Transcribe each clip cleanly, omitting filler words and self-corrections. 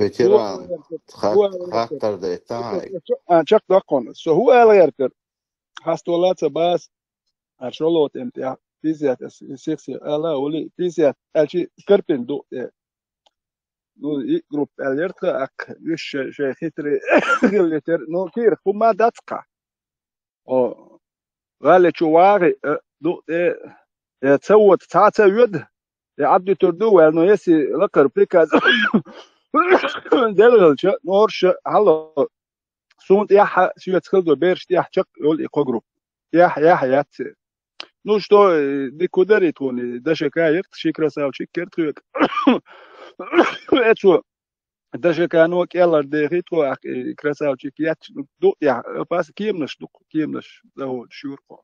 هو Veteran. Traktor det tai. čak dakon. So who earlier has to let bas aršolot ja fiziet siksi ala oli fiziet elchi karpin do no grup elertka ak już się hitry giliter no kir kuma datska o غالي شواري دو تصوت تعتا يد يعدي تردو انه يسي لقر بيكاز دلغلش نورش هلا سونت يح سيوت خلدو بيرش يح شق يقول ايكو يح يات نو شتو دي كودري توني دا شكاير شكرا ساو شكرت اتشو دا شكانو كيلا دي ريتو كراساو شكيات دو يح باس كيمنش ده شوركو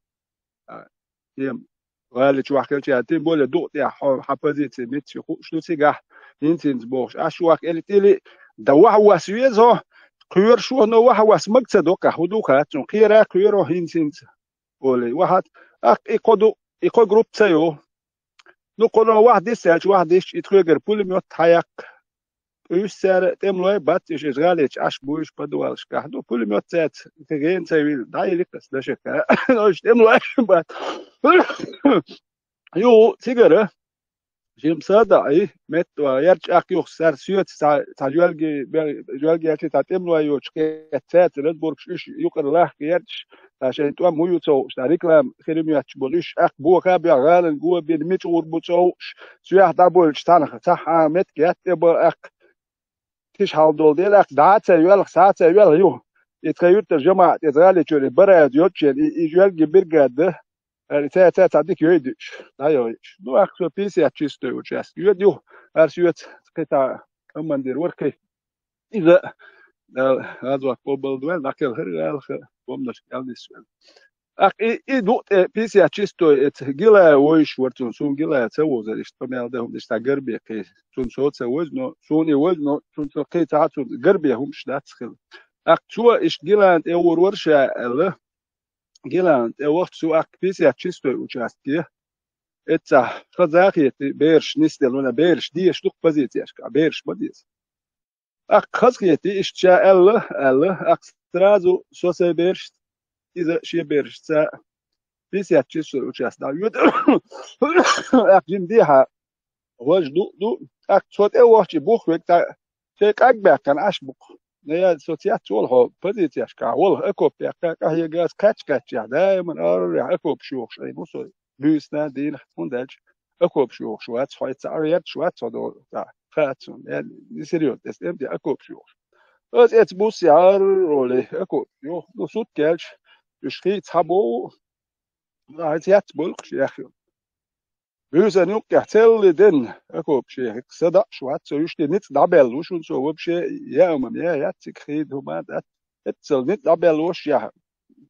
كيم غالي شو حكيت يا تيم بولا دو يا حبزيت ميتشي شنو سيغا ينتين بوش اشواك اللي تيلي دوا هو سويزو كير شو نو واحد واسمك صدوكا هدوكا تون خيرا كيرو هينسين قولي واحد ايكو جروب تايو نو قولنا واحد يسالش واحد يتخير بول ميوت حياك يسار تملوي بات يش غاليش اش بوش بدوالش كحدو بول ميوت تات تجين تايل دايلك ده شكا اش تملوي بات يو تيجر جيم صدعي مت ويرجع أكيو سر سيوت جوالجي أتي تعتملوا يوش كتات ريدبورغ إيش يقر له كيرش عشان توام هو يتسو شتاريكلام خيرم يتشبوليش أك بو كابيا غالن جوا بين ميتور بتسوش سياح دابول شتانخ صح مت كيات يبقى أك تيش هالدول ديل أك دعات يوالخ ساعات يوال يو يتغير الجماعة يتغالي جوري برا يوتشين يجوالجي برجاد تعديك تعديك يدش لا يدش دو أخذ بيسي أتشيستو وجاس يديو أرسيوت قطع أمان دير وركي إذا هذا قبل دوال لكن هرجع بومناش يالديس أخ دو بيسي أتشيستو إتجيلا ويش ورتون سون جيلا تسوز إيش تميل ده هم إيش تجربي كي سون صوت سوز نو سون يوز نو سون قي تعطون جربي هم إيش داتخل أخ شو إيش جيلا أنت أول ورشة له جيلان وقت سو أكبيسي أتشيستو وجاستيه إتا خزاقية بيرش نستل ونا بيرش دي شتوك بزيتيش بيرش بديس أك خزاقية إشتشا ألا أكسترازو سوسي بيرش إذا شي بيرش تا بيسي أتشيستو وجاست دا يود أك جنديها وج دو أك صوت وقت بوخ ويكتا شيك أكبر كان أشبوخ نيا سوتيات تولها بديتيش كهول أكوب يا كهي جاز كاتش يا دائما أرجع أكوب شوخ شيء نصو بيسنا دين هندج أكوب شوخ شوات فايت أريات شوات صدور خاتون يعني نسيريوت بس أمتى أكوب شوخ بس إتبوس يار رولي أكوب يو نصوت كالش يشخي تحبو رايتيات بولك يا أخي بيوزن يوم كحتل دين أكو بشيء صدق شوات سو يشتي نت دبل وشون سو بشيء يا أمم يا تكخيد هما ده اتسل نت دبل وش يا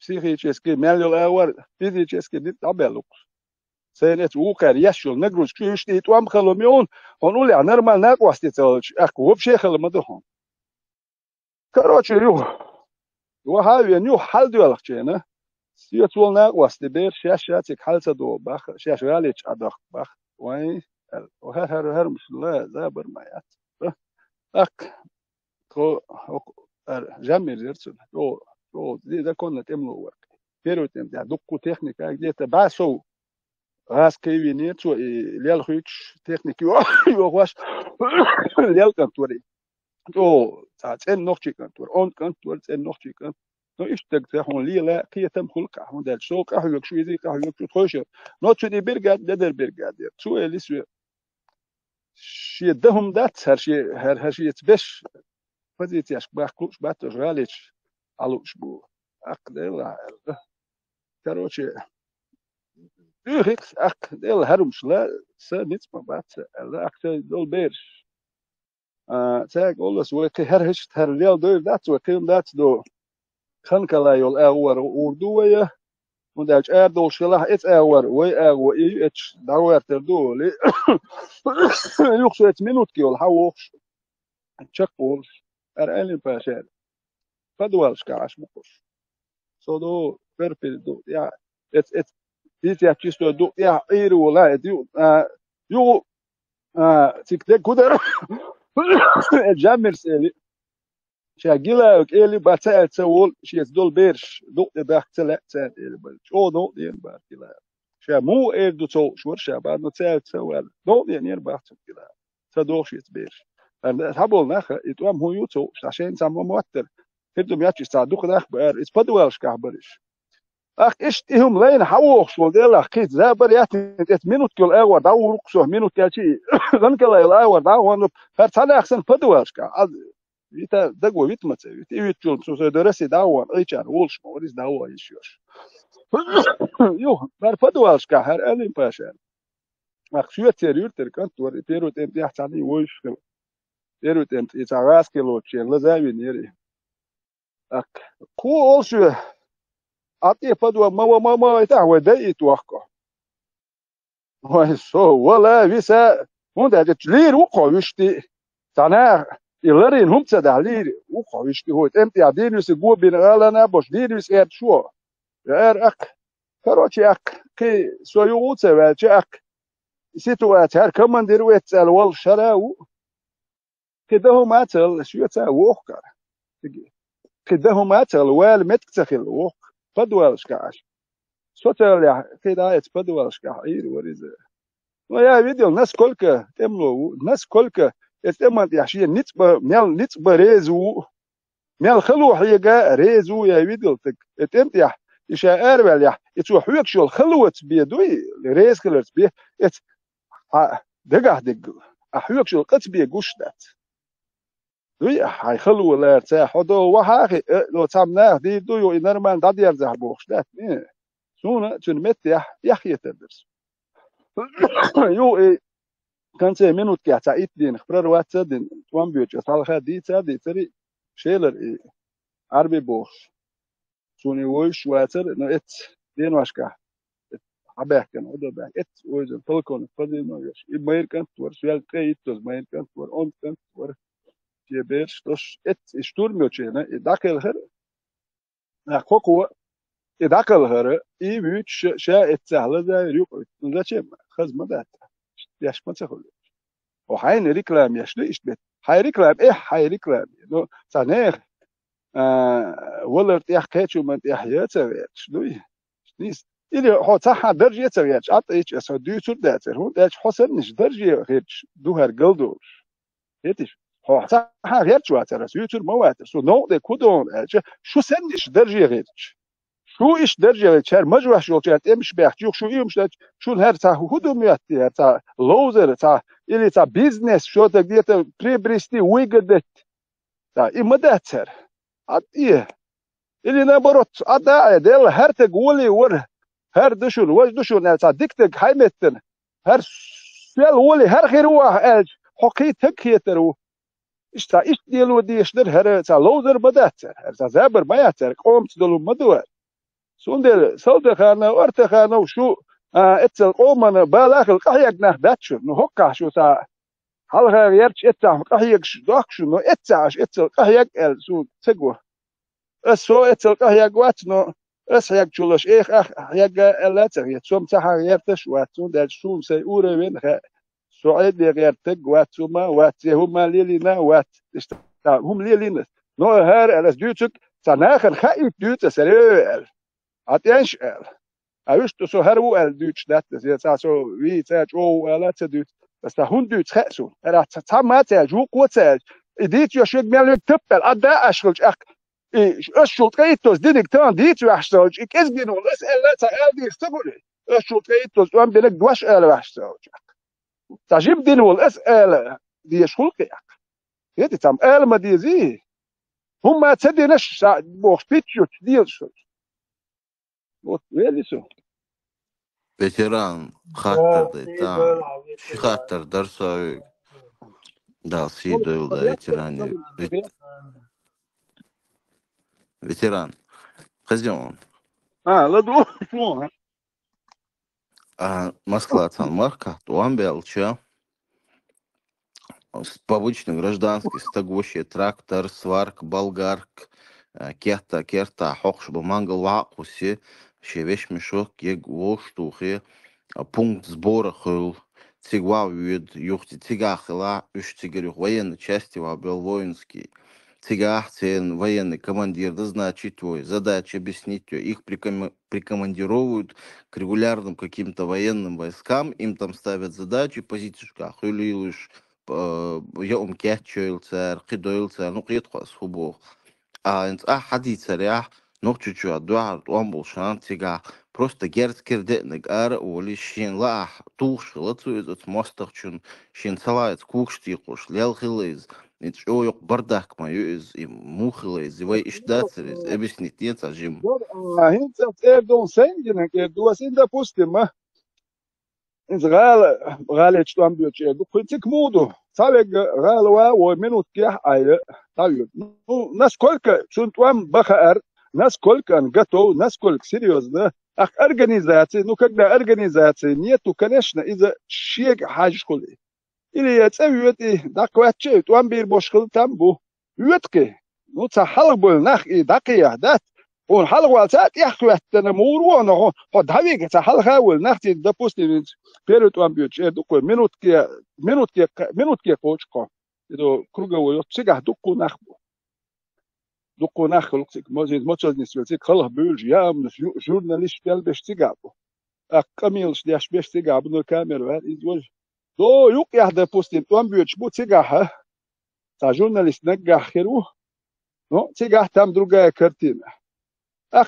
psychiski melhor fiziski nit debeluk senet ukar yashul negruch kishti tuam khalomion honuli normal naqwasti tsolch ak вообще khalamadhon короче ю haven yu hal diyorchena siyatwol naqwasti ber shashatik halsa do bach shashalich adach bach وين وهر مش لا زابر ما يات اك كو جامل يرسل تو دي كنا تملو ورك بيرو تم ده دوكو تكنيكا دي تباسو راس كيفي نيتو ليال خيتش تكنيك يو واش ليال كانتوري تو تاعتن نوختي كانتور اون كانتور تن نوختي كان نو اشتك تاعون ليلا كي تم خلق هون دال شو كاهيك شو يدي كاهيك تخش نوتشو دي بيرغاد ددر بيرغاد تو اليسو شي دهم دات هر شي تبش فديت ياش باكوش باتو غاليش алуш бу акдела короче Ux ak del harumsla sa nitsma bat la akte dol bers tag alles we ke herhish her del do dat we kim dat do kan kala yol awar urdu ya und als dol shlah et awar we awo et dawar ter do li yuxshet minut ki yol hawox chaqul er elin pasher fadwal shkash mukosh so do perfil do ya et dit ja chisto do ja eru la du ju tik de kuder الجامر سالي شاقيلا إلي باتسال تسول شيز دول بيرش دول باك تلا تسال إلي بلش أو دول ين باكيلا شا مو إير دو تو شورشا بعد ما تسال تسول دول ين باك تلا تدور شيز بيرش هبول نخا يتوام هو يوتو عشان سامو موتر هدوم ياتش صادوق داخ بار إس بدوالش كعبرش أخ إيش إهم لين حووخ شو ديل أخ كيت زابر ياتي إت منوت كل أور داو رقصه منوت كاشي لان كلا الأور داو هن هرتانا أحسن بدوالش كا Vita dago vitmace, vitjul su se doresi dawan, ichar wolsh moris dawa ishios. Jo, maar padwals ka her elin pasha. Ach suet yurter kantor, perut ent yahtani wolsh. Perut ent it's a raskelo chen la zavi neri. Ach ku also ati padwa mama ita wa dai tuakko. Wa so wala visa hunda det lir uqo vishti tana Ilerin humtsa da lir uqo vishti hoit enti adinus go bin alana bosh dirus شو أك كروتشي أك كي سويوت سوالش أك سيتوات هر كمان درويت الوال شراو كده هو ماتل شو يتسوق كده هو ماتل وال متكسخل وق بدوالش كاش سوتل يا كده يتبدوالش كاير وريزه ويا فيديو الناس كلك تملو الناس كلك استمد يحشي نت بريزو ميل خلو حيجا ريزو يا فيديو تمتيح إشا أربع ليح إتو حوك شو الخلوت بيدوي ريز خلوت بيه إت دقه دق أحوك شو القت بيه قشدت دوي هاي خلو لا ارتاح ودو وحاخي لو تامناه دي دويو إنرمان داد يرزح بوخشدت سونا تنمتيح يحيى تدرس يو إيه كان سي منو تكيح تعيد دين خبرر واتسدين توان بيوش صالخا دي تري شيلر إيه عربي بوخش سوني ويش واتر نو إت دين واشكا حباك كان ودا باك إت ويزن فلكون فدي نو يش إبمير كان تور سوال كيتوز مير كان تور أون كان تور تيبيرش توش إت إشتور ميوتشينا إداكل هر نحققوا إداكل هر إي بيوتش شا إتسهل ذا ريوق نزاتشيم خزمة دات يش ما تخل وحين ريكلام يشلي إشبت هاي ريكلام هاي ريكلام نو سانير ولا تيح كيتشو من تيح يتسويتش دوي نيس إلي هو صح درجة يتسويتش أطيش أسو دو سور داتر هون داتش حسن نش درجة غيرش دو هر قلدوش هيتش هو صح غيرش واتر أسو يتور مواتر سو نو دي كودون شو سنش درجة غيرش شو إيش درجة غيرش هر مجوح شو جات إمش بيحتيوك شو إيمش داتش شو هر تا هدو مياتي هر تا لوزر تا إلي تا بيزنس شو تقديت بريبريستي ويقدت تا إما داتر إيه اللي نبرت أدا دل هر تقولي ور هر دشون وش دشون ناس دكتك حيمتن هر سيل ولي هر خير واحد حقي تكيترو إشتا إيش ديلو ديش در هر تا لوزر بداتر هر تا زابر ما ياتر قومت دلو مدور سوندل سلد خانة ورت خانة وشو اتل قومنا بالاخ القحيق نهداتشو نهقع شو تا هل غير يرش اتع قحيق شدوكشو نو اتعش اتل قحيق سو تقوى سو اتل قحيق واتنو حيق شولش حيق اللاتر يتسوم تحا يرتش واتون دال شوم سي اوري وين سعيد يرتق واتوما واتهما ليلينا وات هم ليلينا نو هار الاس دوتك تناخر خايف دوت سريل اتينش اوست سو هرو ال دوتش دات سو وي تاج او لات دوت بس تا هون دوت خسو الا تمات جو قوت اديت يشق مال تبل ادا اشغلش الشلطيتوس دينك تان ديت وحشتوج إكس بينو لس إلا تقال دي استقولي الشلطيتوس وام دينك دواش إلا وحشتوج تجيب دينو لس إلا دي شلقي يدي تام إلا ما دي زي هم تدي نش بوخ بيتشو تديل شو ويلي شو فيتران خاطر ديتان شي خاطر درسو دا سيدو ولا فيتران فيتران خزيون لا دو شو Москва марка туан белча обычный гражданский стагвоще трактор сварк болгарк керта хохш бумангал вакуси шевеш мешок ег воштухе пункт сбора хыл цигва вид, юхти цигахила, уж цигирюх военной части вабел воинский. Цигах цен военный командир, да значит твой, задача объяснить ее. Их прикомандировывают к регулярным каким-то военным войскам, им там ставят задачи, позицию или лишь я кятчил царь, кидоил царь, ну кидхас хубох. А инц حديث رياح نقطة شو دوار وامبول شان تيجا просто герц кирдетник ара оли шин лах туш лацу из мостахчун шин салайц кукштикуш лелхилез нит шоёк бардак маю из и мухилез вай иштацерез объяснить нет ажим Hinter Erdon Sengen, du hast in der Puste, ins Rale Stammdeutsche, du kritik Modo, Zaleg Ralewa, wo Minut Kia Eile, Tayut. Насколько Чунтуам Бахар, насколько он готов, насколько серьезно. Ах, организации, ну когда организации нету, конечно, из-за щег хаджкули. Или я цевюти, да кваче, туам бир бошкул там бу. Ютки, ну ца халк был нах и дакия, да. Он халк валцат яхветтен муру, он давик, ца халк хавул нахти, допустим, перед туам бьюче, дукой, минутки почко. Это круговой, цигах дуку нахбу. Дуку нахлук, может, моцозни свельцик, халк бюлж, я журналист пелбеш цигабу. А камил шляш беш цигабу, но камеру, изволь. То юг я, допустим, туам бьюч, бу цигаха, та журналист нагахеру, ну, цигах там другая картина. Ах,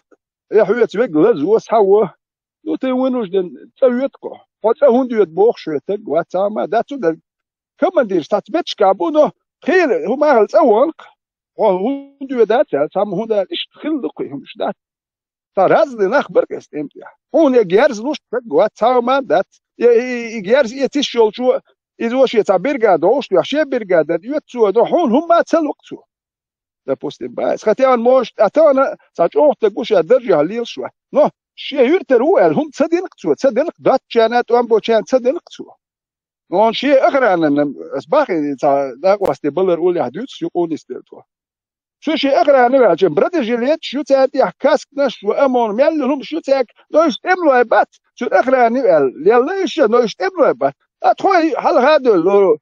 я хуец веглаз, was хауа, ну ты вынужден, цавютко. Хотя хундует бог шветек, ватсама, дату да, командир статбечка, буно, хиле, хумарал цавонк, хундует датя, сам хунда, иш хилдук, хумш дат. Та разный нах бергест эмтя. Он я герз лушт, ватсама, дат. И герз, и тишел, что, из вообще та бригада, уж вообще бригада, ютсу, да он ما تسلقتو. Допустим, бац. Хотя он может, а то она, сачох так уж я держи халил шва. Но, шия юртер уэл, хум цадилкту, цадилк дат чанат, он бочан цадилкту. Но он шия охранен, сбахи, да, вас те было ули хдюц, юкон истерту. شو شيء أخرى أنا عشان برد جليت شو تأتي حكاسك نش وأمون ميلهم شو تأك نوش تملوا بات شو أخرى أنا يلا إيش نوش تملوا بات أتخوي هل هذا لو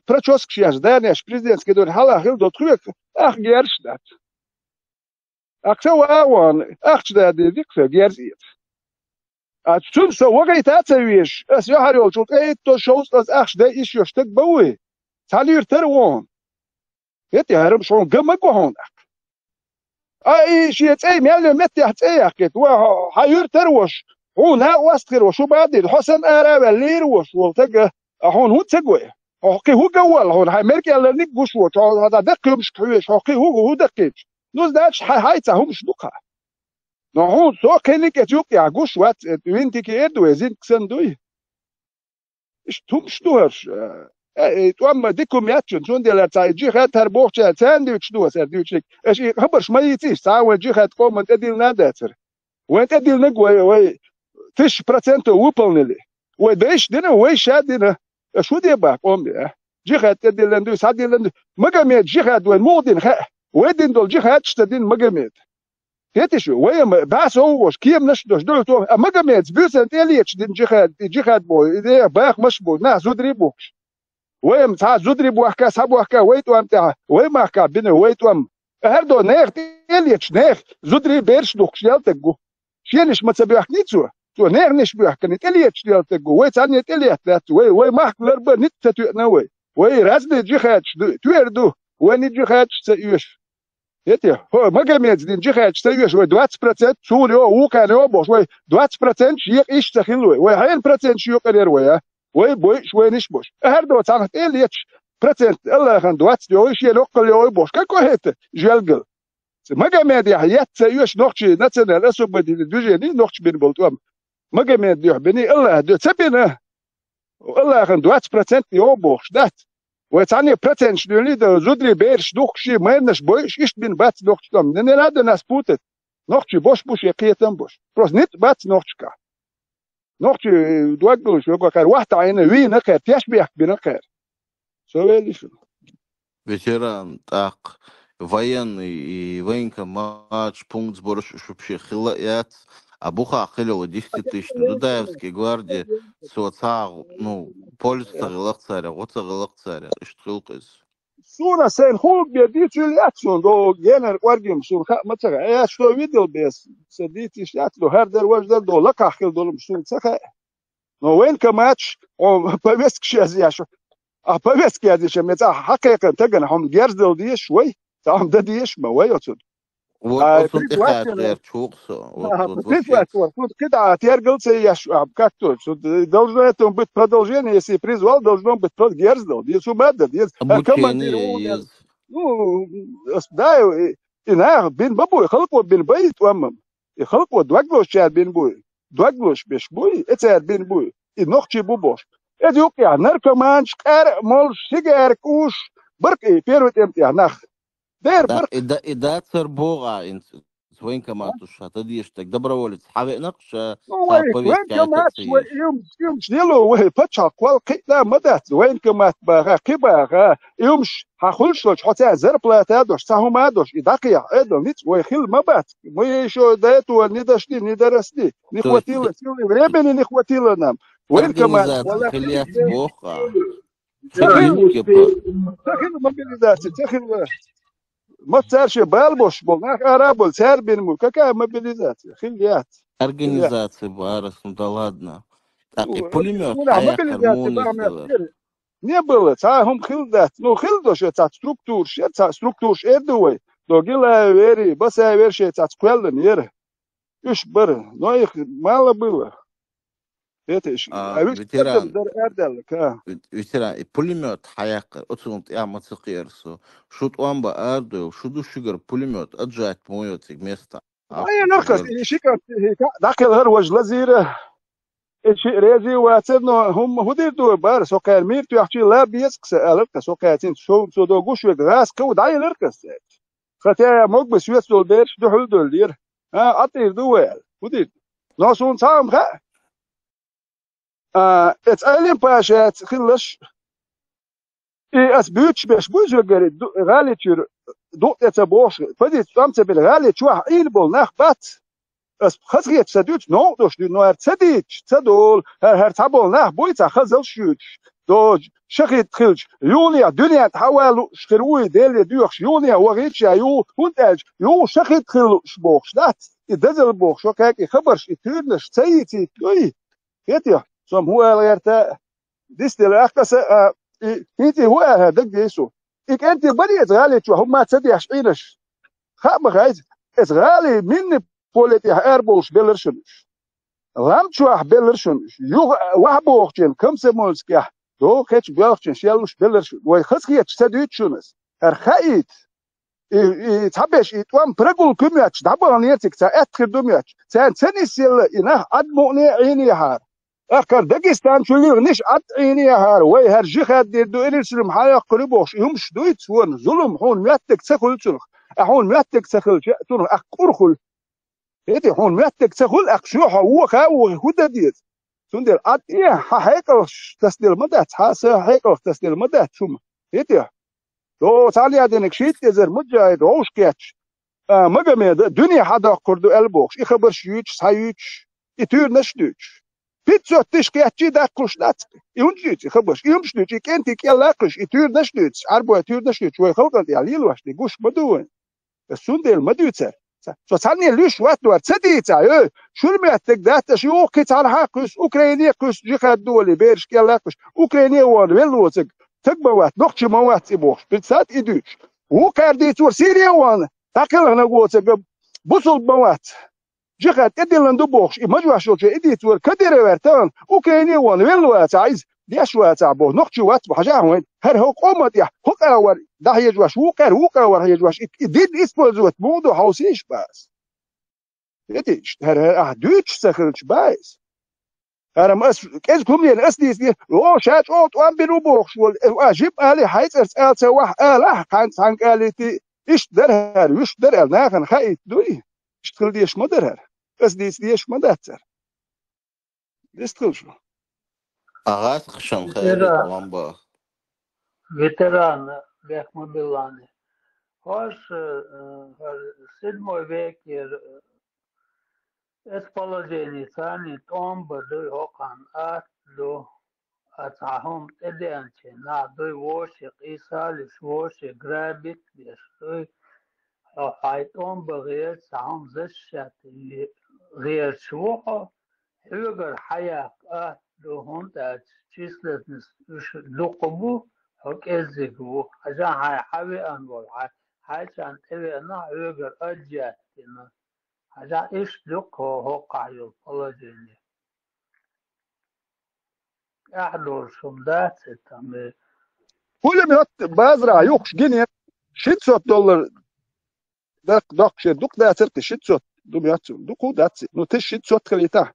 برشوسك شيء دانيش بريزيدنت كده هل هل دوتخوي أخ جيرش دات أكسو أوان أخش ده ديك جيرزيت أتشوف سو وقت تاتسويش أس يحريو شو تو شوز أس أخش ده إيش يشتك بوي تالير تروون يتي هرم شون جمك وهون اي شيء تاي ميل متي تاي اكيد وحير تروش هون ها واستخر وشو بعد حسن ارا اللير وش والتجه هون هو تجوي اوكي هو جوال هون هاي ميركي اللي نيك بوش هذا دقيق مش كويس اوكي هو دقيق نوز داش هاي تاهم مش دوكا نو هون سو كانك تجوك يا جوش وات وينتي كي ادو زين كسندوي ايش توم شتوهرش توام ديكم ياتشون شون ديال تاع جي خات هربوخ تاع ساندويتش دو ساندويتش اش خبرش ما يتيش تاع جي خات قوم تديل ناداتر وين تديل نقوي وي فيش процент выполнили وي دايش دينا وي شادنا شو دي باك قوم جي خات تديل ندو ساديل مغاميت جي خات وين مودين وين دول جي خات تدين مغاميت كيتش وي باس هو واش كيم نشدوش دول تو مغاميت بيسنت اليتش دين جي خات بو دي باك مشبو نا زودري بوكش ويم تا زودري بوحكا سابوحكا ويتو امتها ويم احكا بينه ويتو ام هردو نيخ تيليتش نيخ زودري بيرش دوخ يالتقو شينش ما تبيحكنيتسو تو نيخ نش بيحكني تيليتش يالتقو وي تاني تيليت ذات وي ماك لربا نت تتوي وي رازني جيخاتش تويردو وين جيخاتش تيوش يتي هو ما جميت دين جيخاتش تيوش وي 20% سوري او كان او بوش وي 20% شيخ ايش تخلوي وي 1% شيخ قدر وي بوي شوي نش بوش هردو تاعت اليتش برسنت الله خان دواتس يوي شي لوكل يوي بوش كاكو هيت جلجل ما جماد يا حيات سيوش نوختش ناتسنال اسو بدي دوجيني نوختش بين بولتوم ما جماد يح بني الله دو تبينا الله خان دواتس برسنت يوي بوش دات ويتعني برسنت دولي دو زودري بيرش دوخشي ما نش بوش ايش بين بات نوختش توم نن هذا ناس بوتت نوختش بوش يقيتم بوش بروس نيت بات نوختش نوختش دوغلوش وكار واحد عين وي نكر تشبيح بنكر سوالي شو ветеран так военный и военкомат пункт сбора шубши хилаят Абуха ахило 10 тысяч. Дудаевский гвардии соцаг, ну, полиция гылық царя, оца гылық царя. Иштхилкыз. Суна sen hol бедичуляцию до генер кваргим сун мацага. Я что видел без садитиш яц до хардер вождер до лакахил долм сун цаха. Но венка матч он повестки сейчас яшу. А повестки я дишь меца حقيقة تجن هم جرزل دي شوي. تام ده ديش ما ويوتون. وصلت بريد إخاء واتن غير شوقسو. بريد واتن كده тергал се яшу об как то. Должно это быть продолжение, если призвал, должно быть тот герздел. Дис умеда, дис командир. Обучение из... Ну, да, и на бин бабу, خلقوا بين بيت وامم. خلقوا دوغلوش شاد بين بوي. دوغلوش بش بوي، اتساد بين بوي. نوخشي بوبوش. اديوك يا نركمانش كار مول شجر كوش بركي بيروت امتيا نخ. دير Да, برك. и да, цербога, своим команду шата диштек, доброволец, хавенак, ша, та وين повестка это كمات цеешь. يوم شديلو وهي فتشا قوال قيلا مدات وين كمات باغا كباغا يومش هخلش حتى زربلا تادوش سهما دوش إداقيا إدو نيت ويخيل مبات ويشو دايتو ندشتي ندرستي То есть نخوتيلا سيولي времени نخوتيلا нам وين كمات организация ولا хильят бога, تخيل хильюткепа, مобилизация تخيل ما تصيرش بالبوش بولناك أرابل سير بينمو كاكا مобилизация خيليات организация барас, ну да ладно. Так, и Ну, пулемет, ما хаях мобилизация гармоний بعمل сделал. не было, هم خلدت نو خلدوش تاع ستركتورش ادوي دو гила вери بس верши تاع كويلن ير ايش بر نو мало было это ايش اويش قدم Ветеран, در اردل ветеран, и пулемет, хаях, оцунут, я мацикирсу. Шут уамба арду, шуду шугар пулемет, отжать моется место. اي Аху نرخص шугар. شيء داخل غير وجه لزيره شيء ريزي واتنو هم هديتو بار سو كان ميرتو يحكي لا بيسكس الركس سو كاتين سو دو غوش وغاس كو داي الركس خاطر موك بسويس دول بيرش دو حل دول دير ها اطير دوال ودير ناسون سام خا اتس الين باشات خلش اي اس بيوتش باش بوزو غالي تشير دو اتبوش فدي تامت بالغالي تشوح ايلبول ناخ بات اس خزيت سدوت نو دوش دو نوار تسديتش تدول هر تابول ناخ بويتا خزل شوتش دو شخيت خلج يونيا دنيا تحاول شخروي ديل دوخش يونيا وغيتش يو هونتاج يو شخيت خلش بوخش دات يدزل بوخش وكاك خبرش يتيرنش تسيتي دوي يتيا سم هو غيرتا ديستل اختص انت هو هذاك ديسو إك أنت بديت غالي شو هم ما تصدق عشينش خاب غايز إس غالي مني بوليتي هربوش بيلرشنش رام شو بيلرشنش يو وحبو أختين كم سمولس كه دو كتش بيلرشن شيلوش بيلرشن ويخسكيت تصدق شونس أرخايت تحبش يتوام برجل كمياتش دبر نيتك تأثر دمياتش سنتني سيل إنه أدموني عيني هار أكر داغستان شو نش عيني هار وي هرجي خد دو إلسلم حياة قريبوش يمش دويت سون ظلم حون مياتك سخل تلخ حون مياتك سخل تون أقرخل هدي حون مياتك سخل أقشوح هو خاو هدا ديت سندر أد إيه حقيقة تسديل مدة حقيقة تسديل مدة ثم هدي دو تعالي أدينك شيت يزر مجاهد عوش كاتش مجمع الدنيا حدا قردو ألبوش إخبرش يوتش سايوتش يتير نشتوش بيتزو تشكيتشي داكلش ناتك يونجيتش إخبرش يمشتوش يكنتك يلاكلش يتير نشتوش عربو يتير نشتوش ويخلقل يعليل واش نيقوش مدوين السندل مدوتر سو تاني ليش واتو تسديتا شو المعتك داتش يو كيتار هاكوس أوكرانيا كوس جيخا الدولي بيرش كيلاكوش أوكرانيا وان ويلوتك تقبوات نقش موات يبوش بتسات إدوش وكاردي تور سيريا وان تاكل هنا قوتك بوصل موات جيخات إدلن دبوش مجوع شوتش إدي تور كدير ورتان أوكرانيا وان ويلوات عايز ديش وات عبو نقش وات بحاجة وين هر هو قومت يا هوك أور ده يجواش هوك أور يجواش إدين إسبوزوت مودو حوسيش بس إديش هر دوتش سخلش بايس أنا ما كيس كمين أسدي أو شات أو توان بيروبوخ شو أجيب علي حيث أسأل سواح لا كان سانك علي تي إيش درها ويش درها ناخن خايت دوي اشتغل ديش ما درها أسدي ديش ما داتر يشتغل شو أغاث خشم خيرت وامبا. ветеран Бехмобилани. Ваш 7 век Es положение цани том бады окан до атахум эденче на дой вошик и салиш вошик грабит бештой حيطون بغير سهم زشت غير شوحه هلگر حياك دو هون تا چیزلتنس دو قبو هک ازگو عشان هاي حوي انول هاي شان تبي انا هلگر اجات عشان ايش دقه هو قايل فلجيني احضر شمدات ستامي pulemjot bazra yok gene $600 dok şey dok da certi $600 doku da no te $600 kalita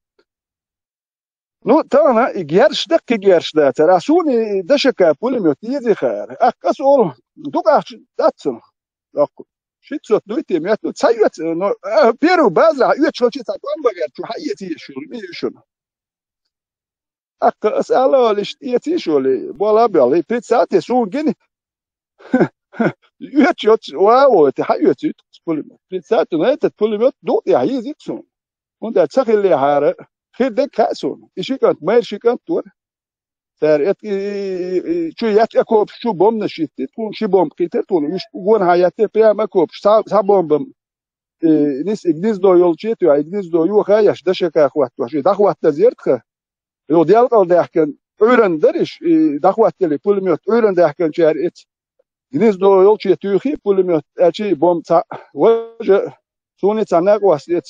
no tana gersh da gersh da rasuni da shaka pulemjot yezi khair akas ol dok ach datsun dok $600 doite miat no tsayet no peru bazra üç çolçi takwan bagar şu hayeti şul mi şun akas ala işte yeti şul bola bali pit saate su gene üç wow te hayeti pulemjot pit saate no et pulemjot do ya yezi sun und der Zachille Haare für den Kasson. Ich kann mehr schicken tun. Der et şu yat ekop şu bom ne şitti tun şu bom kiter tun iş gon hayatı peyama kop sa bombam nis igniz do yol çetiyor igniz do yok yaş da şaka akhwat şu da akhwat da ziyartka yo dial qal dahken öğrendir iş da akhwat tele pulemjot öğren dahken çer et igniz do yol çetiyor ki pulemjot açı bom sa waje سوني تناق واسيت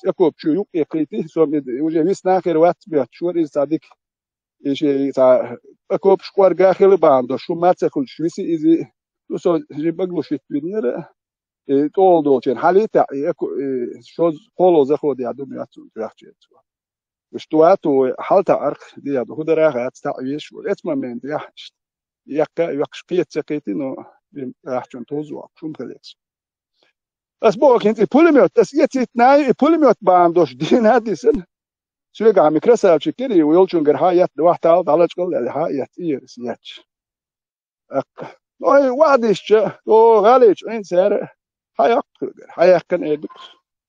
يكوب شو يوك يقيتي سو وجه ميس ناخر وات بيت شو ريز صادق شيء تا يكوب شقور داخل باندو شو ما تاكل شويسي ايزي سو جيبغلو شيت بينير طول دوتين حاليتا شو قولو زخود يا دوم ياتو تراخجيت وشتواتو حالتا ارخ دي هذا هو دراغات تعيش واسمه من يحكى يقشقيت سقيتي نو راح توزو شو مخليكس Das Buch in pulemjot, das jetzt nei pulemjot baandos dinadisen. Süga mi krasal chikiri wilchunger hayat wahtal dalachkol hayat irs yach. Ak. Oi wadisch o galich in ser hayak kruger. Hayakan eduk.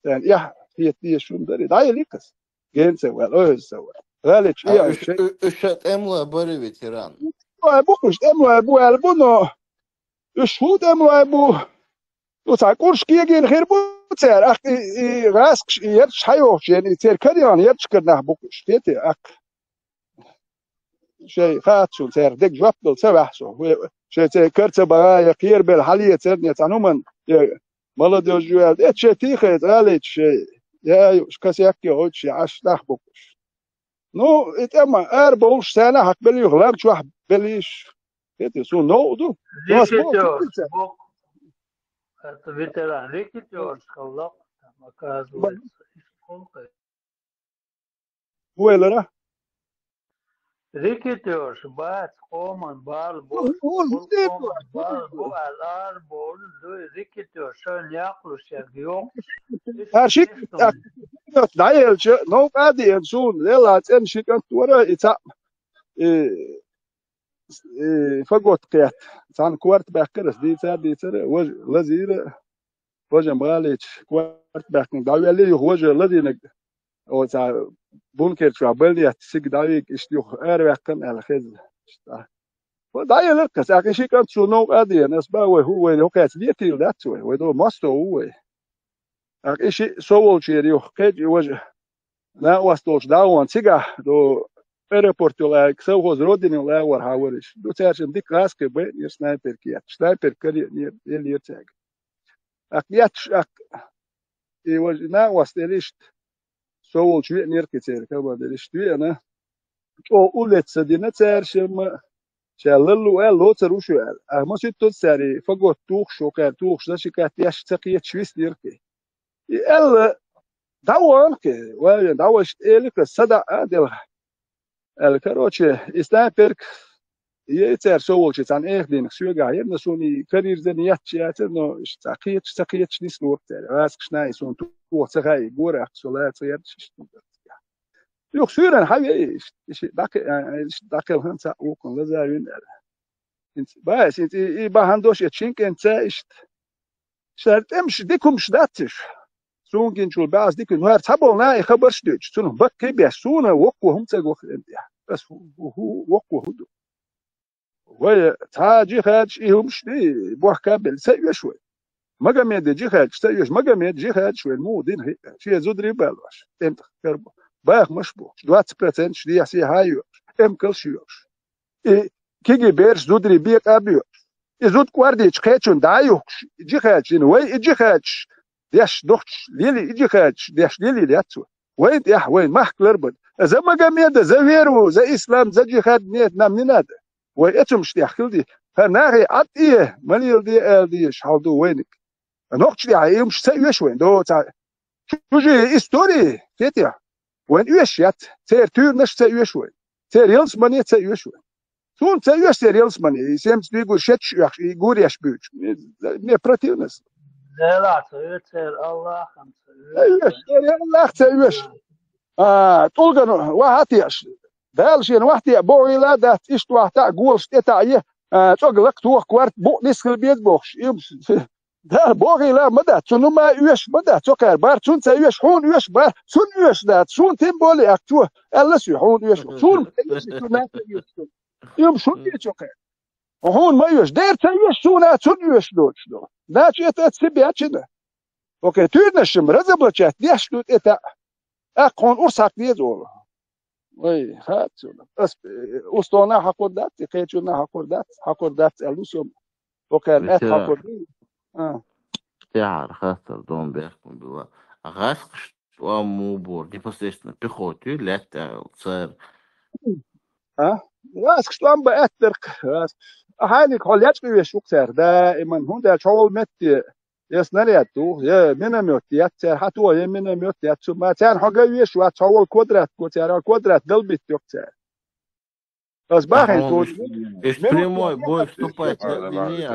Sen ya hiyet diye şundari dayelikas. Gense wel öse wel. Galich ya şey. Üşet emla bari veteran. Oi bu kuş emla bu el bunu. Üşhud emla bu. وصار كورش كي يجي الخير بوتسر أخ غاسك يرش حيوش يعني تير كريان يرش كرناه بوكش تيتي أك شيء خاتشو تير ديك جوابل سبحسو شيء تير كرت بغايا كير بالحالية تيرني تعنومن مالد يجوال إيه شيء تيخي غاليت شيء يا يوش كاس يكي هوت شيء عش ناح بوكش نو إتما أربعوش سنة حق بلي يغلام شو حق بليش تيتي سو نو دو ناس بوك это ветеран рекетер сказал там оказывается сколько ويلرا рекетер бат коман бал бол бал алар бol до рекетер шон яклus ya yok her şey dayelçi no qadiyen sun lela sen şikan tora ita fagot qiyat san kwart bakkeres di tsere waj lazira wajam galich kwart bakken daweli waj ladina o ta bunker şu abeliyat sig dawik istiyor er bakken el khiz dayelek kas akın şikan su no qadiyen asba ve huwa lokat dietil datsu ve do masto huwa ak ishi sovol yok qed waj na wastolch dawan siga do aeroportu laik savhoz rodini lai var havariš. Du cēršam tik raske, bet ir sniper kiet. Sniper kari ir liecēg. Ak jatš, ak na wastelist sovol čvien nirkicēri, kabad ir ištviena. O ulica dina cēršam, šēlalu locar ušuēl. Ah, mums ir tot sēri fagot tūkšu, kā tūkšu, dažikāt jaši cakiet švis nirki. El dawan, vai dawaš elika sada adela. الكروتشي استابرك يتر سوولش تان اخدين سوغا يرنا سوني كارير زنيات شيات نو تاقيت نيس نور تاع راسك شناي سون تو تغاي غورا سولات يرش يوك سورن حاجه ايش داك هانتا وكون لازاين انت باس انت با هاندوش يتشينك انت شرط امش ديكم شداتش سون كين شو الباس ديك نهار تبولنا خبر شديد سون بكي بيسونا وقوهم تقوخ بس هو وقوه هدو وي تاجي خاج إيهم شدي بوح كابل سيء شوي ما قام يدي خاج سيء ما قام يدي خاج شوي مو دين هي شيء زودري بالواش امت كربو باخ مشبو 20% شدي يحسي هايو ام كل شيوش كيجي بيرش زودري بيك أبيو زود كواردي تخيتشون دايو جي خاج وي جي خاج ديش دوخش ليلي يجي خاج ديش ليلي لياتسو وين يح وين محك لربن زي ما قام يدا زي ويرو زي اسلام زي جهاد نيت نام نناد ويتم شتي خلدي فناغي عطيه مليل دي دي شحالدو وينك نوقش دي عيوم شتي وين دو تاع توجي استوري كيتيا وين يوش يات تير تور نش تي وين تير يلس ماني تي وين تون تي وش تير يلس ماني سيمس بيقول شتش يقول ياش بيج ني براتيونس لا تير الله خمسة ايوش الله تيوش تلقن وهاتيش دالشين وحتي بوغي لا دات اشت وحتا قول شتاعيه تقلق توخ كوارت بو نسخ البيت بوخش يمس دا بوغي لا مدى تنو ما يوش مدى تقر بار تون تيوش حون يوش بار سون يوش دات سون تيمبولي اكتوه الا سي حون يوش سون يوم سون يتقر وحون ما يوش دير تيوش سون يوش دوش دو داتش اتسبيات شنو اوكي تورنشم رزبلچات ديشلوت اتا اقون ارساق ديزول وي هاتون اس استونا حقودات قيچونا حقودات الوسوم اوكي ات حقود تعر خاطر دون بيحكم بوا غاسقش ومو بور непосредственно пехоту летта صار راس كشتوام بأترك راس هانيك حوليات في شوكتر دائما هون ده شغل مت يسنرياتو يا مناميوت ياتر حتو يا مناميوت ياتو ما تان حاجة يشوا شغل كودرات كودرات قلبي تيوكتر بس باهين تو из прямой бой вступать не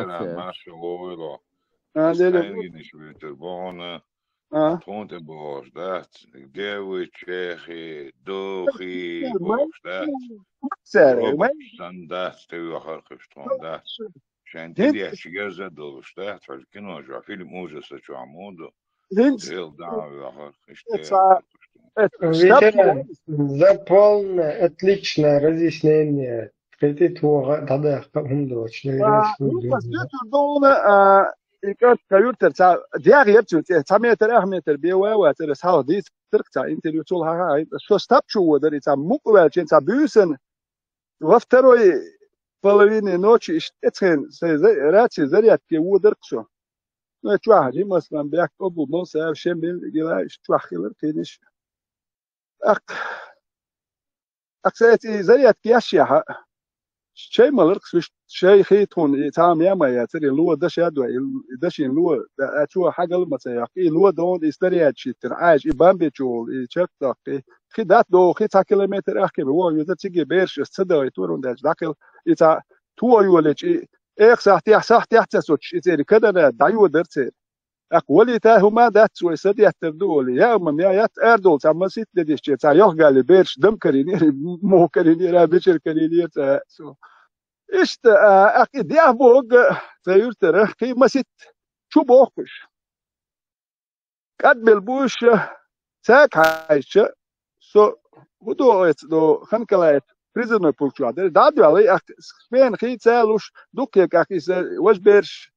Tronte boos dat, dewe Tsjechi, Dogi boos dat, standaard tegenwoordig standaard. Zijn die als door staat, als ik nou zo veel moeite zat zo amudo, heel daar Ветеран, за полное, отличное разъяснение. Хотите тогда إيكات كيوتر تا دياغ يبتو تا متر متر بيوا واتر ساو دي ترك تا انتريو تول ها شو ستاب شو ودر تا مقبل جن تا بيوسن وفتروي половине ночи اتخن راتي زريات كي ودر شو نتواحد مثلا بيك ابو موسى شمل جلا تواخيل كينش اكسيتي زريات كياشيا شيء مالركس وش شيء خيتون تام يا ما يا تري لو دش يدو دشين لو اتشو حاجه لما تيقي لو دون استريات شي ترعاج يبان بيجول يشكتك خدات دو خيتا كيلومتر اخي هو يتيجي بيرش صدى يتورون داش داخل يتا تو يولج اخ ساعتي احتسوتش يتري كده دايو درت اقولي تا هما دات ويسد يتردول يا ام يا اردول تما سيت ديش تا يوغالي بيرش دم كريني مو كريني را بيشر كريني تا سو إشت أكيد يا بوج تيرتره كي مسيت شو بوقش قد بالبوش ساك عايش سو هدو دو خنكلايت بريزنر بولشوا دادو علي سبين خي تسالوش دوكيك أكيد وش بيرش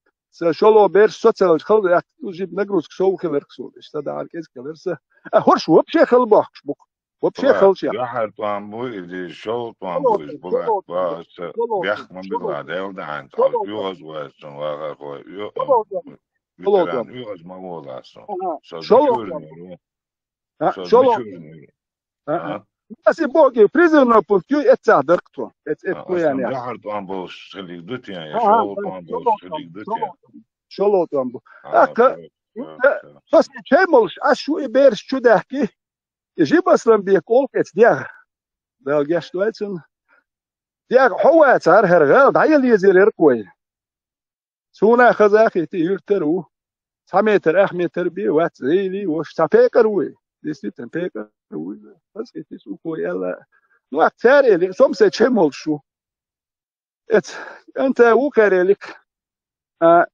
شلو بيرش سوتسل خلد أكيد وجيب نجروس شو خلركسول إشت ده على كيس كلرسه هرش وبشي خل بوقش بوك وبشي خلش يا حر طعم بوي دي شو طعم بوي بولا بس بيخ من بلاد يلد عن يوز واسن واقع يوز ما هو لاسن شو بس بوكي بريزنر بولكيو اتعدركتو يعني يا حر طعم بوش خليك دوت يعني شو طعم بوش خليك دوت يعني شو طعم بو بس كيملش اشو بيرش شو دحكي يجيب اصلا بيقول كت ديار ده جاشتويتن ديار هو صار هرغال داي اللي يزير كوي سونا خزاخي تيرترو سميتر احميتر بي وات ريلي وش تفكروي ديستي تفكروي بس كيسو كوي يلا نو اكثر اللي سومسه تشمل شو انت وكرلك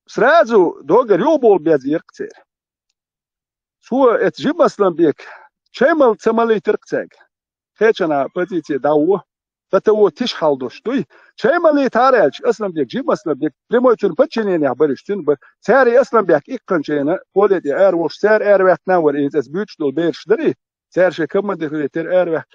سرازو دوغر يوبول بيزير كتير سو اتجيب اصلا بيك شيمل تملي تركتك خيتنا بتيتي داو فتو تش حالدوش دوي شيمل تارج اصلا بيك جيب اصلا بيك بريمو تون بتشيني يا برشتين ساري اصلا بيك اقنشينا قولتي ار وش سار ار وقت نور انت بيتش دول بيرش دري سار شي كم دخل تر ار وقت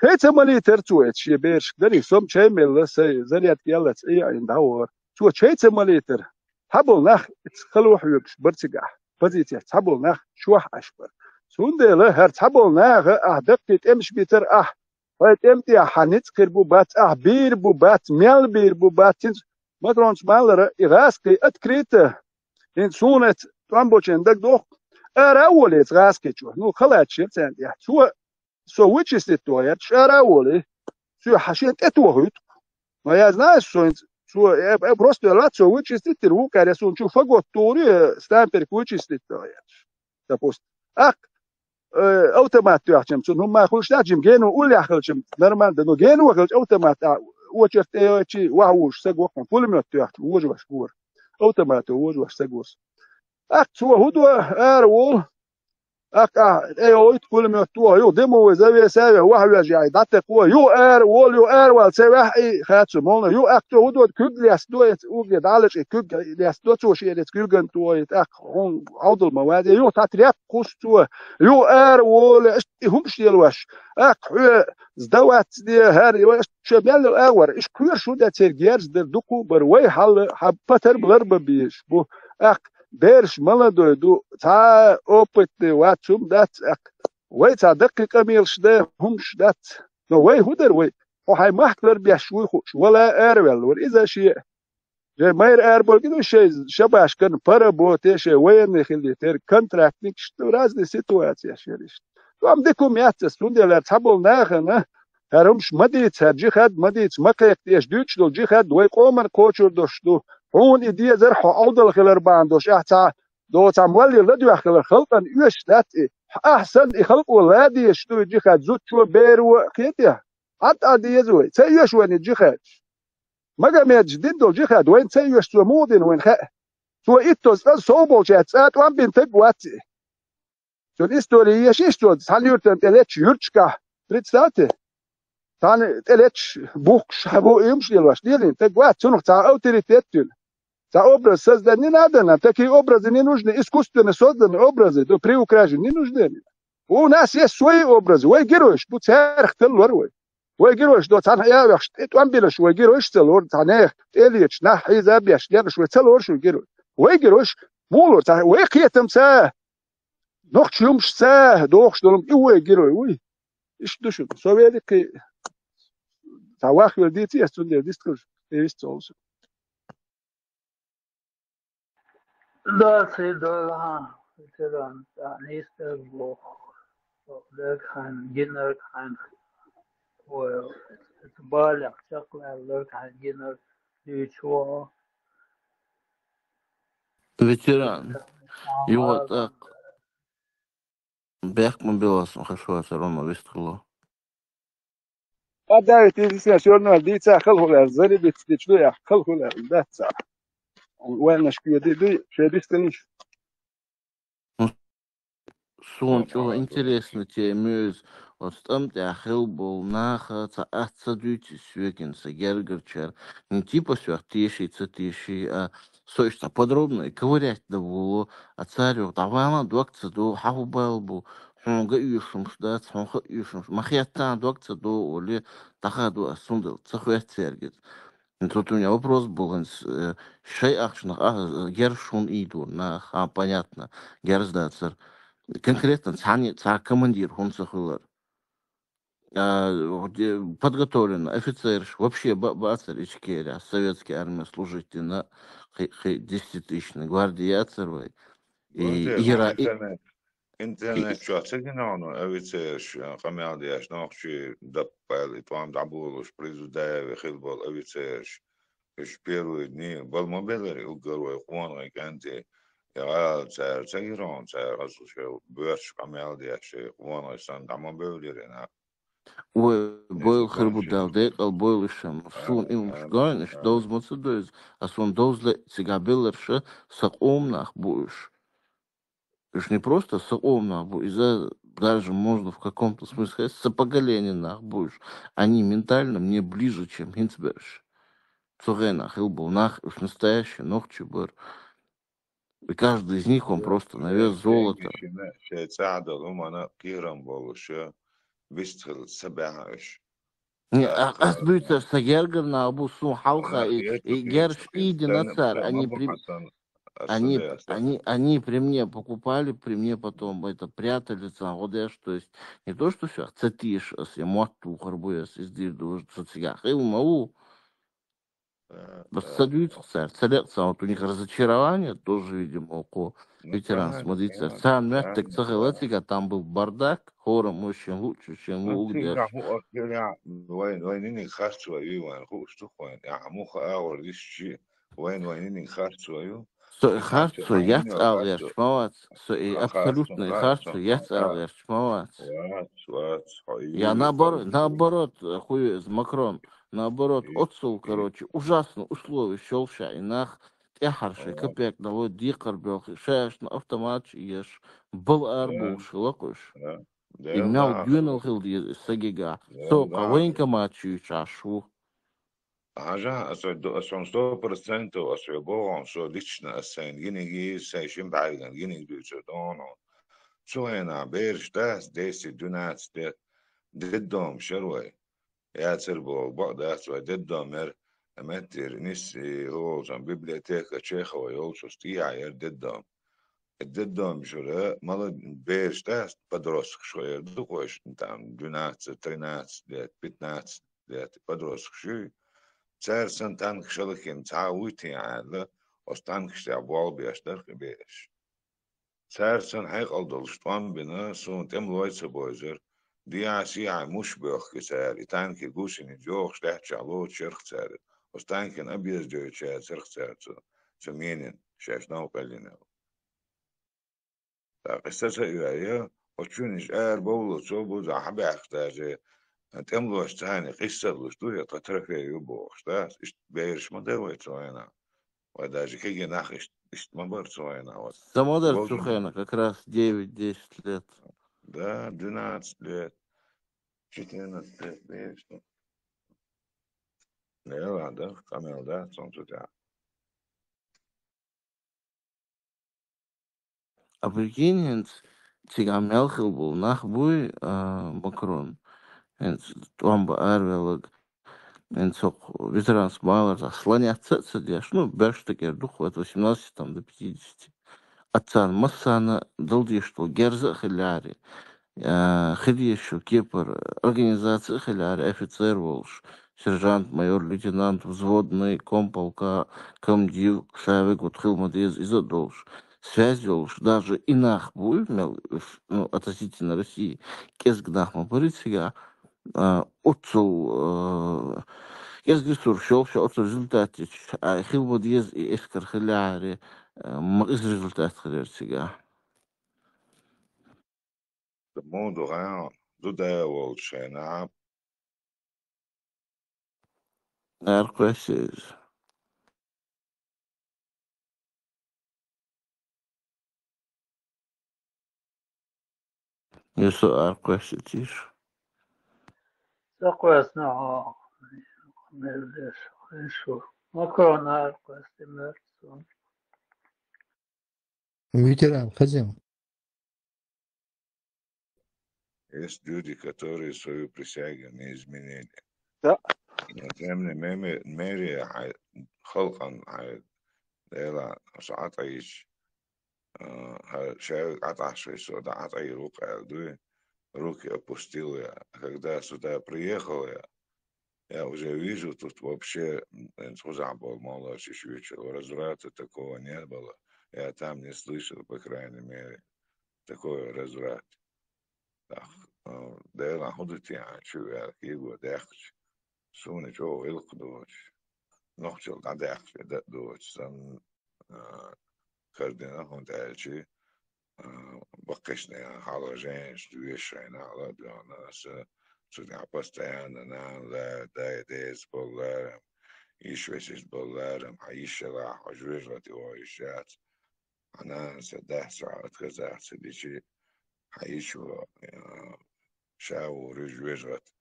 خيتملي ترتويت شي بيرش دري سوم شيمل زريت يلا اي ان داور تو شيتملي تر حبل نخ خلو حيوكش برتقح بزيتي حبل نخ شوح اشبر سوندله هر حبل نخ دقت امش بيتر فايت امتي حنيت قربو بات بير بو بات ميل بير بو بات ما ترونش مالر اغاسكي اتكريت ان سونت ترامبوچن دك دوخ اراولي غاسكي شو نو خلات شيرتن يا سو ويتشست تويت اراولي سو حشيت اتوهت ما я знаю, что просто лацо вычистить руку, а если он чё фагот тури, стампер вычистить то я. Допустим. Ах, автомат тяхчем, что ну мы хочешь тяхчем гену уляхчем, нормально, но гену уляхч автомат, очерт чи вауш сагоком, пулемет тяхчем, ужваш гор. Автомат ужваш сагос. Ах, что худо арвол ايوه كل ما تو يو ديمو زي ساوي واحد جاي دات قوه يو ار وول يو ار وال ساوي اي خاتس مون يو اكتو ودو كوغ لاس دو اوغ دالش كوغ لاس دو تو شي ديت كوغن تو اك هون عضل مواد يو تاتريق قوس تو يو ار وول هم شيلواش اك زدوات دي هاري واش شبال الاور ايش كوير شو ده ترجيرز در دوكو بروي حل حبتر بلرب بيش بو اك بيرش ملدو دو تا اوبت واتشوم دات وي تا دقيقة ميلش ده همش دات نو وي هدر وي وحي محكلر بيشوي خوش ولا ارول وريزا شيء جاي ماير اربول كده شيء شباش كان بارابو تيشي وين يخلي تير كونتراكتنك شتو رازني سيتواتيا شيريش تو ام ديكم ياتس لوندي تحبول ناخنا هرمش مديت هرجي خد مديت مكيك تيش دوتش دول جي خد وي قومن كوچور دوشتو هون إديه زرحو أوضل خلر باندوش أحتا دو تعمولي لدو خلر خلقا يوش لاتي أحسن يخلق ولادي يشتو يجي خد زوت شو بيرو خيتيا حتى دي يزوي تسيوش وين يجي خد مجا ميجدين دول جي خد وين تسيوش تو مودين وين خد تو إتوز صوبو جات سات وان بنتك واتي تو الإستورية شيشتو تحليورتن تلاتش يرتشكا تريتساتي تاني تلاتش بوكش حبو يمشي الواش ديلين تقوات سنوك تا أوتوريتيتون Za obraz sazdan не надо нам, такие образы не нужны, искусственно созданные образы, до приукрашены, не нужны. У нас есть свои образы, ой героиш, будь царх теллор, ой героиш, до царх яваш, это амбилаш, ой героиш теллор, цанех, элич, нах, изабьяш, ярш, ой теллор, шу герой. Ой героиш, мулор, царх, ой киетам ца, нох чумш ца, дох штолом, и ой герой, ой. Иш душу, советики, цавах велдити, я студия дистриж, есть also. Да, ها مثلا نیست با لك عن جنر عن وتبالغ شغل لك عن جنر ليشوا ветеран. И вот так. Бехман Беласом хорошо Рома выстрелил. دعوت إنسان شلون دي تأخذه له زري بتشلو يأخذه له ده تسا وين نشكي دي شيء بيستنيش Сунчо интересно тебе вот там тяхил был наха ца ацадуйти свекинса гергерчер не типа свертиши а сочно подробно и ковырять да было а царю давала дуакца до хавбал был хонга юшум шдат хонга юшум махиятан дуакца до оли тахаду асундал цахуят цергет. Тут у меня вопрос был, шей ахшнах, гершун иду, понятно, герздацер. Конкретно командир хунцахулар. Подготовлен офицер, вообще бацарич керя, советская армия служите на 10-тысячной гвардии яцервой. интернет شو تجنانو أويتش قماديش ناقشي دبل إتوام دعبولش بريزو داية خلبال أويتش إيش بيرو دني بالموبيلري وقروا يقوان كانتي يا تار تيران تار أصوش بيرش قماديش يقوان يسان دعمان بيوليرنا وبويل خربو داوديك أو بويل الشام سون إيم مشكاينش دوز مصدوز أصون دوز لتسيقابيلرش ساقوم ناخ بوش Уж не просто соомно, даже можно в каком-то смысле сказать, сопоголение будешь. Они ментально мне ближе, чем Хинцберг. Цугенах, Илбунах, уж настоящий Нохчебер. И каждый из них, он просто на вес золота. شيء تساعده هم أنا كيرم بولش بيشتغل 17 Не, Асбюца Сагергер на Абу Сухалха أنا и خيرته Герш Иди на царь. ما أبو حسن Они при мне покупали, при мне потом это прятали, цангодеш, то есть не то, что все, цатиш, если моту харбуес из дирду социях, и умау, садуют царь, царятся, вот у них разочарование тоже, видимо, около ветеран, смотрите, сам мягкий цахалатика, там был бардак, хором очень лучше, чем у نتيجة Угдеш. هو أخيرا وين خرجوا أيوة وين هو اشتخوين يعني مو خاور دي الشيء وين خرجوا أيوة So ich يتعب hart so شمعين jetzt أو all erst خرجوا schmauert. So ich absolut nicht hart so jetzt all erst schmauert. وات Я حقيقي наоборот, хуй из Макрон. Наоборот, отцел, короче, ужасно условия щелша и нах. Я харши, копеек, на вот дикар бёх, шеш, на автомат, ешь, был арбул, шилакуш. И мяу дюнал хил сагига. So, кавенька мачу чашу. Haja, son 100% alltså jag bara så lyssna sen ginigi session bagen ginigi du så dono så hena bershtas desi dunats det ضدهم شروي يا تربو بعد سو ضدهم مر امتر نسي هو زن بيبليوتيكا تشيخا ويولشو ستيا ير ضدهم شو مال bershtas подросток شوية دقوش там 12 13 лет 15 лет подросток شو Царсон танк шалахин цаавити аала останк штабол биаштар кебеш. Царсон хайк алдол штван бина сун тем лойца бойзер диаси ай мушбох кесар итанки гушини жох штах чало черх цар. Останкен абиз жойча черх цар цо менин шашнау калина. Так эстаса юая очуниш ар боуло цо буза хабе ахтаже تملوش تاني قصة لشتوية تترفي يبوش تاس إشت بيرش مدوي تسوينا وداجي كي ناخ إشت مبر تسوينا Самодар وبوجن Цухена как раз 9-10 лет. да 12 лет 14 лет бейш لا да камел да солнце да А прикинь, циган Мелхил был, нах буй Макрон. Туамба Арвелаг, ветеран Смайлер, слоняться цедеш, ну, бэш такер дух от 18 там, до 50. Отцан Массана, долдишту, Герза Хиляри, Хидишу, Кипр, организация Хиляри, офицер Волш, сержант, майор, лейтенант, взводный, комполка, комдив, Савик, вот Хилмадез, Изодолш. Связь Волш, даже инах буй, ну, относительно России, кезгнах мапырит сега, отцу يزدسور شوف شو ريزultaat heel wat is gelaren maar is resultaat geleerd siga الموضوع دو دا والشينا our questions you saw our questions Sakwas na meldes eso. Макрон костюмерсон. Ветеран, хозяин. есть люди которые свою присягу не изменили Да. но тем не мере خلقا لا ساعات عيش человек отошел до этой руки, руки опустил я. Когда сюда приехал я уже вижу, тут вообще был мало чуть-чуть, разврата такого не было. Я там не слышал, по крайней мере, такой разврат. Так, да я ходит я, я его дехч, суне чего илк дочь. Нохчел на дехч, дочь, сан кардинал он дальше. بقشنا على جانش دويشين على دوناس سودان постоянно لا دايديز بولارم يشويش بولارم عيشة لا حجوز لتي ويشات أنا سده ساعات كذا سديشي حيشوا شاو رجوجت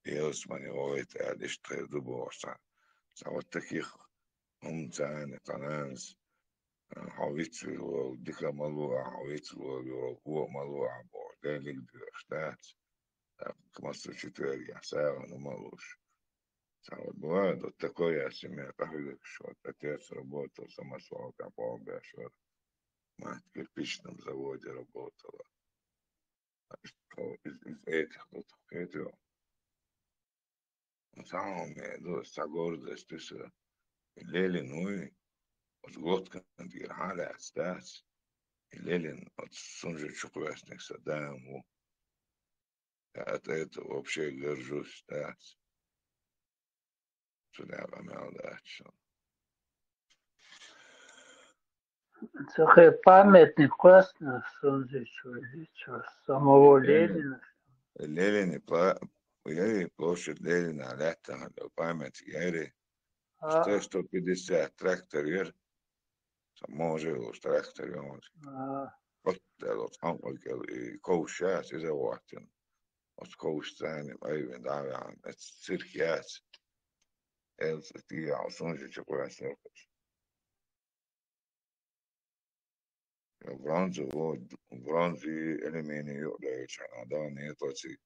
يوسمني وويت أديش تدبو عشان سوت تكيخ هم تاني تنانس حويت وديكا ملوع حويت وقوة ملوع بوردالك ديرشتات كمصر شتوالي ساعة نملوش ساعة بواد تكويا سمية تحريك شو تتيس ربوتو سما سوال كابو بيشور ما تكربيش نمزودي ربوتو إيه تخطط إيه تو ساعة دو استعجور استسرا الليل نوي وزغوت كان دير حالة أستاس الليل سنجد شقواسنك سدام وأتيت وبشي غرجو استاس سلام أمي أشان Цехе памятник классно, что самого Ленина. الليل وياري площадь Ленина лето لو память ياري А, 150 трактор ير سموه уж трактор يوم а, قلت له تحمل كوشات إذا وقتن وتكوش ثاني أيوة دعوة عن السيركيات تيجي عصون شكوى سيركس برونزي وود برونزي إلميني يقلعش عدان يطلسي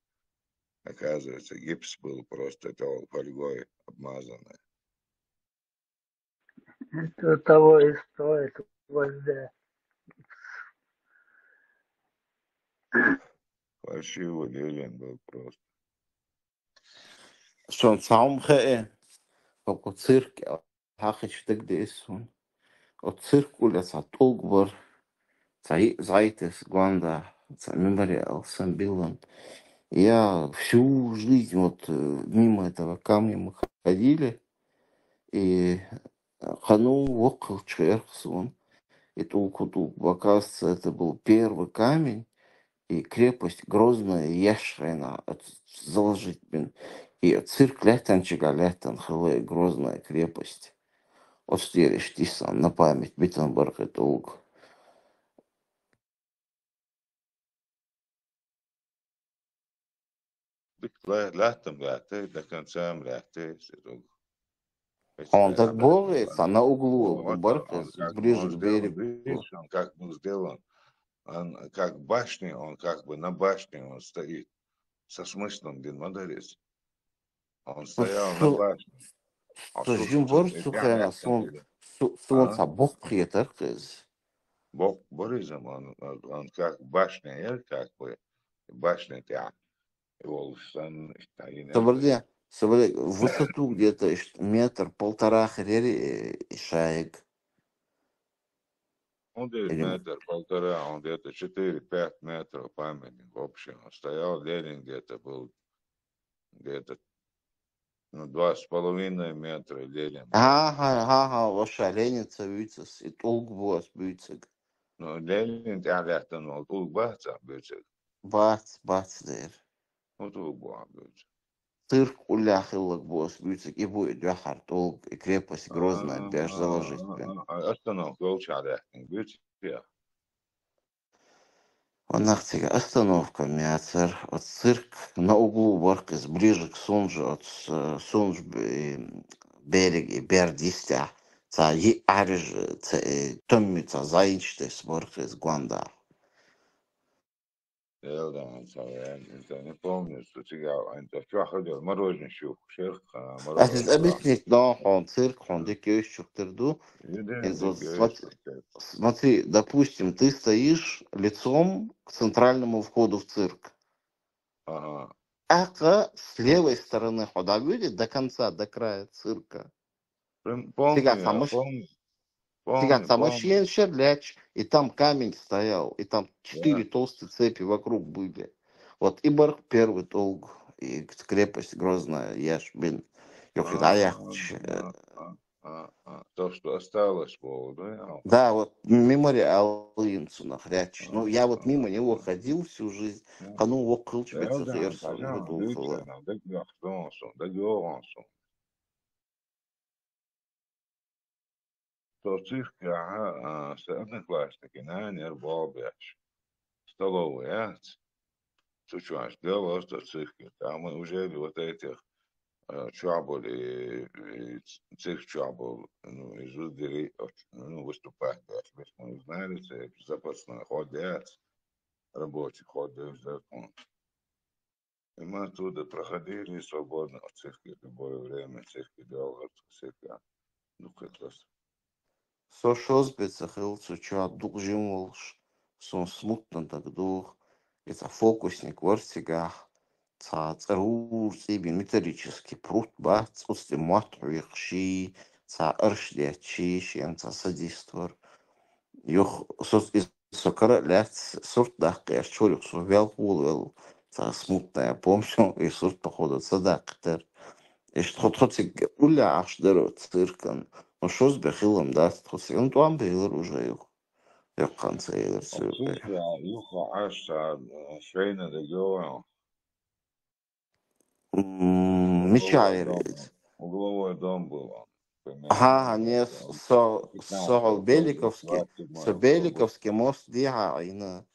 оказывается гипс был просто полигой обмазанный. это того и стоит. Возле. Фальшивый Ленин был просто. شون صعوم خائن فوق تسيرك حاخش تقدي اسون وتسيرك ولا ساتوغبر зайтес Гуанда, мемориал Самбилан. Я всю жизнь вот мимо этого камня мы ходили, и хану вокал Черксон, и толку оказывается, это был первый камень, и крепость грозная, яшрена, заложить, блин, и цирк лятанчика лятан, хлы, грозная крепость. Вот стерешь тисан на память, Биттенберг это уг. لاتم لاتي ده كان سام لاتي سيدوغ. Он так борется на углу Вот Бархес, ближе он к сделан, берегу. видишь, он как был сделан. Он как башня, он как бы на башне он стоит. Со смыслом Дин Мадарис. Он стоял на башне. А Сожим слушай, борцу я хэна лятом или? сон сабох приятаркез. Бог Боризм, он как башня, как бы башня тебя. Его сан Собрали высоту где-то метр-полтора хрери шаек. он где-то метр, полтора, он где-то 4-5 метров памятник общий. Он стоял, Ленин где-то был, где-то 2,5 метра Ленин. Ага, ваша ленится вицес, и толк бос бицек. Ну, Ленин тягать, он тут баца бицек. Бац, дэр. Вот тут была бицек. Цирк уляхилок бос бицек, и будет вяхар толк, и крепость грозная, бежь заложить. Остановка лучше бицек. Нахтига остановка мяцер от цирк на углу Баркес ближе к Сунжу от Сунж берег и Бердистя. Ца и арж томмица заинчте с Баркес Гуанда. Я не помню, что тебя, это что ходил, мороженое щух, шех, мороженое. Объяснить, да, он цирк, он дикий чуктырду. Смотри, допустим, ты стоишь лицом к центральному входу в цирк. Ага. А с левой стороны хода видит до конца, до края цирка. Помню. Машин Шерляч, и там камень стоял, и там 4 толстые цепи вокруг были. Вот Ибарх первый толк, и крепость грозная, Яшбин. То, что осталось, да? Да, вот мемориал Инсуна хряч. Ну, я вот мимо него ходил всю жизнь. Ну, около Швейцарии Эрсон, выдумывала. Цирка, одноклассники, наверное, Бобяч. Столовые, чуть-чуть, дело, что цирки. Там мы уже вот этих чабали, цирк чабал, ну, из Удери, ну, выступать, да, чтобы мы узнали, что запасной ходят, рабочий ходят, закон. И мы оттуда проходили свободно в цирке в любое время, цирке долго, цирка, ну, как раз. Сошоз бецахил, цуча дух жимолш, сон смутно так дух, это фокусник в артигах, царур, цеби металлический пруд, бац, усти матруихши, ца аршлячи, шен ца садиствор. Юх сос из сокара ляц сорт дахкер, чолюк сувел хулвел, ца смутная помню, и сорт походу цадактер. Иш тхотхотик уля аш дерот циркан. Ну что с бехилом даст тхотик? Ну туам бейлер уже юх канцейлер циркай. Цирка, юха, аж, швейна де гео, Мечайрит. Угловой дом был он, Ага, примерно, не вот, со 15 октобер, Беликовский, 27 со октобер. Беликовский мост диа айна.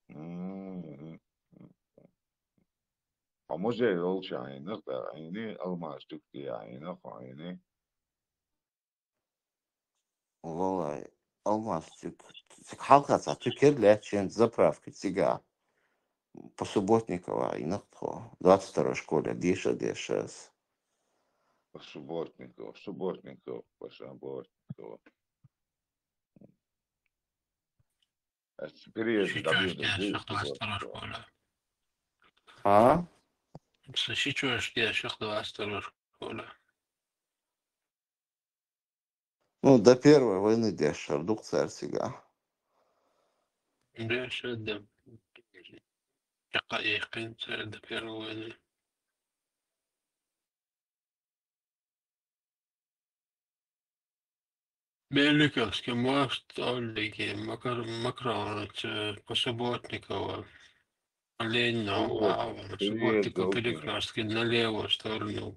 М. А музей Волчанинах, да, они алмаз тюктиянинах, они Лолай. Алмастик. Халкаца, тюкер лячен заправки тига. По субботникова айнах тхо. 22 школе, диша. по субботнику. А переезд Сейчас добьют я людей шахту субботнику. школа. А? Сейчас я шахту школа. Ну, до Первой войны дешер, дух царь сега. Да, что да. Какая конца до первого. Беликовский мост, Олеги, Макрон, Посубботникова, Ленина, Переезд Субботникова, долгий. Перекрестки, на левую сторону,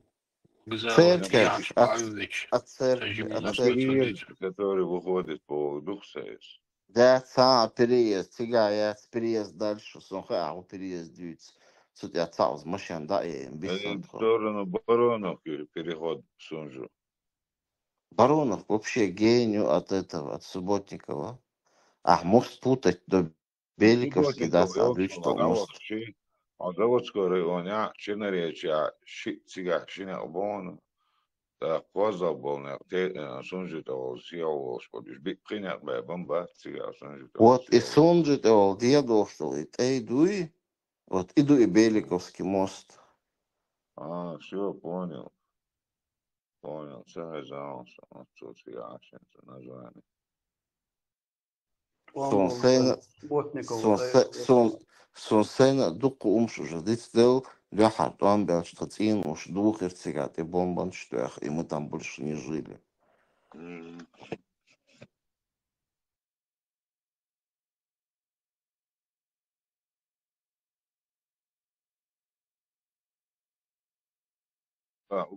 вокзал, На Церковь Яков от, Павлович, от церкви, от Сажимов, на церкви. Сосудец. переезд, который выходит по Духсес. Да, переезд, сега, я переезд дальше, а переезд дюйц. Тут я цаус, машин, да, и В бисантро. сторону Бароновки переход в Сунжу. Баронов вообще гению от этого, от Субботникова. А, мост путать до Ну, Беликовский, да, субботников, отлично, мост. а заводской районе, Чинаречья, Сига, Шина Обон, да, Коза был, Сунжу того съел, что бишь, принят бы, бомба, Сига, Сунжу того Вот и съел. Сунджит, ол, дедовствовал, и дуй, вот иду и Беликовский мост. А, все, понял, связался, вот тут я название. Вам был Сонсена, Ботникова, да, это Сонсена, дуку умшуже, дистел, ляхат, он бел штацин, уж двух ирцигат, и бомбан штуях, и мы там больше не жили.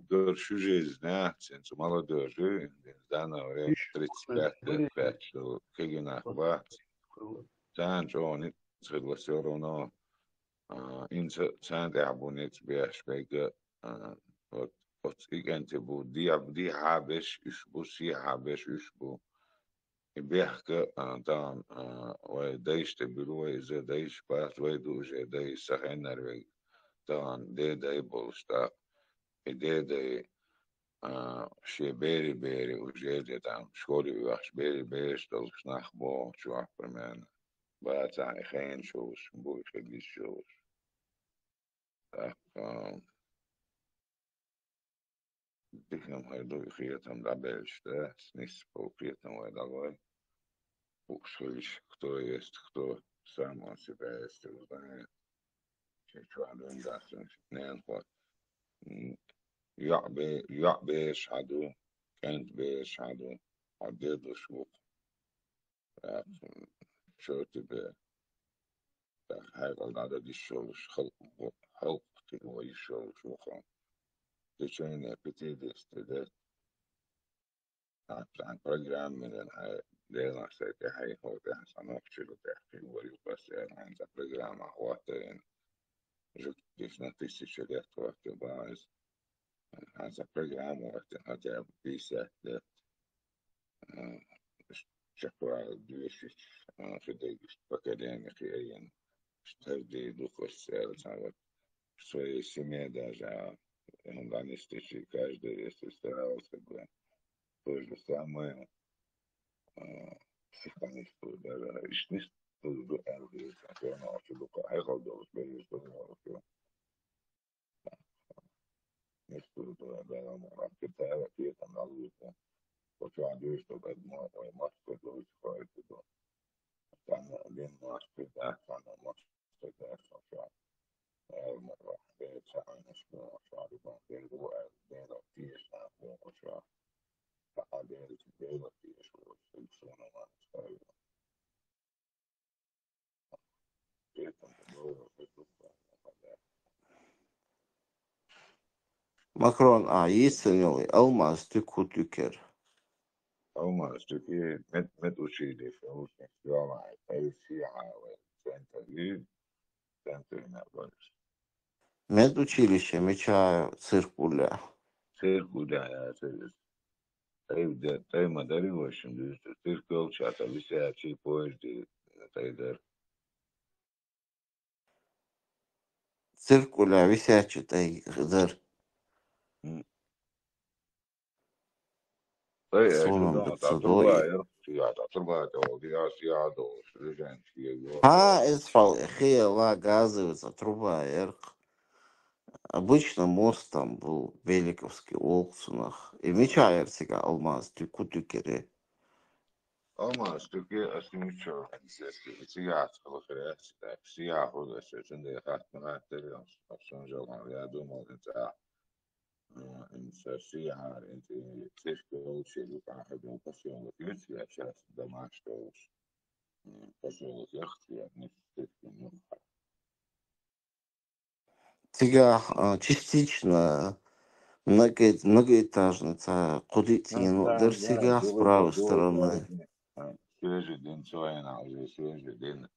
Горшую жизнь, да, сенсу молодежи, в данное время еще 35-5, что Кегинах Бат, Санчо, он согласен равно, инсан абонет бяш бега, вот, игенте бу, ди хабеш, ишбу, си хабеш, ишбу, и бяхка, там, ой, дайште билуай, за дайш бат, вайду уже, дай сахенервег, там, де болста, и де شي بيري بيري وجيجي تام شكولي بيوخش بيري بيري شتول شناخ بو شو أحبرمان باتاي خين شوش بوي خلي شوش تاك بيكنم هيدو خيتم دابلش да снис по приятному давай укшились кто есть кто сам о себя есть знает что он даст не вот يعبي يشهدوا كانت بيشهدوا عددوا شوق شو تبقى هاي العدد الشوش خلق تلوي الشوش وخا تشين بتيدي استداد عن программе den här delen så att jag har hållit det här som uppskjutet efter vad jag passerar hans program och att det är tысяча лет vad det bara hans program och att jag visat det شكرا دوشش خديش بكاليمي تهدي دوكس سالة своей семье даже он данистичи каждый если старался бы то же самое конечно даже ишни что элги сакена что хайхал долс бери что не что да мора китая это налуга почему андуешь что это мой мастер долс это там один мастер да там мастер да что مرة بيت عن أسبوع شعري بين الوقت بين التيش عن وشعر فعادين بين التيش والسلسلة ما نستوي بيت الدور في Макрон, истинно ли алмаз тыку тюкер? أو ما استوكي مت وشيلي في وشي سلامة أي شيء عاوي سنتري سنتري نابلس Медучилище, мечаю, циркуля. سيركو دا يا سيرس أي ما داري وشن دوست سيركو شاتا بيسا شي بوش دي تايدر Циркуля висячит, ай, гдыр. طيب ايش Сунам بدون бецедой. تعتربها تعتربها توديها سيادة وشريجان شيء يوفر Эсфал, хела, газовая труба, эрк. Обычно мост там был в Великовских Олксунах. И мечаю всегда алмаз тыку тюкере. أما استوكي أسميشو سياحة خلاص سياحة ولا شيء عندي خاطر ما تريهم أصلا جو يا دوم أنت أنت سياحة أنت تشتغل شيء واحد من قصير وتنسي أشياء ده ما اشتغلش قصير يختي يعني تشتغل Сега частично многоэтажный, Кудытин, Да, удар да, сега с другой правой подвод, стороны. свежий день Цойна, уже свежий день,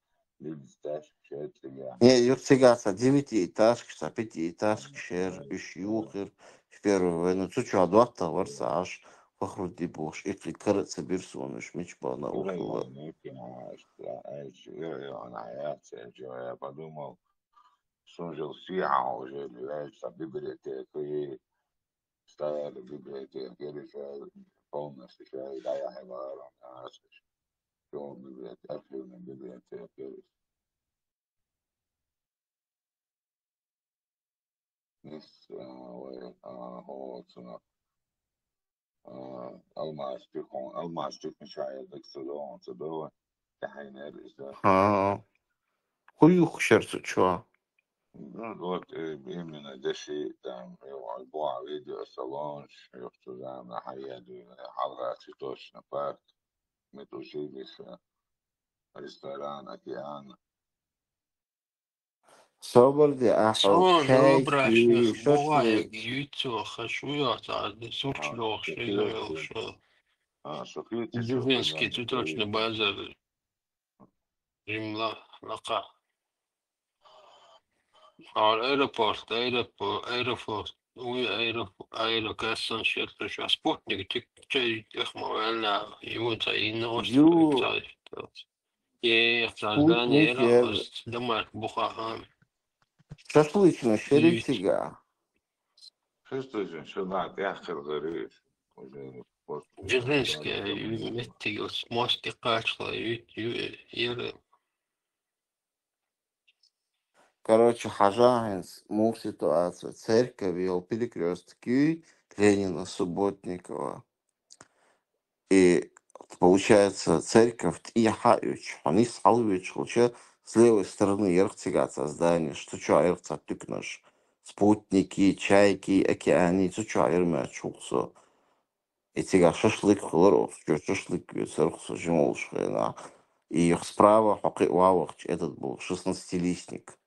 люди стащат я. Не, yok сега 9-этажка, 5-этажка, шер, üç yuqır, первый войну. Çuçu advat da varsa aş, fahrudi boş, ekli karıtsa bir sonuç, meç bana Уже okula. я на аэросе, я подумал, служил СИА уже, является библиотекой, стояли библиотеки, решали полностью, да, я говорю, что библиотеки, This هو الماستيك مش عايز اكسلون صدوه تحين الرجال Ha, huyuk şertu çua. вот именно دشي там يبغى فيديو صالون يفتو زعم حياة حلقة توشنا بارك متوشي بس ريستوران أكيان Sabırdı ahal, Son çay обращенных ki, бывает şaşlık. яйцо хашует, а сучок شكلت что شكلت شو Дзержинский خدمة цветочный базар Римла Лака. Аэропорт, аэрокассан шерташ, а спутник чай эхмавелна, его цаиност, Ю, здание спутник, раст, дамар бухахан, şaşlıçına дють. şerифtiga. شو شو بعد آخر غريب уже после Дзержинский, меттигос, мости качла, юры. Короче, Хажаинс, муж ситуация. Церковь вел перекрестки Ленина, Субботникова. И получается, церковь Тияхаевич, они Салвич, лучше с левой стороны Ерхтигаться здание, что что, Ерхта тыкнешь. Спутники, чайки, океаны, что Ермячулсо. И тига шашлык хлоров, что шашлык сверху жмолшхена. И их справа, этот был 16-листник.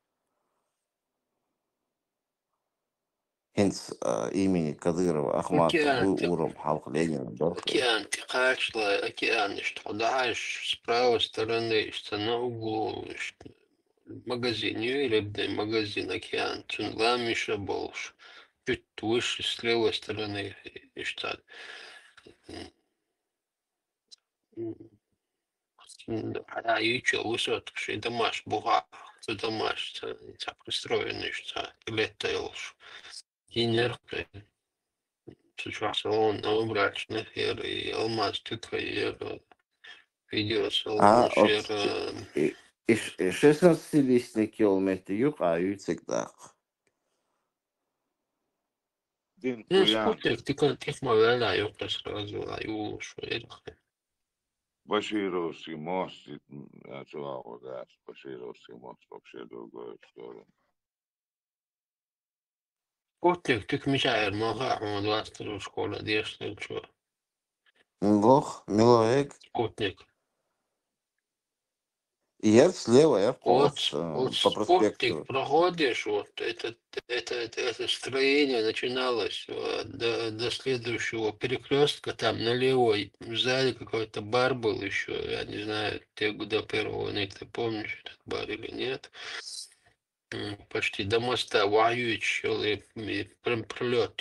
Хинц имени Кадырова Ахмата был Океан, уром Халк Ленина Дорфы. океан, ты кашла, океан, что даешь с правой стороны, что на углу, что в магазине, или магазин океан, цунгла Миша Болш, чуть выше с левой стороны, и что. А еще высотка, что домаш буга, то домаш, это пристроенный, что летел, и нервы. Сейчас он набрачных и алмаз тыкает видео А салон от шер 16 километров юг, а юцегдах. Din ну kuyan спутник ты как мовляла ёпта сразу а ю что это Башировский мост, я чувал, да, Башировский мост вообще другая история. спутник ты мешаешь мага он 20 школа действует что Лох, Милоэг. спутник Я слева, я вот кос вот по спутник проспекту. проходишь вот это строение начиналось до следующего перекрестка там налево сзади какой-то бар был еще я не знаю ты до первого ты помнишь этот бар или нет. Почти до моста воюющий прям пролет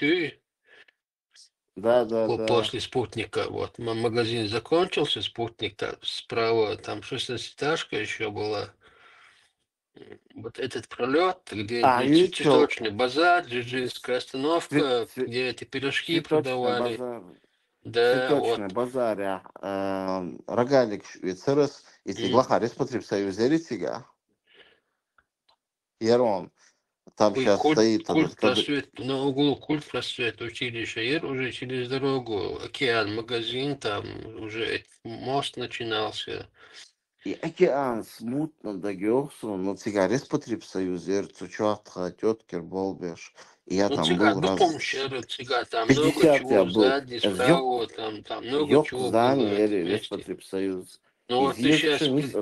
Да, да, да. после спутника. Вот магазин закончился, спутник справа, там 16-этажка еще была. Вот этот пролет, где А ючел цветочный базар, джиджинская остановка, где эти пирожки цветочный продавали. базар. Да, Цветочный вот. базар, рогалик швейцарас, если глахарис потреб союзери тига. Ярон, там Ой, сейчас стоит культ этот просвет, на углу культ просвет училища, и уже через дорогу, океан, магазин, там уже мост начинался. и океан смутно дагёрсу, но цигарес потреб союзер, цучуатха, теткер болбеш. И я Ну, там цыган, был ну, раз помнишь, цыган, там много 50 я чего был. сзади, Ёк, справа, там много ёк чего было здание, вместе. Респотреб союз. Ну, И вот ты вилки сейчас низ,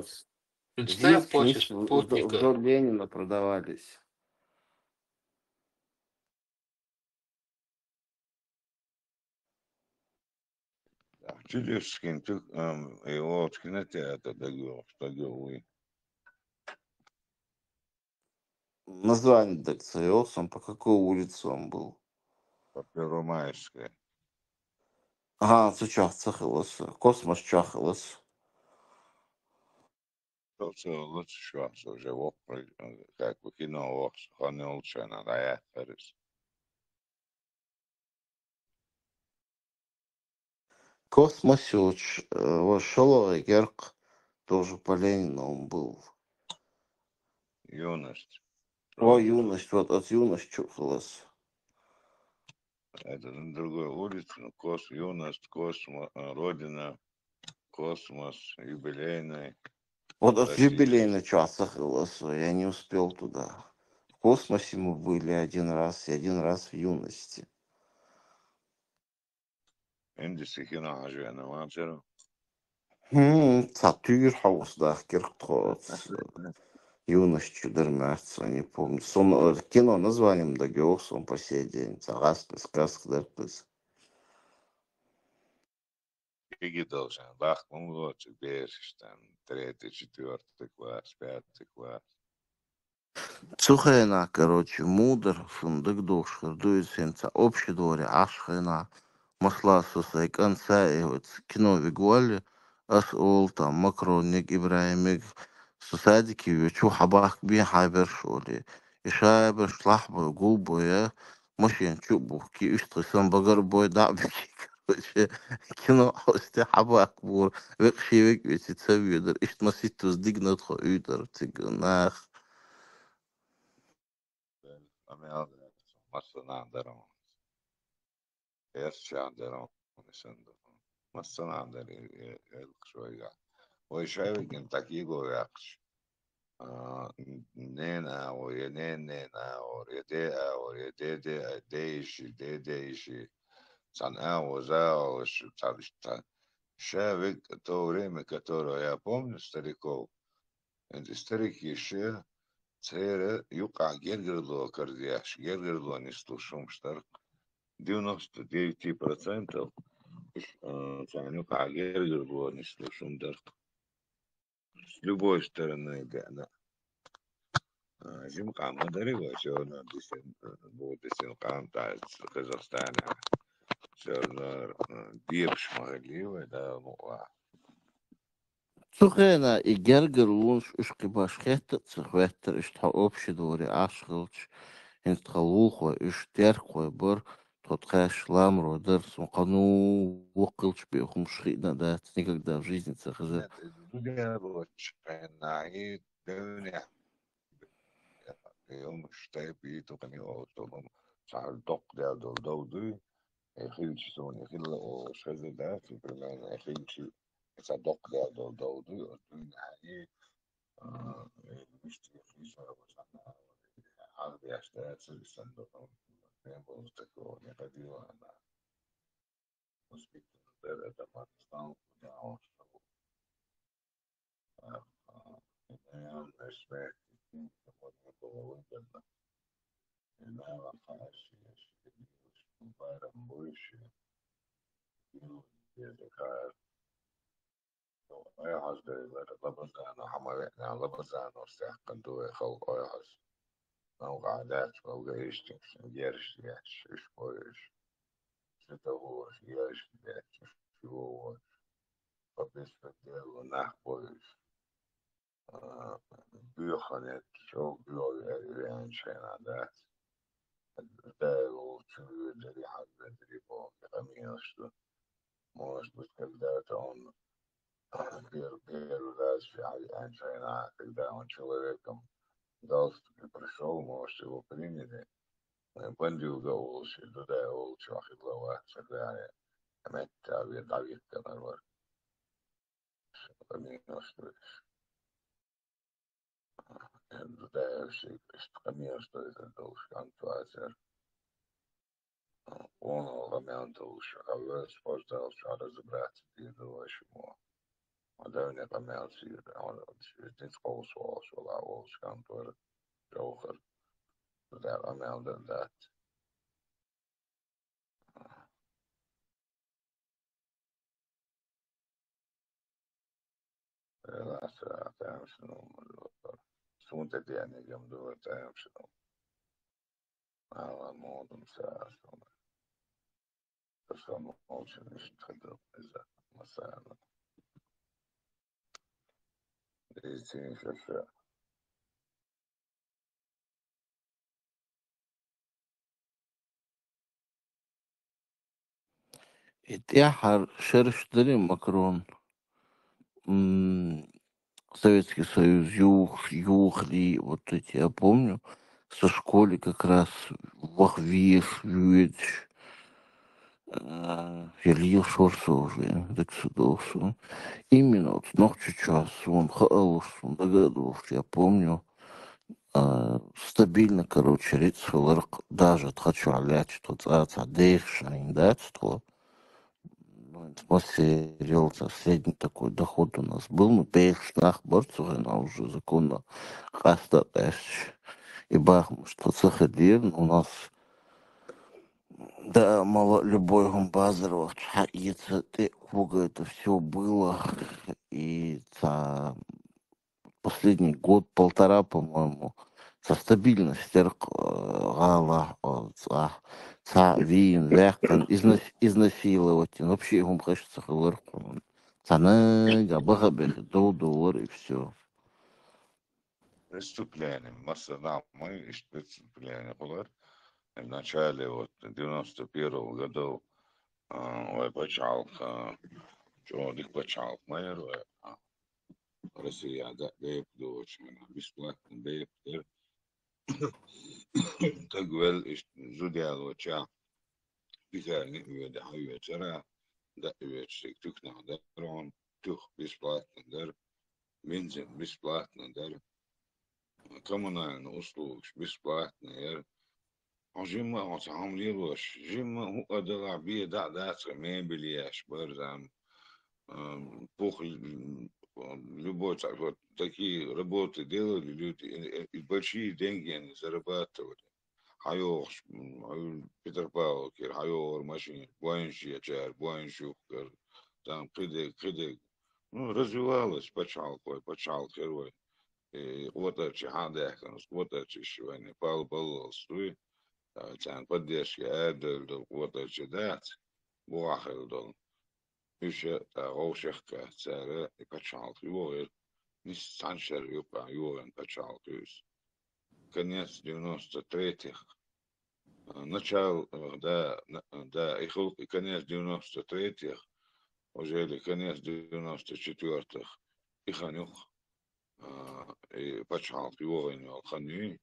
представь вилки после низ спутника. вдоль Ленина продавались. Чилевский, и вот кинотеатр догел, что Название так он по какой улице он был. по Первомайской. Ага, цучах цахалось. Космос чахалось. То все лучше шанс уже вок, как бы кино вок, он лучше на рая, Космос вот Шоловый Герк тоже по Ленину он был. юность. О, Правда, юность, вот от юность чухалось. это на другой улице, ну, юность, космос, родина, космос, юбилейный, Вот от юбилейного классический. часа хылось, я не успел туда. В космосе мы были один раз и один раз в юности. Индийский кино, ажена, мачеру. Цатюр хаус да кирктот. Юность чудермерца, не помню. Кино названием дагёрс, он по сей день. Цагаспес, каскдерпес. Иги должен, бах, лучше бежишь, там, 3-й, 4-й класс, 5-й класс. Цухена, короче, мудр, фундык душ, дует сенца, общий дворе, ашхена, масла сусай, конца, и вот кино вигуали, ас ол там, макроник, Ибраимик, сусадики, вичу хабах, би хайбер шоли, и шайбер, шлахбой, гулбой, мужчин, чубух, ки иштрисам багар бой, дабики, короче, кино, хости хабах, бур, векши век, ведь и цавидер, ишт маситус дигнат хо юдер, тиганах. Amel, massanandaram, erşandaram, sandaram. Massanandar, elk şoyga. O şayvegin takigo yakş. Nena, o ye nena, o ye de işi. Цана, о, Шавик, то время, которое я помню, стариков, эти старики еще سيرة يقع جرجرلو كردياش جرجرلو نستو شمشتر 99% يعني يقع جرجرلو نستو شمدر с любой стороны гана жимка модарива шона дисен будет дисен канта с Казахстана шона диепш могилива да ну Цухена и Гергер лунш ушкибашхета цехветтер ишта общий дворе ашхилч инстхалухо иштерхо бор тотхэш ламро дерс мукану вокилч бехум шхина да никогда в жизни цехзер. нет я вот на и дня يوم شتاي بيتو كان يوصلهم صار دق ده دو خيلش سون يخيل او شذ ده في برنامج خيلش صدق ده دو يعني مش تخيش ولا حاجة يشتغل في الصندوق نعمل تكون يقدر أنا مسبيك ده ما نستعمل ده أنا أسمع كمان ده أنا خلاص مبارم بوش يذكر أي حد لبزان حمايتنا لبزان واستحقن دوي خلق أي حد أو قعدات أو جيشتك جيرش إيش بويش ستهوش جيش شو فبالنسبة له نح بويش بيخنت شو بيو يعني شيء عادات ده وشو يدري حد يدري بو يغميش موش بتكلدات on بير في يعني شيء عادات ده он человеком галстук пришел, может его приняли. Бандил гаулши, да, улчу ахидлава, шагая, метта, давид, канарвар, камина, что да, все, камина, что это долж, антуазер, он ламян долж, а вы спортал, что разобраться, и думаешь ему, а да, не камян сир, он не сползал, что лавол, шкантуар, джохар, да, ламян, да. لا تعرف شنو سموت يعني جنب تعرف شنو على موضوع مساعد بس أنا موش مش تقدر إذا مثلا إيزين شفا Итяхар шершдери Макрон. Советский Союз, Юхли, вот эти, я помню, со школы как раз Вахвиев, Юэдж, Илья Шорса уже, так судовсу. Именно вот ночью час, он хаос, он догадывался, я помню, стабильно, короче, рецфиларк, даже хочу алять, что цадех, шайндать, что ну, в смысле, реализация, средний такой доход у нас был, мы перешнах борцев, она уже законно хаста и бахм, что цехадир у нас, да, мало любой гумбазеров, яйца, ты, хуга, это все было, и за последний год, полтора, по-моему, со стабильностью гала, вин, вяхтан, изнасиловать, вообще ему хочется хлырку. Цаны, габаха, $1 и все. преступление, масса мы преступления было в начале вот 91 года ой почалка чоловік почав мир Росія да дочь бесплатно да так вел зудел оча бігальні üyede hayatlara da üyetsek tükna da on tüh бесплатно der benzin бесплатно der коммунальные услуги бесплатно der جيما عاملينوش جيما هو ده بيه ده مبلياش برزم بوخ любой, вот такие работы делали люди, и большие деньги они зарабатывали. Хайох, Питер Паукер, хайор машин, буанши ячар, буаншухер, там кидек. Ну, развивалась почал герой. И вот эти хандеханс, вот эти сегодня, пал стуи, там поддержки, вот эти дат, буахел еще роушехка, царе и почал герой. Не саншер юпа, юрен почал герой. Конец 93-х. Начало, да, и конец 93-х, уже или конец 94-х, и ханюх, и почал его ханю,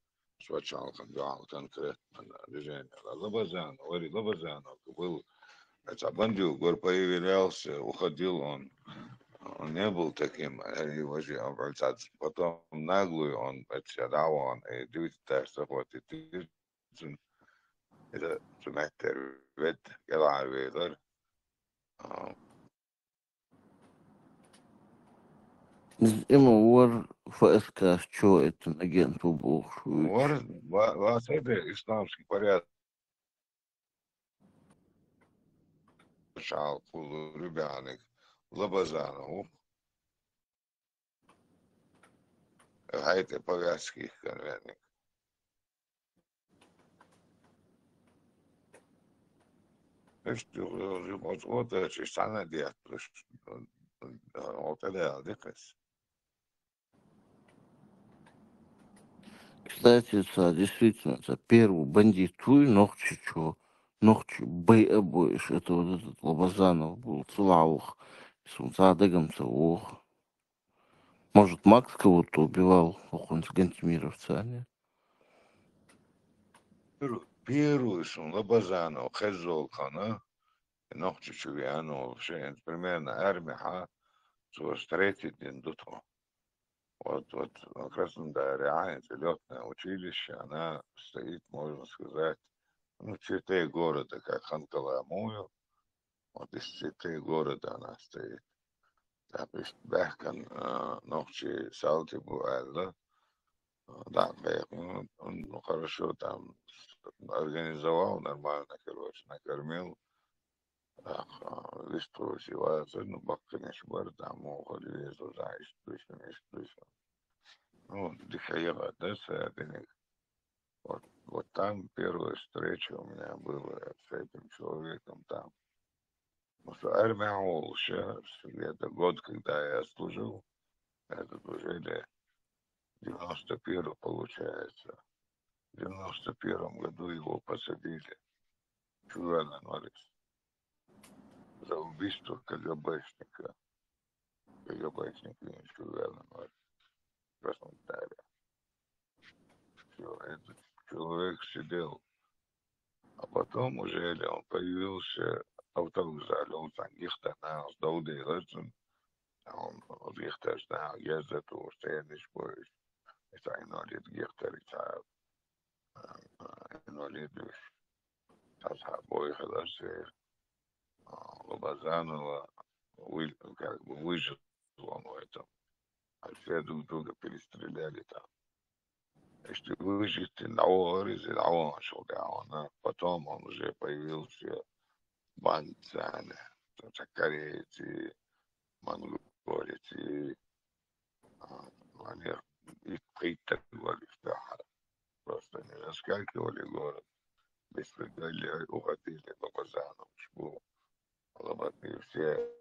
почал хангал конкретно движение. Лабазан, говорит, Лабазан, был, это бандил, говорит, появлялся, уходил он не был таким, потом наглую он, отсядал он, и 90 вот, и إذا سمعت البيت يضع البيضر إما ور فأسكاس شو إتن أجين تبوخ واسده إسلامский порядок шал ребенок Лобазанову хайте погасских конвенник. Вот это sana diyettiriz. Ortada dikkat. Кстати, действительно, это первый бандит твой, ногчи бей обоишь. Это вот этот Лобазанов был, Цулаух, Сумцадыгом Цаух. Может, Макс кого-то убивал, он с гантимировца, не? Первый сон Лобазанов, Хезолхана, ногчи Чувианов, примерно армия, что встретить день до того. Вот Краснодаре, летное училище, она стоит, можно сказать, ну, черты города, как Ханкаламую, вот из черты города она стоит. Так, бехкан ногчи салти буэлла, да, он хорошо там организовал, нормально, короче, накормил, листу сивается, ну, бакканеш бар, там, уходи, везу, знаешь, точно. Ну, дихаева, да, садиник. Вот там первая встреча у меня была с этим человеком там. Ну, что армия Олша, это год, когда я служил, это уже 91 получается. В 91 году его посадили в Чуван-Анварис за убийство КГБшника. КГБшник в Чуван-Анварис. В Краснодаре. Все, этот человек сидел. А потом уже он появился автобус, он там Гихтана, с Даудой Лэцин, он от Гихтана, ездит, что я не спорю. Это инвалид Гихтар, это инвалид, обоих Ласер, Лобазанова, как бы выжил он в этом. А все друг друга перестреляли там. Если выжить на Оризе, он шел, потом он уже появился Банцане, корейцы, монголцы, они их притягивали в Сахар. Просто не раскакивали город, беспредельно уходили по Лобазану, Шбу, Лобаты все,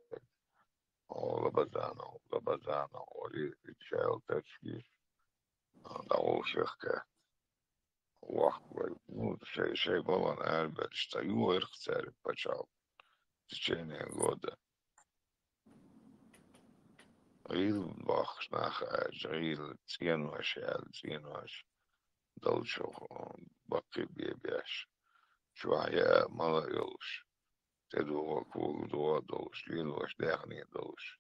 Лобазану, Оли, Чайл, Тачки, Даушехка, Вахвай, ну, шей Балан Альберт, что Юрх царь почал в течение года. Рил бах шнаха, рил ценваш, долчо баки бебяш. Чуая мало елш. Теду кву дуа долш, линваш дехни долш.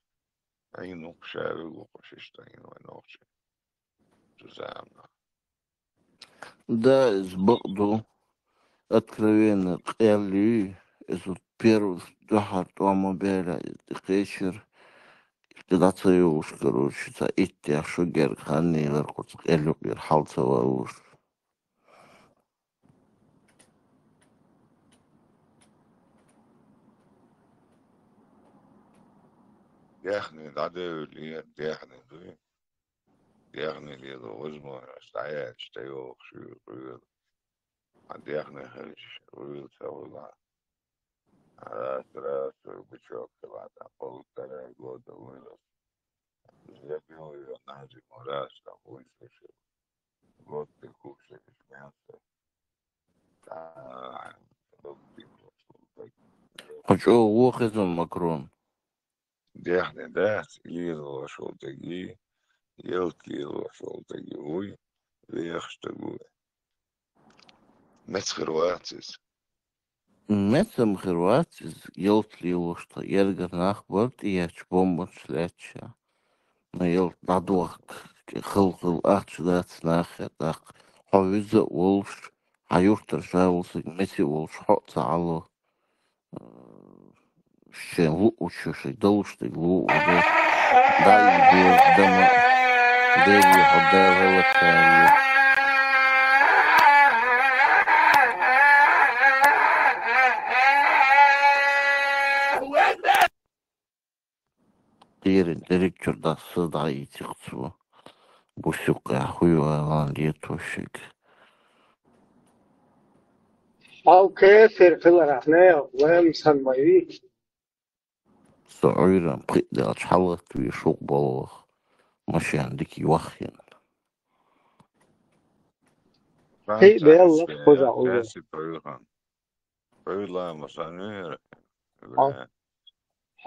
Айну шавы гухоши, что айну ночи. Тузамна. Да, с Богду откровенно Элли, это первый дохар Туамобеля, Хешер, Ты уж, короче, идти, а что гер ханни, ларкут, элюбер, халцева уж. Яхни, надо ли, яхни, дуй. Яхни, леду, возможно, стоять, стоял, шил, а яхни, хрич, рыл, целула. Раз, бычок, ладно, 1,5 года вырос. Забил ее на зиму, раз, там, высушил. Год ты кушаешь мясо. А что, лох это Макрон? Яхни, да, лил вошел таги, елки вошел таги, уй, вех, что гуй. Мец Хорватис. Метам Хорватис, елки его, что Ергер нахборт, и я чбомбот шляча. Но ел надуах, хыл, ахчудат нахер, так. Хавиза волш, аюртер жавулсы, мети волш, хотца алло. Ще учуши, долушты, уже. Дай бил, дама, деви, hodeva лакари. Директор да сыдай тихцу. Бусюка хуйва летушек. أو كافر في الرحمة ويمسن ميوي Сойрам, придал чалат вишук болох. Машин дики вахин. هي بيلا خذ عوضة Касси проигран. Проиграла Масануэр.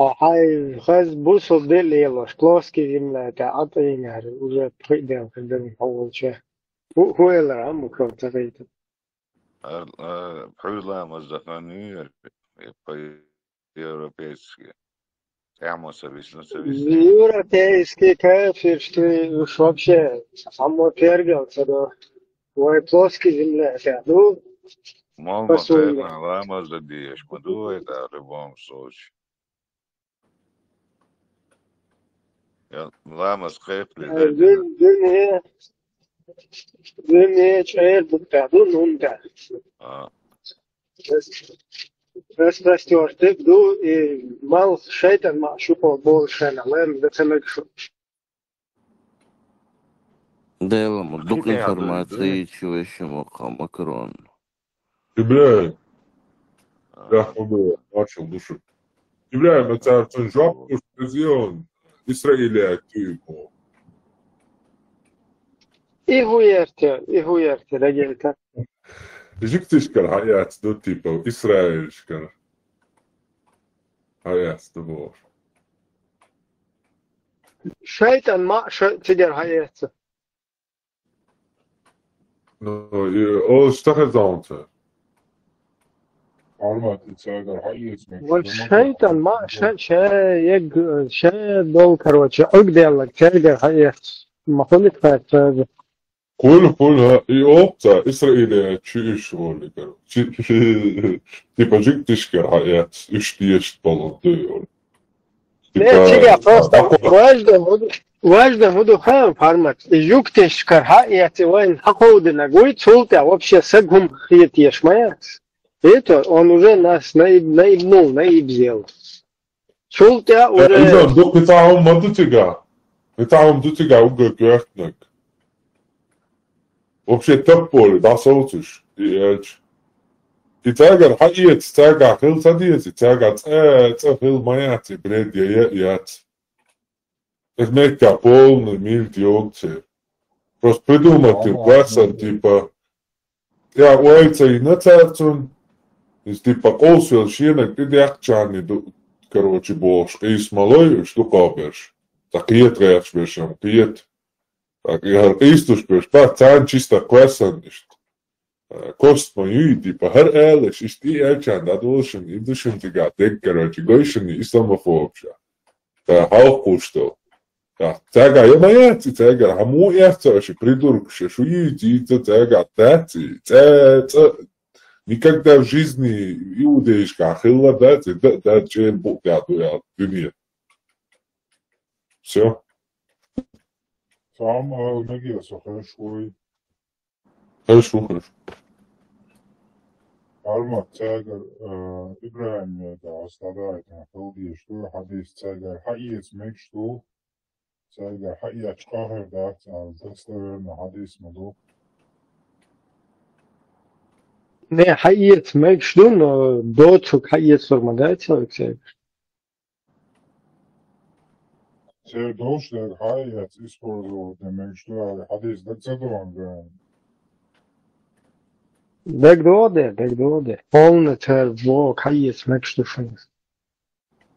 هاي خذ بوصل دل يلا شكلاسكي يملا تعطي يعني وجا بخيدان خدام أول شيء هو يلا عمو كان تغيت Проиграла Масануэр. По-европейски. Прямо совестно. европейский кafir что уж вообще само пергался да вой плоский земля ну Малма посуя Ферна, Лама Задеш. Маду это в любом случае. Лама Скрепли. دنيا شعير بتعدون وانت بس تبدو مال شيطان معشوق بول شان علام ده تمك شو Делом, дук информации, чего еще Макрон. Бля, начал душу. Бля, на царствен жопу, что сделан. Израиля активно. ايه هو يرتي رجلك Жиктишкар хаят до типа Израильшкар хаят до. شيطان ما تقدر حياته No, o stachezante. Alma تساعد حيات. والشيطان ما شيء دول كروتش عقد يلا تقدر حياته المفروض تفهم كل يوبتا إسرائيل تشيش ولا كده تبقى جيكتشكر حيات إشتيش بلد لا تيجي просто важно буду хам фармат юктеш кархаяти вайн хакоудна гуит султа вообще сагум хиетеш маят это он уже нас наибзел султа уже إذا دوك بتاعهم ما دوتيجا угол квартнак вообще топполи да соутиш и тагар حقيقة تاجع خل صديقي تاجع خل маят бред яят это мягкая полный миль диоксид просто придумать кварсан типа я уайца и на царцун из типа колсвел шина ты дяхчани короче бош и смолой что копишь так и трешь бешем пиет так я истуш беш па цан чисто кварсан кост мою типа хер элеш исти элчан да должен и душен тига дек короче гойшен исламофобша хау что Цага, я бояться, цага, а мой яйца, придурок, шуити, цага, тати, никогда в жизни иудеишка, хилла, да, че бог я дуя, дуния. Все. Сам Мегиаса, хорошо. Хорошо. Арма тагар Ибраим да остадает на холде, что хадис тагар хаиец мек что тагар хаиец кахер да тагар на хадис мадо. Не, хаиец мек что, но доцук хаиец формадается, Алексей. Все дошли хаиец использовать мек что хадис да цадон. Дегдоде. Полный вок хаиец мек что финс.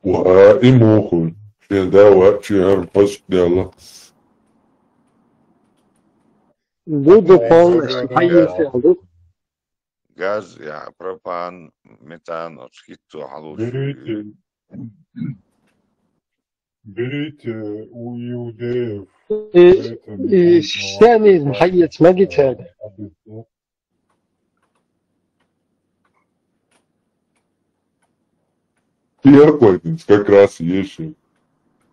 И мохун. Да, вот чья поспела. Буду полностью хаиец ялду. Газ, я пропан, метан, скиту, халуш. Берите у иудеев. И сянизм хаиец магитяга. Пиркотинс как раз еще.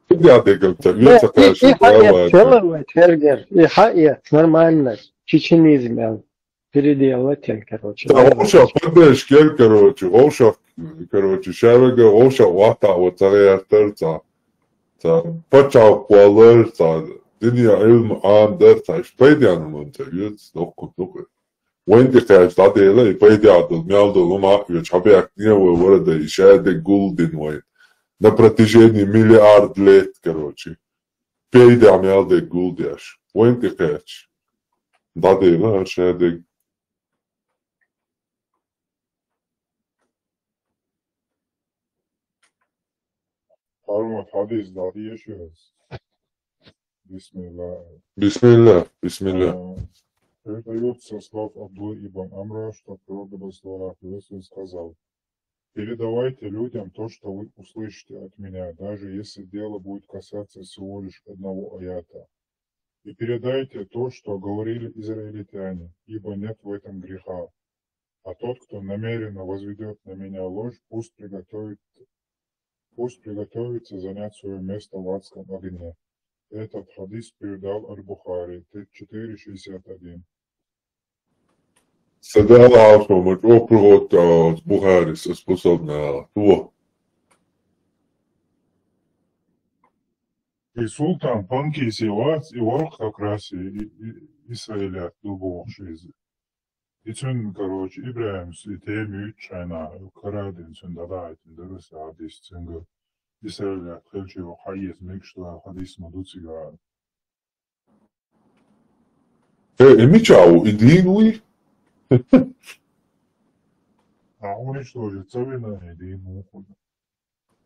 Я как-то веца хорошо. И хаиец целовать, Хергер. И хаиец нормально. Чеченизм переделать, короче. Оша, поддержки, короче. Оша, шарага, оша, вата, вот царя почав куалерца, диния илм андерца, шпейдиан монтагец, докку. Венди кайш дадела, и пойдядл, мялдл, умахвич, хабяк нева ворода, и шаде гулдин вайн. На протяжении миллиард лет, короче. Пейдя мялде гулдяш. Венди кайш. Дадела, шаде. Армат хадис дадиешес. Бисмилlah. Передается слов Абдуль ибн Амра, что пророк Иисус сказал: передавайте людям то, что вы услышите от меня, даже если дело будет касаться всего лишь одного аята. И передайте то, что говорили израильтяне, ибо нет в этом греха. А тот, кто намеренно возведет на меня ложь, пусть приготовится занять свое место в адском огне. Этот хадис передал Аль-Бухари, 461. Седала автомат округ от Бухари способна то. И султан Панкис и Варх как раз и Израиля дубовых жизни. И цен, короче, Ибраим с теми чайна, Карадин, цен дадает, дырыс, хадис ценгу. Израиля, хельчево, хаес, мекшла, хадис мадуцига. Мичау, идинуи? А уничтожить цавина, идину,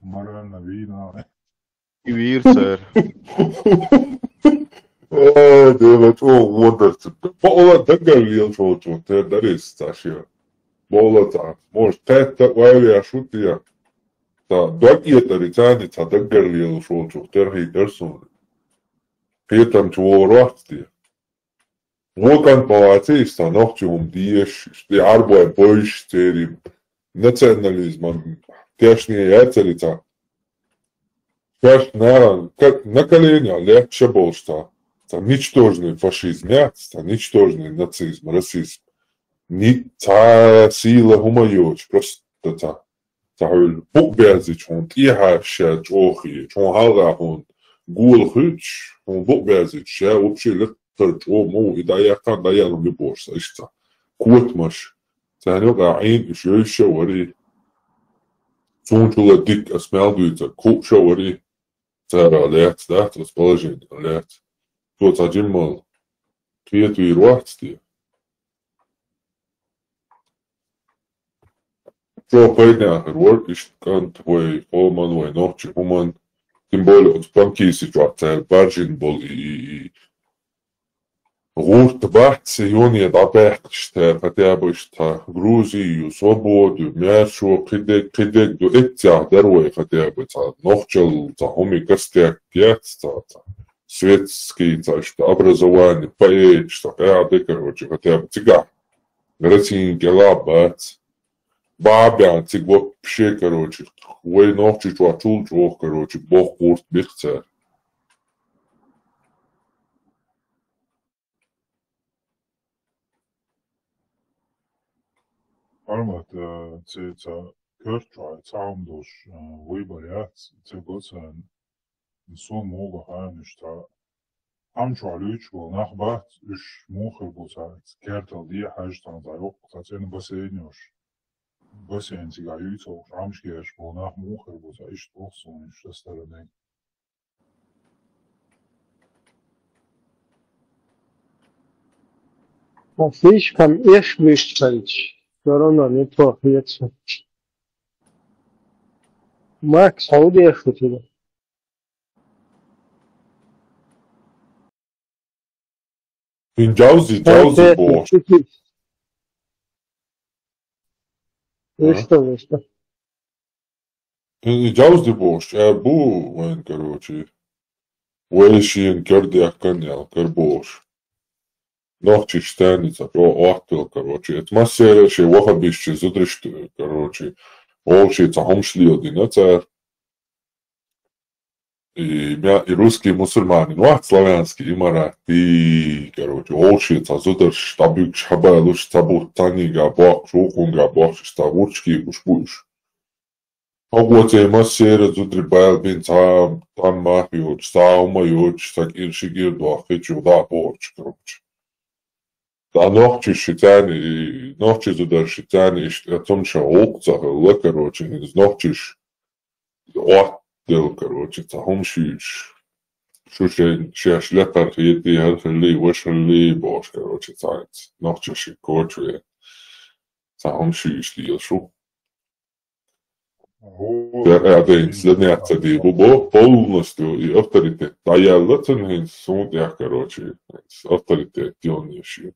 морально, вина. И вир, сэр. Да, вот это. Пола договорил, что ты даришь, Саша. Пола так. Может, это вайля шутия. Да, это ритянец, а договорил, что ты персон. Петам чего рахти. Вокан палати станохтиум диеш, и арбой больше терим. Национализм, тешнее яцелица. Как на колени легче был, что ничтожный фашизм, ничтожный нацизм, расизм. Ни та сила гумайоч, просто та. Tahul bukbязич, он тихаша, чохи, чонхалга, он гулхыч, он букбязич, я вообще лектор, чому, и да я kan, да я люблю борса, ишта. Кутмаш. Танёк аин, ишёйша вари. Сунчула дик, асмялдуйца, купша вари. Цара лет, да, расположение, лет. Тот один мал. Квету и руахтсти. Что понятно, вот и что твой Олман, твой ночи, Уман, тем более от спанки ситуация, Баржин был и Рут бахтся, и он едабек, что хотя бы что Грузию, свободу, мяшу, кидек, до этих дорог хотя бы, ночел, хоми костяк, пьяца, светский, что образование, поэт, что короче, хотя бы тяга, гратинки, лабать. Бабян, цик вообще, короче, хуй ногчи, чуачул, короче, бог курт бихцер. armad, see kõrtvaid saamdus võib-olla jah, see kutse on sun muuga häänistä. Amčua lyčko nachbaht, iš mūhel būsā, kertal die häistan tai opta, sen basēņoš. Basēņsiga jūcoks, amškieš bū nach mūhel būsā, iš tosun, iš tastaranē. Слишком ешвищать, все равно не то яйцо. Макс, а удешь у тебя? In Jauzi boš. Что? In Jauzi boš, bū, vien, karoči. Vēšien kardijak kanjal, kar boš. Nohči štenica, ohtel, karoči. Et masēre šie vahabišķi zudrišti, karoči. Olši cahomšliodina cer. И русские мусульмане, ну, славянские, и марати, короче, олши, зудер, штабюк, шабалуш, табут, танига, бах, шукунга, бах, штабурчки, ушпуш. Оготе, массера, зудри, байлбин, там махиоч, саумайоч, так иршигир, дуахичу, да, борч, короче. Да, нохчи шитяни, нохчи зудер шитяни, томша олкцах, короче, нохчиш, короче, цахомшиш, шеш лепар еди херли, вешерли, бош, короче, цайц, нохчеши, короче, цахомшиш лиошу. Один следняться дибу, полностью и авторитет. Да я латин сунд я, короче, авторитет диониши.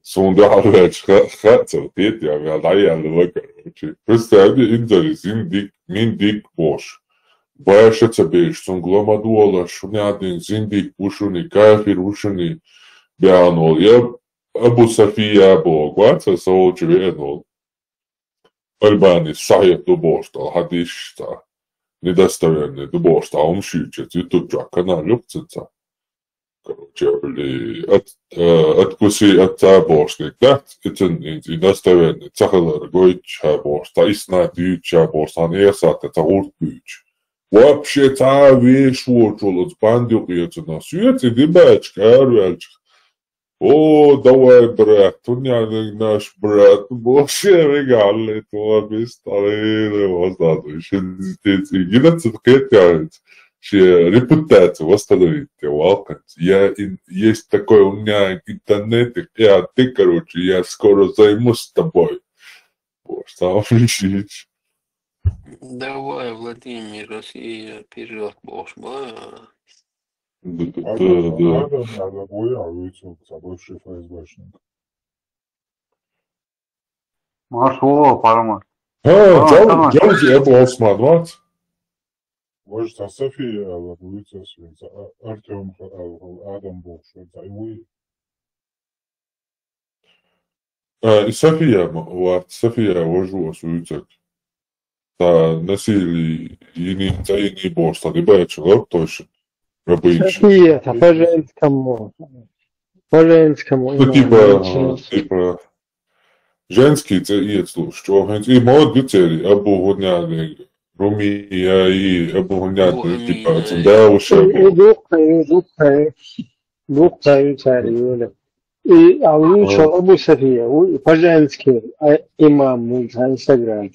Сунд я леч хатцел, тет я, да я леч, короче. Представьте, интерес, мин дик бош. Баешется беш, сон гломадуола, шунядин, зиндик, пушуни, кафир, ушуни, бянол. Я Абу София Богваца, соочу веднол. Альбани, саят дубошта, хадишта, недостоверный дубошта, умшичет, ютубча, канал любцица. Короче, откуси от табошник, да? Это недостоверный. Цахалар, гойча бошта, исна дюча бошта, несат, это уртбюч. Вообще-то вещь вот бандюк на свете, дебачка, арвячка. О, давай, брат, у меня наш брат, вообще регалит, он бесталый, воздадущий, гинаться кетяет, что репутацию восстановить, волкать. Есть такой у меня интернет, ты, короче, я скоро займусь с тобой. Что включить? Давай, Владимир, Россия вперед, боже мой. Да. Надо выйти, бывший ФСБшник. Маршо, парма. Джаузи, это Осман, вот. Может, София, выйти, Артем, Адам Бовший, и вы. И София, вот, София, вожу, суицак. Та носили и бошта, не бачила, точно. София, это по-женскому. По-женскому. Ну, типа, женский цвет, слушай, и мод бюцери, абу гоняли, Румия и абу гоняли, типа, да, уже. Двухтаю царь, и а лучше Абу София, по-женски, имам, на Инстаграме.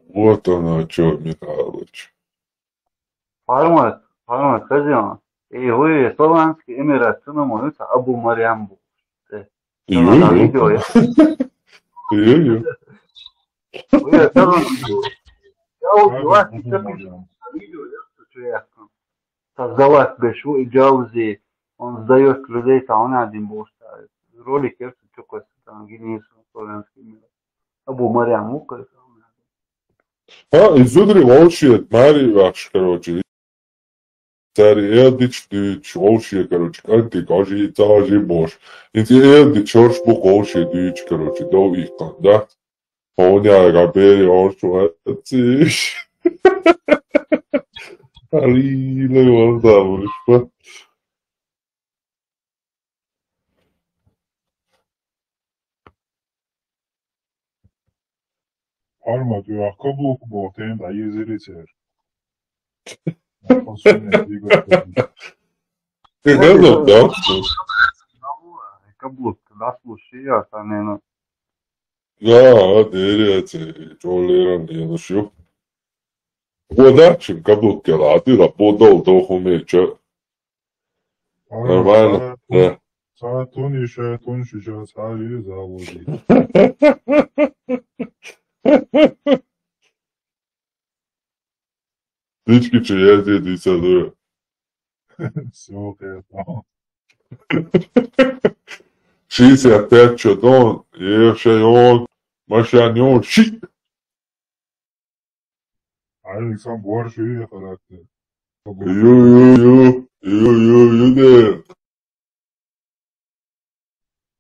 Вот оно, что, Михайлович. Парма, скажи, и вы славянский эмират, что нам говорится, Абу Мариамбу. Ю-ю. Создалась Бешу и Джаузи, он сдает людей, там он один был ставит. Ролик я такой, там, генеется славянский эмират. Абу Мариамбу, кажется. Изудри волшеб, Мари ваш, короче. Цари Элдич, волшеб, короче, как ты, кажи, цажи бош. Инти Элдич, орш бук волшеб, дич, короче, до их да? Поня, габери, орш, ватиш. Али, не волдаваш, па. Armat ju kabluk båten där iziriter. Посуне двигатель. Hello, да? Каблук, да, слушай, я там, Да, деревце, чолеран, я нашел. Удачи, каблук, а ты работал до хумеча. Нормально, да. Saatun işe tun şişe sahili zavodi. Птички, че я здесь садую. Все это. 65 чудон, ешайон, машаньон, щит. Александр борщ и характер. Ю-ю-ю,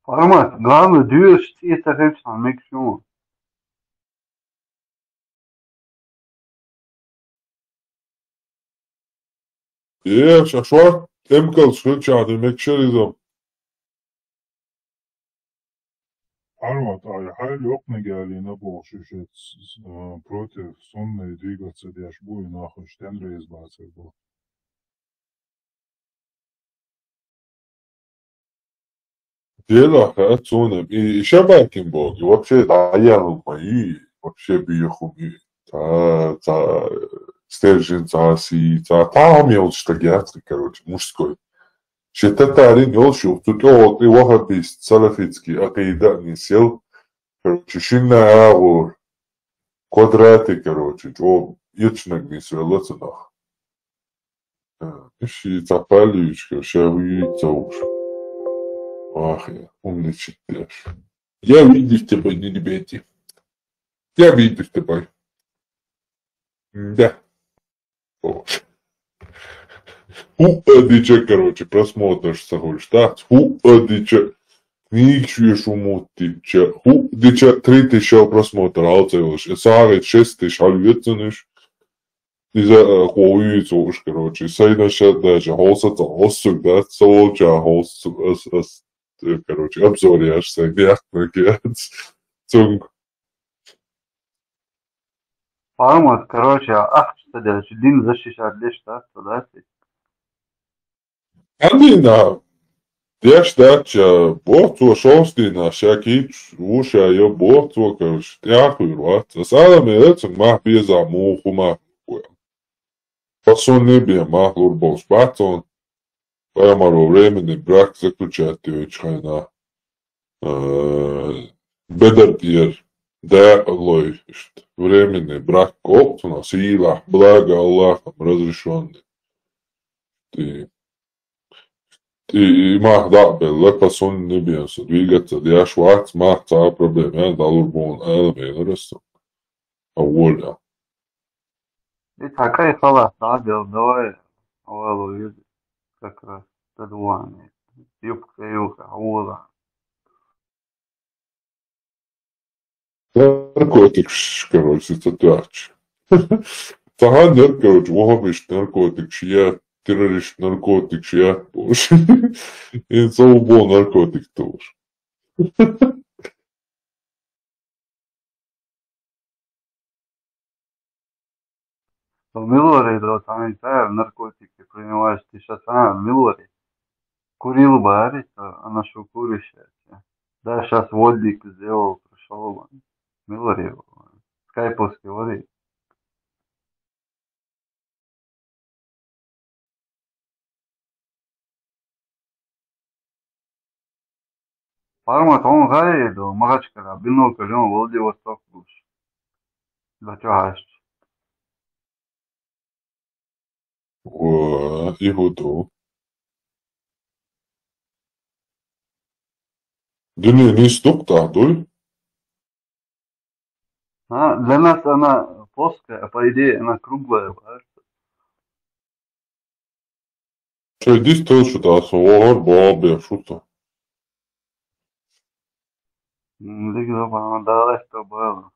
формат, главное, движешь, и это речно, максимум. шашвар, темкал шучаны, мекшеризм. Armat, hayal yok mu geldiğine bu şişet против сонной двигаться дяш буй нахуй штен реизбаться был. Дело хацуном. И шабакин боги, вообще, даяну мои, вообще бьехуми. Стержень, си, там я вот что геатри, короче, мужской. Шетатарин ёлшил, тут вот и вахабист, салафитский, акида не сел, короче, шинна агур, квадраты, короче, чё, ячнак не свелоться нах. Иши цапалючка, шавуица уж. Ах, я умничать дашь. Я видишь тебя, не ребята. Я видишь тебя. Да. Адича, короче, просмотришь сахуешь, да? Адича, книгшуешь умутича. Адича, 3000 просмотр, алцелыш. Сагает 6000, альветценыш. Из-за хуюйца уж, короче. Сайнаша даже, холсаца, оссук, да? Солча, холсук, короче, обзор аж сайнях, цунг. Формат, короче, что делаешь, дин защищать лишь, да, туда. Andina, tiešām bocošos dienā šakīts, ušā jau bocokaus, jākurvāt. Tas ālamē un mah biezā mūhu mahlukoja. Pasun nebija mahlurbols baton, pajamaro vremeni brak zaključētiočainā. Bedartier дээлой, временный брак опытно, сила, благо Аллахом разрешенный. И мах да, лепа сон не бьется, двигаться, я шварц, мах цаа проблем, я далурбон, элемейнерестом, а воля. И такая халат, давай, овалу, как раз, тадуаны, юбка, вола. Наркотикс, короче, это тач. Таганер, короче, вахабиш наркотикс, я террорист наркотикс, я боже. И заубо наркотик тоже. В Милоре, да, там и наркотики принимаешь, ты сейчас, в Милоре. Курил бы, она что курящая. Да, сейчас водник сделал, пришел, Милоре, скайповский водик. Формат, он гает, магачка, бинокль, он Владивосток лучше. Да чё гашь? И готов. Да не стук-то, да? Для нас она плоская, а по идее она круглая. Что, иди тоже, да, свор, бабе, что-то. Она дала, что было.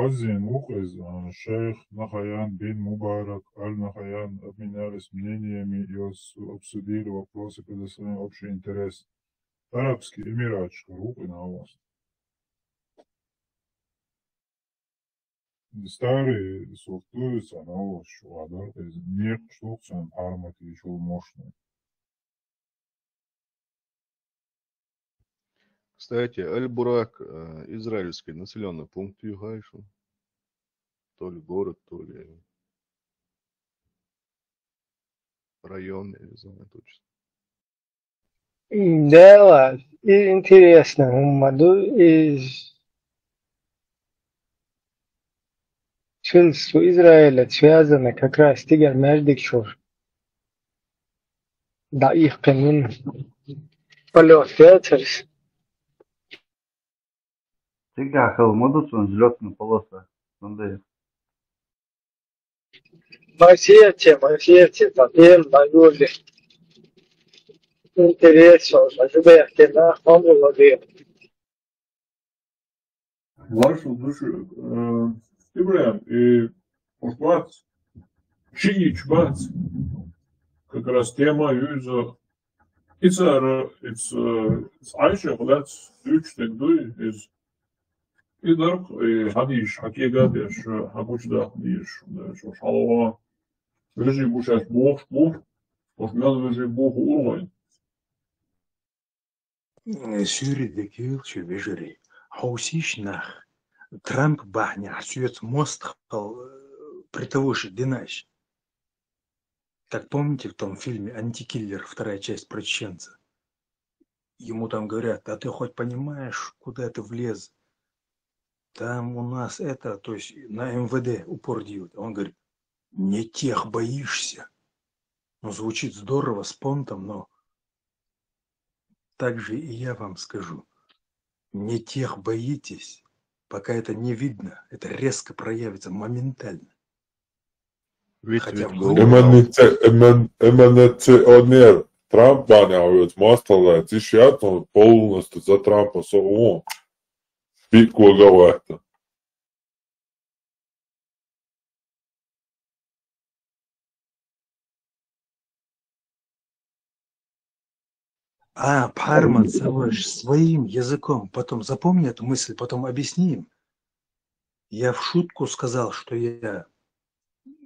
المؤذن مخز الشيخ Нахаян бин Мубарак Аль-Нахаян обменялись мнениями и обсудили вопросы, предоставляя общий интерес. Арабский Эмиратчик, руку на вас. Старые софтуются на вас, что адар, нет, что он армат еще мощный. Кстати, Аль-Бурак, израильский населенный пункт Югайшу. То ли город, то ли район, я не знаю точно. Да, интересно, из членство Израиля связано как раз тигр Мердикшур. Да, их камин полет ветерс. Цигах алмадус он взлетная полоса. Сонда Масете, потом на юге. Интересно, чтобы я на хомулове. Вашу душу, Ибраим, и вот Чигич бац, как раз тема юза. It's Aisha, that's huge thing, is إدارك حديش حكي قادش حبوش ده حديش شو حلوة بيجي بوش بوش وش مال بيجي بوش أورين Сюридекил чувежери. Хаусиш нах. Трамп бахня, сюет мост притовуши динаш. Так помните в том фильме «Антикиллер», вторая часть про чеченца? Ему там говорят, а ты хоть понимаешь, куда ты влез? Там у нас это, то есть на МВД упор делают. Он говорит, не тех боишься. Ну, звучит здорово, с понтом, но так же и я вам скажу. Не тех боитесь, пока это не видно. Это резко проявится моментально. Хотя Эманционер Трамп баняют мастала, тишьят он полностью за Трампа соу. Пику говорит. Парман, Саваш, своим языком, потом запомни эту мысль, потом объясни им. Я в шутку сказал, что я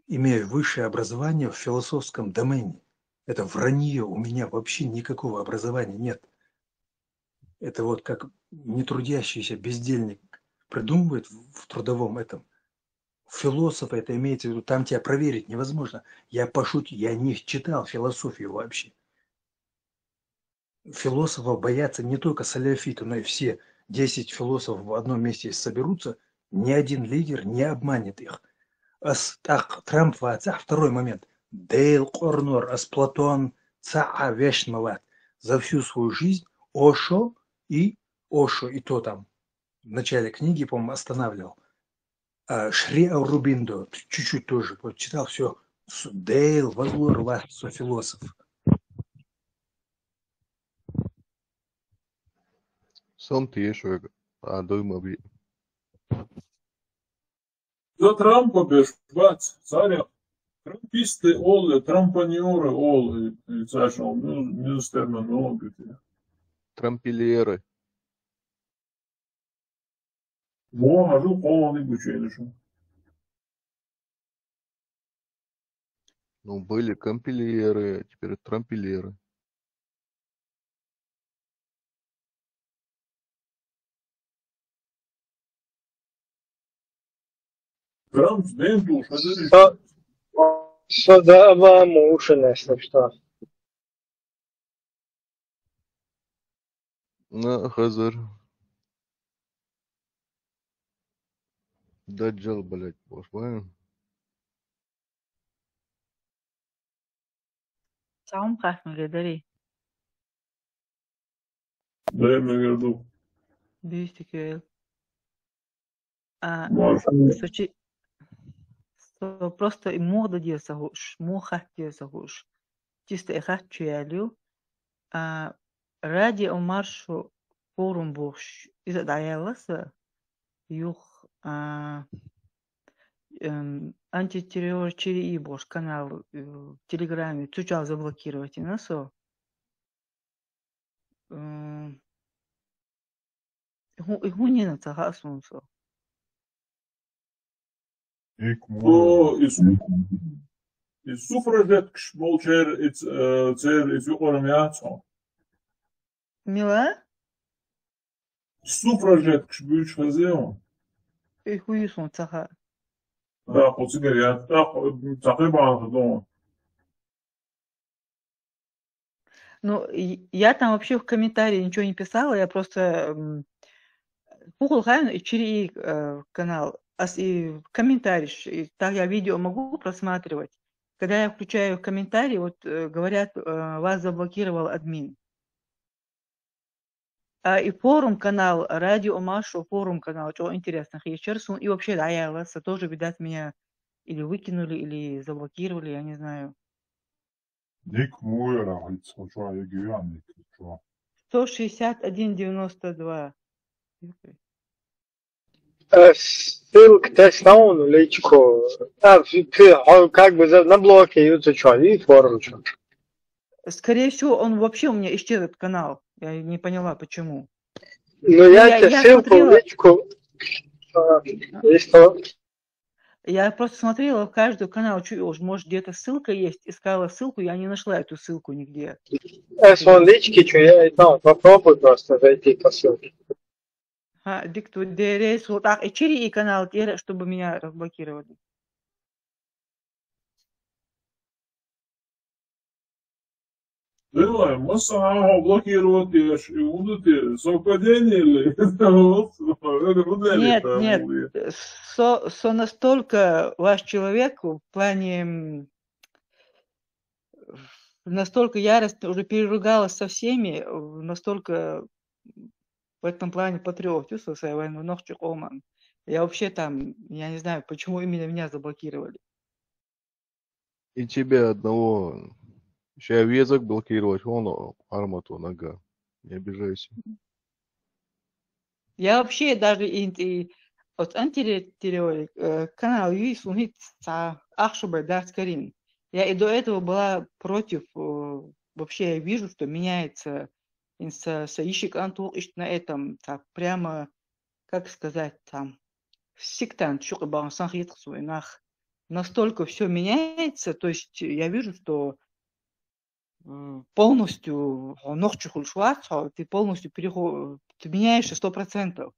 имею высшее образование в философском домене. Это вранье, у меня вообще никакого образования нет. Это вот как нетрудящийся бездельник придумывает в трудовом этом. Философ это имеется в виду, там тебя проверить невозможно. Я пошутил, я не читал философию вообще. Философов боятся не только саляфиты, но и все 10 философов в одном месте соберутся, ни один лидер не обманет их. Трамп второй момент. Дейл Корнор, Платон, Цаа Вешмават. За всю свою жизнь Ошо, и то там в начале книги, по-моему, останавливал. Шри Аурубиндо, чуть-чуть тоже, читал все. Дейл, Вазлор, Вас, философ. Сам ты еще дома би. За Трампа беш бац, царя. Трамписты олы, трампаньоры олы, и цашал, министерно много. Трампилеры. Можу полный бучейший. Ну, были компилеры, теперь трампилеры. Трамп денту, Содава мушен, если что. На хазар. Даджал, блядь, понимаешь? Саум қахмеге дари. дай мне году. Бюстикел. Сочи. Просто мода делся хуш, моха делся хуш. Чисто эхат чуялю. Ради омаршу форум буш. Из-за даяласа. Юх антитеррор через Ибош канал в Телеграме чучал заблокировать и насо. Гунина цага сунсо. Ik Ну, mooi. السفرجات كشمول تير يفيقون مياتهم Мила? السفرجات كشبيوش خزيهم Хуюсун цага. لا قوتيقريات تقريبا خدون. Ну, я там вообще в комментарии ничего не писала, я просто пухлхайн и через канал, и комментарий, так я видео могу просматривать. Когда я включаю комментарии, вот говорят, вас заблокировал админ. И форум канал, радио Машу, форум канал, что интересно, и вообще, да, я вас тоже, видать, меня или выкинули, или заблокировали, я не знаю. Ik mooi raad, що я гіяник, що. 161,92. Ссылка тестаун в личку. Как бы на блоке YouTube что, и форум что. Скорее всего, он вообще у меня исчез, этот канал. Я не поняла, почему. Ну, я тебе ссылку смотрела... в личку. И что? Я просто смотрела в каждый канал, может, где-то ссылка есть, искала ссылку, я не нашла эту ссылку нигде. Вон лички, что я там попробуй просто зайти по ссылке. Дикту дерейс, вот так, и через канал, чтобы меня разблокировали. Да, мы самого блокировать и будут совпадения или Нет, со настолько ваш человек в плане настолько яростно уже переругалась со всеми, настолько в этом плане патриот, чувствую свою войну, ногчик Оман. Я вообще там, я не знаю, почему именно меня заблокировали. И тебя одного. Сейчас язык блокировать, вон армату нога. Не обижайся. Я вообще даже от антитеррорик канал ЮИС умеет Ахшуба Дарскарин. Я и до этого была против, вообще я вижу, что меняется Саишик Антул на этом, так прямо, как сказать, там, сектант, настолько все меняется, то есть я вижу, что полностью ты полностью ты меняешься 100%.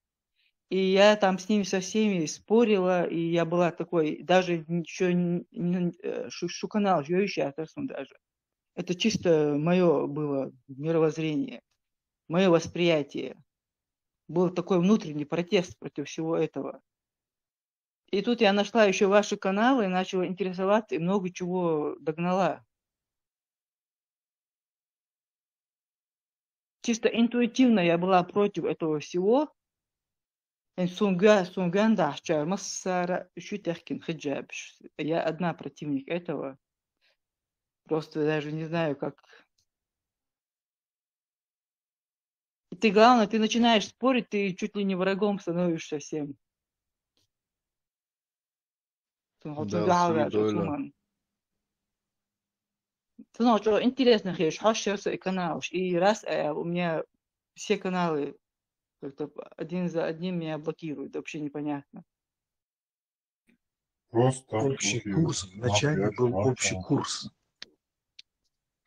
И я там с ними со всеми спорила, и я была такой, даже ничего не шуканал, даже. Это чисто мое было мировоззрение, мое восприятие. Был такой внутренний протест против всего этого. И тут я нашла еще ваши каналы и начала интересоваться, и много чего догнала. Чисто интуитивно я была против этого всего. Я одна противник этого. Просто даже не знаю, как. И ты, главное, ты начинаешь спорить, ты чуть ли не врагом становишься всем. Да, что интересно, и канал. И раз у меня все каналы как-то один за одним меня блокируют. Вообще непонятно. Просто общий курс. Вначале был общий курс.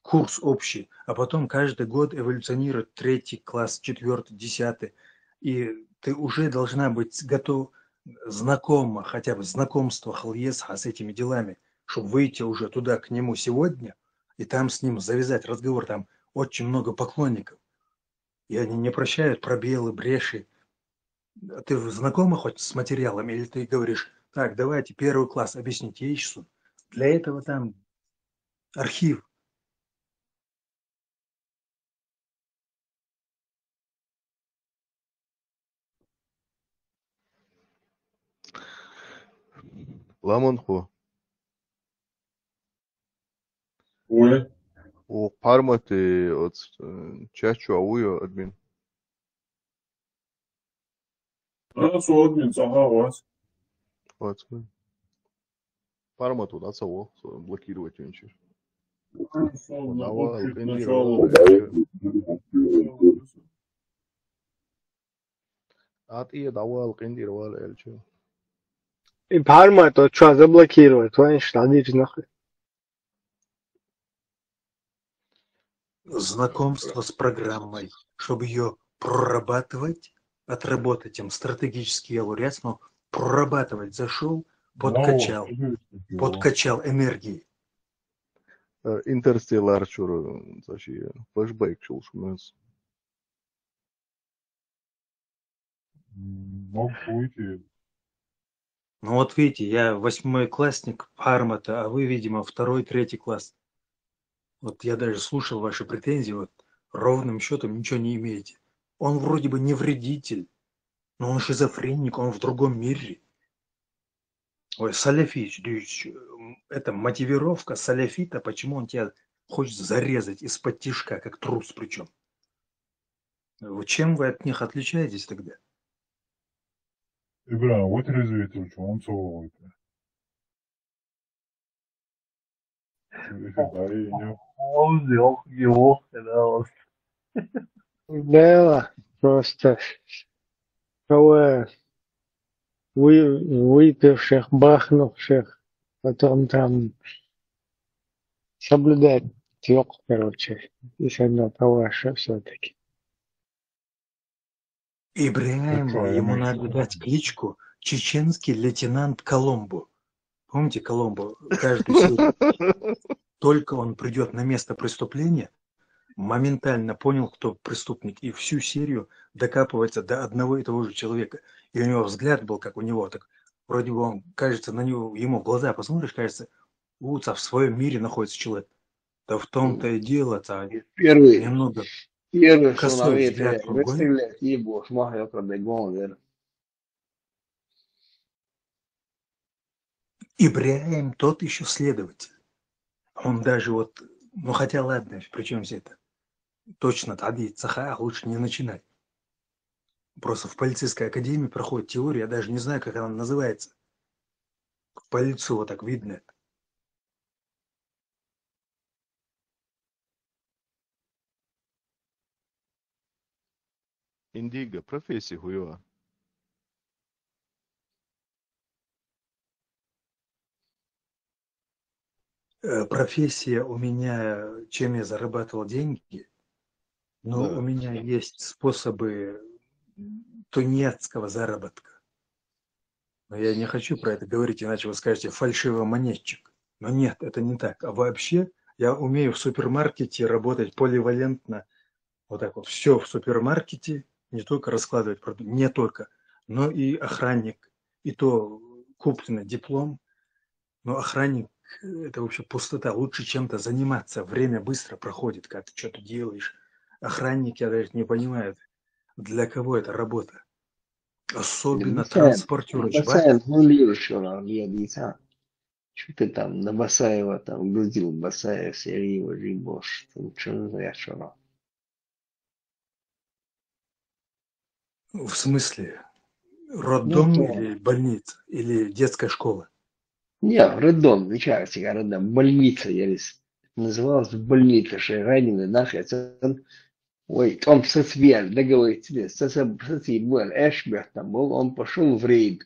Курс общий. А потом каждый год эволюционирует 3-й класс, 4-й, 10-й. И ты уже должна быть знакома, хотя бы знакомство Хальесха с этими делами, чтобы выйти уже туда к нему сегодня и там с ним завязать разговор. Там очень много поклонников. И они не прощают пробелы, бреши. Ты знакома хоть с материалом? Или ты говоришь, так, давайте 1-й класс объяснить Иисусу. Для этого там архив. Ламонху. Ой. O parmati od čaču aujo admin. صوت من صحاوات. Пацаны. Пармату, да, цего, блокировать венчер. Давай, давай, кендировал, эльчо. И Парма то что заблокировать, твои штаны нахуй. Знакомство с программой, чтобы ее прорабатывать, отработать им стратегический лауреат, но прорабатывать зашел, подкачал энергии. Интерстеллар чур, значит, флешбэк чулшмыз. Мог быть и... Ну вот видите, я 8-классник Армата, а вы, видимо, 2-3 класс. Вот я даже слушал ваши претензии, вот ровным счетом ничего не имеете. Он вроде бы не вредитель, но он шизофреник, он в другом мире. Ой, саляфит, это мотивировка саляфита, почему он тебя хочет зарезать из-под тишка, как трус причем. Чем вы от них отличаетесь тогда? Ибран, вот резвитель, что он целует. Он взял его, когда Да, просто выпивших, бахнувших, потом там соблюдать тёк, короче, если одно ваше все-таки. Ибрагиму, ему надо дать кличку чеченский лейтенант Коломбо. Помните Коломбо? Каждый серии. Только он придет на место преступления, моментально понял, кто преступник, и всю серию докапывается до одного и того же человека. И у него взгляд был, как у него, так вроде бы он, кажется, на него, ему в глаза посмотришь, кажется, в своем мире находится человек. Да в том-то и дело-то немного косой взгляд другой. Ибрагим тот еще следователь. Он даже вот, ну хотя ладно, при чем здесь это? Точно, тади цаха лучше не начинать. Просто в полицейской академии проходит теория, я даже не знаю, как она называется. По лицу вот так видно. Индиго, профессия хуева. Профессия у меня, чем я зарабатывал деньги, но Да. у меня есть способы тунеядского заработка. Но я не хочу про это говорить, иначе вы скажете фальшивомонетчик. Но нет, это не так. А вообще я умею в супермаркете работать поливалентно. Вот так вот. Все в супермаркете, не только раскладывать продукты, не только, но и охранник. И то купленный диплом. Но охранник – это вообще пустота. Лучше чем-то заниматься. Время быстро проходит, когда ты что-то делаешь. Охранник, я даже не понимаю, для кого это работа. Особенно транспортеры. Басаев нулил еще раз, я что ты там на Басаева там грузил, Басаев, Сергеева, Жибош, там что я что. В смысле? Роддом или больница? Или детская школа? Не, роддом, начальник, роддом, больница, называлась больница, что раненый находится. Ой, там соцвер, договорится, соцвер, Эшберт там был, он пошел в рейд.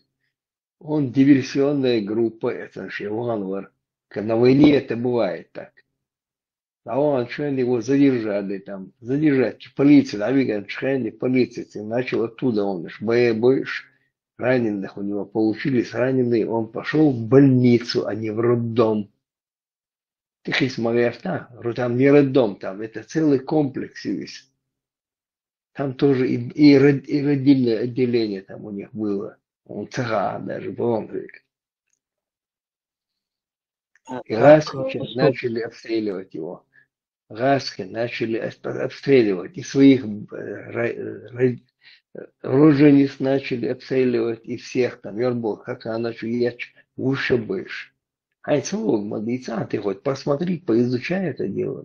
Он диверсионная группа, это же Ванвар. На войне это бывает так. А он член его задержали там, задержать, полиция, да, член полиции, начал оттуда он, боишь, раненых у него получились раненые, он пошел в больницу, а не в роддом. Ты смотришь, там не роддом, там это целый комплекс весь. Там тоже и родильное отделение там у них было. Он цара даже, по-моему. И Раски начали обстреливать его. Раски начали обстреливать. И своих рожениц начали обстреливать. И всех там. Ербол, как она начала уши больше. А это молодца, ты хоть посмотри, поизучай это дело.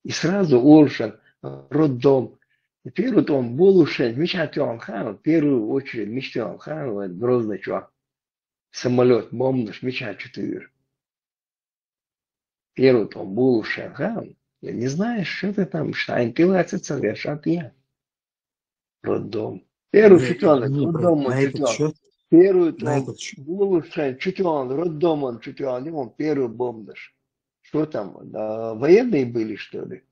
И сразу Оршан, роддом. Первый том Булушен, Мишатюан Хан, в первую очередь Мишатюан Хан, грозный чувак. Самолет, бомбаш, Мишат-4. Первый том Булушен Хан. Я не знаю, что ты там, Штайнпилаться совершат я. Роддом. Первый чутенок, Извини, брат, роддом он на этот чутен. счет, Первый на том этот счет, Булушен, чутен, роддом он чутен, и он первый бомбаш. Что там, да, военные были, что ли?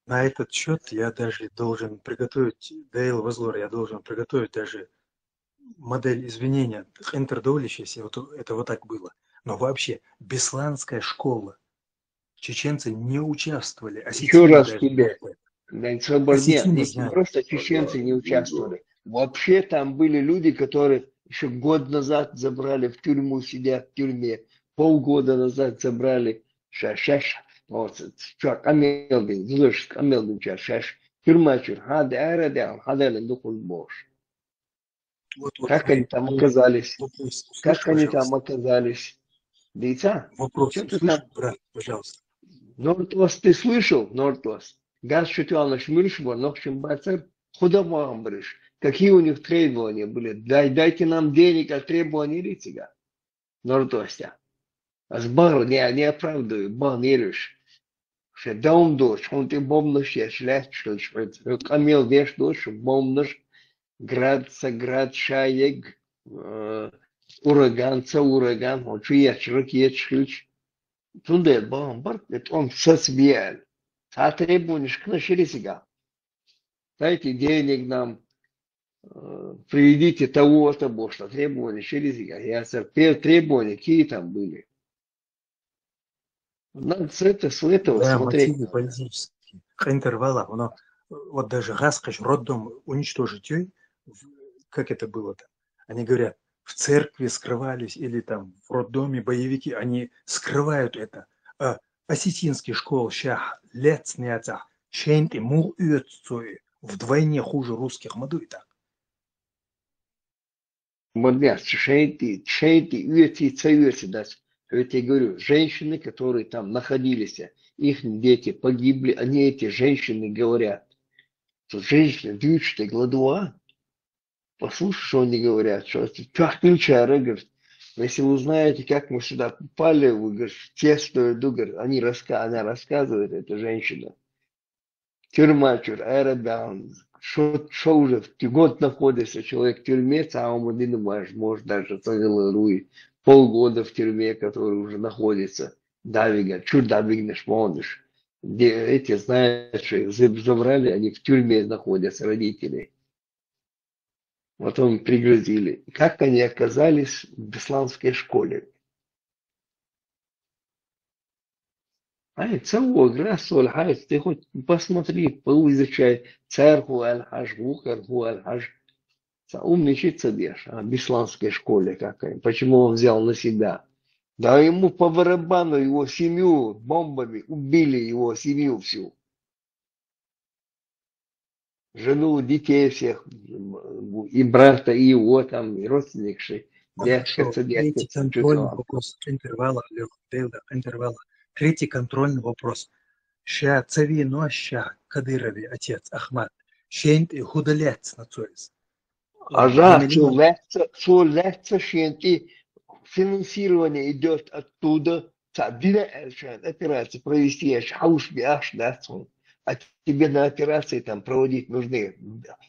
на этот счет я даже должен приготовить, Дейл Вазлор, я должен приготовить даже модель извинения. Интердолищись, вот это вот так было. Но вообще, Бесланская школа, чеченцы не участвовали, Еще осетины раз даже тебе. знают это. Нет, Осетины не знают. просто чеченцы не участвовали. Вообще там были люди, которые еще год назад забрали в тюрьму, сидят в тюрьме. Полгода назад забрали шаш. Вот, что, Камелдин, слышишь, Камелдин, шаш. Тюрьма, хады, аэродром, хадалин, духул бош. Вот Как они там оказались? вопрос, Как услышь, они там пожалуйста. оказались? Дейца? Вопрос, Что ты услышь, там? брат, пожалуйста. Нортос, ты слышал? Нортос. Газ шутяныш миршбор, нохшим бацер, худа мамбриш. Какие у них требования были? Дайте нам денег, а требования ритига. Нортостя. А с бар не оправдываю, бар нериш. Ше даун дош, он ты бомнаш, я шлях, что камел веш дош, бомнаш, град шаег, ураган, он чуяч, ракет шильч. Тунде бомбар, это он сосвел. А требования шкна шерисига. Дайте денег нам, приведите того, что требования шерисига. Я сэр, требования какие там были. Надо с этого Да, смотреть. мотивы политические. Интервала, оно, вот даже Гаскач, роддом уничтожить, как это было-то? Они говорят, в церкви скрывались или там в роддоме боевики, они скрывают это. А осетинские школы ща лет снятся, чейнты мур вдвойне хуже русских мадуита. Вот я, шейти, уйти, цаюти, да. Я тебе говорю, женщины, которые там находились, их дети погибли, они, эти женщины, говорят, что женщины, дючты, гладуа, послушай, что они говорят, что чахнючары, говорят, если вы узнаете, как мы сюда попали, вы, говорят, тесто, она рассказывает, эта женщина. Тюрьма, аэродаун, что уже год находится человек в тюрьме, самому один может даже Руи, полгода в тюрьме, который уже находится. Давига, Давиг не шмонишь. Где эти знают, что их забрали, они в тюрьме находятся, родители. Потом пригрозили. Как они оказались в Бесланской школе? Ай, целую грассу аль-хадж, ты хоть посмотри, поизучай церкву аль-хадж, гухарху аль-хадж. Умничать бешь, в бесланской школе какая. Почему он взял на себя? Да ему по барабану его семью бомбами убили его семью всю. Жену, детей всех, и брата, и его там, и родственникши. Хорошо. Третий контрольный вопрос. Интервала, интервала. Третий контрольный вопрос. Ща цавино, ща Кадырове отец Ахмад. Щент и худолец на цойс. Ага, цулятся щенти. Финансирование идет оттуда. Операции провести, хауш биаш, да, а тебе на операции там проводить нужны.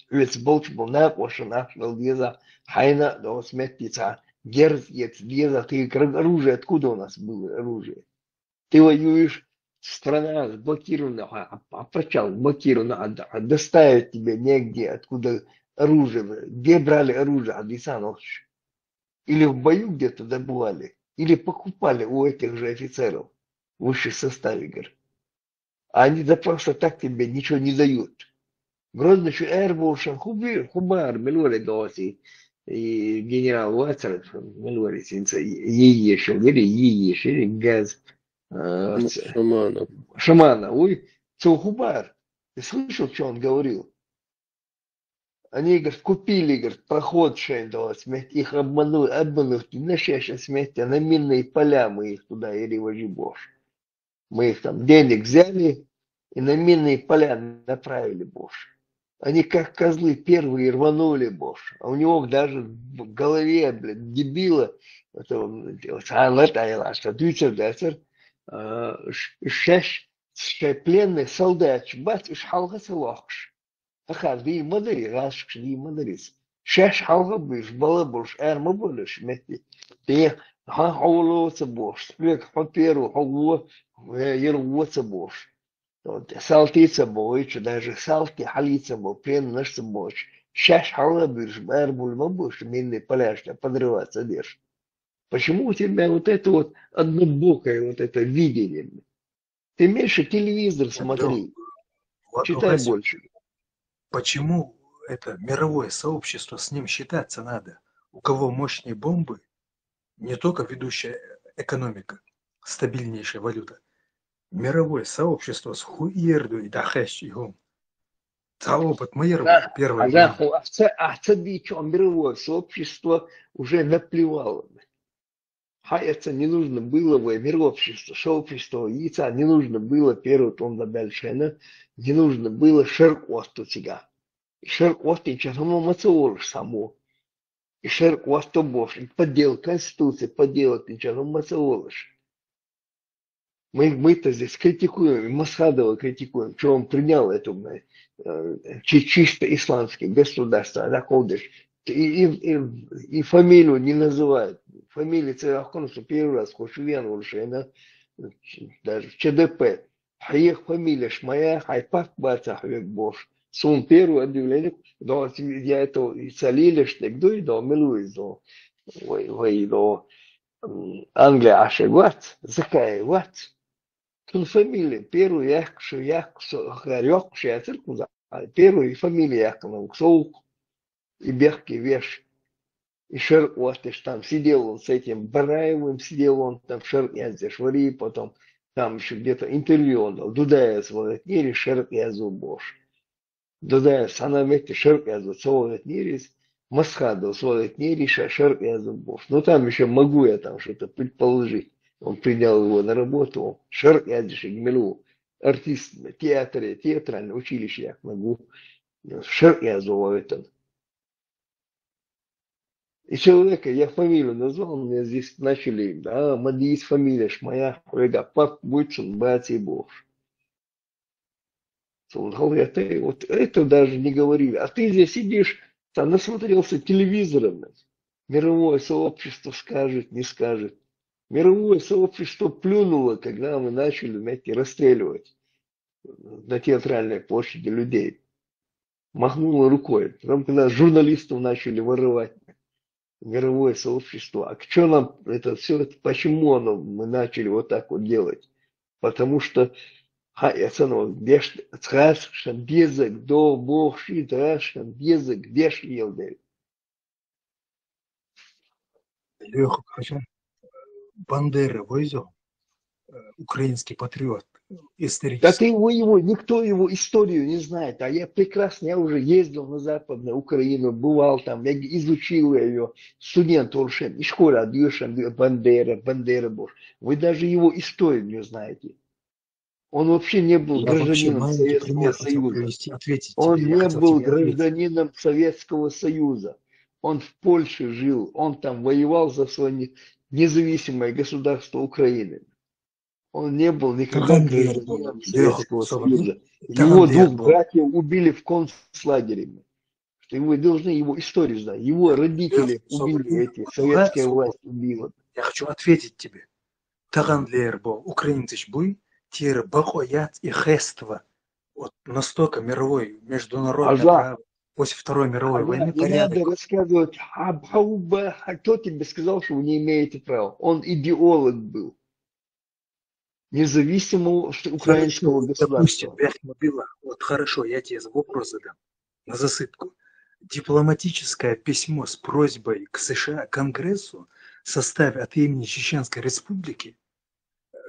Ведь больше был на кошена, веза, хайна, да, сметица, герц, веза, ты оружие, откуда у нас было оружие? Ты воюешь, страна блокирована, прочал, блокирована, доставить тебе негде, откуда оружие, где брали оружие, Адисанович? Или в бою где-то добывали, или покупали у этих же офицеров, высший состав игр. А они да просто так тебе ничего не дают. Грозно, что Эрбушан Хубар, Мелури Доси, и генерал Уатер, Мелури Синца, Ешел, или Газ, Шамана, ой, Хубар. Ты слышал, что он говорил? Они, говорят, купили, говорят, проход шейндалось, их обманув, на сейчас вместе, на минные поля мы их туда, или вожибош. Мы их там денег взяли, и на минные поля направили, Бош. Они как козлы первые рванули, Бош. А у него даже в голове, блядь, дебила, шеш пленный солдат, бац, шалга салахш. Ахаз би мадари, рашкш би мадарис. Шеш халга биш, бала бош, эрма болеш, мети. Те, ха хавло цабош, спек хаперу, хавло, ерво цабош. Салти цабоич, даже салти хали цабо, плен наш цабоч. Шеш халга биш, эрбуль мабош, минный поляш, подрываться держ. Почему у тебя вот это вот однобокое вот это видение? Ты меньше телевизор Нет, друг, смотри, читай Васю, больше. почему это мировое сообщество с ним считаться надо? У кого мощнее бомбы, не только ведущая экономика, стабильнейшая валюта, мировое сообщество с хуерду и дахэш его. За опыт Майерова Первой войны. Ахцадичу мировое сообщество уже наплевало. Хаяца не нужно было в мировобщество, сообщество яйца, не нужно было первый том Бельшена, не нужно было шерк-осту тебя. Шерк-ост и часому мацеолш само. И шерк-осту бош, и поддел Конституции, подделать и часому мацеолш. Мы-то здесь критикуем, Масхадова критикуем, что он принял эту чисто исламское государство, Ракодыш. И фамилию не называют. Фамилия Царахкона, что первый раз Хошевян Уршена, даже в ЧДП. Хаех фамилия Шмая, Хайпак Баца Хавек Бош. Сон первый объявление, да, я это и солили, что и да, милуюсь, да. Ой, да. Англия Ашегват, Закаеват. Тут фамилия, первый як, Харек, Шяцеркуза, первый фамилия Якова, Ксоук, и Бехки Веш. И Шер-Остыш там сидел он с этим Бараевым, сидел он там в Шер-Язде Швари, потом там еще где-то интервью он дал, Дудаев Сволотнири, Шер-Язу Бош. Дудаев Санамети, Шер-Язу Сволотнирис, Масхаду Сволотнири, Шер-Язу Бош. Ну там еще могу я там что-то предположить. Он принял его на работу, Шер-Язди Шигмелу, артист в театре, театральное училище, я могу, Шер-Язу этом. И человека, я фамилию назвал, меня здесь начали, да, Мадис фамилия, моя, Рега, Пак, Бутсон, Бати, Бош. Вот это даже не говорили. А ты здесь сидишь, там насмотрелся телевизором. Мировое сообщество скажет, не скажет. Мировое сообщество плюнуло, когда мы начали, знаете, расстреливать на театральной площади людей. Махнуло рукой. Потом, когда журналистов начали вырывать, мировое сообщество. А что нам это все, почему мы начали вот так вот делать? Потому что безок до бог шит безок беш елдель. Леха, хотя Бандера возил, украинский патриот, Да исторически. ты его, никто его историю не знает. А я прекрасно, я уже ездил на Западную Украину, бывал там, я изучил ее, студент Уршен, и школа Адюшен, Бандера Бош. Вы даже его историю не знаете. Он вообще не был Я вообще гражданином маленький Советского пример хотел Союза. привести, ответить Он тебе. Я не хотел был тебе ответить. гражданином Советского Союза. Он в Польше жил, он там воевал за свое независимое государство Украины. Он не был никогда Таганлер был, гражданином Леха Советского Кусоваки. Союза. Его Таганлер двух был. братьев убили в концлагере. Что вы должны его историю знать. Его Леха родители убили, Кусоваки. эти, советская власть убила. Я хочу ответить тебе. Таганлер был, украинцы были, тиры бахоят и хество. Вот настолько мировой, международное Ага. право после Второй мировой Ага, войны не порядок. надо рассказывать, кто тебе сказал, что вы не имеете права? Он идеолог был. Независимого украинского Хорошо, допустим, государства. Бяхмобила. Вот хорошо, я тебе вопрос задам на засыпку. Дипломатическое письмо с просьбой к США, Конгрессу, составе от имени Чеченской Республики,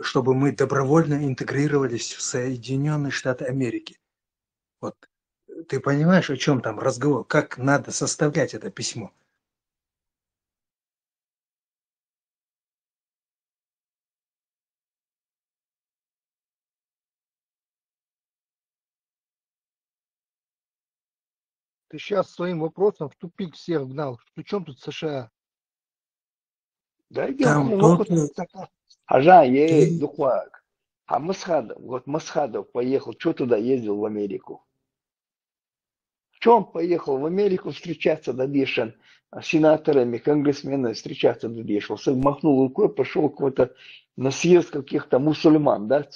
чтобы мы добровольно интегрировались в Соединенные Штаты Америки. Вот ты понимаешь, о чем там разговор? Как надо составлять это письмо? Ты сейчас своим вопросом в тупик всех вгнал. При чем тут США? Да Там идем, ну, только Ажа, ты... духвак. А Масхадов, вот Масхадов поехал, что туда ездил в Америку? Что он поехал в Америку встречаться, Дадишин, с сенаторами, конгрессменами встречаться, Дадишин. Махнул рукой, пошел какой-то на съезд каких-то мусульман, да?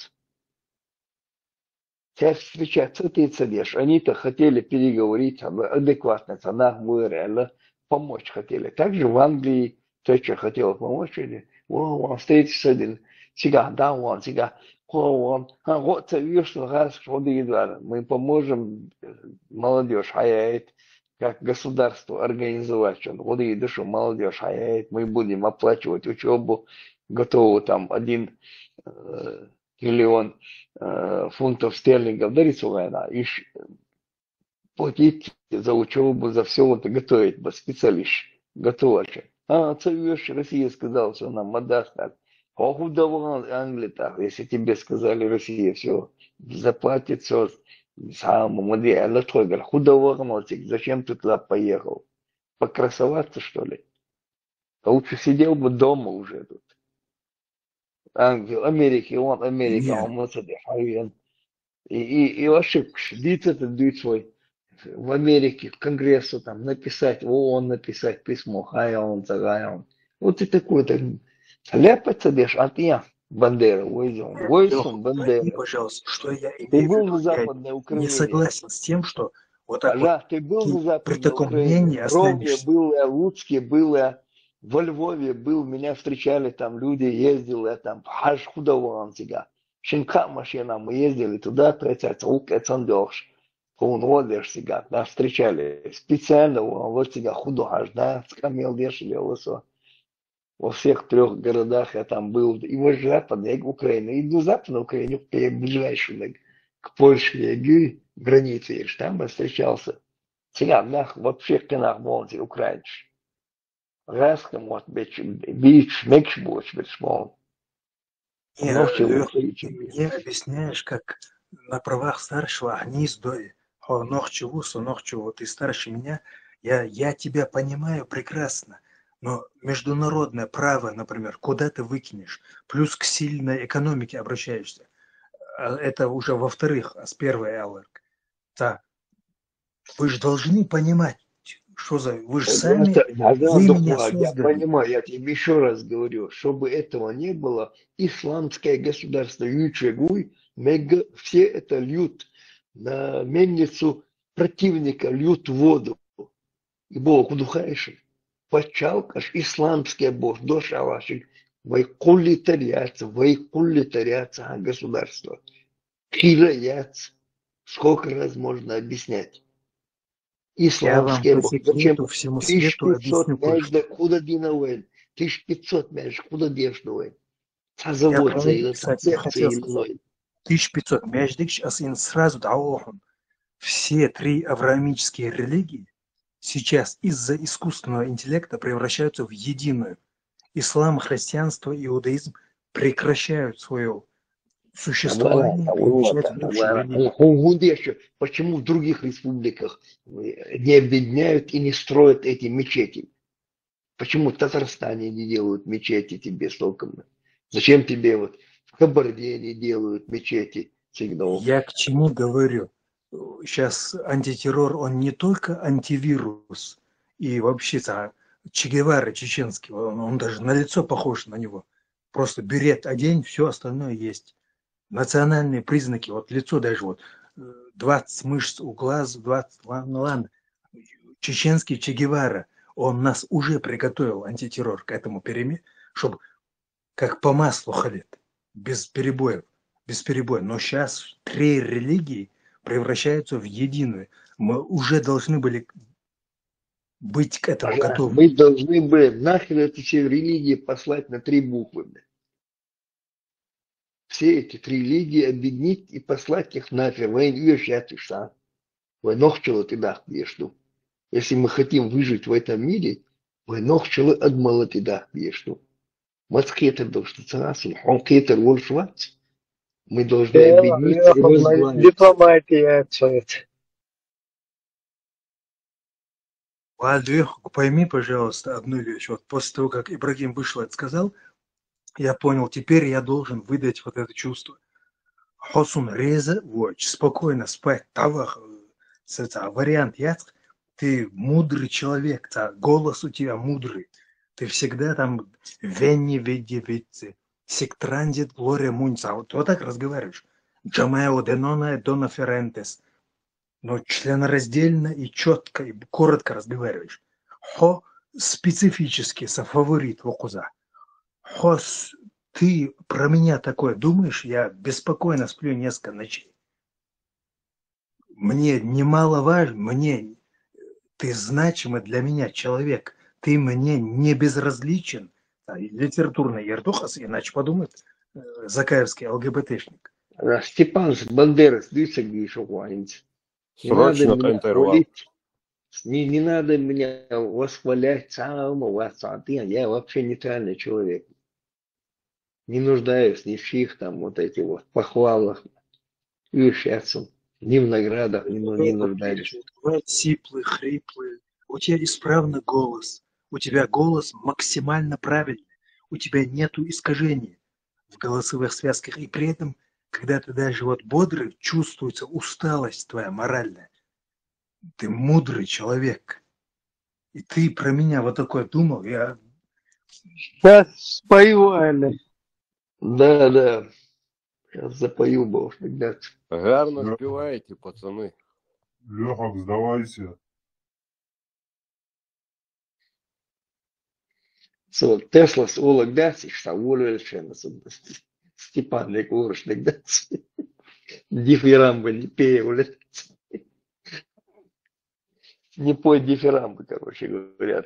Сейчас встречаться ты цадешь. Они-то хотели переговорить, адекватно, цена реально помочь хотели. Также в Англии Тэтчер хотела помочь, или он встретился один, сега, да, он, сега, он, вот ты видишь, раз, мы поможем молодежь, хаяет, как государство организовать, вот и душу молодежь хаяет, мы будем оплачивать учебу, готовы там 1 триллион фунтов стерлингов дарить война, и платить за учебу, за все вот готовить, специалист, готовить. А, царевич Россия сказал, что нам отдаст так. А куда Англия так, если тебе сказали Россия, все, заплатит все, самому модели, куда ворнотик, зачем ты туда поехал? Покрасоваться, что ли? А лучше сидел бы дома уже тут. Америки, он Америка, Не, он молодец, и ошибка, длится этот дует свой в Америке, к Конгрессу там написать, в ООН написать письмо, хайон, цагайон. Вот и такой-то ляпаться дешь, а ты Бандера, Леха, Войсон пойми, Бандера. пожалуйста, что я Ты имею в был виду. на Я Западной не Украине. согласен с тем, что вот так вот Ага, ты был на ты при Западной таком Украине. мнении В Ровне останешься. был, я в Луцке был, я во Львове был, меня встречали там люди, ездил, я там, хаш худован сега. Щенка машина, мы ездили туда, 30 рук, это сандёж. Он водишь сега, нас встречали специально, вот сега худохаш, да, скамел вешали, лосо. Во всех 3 городах я там был, и в Западной Украине, и до Западной Украины, ближайшей, к Польше, к границе, я ж там я встречался. Сега, нах, вообще канах молоти украинч. Раском вот бич, мекш боч, бешмол. Не, Ночью Лех, лучше, ты мне объясняешь, как на правах старшего гнездой. Нохчеву, ты старше меня, я тебя понимаю прекрасно. Но международное право, например, куда ты выкинешь, плюс к сильной экономике обращаешься. Это уже во-вторых, с первой Алларк. Да, вы же должны понимать, что за... Вы же сами, вы меня я создали. понимаю, я тебе еще раз говорю, чтобы этого не было, исламское государство Ючегуй, все это льют на мельницу противника, льют воду. И Бог удухаешь, почалкаш исламское Бог, душа ваших, вайкулитаряца государство. Кираяц, сколько раз можно объяснять? Я вам Исламский по Бог. Зачем? секрету всему свету 1500 объясню между кое-что. куда диновен. 1500 между куда девшновен. Я Заводится про это, или кстати, хотел сказать. 1500 междик, сразу даохун. Все 3 авраамические религии сейчас из-за искусственного интеллекта превращаются в единую. Ислам, христианство, иудаизм прекращают свое существование и начинают общую религию. Почему в других республиках не объединяют и не строят эти мечети? Почему в Татарстане не делают мечети тебе столком? Зачем тебе вот в Кабарде не делают мечети всегда? Я к чему говорю? Сейчас антитеррор, он не только антивирус, и вообще Че Гевара чеченский, он даже на лицо похож на него. Просто берет одень, все остальное есть. Национальные признаки, вот лицо даже вот 20 мышц у глаз, 20, ну ладно. Чеченский Че Гевара, он нас уже приготовил антитеррор к этому чтобы как по маслу ходит, без перебоев. Но сейчас 3 религии превращаются в единую. Мы уже должны были быть к этому готовы. Мы должны были нахер эти все религии послать на 3 буквы. Все эти 3 религии объединить и послать их нахер. Если мы хотим выжить в этом мире, мы должны объединиться и возглавить. Дипломатия, Ладно, пойми, пожалуйста, одну вещь. Вот после того, как Ибрагим вышел и сказал, я понял, теперь я должен выдать вот это чувство. Хосун реза, вот, спокойно спать, тавах, вариант яцк, ты мудрый человек, голос у тебя мудрый, ты всегда там венни веди сектранзит глория мунца, вот так разговариваешь. Джамао денона дона ферентес, но членораздельно и четко, и коротко разговариваешь. Хо специфически со фаворит вокуза. Хо ты про меня такое думаешь, я беспокойно сплю несколько ночей. Мне немаловажно, мне ты значимый для меня человек, ты мне не безразличен. Литературный ертухас, иначе подумает закаевский ЛГБТшник. Степан Бандерас, дышит, не надо Срочно меня интервал. хвалить, не надо меня восхвалять, я вообще нейтральный человек. Не нуждаюсь ни в чьих там вот этих вот похвалах и счастьем, ни в наградах, не нуждаюсь. Бывает сиплый, хриплый, у тебя исправный голос, у тебя голос максимально правильный, у тебя нету искажений в голосовых связках, и при этом, когда ты даже вот бодрый, чувствуется усталость твоя моральная. Ты мудрый человек, и ты про меня вот такое думал, я... Сейчас спою, Аля. Да, сейчас запою, бог всегда. Гарно спеваете, пацаны. Лехак, сдавайся. Теslas olakdās, savulēšanas, un Степан Лекуршник, да? Дифирамбы не пеют. Не пой дифирамбы, короче говоря.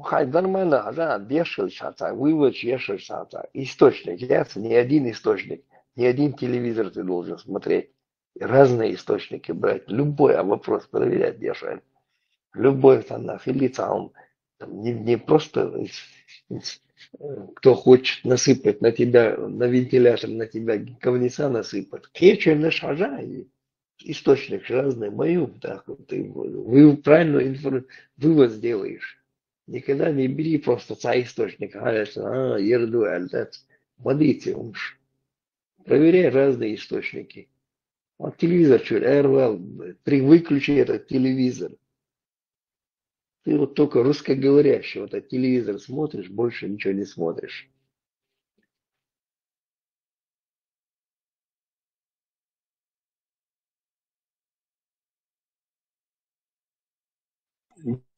Хай нормально, да, дешевле шата, вывод дешевле шата. Источник, ясно, не один источник, не один телевизор ты должен смотреть. Разные источники брать. Любой вопрос проверять дешевле. Любой там на филицаум. Не просто кто хочет насыпать на тебя, на вентилятор на тебя говнеца насыпать. Кечер на шажа и источник разный. Мою, так, ты правильно вывод сделаешь. Никогда не бери просто источник, ерду, Смотрите, проверяй разные источники. Вот телевизор, чуть, выключи этот телевизор. Ты вот только русскоговорящий, вот этот телевизор смотришь, больше ничего не смотришь.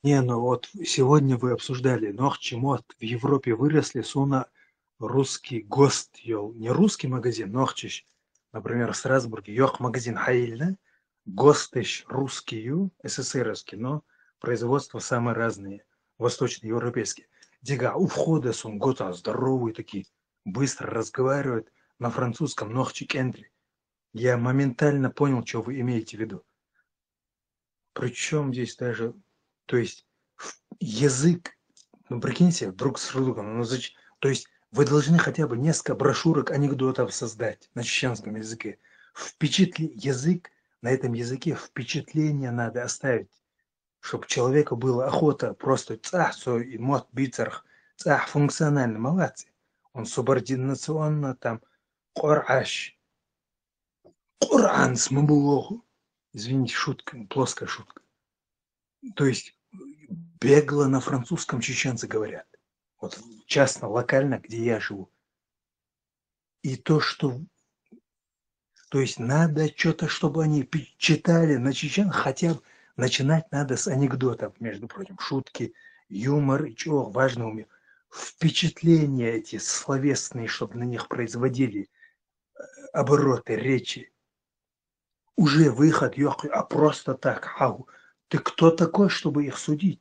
Не, ну вот сегодня вы обсуждали, нохчемот в Европе выросли суна русский ГОСТ, не русский магазин, нохчиш, например, в Страсбурге, йох магазин хаильна, ГОСТыш русский, СССРовский, но производства самые разные, восточноевропейские. Дига, у входа сун гота здоровые такие, быстро разговаривают на французском, нохчи кендри. Я моментально понял, что вы имеете в виду. Причем здесь даже, то есть язык, ну прикиньте, друг с другом, ну зачем? То есть вы должны хотя бы несколько брошюрок, анекдотов создать на чеченском языке. Язык, на этом языке впечатление надо оставить, чтобы человеку было охота просто и мод бицарх, функционально, молодцы. Он субординационно там, кораш, Коран смабулоху. Извините, шутка, плоская шутка. То есть бегло на французском чеченцы говорят. Вот частно, локально, где я живу. И то, что... То есть надо что-то, чтобы они читали на чеченцах, хотя бы начинать надо с анекдотов, между прочим, шутки, юмор и чего важного. Впечатления эти словесные, чтобы на них производили обороты речи. Уже выход, а просто так, ты кто такой, чтобы их судить?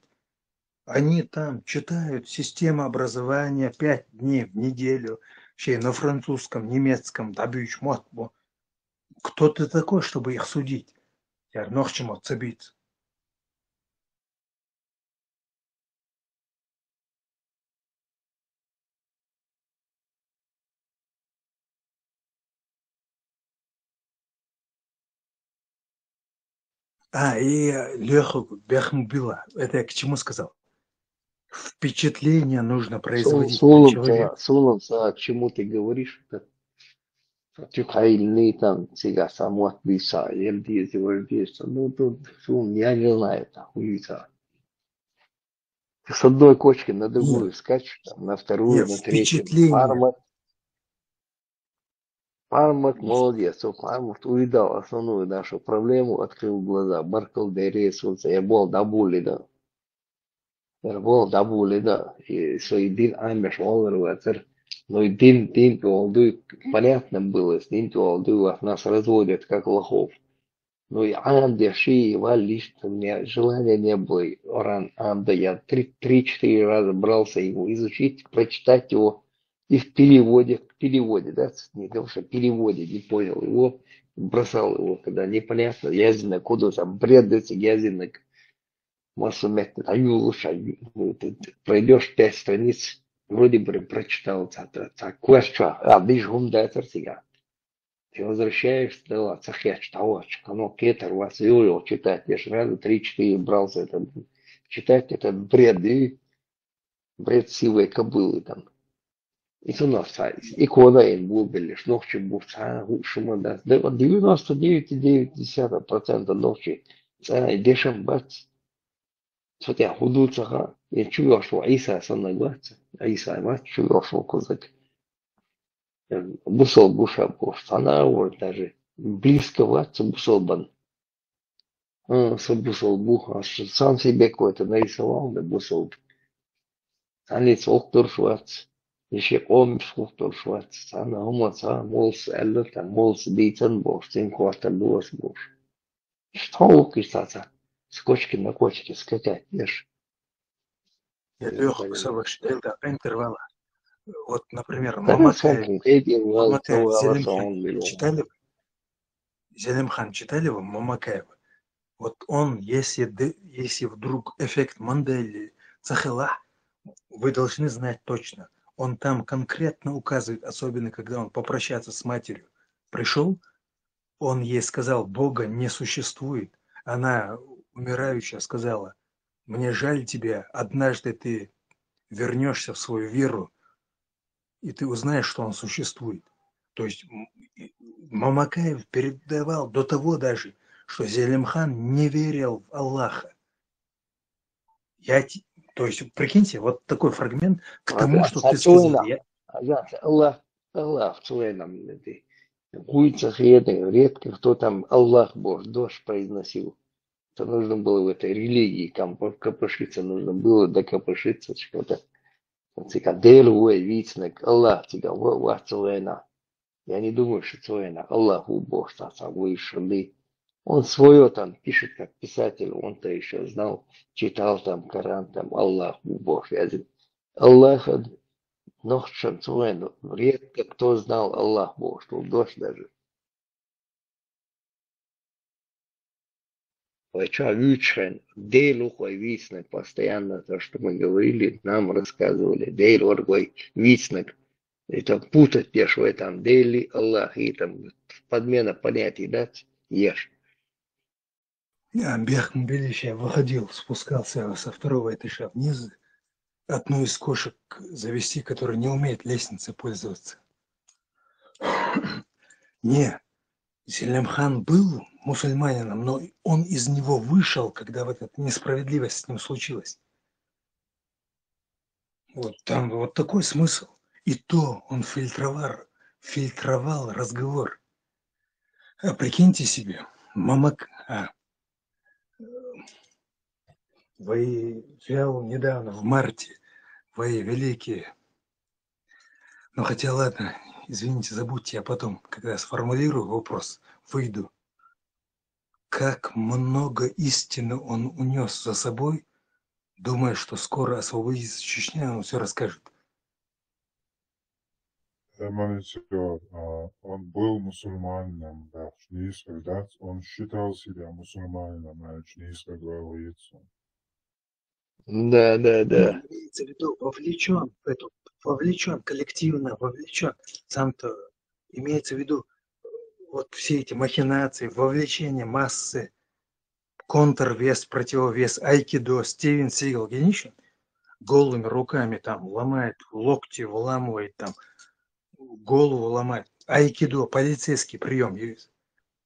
Они там читают систему образования 5 дней в неделю, вообще на французском, немецком, добьюсь мотбо. Кто ты такой, чтобы их судить? Я нохчему цебить. И Леху Бяхмубила, это я к чему сказал? Впечатление нужно производить на человека. Сулам, к чему ты говоришь? Тюхайный там сега самот биса, ердиз, ну тут я не знаю, там хуйца. Ты с одной кочки на другую Нет, скачешь, там, на вторую, на третью. впечатление. Пармак молодец, Пармак увидал основную нашу проблему, открыл глаза, баркал дересился, я был дабули, да. И свой дин амеш олар, но и дин олду, понятно было, с дин олду нас разводят как лохов. Ну и анда ши валишь, у меня желания не было. Оран анда, я 3-4 раза брался его изучить, прочитать его и в переводе, да, не то, что в переводе не понял его, бросал его, когда непонятно, язынок, куда там бредится язынок, массу метод, лучше, ты пройдешь 5 страниц, вроде бы прочитал, видишь, гумдатор сега. Ты возвращаешься, да, цахяч, оно кетер, вас юлил читать, я же раза 3-4 брался это, читать этот бред, и бред сивой кобылы там. И то нас, и куда им были, ночью бухта, шума, да, 99,9% ночи, дешем бац, что я худу цаха, я чую, что Аиса санагвац, Аиса мать, чую, что кузак. Бусол буша буштана, вот даже близко ватса бусолбан. Бусол буха, сам себе какой-то нарисовал, да бусол. Санец октор швац, еще омиш октор швац. Сана умаца, молс эллер, там молс битен бош, тем квартал дуас бош. Что укисаться? С кочки на кочке скакать, ешь. Я Леха совершил интервала. Вот, например, Мамакаев, Зелимхан читали вы? Зелимхан читали вы Мамакаева? Вот он, если вдруг эффект Мандели, Цахела, вы должны знать точно. Он там конкретно указывает, особенно когда он попрощаться с матерью пришел, он ей сказал, Бога не существует. Она, умирающая, сказала, мне жаль тебя, однажды ты вернешься в свою веру, и ты узнаешь, что он существует. То есть Мамакаев передавал до того даже, что Зелимхан не верил в Аллаха. То есть, прикиньте, вот такой фрагмент к тому, что ты сказал. Аллах, членом. Хуйцах редко кто там Аллах Бог, дождь произносил. Это нужно было в этой религии, копошиться нужно было, докопошиться, что-то. Аллах тебя, вот целена. Я не думаю, что целена. Аллаху Бог, выше. Он свое там пишет, как писатель, он-то еще знал, читал там Коран, там Аллаху Бог. Аллах, нохчан целена. Редко кто знал Аллах Бог, что дождь даже. Дейлухой вицнак постоянно, то, что мы говорили, нам рассказывали. Дейлухой вицнак. Это путать ешь в этом. Дейли Аллах. И там подмена понятий дать ешь. Я Бяхмубилич, я выходил, спускался со второго этажа вниз, одну из кошек завести, которая не умеет лестницей пользоваться. Не, Зелимхан был мусульманином, но он из него вышел, когда вот эта несправедливость с ним случилась. Вот там вот такой смысл. И то он фильтровал разговор. Прикиньте себе, вы взял недавно, в марте, вы великие. Ну хотя ладно, извините, забудьте, я потом, когда сформулирую вопрос, выйду. Как много истины он унес за собой, думая, что скоро освободится Чечня, он все расскажет. Он был мусульманином, да, он считал себя мусульманином, а не говорится. Да. Имеется в виду вовлечен коллективно, вовлечен. Сам-то имеется в виду вот все эти махинации, вовлечение массы. контрвес, противовес, айкидо, Стивен Сигал, Генишин голыми руками там ломает, локти выламывает, там голову ломает. Айкидо, полицейский прием есть.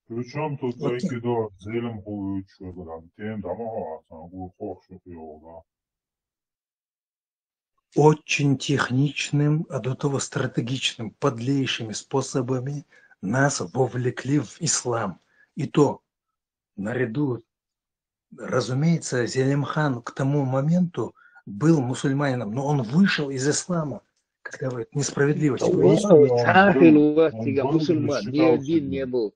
Причем тут Вот так. айкидо зелем хуючу, брат. Тем дамага, там был хохшук йога. Очень техничным, а до того стратегичным, подлейшими способами нас вовлекли в ислам. И то, наряду, разумеется, Зелимхан к тому моменту был мусульманином, но он вышел из ислама, когда вот несправедливость В творится. принципе, Цахил он был или мусульман, ни считал один не себя? был.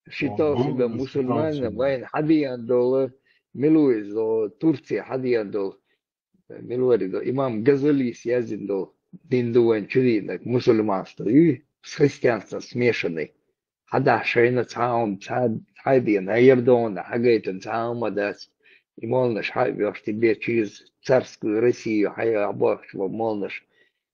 Он Считал был себя или считал мусульманином, себя? вайн хадиян долы, милуиз до Турции хадиян дол, милуари до имам Газали сязин дол, дин дуэн чуринок, мусульманство и с христианством смешанный. Хада шейна цаум цадиан, айердон, хагайтан цаум адас. И молнаш хайвёш тебе через царскую Россию, хая абахшва молнаш.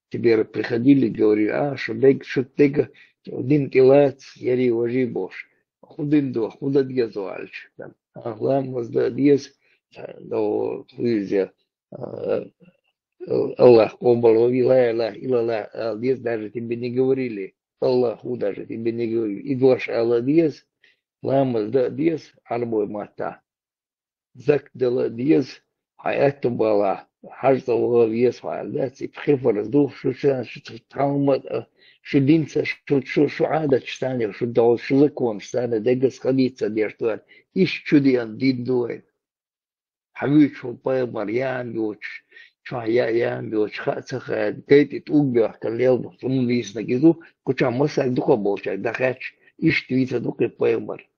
Теперь приходили, говорили, что ты один килац, яри вожи бош. Худин до, худа дьязуальч. Лам возда дьяз, до хуизя. Аллах обал, Аллах, дьяз даже тебе не говорили. Аллаху даже тебе не говорили. И дош Аллах дьяз, лам возда дьяз, арбой мата. Зак дала дьяз, حياته بلا حاجة وغيس وعلاتي بخفر دوف شو تعمد شو دينسا شو عادة تشتاني شو دول شو لكون تشتاني دقس خبيثة ديرتوان إيش شو ديان دين دوين حبيت شو باي مريان يوش شو يان يوش خاتسا خاد كيتي تقوبي وحكا الليل بخصمون ليسنا كيزو كوشا مساك دوكا بوشا دخاتش إيش تويتا دوكا باي مر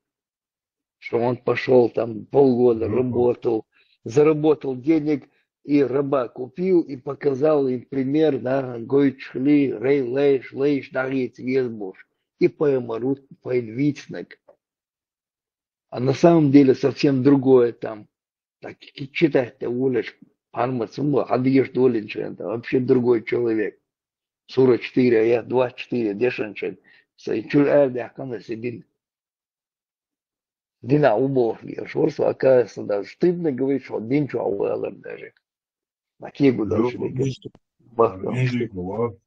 что он пошел там полгода, работал, заработал денег, и раба купил, и показал им пример, да, гойчхли, рей, лейш, дарит, везбуш, и поэмарут, поэльвицнак. А на самом деле совсем другое там. Так, читать-то улиш, пармацуму, адьеш долинчен, это вообще другой человек. Сура 4, аят 24, дешанчен, сайчур эрде ахкана сидин. Дина уборки, шорс, оказывается, даже стыдно говорить, что один чуауэлэм даже. На кегу дальше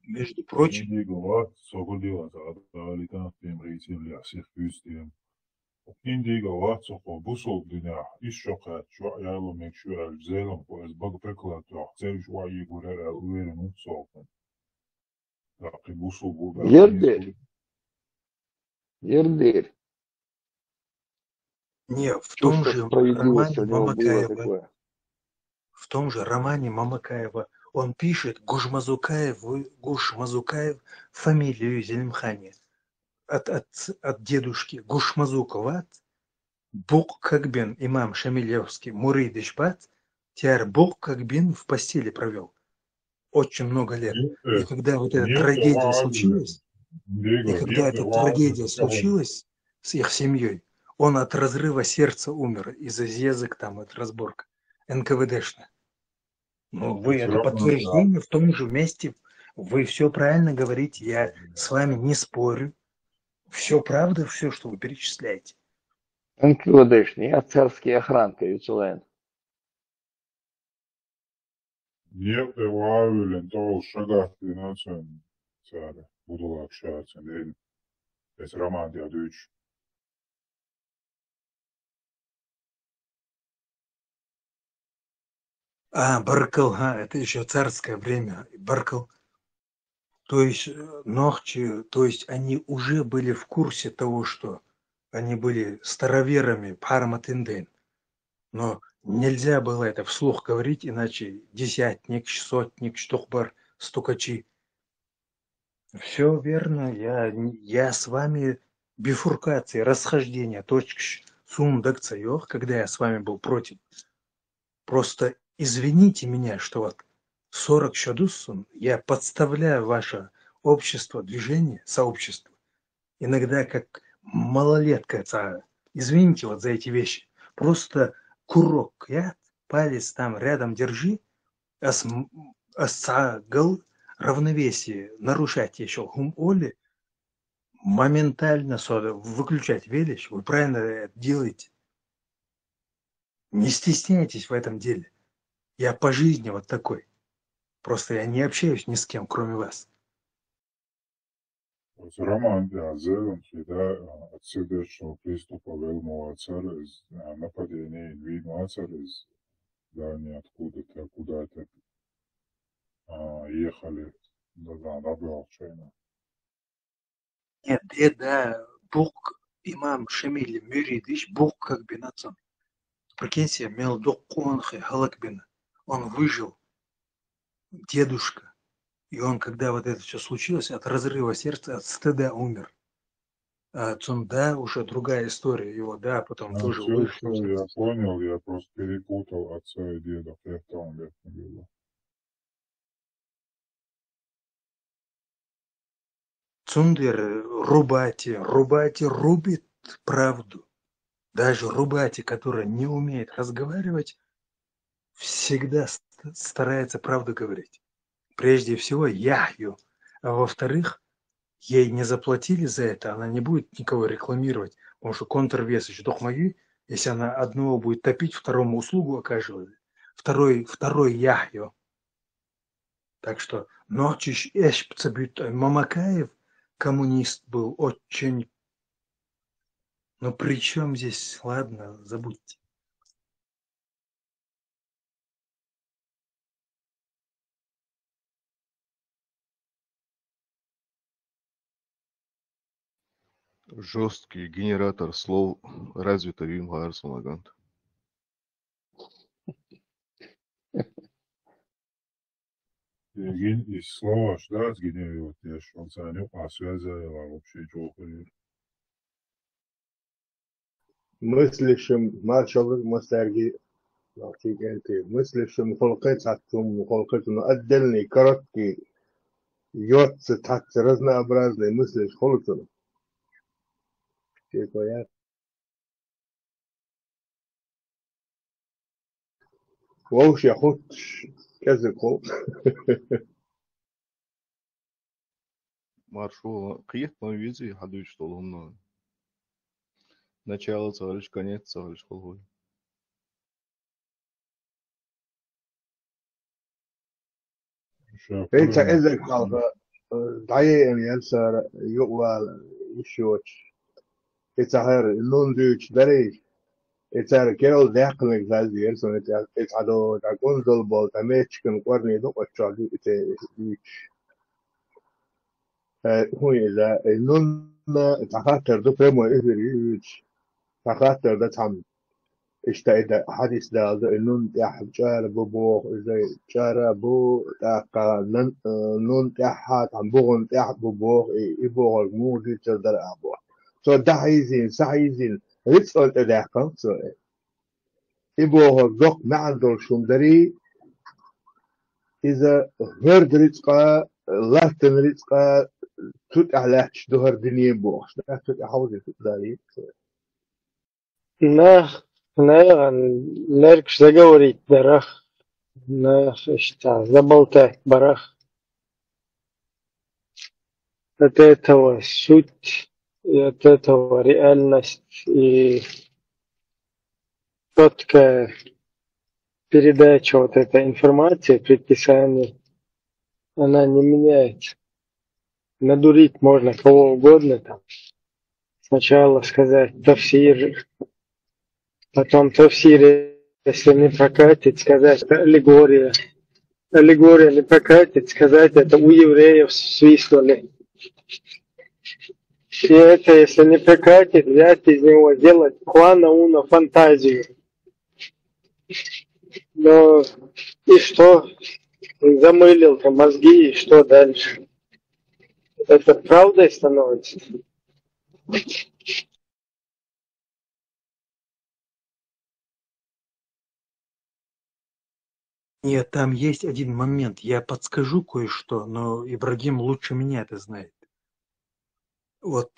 Между прочим, Indigo sogodila zadalita tiem rīciem jāsiet pūstiem. Indigo so busol dinā izšokēt šo jālu mekšu ar zēlam, ko es bagu preklātu, ceļš vājī, kur ar uverim utsolten. Так, и busol būtu. Ердер. не, в том же Справедливость романе у него было Мамакаева, такое. в том же романе Мамакаева он пишет Гушмазукаев фамилию Зелимхани от дедушки Гушмазукова, Бук Кагбен, имам Шамилевский, Мурид Ишбат, Тиар Бук Кагбен в постели провел очень много лет. И когда вот эта трагедия случилась, с их семьей, он от разрыва сердца умер из-за язык там, от разборка НКВДшная. Ну, вы это подтверждение в том же месте, вы все правильно говорите, я с вами не спорю. Все правда, все, что вы перечисляете. НКВДшный, я царский охранка, Юцелайн. Нет, Вавилен, то шагах 13 царя, буду общаться, день. Это Роман Дядович. Баркал, это еще царское время. Баркал. То есть Нохчи, то есть они уже были в курсе того, что они были староверами Параматинден. Но нельзя было это вслух говорить, иначе десятник, сотник, штухбар, стукачи. Все верно, я с вами бифуркации, расхождения, точка сундакцаёх, когда я с вами был против. Просто извините меня, что вот 40 шадуссун я подставляю ваше общество, движение, сообщество. Иногда как малолетка, извините вот за эти вещи. Просто курок, палец там рядом держи, равновесие нарушать еще оли, моментально выключать велич, вы правильно это делаете. Не стесняйтесь в этом деле. Я по жизни вот такой. Просто я не общаюсь ни с кем, кроме вас. Роман Язелом всегда от сердечного приступа Велмова из нападения видно из здания откуда-то, куда-то ехали на облачение. Нет, да, Бог, имам Шамиль Мюридович, Бог как бы нацан. Прикиньте, Мелдок Куанхе Халакбин, он выжил, дедушка. И он, когда вот это все случилось, от разрыва сердца, от стыда умер. А Цунда уже другая история его, да, потом тоже Все, вышел. я понял, я просто перепутал отца и деда, это он это было. Цундер Рубати рубит правду. Даже Рубати, которая не умеет разговаривать, всегда старается правду говорить. Прежде всего, Яхью. А во-вторых, ей не заплатили за это, она не будет никого рекламировать, потому что контрвес еще дохмаги, если она одного будет топить, второму услугу оказывает. Второй Яхью. Так что ночиш эшпцабют Мамакаев, коммунист был очень... Но при чем здесь, ладно, забудьте. Жесткий генератор слов развито Вим Гарсонагант. Из слова «ждать» генерирует, я шел за ним, а связь вообще чего-то. мыслящим мачовых мастерги мыслящим خلقت عتهم خلقت إنه أدلني كرتكي يوت تحت разнообразные мысли خلقتنا شيء كويس ووش ياخد كذا خو Маршрула қиет на визе хадуй что ломно. Начало цариш, конец цариш холгой. أنت إذا حلقة ضعيف ينسى يقوى يشوش إتهر اللون دوش دريش إتهر كيرو داخل غازي يرسون إتعدو تكون ضلبال تميتش كن قرني دوق الشعبي إتهر هو إذا اللون تخاطر دو بريمو إذر يوش تخاطر ده تعمل اشتاق حديث ده النون تاح جار ببوغ إذا جار بو تاق نون تاحات عم بوغن تاح ببوغ يبوغ الموزي تقدر أبوغ so ده حيزين سحيزين ريتسون تداقا so يبوغ دوق ما عنده شمدري إذا هرد ريتسقا لاتن ريتسقا توت أحلاش دهر دنيا بوغ توت أحوزي توت داري Неркш заговорить, барах, заболтать, барах. От этого суть, и от этого реальность, и четкая передача вот этой информации, предписания, она не меняется. Надурить можно кого угодно там. Сначала сказать тафсир, потом тафсир, если не прокатит, сказать это аллегория. Аллегория не прокатит, сказать это у евреев свистнули. И это, если не прокатит, взять из него, сделать куана-уна фантазию. Но и что? Замылил там мозги, и что дальше? Это правдой становится? Нет, там есть один момент. Я подскажу кое-что, но Ибрагим лучше меня это знает. Вот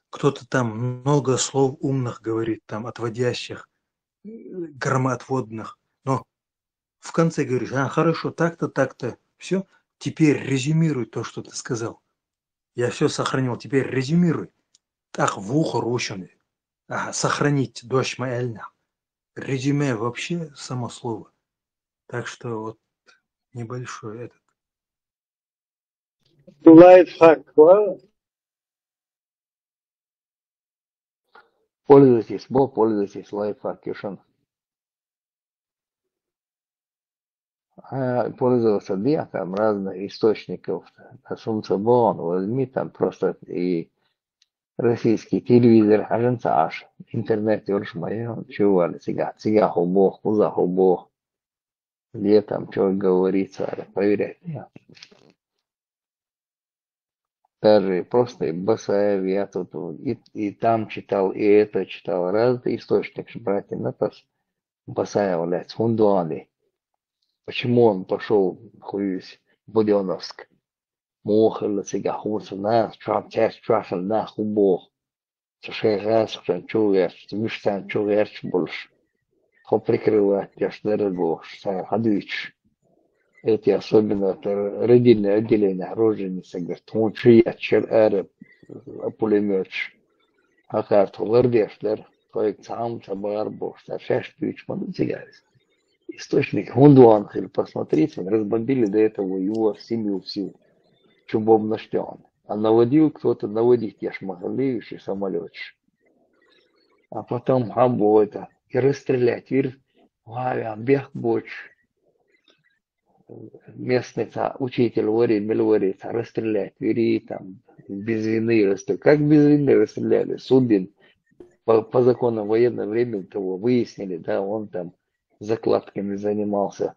кто-то там много слов умных говорит, там отводящих, громоотводных. Но в конце говоришь, хорошо, так-то, так-то. Все, теперь резюмируй то, что ты сказал. Я все сохранил, теперь резюмируй. Так, в ухо рушены. Сохранить дождь маэльна. резюме вообще само слово. Так что вот небольшой этот. Лайфхак, пользуйтесь лайфхак, Юшан. Пользоваться там разных источников. Солнцебон, возьми там просто и российский телевизор, аж интернет, юрш моя, чего, сега хубох, куза хубох, где там, что говорится, проверять. Даже просто Басаев, я тут и там читал, и это читал, разный источник, братья Натас, Басаев, блядь, Хундуаны. Почему он пошел, хуюсь, в Буденновск? Мохал себя хурса на, часть чашел на хубох. Шейхас, чугер, миштан чугер больше. Хоп прикрывать, я ж дорого, ходыч. Эти особенно родильное отделение, роженица, говорит, он чья, чер пулемет. А карту лардешлер, проект сам, табар, бог, шештвич, мандуцигарис. Источник Хундуанхель, посмотрите, разбомбили до этого его семью всю. Чубом наштян. А наводил кто-то, наводить я шмагалеющий самолет. А потом это и расстрелять. Вир, бег боч. Местный учитель говорит, расстрелять. Вири там без вины расстрелять. Как без вины расстреляли? Судин по закону военного времени того выяснили, да, он там закладками занимался.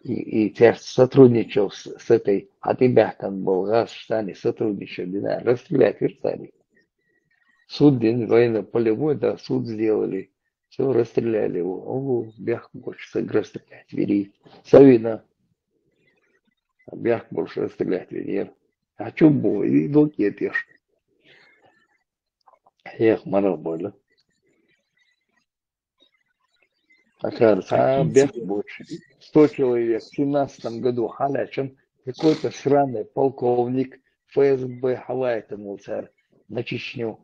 И теперь сотрудничал с этой Атибяхтан был, раз в стане сотрудничал, да, расстрелять верстали. Суд день военно-полевой, да, суд сделали. Все, расстреляли его. О, бях больше расстрелять, вери. Савина. Бях больше расстрелять, вери. А что было? И долги пеш. Эх, марал было. Оказывается, бях больше. 100 человек в 17 году халячен. Какой-то сраный полковник ФСБ халайтанулся на Чечню.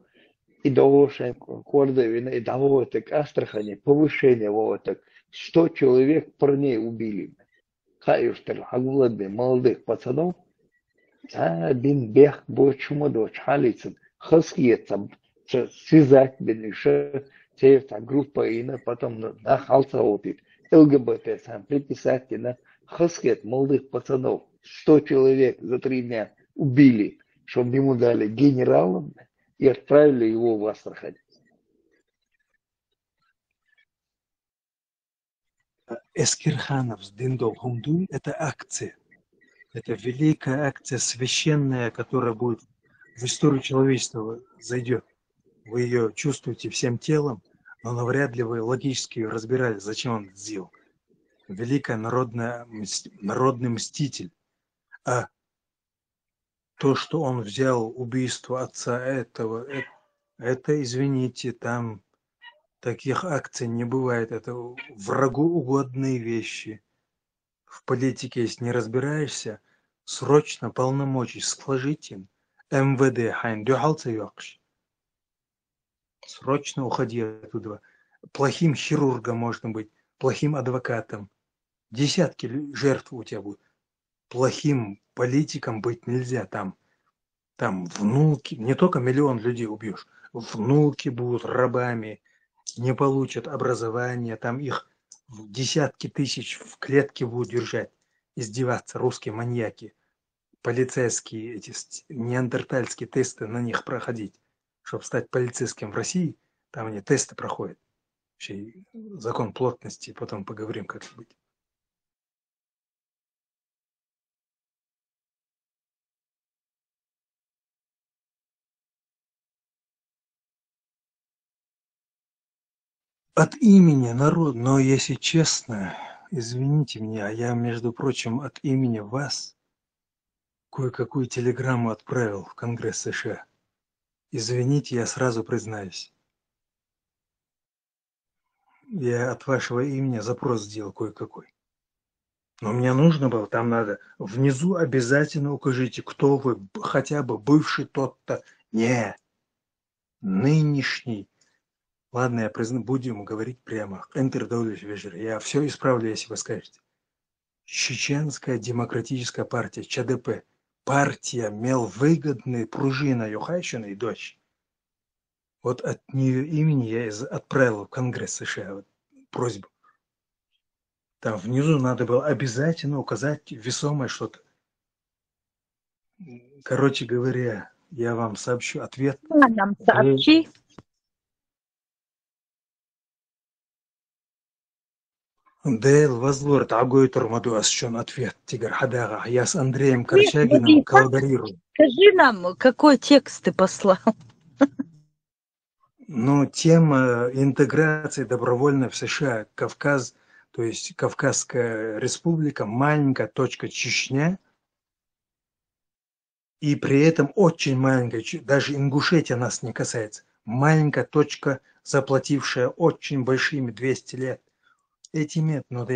И довольше Кордовина, и того так Астрахани, повышение вот так. 100 человек парней убили. Хаюштер, агулады, молодых пацанов. Один бег больше модоч халицын. Хаскиет связать, еще эта группа, и потом на халца опит. ЛГБТ сам приписать на хаскет молодых пацанов. 100 человек за 3 дня убили, чтобы ему дали генералом и отправили его в Астрахань. Эскирханов с Диндол Хумдун – это акция. Это великая акция, священная, которая будет в историю человечества зайдет. Вы ее чувствуете всем телом, но навряд ли вы логически разбирали, зачем он это сделал. Великий народный мститель. А то, что он взял убийство отца этого, это, извините, там таких акций не бывает. Это врагу угодные вещи. В политике, если не разбираешься, срочно полномочий сложите. МВД хайн дюхалца йокш. Срочно уходи оттуда. Плохим хирургом можно быть, плохим адвокатом. Десятки жертв у тебя будут. Плохим политиком быть нельзя. Там внуки, не только 1 миллион людей убьешь, внуки будут рабами, не получат образование, там их десятки тысяч в клетке будут держать, издеваться русские маньяки, полицейские эти неандертальские тесты на них проходить, чтобы стать полицейским в России, там они тесты проходят. Вообще закон плотности, потом поговорим, как быть. От имени народа, но если честно, извините меня, я, между прочим, от имени вас кое-какую телеграмму отправил в Конгресс США. Извините, я сразу признаюсь. Я от вашего имени запрос сделал кое-какой. Но мне нужно было, там надо, внизу обязательно укажите, кто вы, хотя бы бывший тот-то. Не, нынешний Ладно, я признаю, будем говорить прямо. Я все исправлю, если вы скажете. Чеченская демократическая партия, ЧДП. Партия мелвыгодной пружина Юхайшина и дочь. Вот от нее имени я отправил в Конгресс США вот, просьбу. Там внизу надо было обязательно указать весомое что-то. Короче говоря, я вам сообщу ответ. Нам сообщи. Дейл Возлор, Тагой Турмаду Асчон ответ. Тигр Хадага. Я с Андреем Корчагиным коллаборирую. Скажи нам, какой текст ты послал? Ну, тема интеграции добровольной в США, Кавказ, то есть Кавказская республика, маленькая точка Чечня, и при этом очень маленькая, даже Ингушетия нас не касается, маленькая точка, заплатившая очень большими 200 лет. Этим нет, но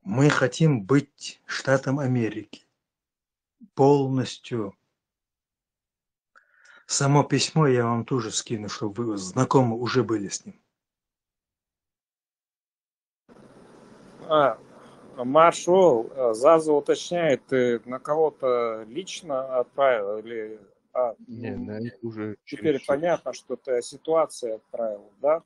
мы хотим быть штатом Америки полностью. Само письмо я вам тоже скину, чтобы вы знакомы уже были с ним. Маршал, Заза уточняет, ты на кого-то лично отправил или... Не, на них уже Теперь понятно, что ты ситуацию отправил, да?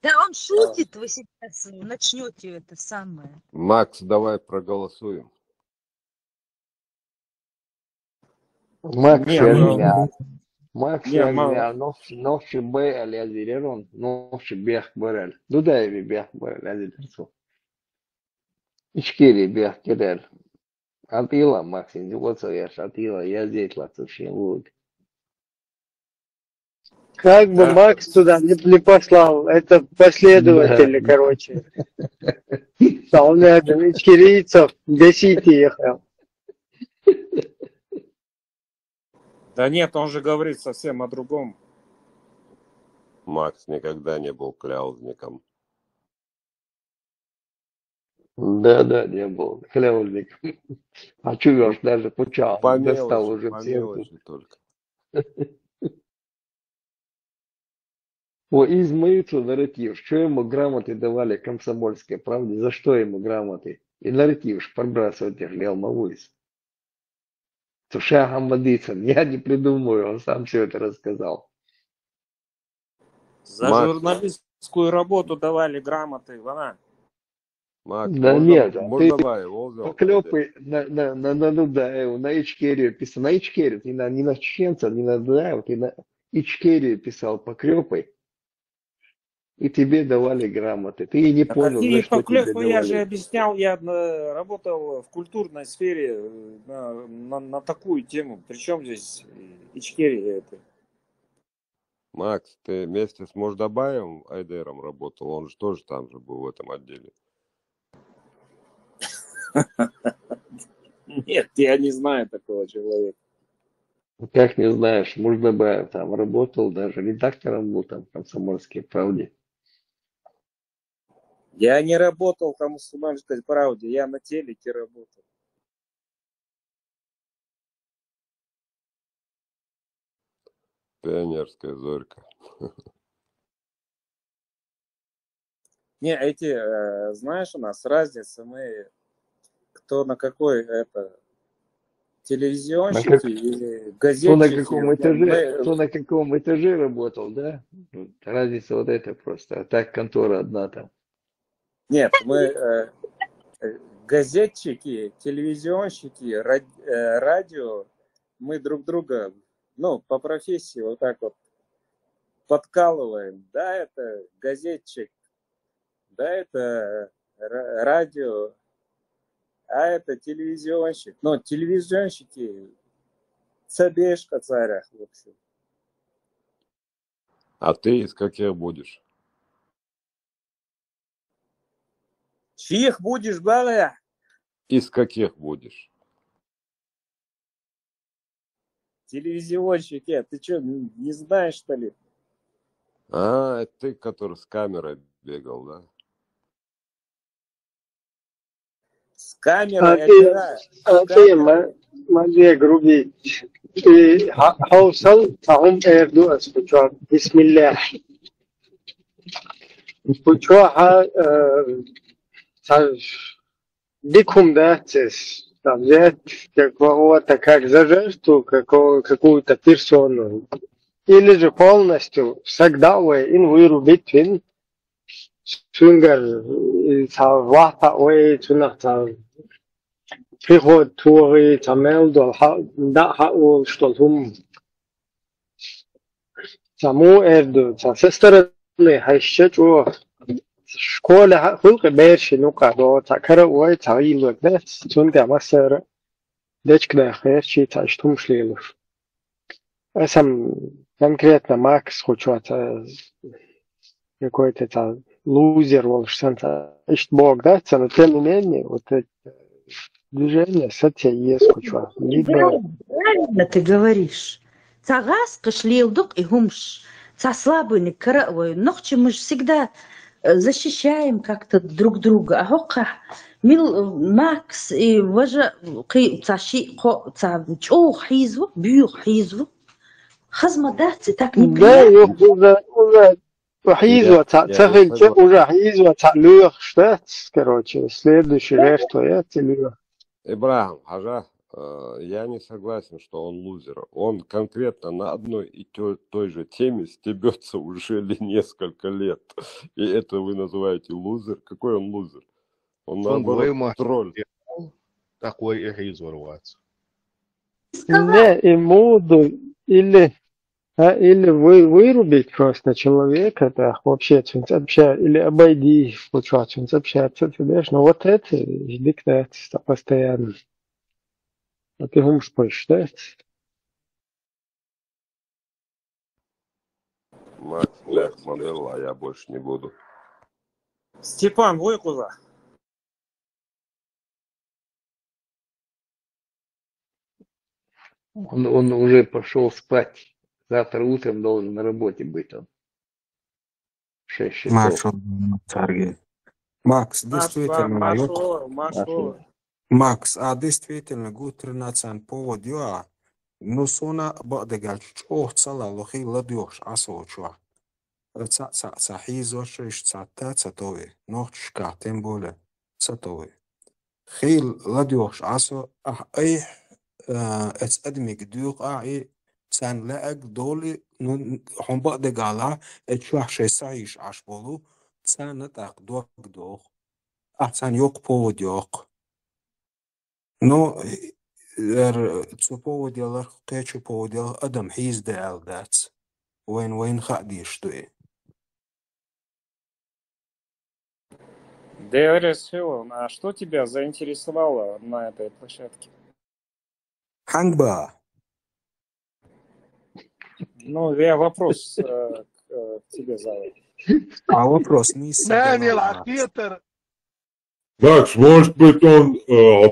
Да он шутит, вы сейчас начнете это самое. Макс, давай проголосуем. Макс, Не, Макс, Не, ма- ночи Б, aliás, Верерон, ночи Бех Борель. Дудаеви Бех Борель, aliás, İçkeri Bех Керель. Атила, Макс, не вот я Атила, я здесь вообще вот. Как бы Да. Макс туда не послал, это последователи, Да. короче. Солнядом ичкерийцев гасить ехал. Да нет, он же говорит совсем о другом. Макс никогда не был кляузником. Да, не был. Хлевник. А чувешь, даже пучал. По Достал мелочи, уже по всем. мелочи только. О, измаются нарратив. Что ему грамоты давали комсомольской правде? За что ему грамоты? И нарратив пробрасывать их Лелмовойс. Суша Хамадыцын. Я не придумаю, он сам все это рассказал. За Макс. журналистскую работу давали грамоты, вона. Макс, Да можно, нет, можно давай, он взял. Поклепы на Дудаеву, на Ичкерию писал. На Ичкерию, не на чеченца, не на Дудаева, ты на Ичкерию писал поклепы. И тебе давали грамоты. Ты не А понял, какие за что тебе поклепы, я же давали. объяснял, я работал в культурной сфере на такую тему. Причем здесь Ичкерия это? Макс, ты вместе с Мождабаевым Айдером работал, он же тоже там же был в этом отделе. Нет, я не знаю такого человека. Как не знаешь, Муждабаев там работал, даже редактором был там в «Комсомольской правде». Я не работал в «Комсомольской правде», я на телеке работал. Пионерская зорька. Не, эти, знаешь, у нас разница, мы кто на какой это телевизионщики или Кто на газетчики. каком этаже работал, да? Разница вот эта просто. А так контора одна там. Нет, мы газетчики, телевизионщики, радио, мы друг друга, ну, по профессии вот так вот подкалываем. Да, это газетчик, да, это радио, а это телевизионщик. Но телевизионщики цабешка царях, в общем. А ты из каких будешь? Чьих будешь, Балая? Из каких будешь? Телевизионщики, ты что, не знаешь, что ли? А, это ты, который с камерой бегал, да? С камерой опера. А ты, Матвей, грубить. هوصل تعهم اردو اسبوع بسم الله بوچوها بكم датес там взять какого-то как жертву какую-то персону или же полностью всегда вырубить вин сунгар вата приход тури тамелдо да хаул что там саму эрду со стороны хайшчу школа хулк берши нука до такара ой таилок да сунда масер дечкда хайши таштум шлелуш сам конкретно Макс хочет какой-то там лузер волшебно ищет Бог да но тем не менее вот это движение сатя есть хочет либо Правильно ты говоришь. Цагас кашлилдук и гумш. Слабый караой. Ночью мы же всегда защищаем как-то друг друга. А хока мил Макс и важа цаши цавчо хизу бью хизу. Хазмадати так не да приятно. уже حيزو Я تسهل понял. уже حيزو لوح штат короче следующий жертва это лух Ибрахим, Хажа, я не согласен, что он лузер. Он конкретно на одной и той же теме стебется уже несколько лет. И это вы называете лузер? Какой он лузер? Он Он наоборот говорит, тролль. такой и изворваться. не ему или или вырубить просто человека, да, вообще общаться, или обойди, получается, общаться, ты знаешь, но вот это диктатство постоянно. А ты умеешь посчитать? Макс, Лех, модель, а я больше не буду. Степан, вы куда? Он уже пошел спать. Завтра утром должен на работе быть он. 6 часов. Маршал Тарги. Макс, действительно, Машо. Макс, а действительно, год 13 повод, я, ну, сона, бадегаль, чох, цала, лохи, ладьош, асочва. Цахизо, шиш, цата, цатове, ночка, тем более, цатове. Хил, ладьош, асо, ай, it's admik duq ai san laag doli hon baqde gala etshah shesaish ashbolu san nataq duq duq san yok povod yok no tsu povod yalar qechu povod yal adam hiz de aldats وين خادي شتوي Дэрис Хилл, а что тебя заинтересовало на этой площадке? хангба. Ну, я вопрос к тебе задал. А вопрос не Данил Архитер. Макс, может быть, он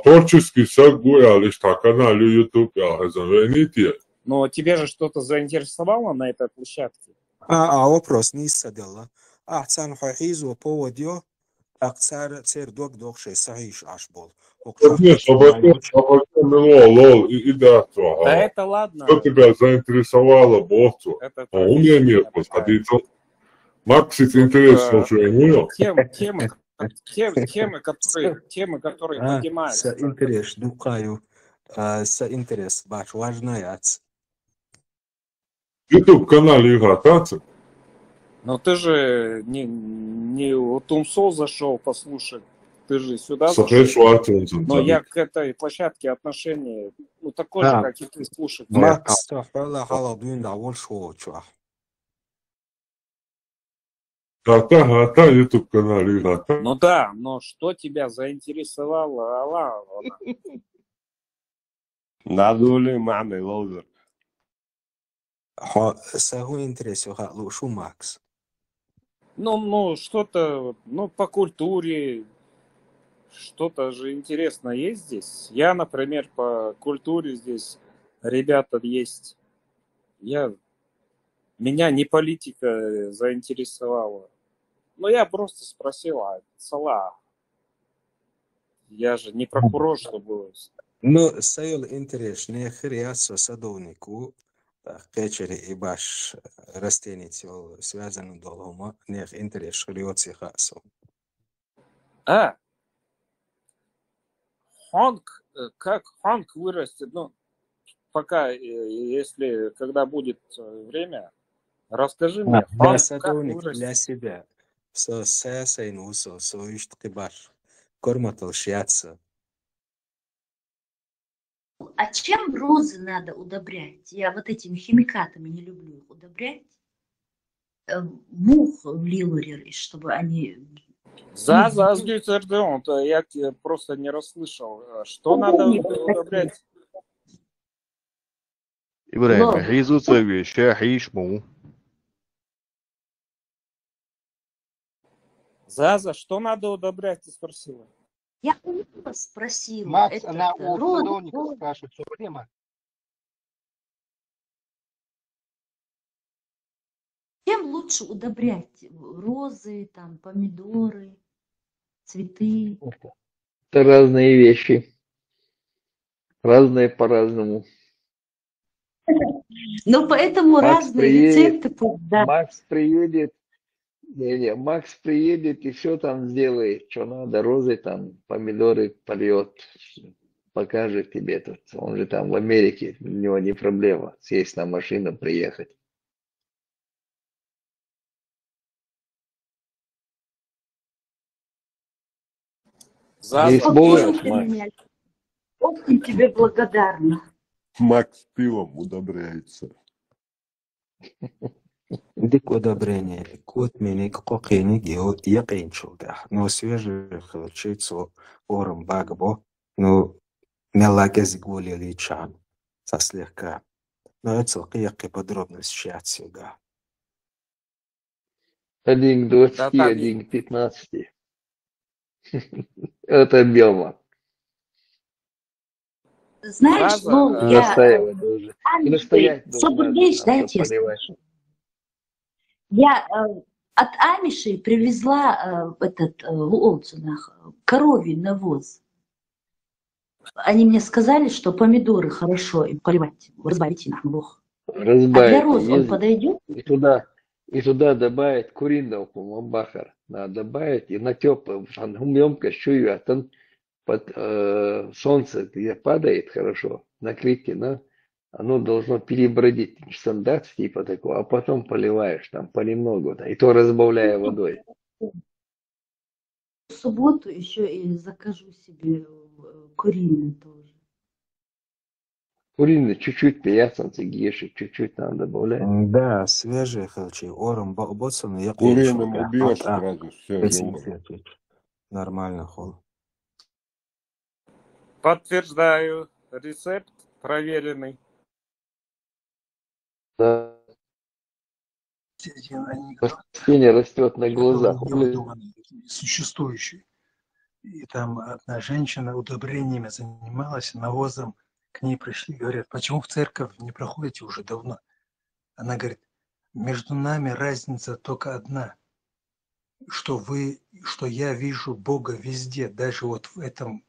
творческий сагуя, лишь так канале YouTube, извините. Но тебя же что-то заинтересовало на этой площадке? А вопрос не садила. Ахсан хахиз و поводё أكثر تصير دوق شيء صحيح أشبال. Конечно, об этом лол, и да, Да это ладно. Что тебя заинтересовало, Бовцу? У меня нет подходиться. Макс, это интересно, что ему. Темы, которые поднимаются. Интерес, дукаю, интерес, бач, важно яц. YouTube канале играть, но ты же не у Тумсо зашел послушать, ты же сюда зашел. Но я к этой площадке отношения, ну, такой же, как и ты, слушать. Макс, YouTube канале играть. Ну да, но что тебя заинтересовало? Надули мамы, лозер. Сагу интересу шо Макс. Ну, что-то, по культуре, что-то же интересно есть здесь. Я, например, по культуре здесь ребята есть. Меня не политика заинтересовала. Но я просто спросил, Салах, я же не прокурор, чтобы Ну, сайол интерес, не хрясо садовнику, кечери и баш растений связанным долома, не интерес хряси хасо. Хонг, как Хонг вырастет, ну, пока, если, когда будет время, расскажи мне, Для Хонг как садовник, для вырастет? себя. Со сясайну, со ишт баш. Корматал шьяца. А чем розы надо удобрять? Я вот этими химикатами не люблю их удобрять. Мух лилурер, чтобы они... За Азгюцердеон, я просто не расслышал. Что надо удобрять? إبراهيم Лоб. حيزو تسوي شاحيش مو За что надо удобрять, ты спросила? Я у вас спросила. Макс, она у розы. садовников спрашивает все время. Чем лучше удобрять? Розы, там, помидоры, цветы. Это разные вещи. Разные по-разному. Ну, поэтому Макс разные приедет, рецепты. Да. Макс приедет, Макс приедет и все там сделает, что надо, розы там, помидоры польет, покажет тебе тут. Он же там в Америке, у него не проблема сесть на машину, приехать. Не сможешь, Макс. Очень тебе благодарна. Макс пивом удобряется. Дик удобрение. Кот миник кокини гео япенчулда. Но свежих чицо ором багбо. Но мелагез гули личан. Со слегка. Но это какие подробности сейчас сюда. 1 к 20, 1 к 15. Это бело. Знаешь, ну, Не я... настаивать должен. Не настоять Соблюдаешь, да, должен, честно? поливаешь. Я от Амишей привезла коровий навоз. Они мне сказали, что помидоры хорошо им поливать, разбавить их Бог. А для Разбавить. роз он подойдет? И туда добавить куриного бахар. Надо добавить и на теплую емкость чую, а там под солнце где падает хорошо, накрытие, да, оно должно перебродить стандарт типа такого, а потом поливаешь там понемногу, да, и то разбавляя водой. В субботу еще и закажу себе куриный тоже. Куриный чуть-чуть яйцанцы геши, чуть-чуть надо добавлять. Да, свежие холчи. Ором боцан я Куриным убьешь сразу все живое. Нормально хол. Подтверждаю. Рецепт проверенный. Да. Растение растет на глазах. Существующий. И там одна женщина удобрениями занималась, навозом. К ней пришли, говорят, почему в церковь не проходите уже давно? Она говорит, между нами разница только одна, что я вижу Бога везде, даже вот в этом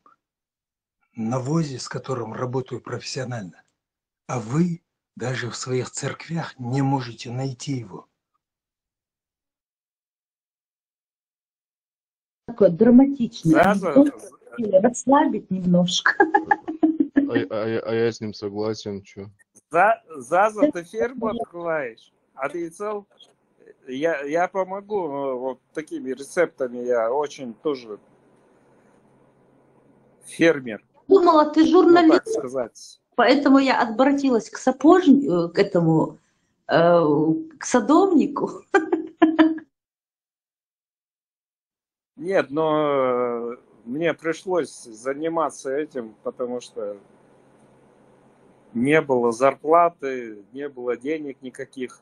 навозе, с которым работаю профессионально. А вы даже в своих церквях не можете найти его. Такой драматичный анекдот, расслабить немножко. А я с ним согласен, что? Заза, ты ферму открываешь, а ты цел? Я помогу вот такими рецептами, я очень тоже фермер. Думала, ты журналист, так сказать. Поэтому я обратилась к сапожнику, к этому, к садовнику. Нет, но мне пришлось заниматься этим, потому что не было зарплаты, не было денег никаких.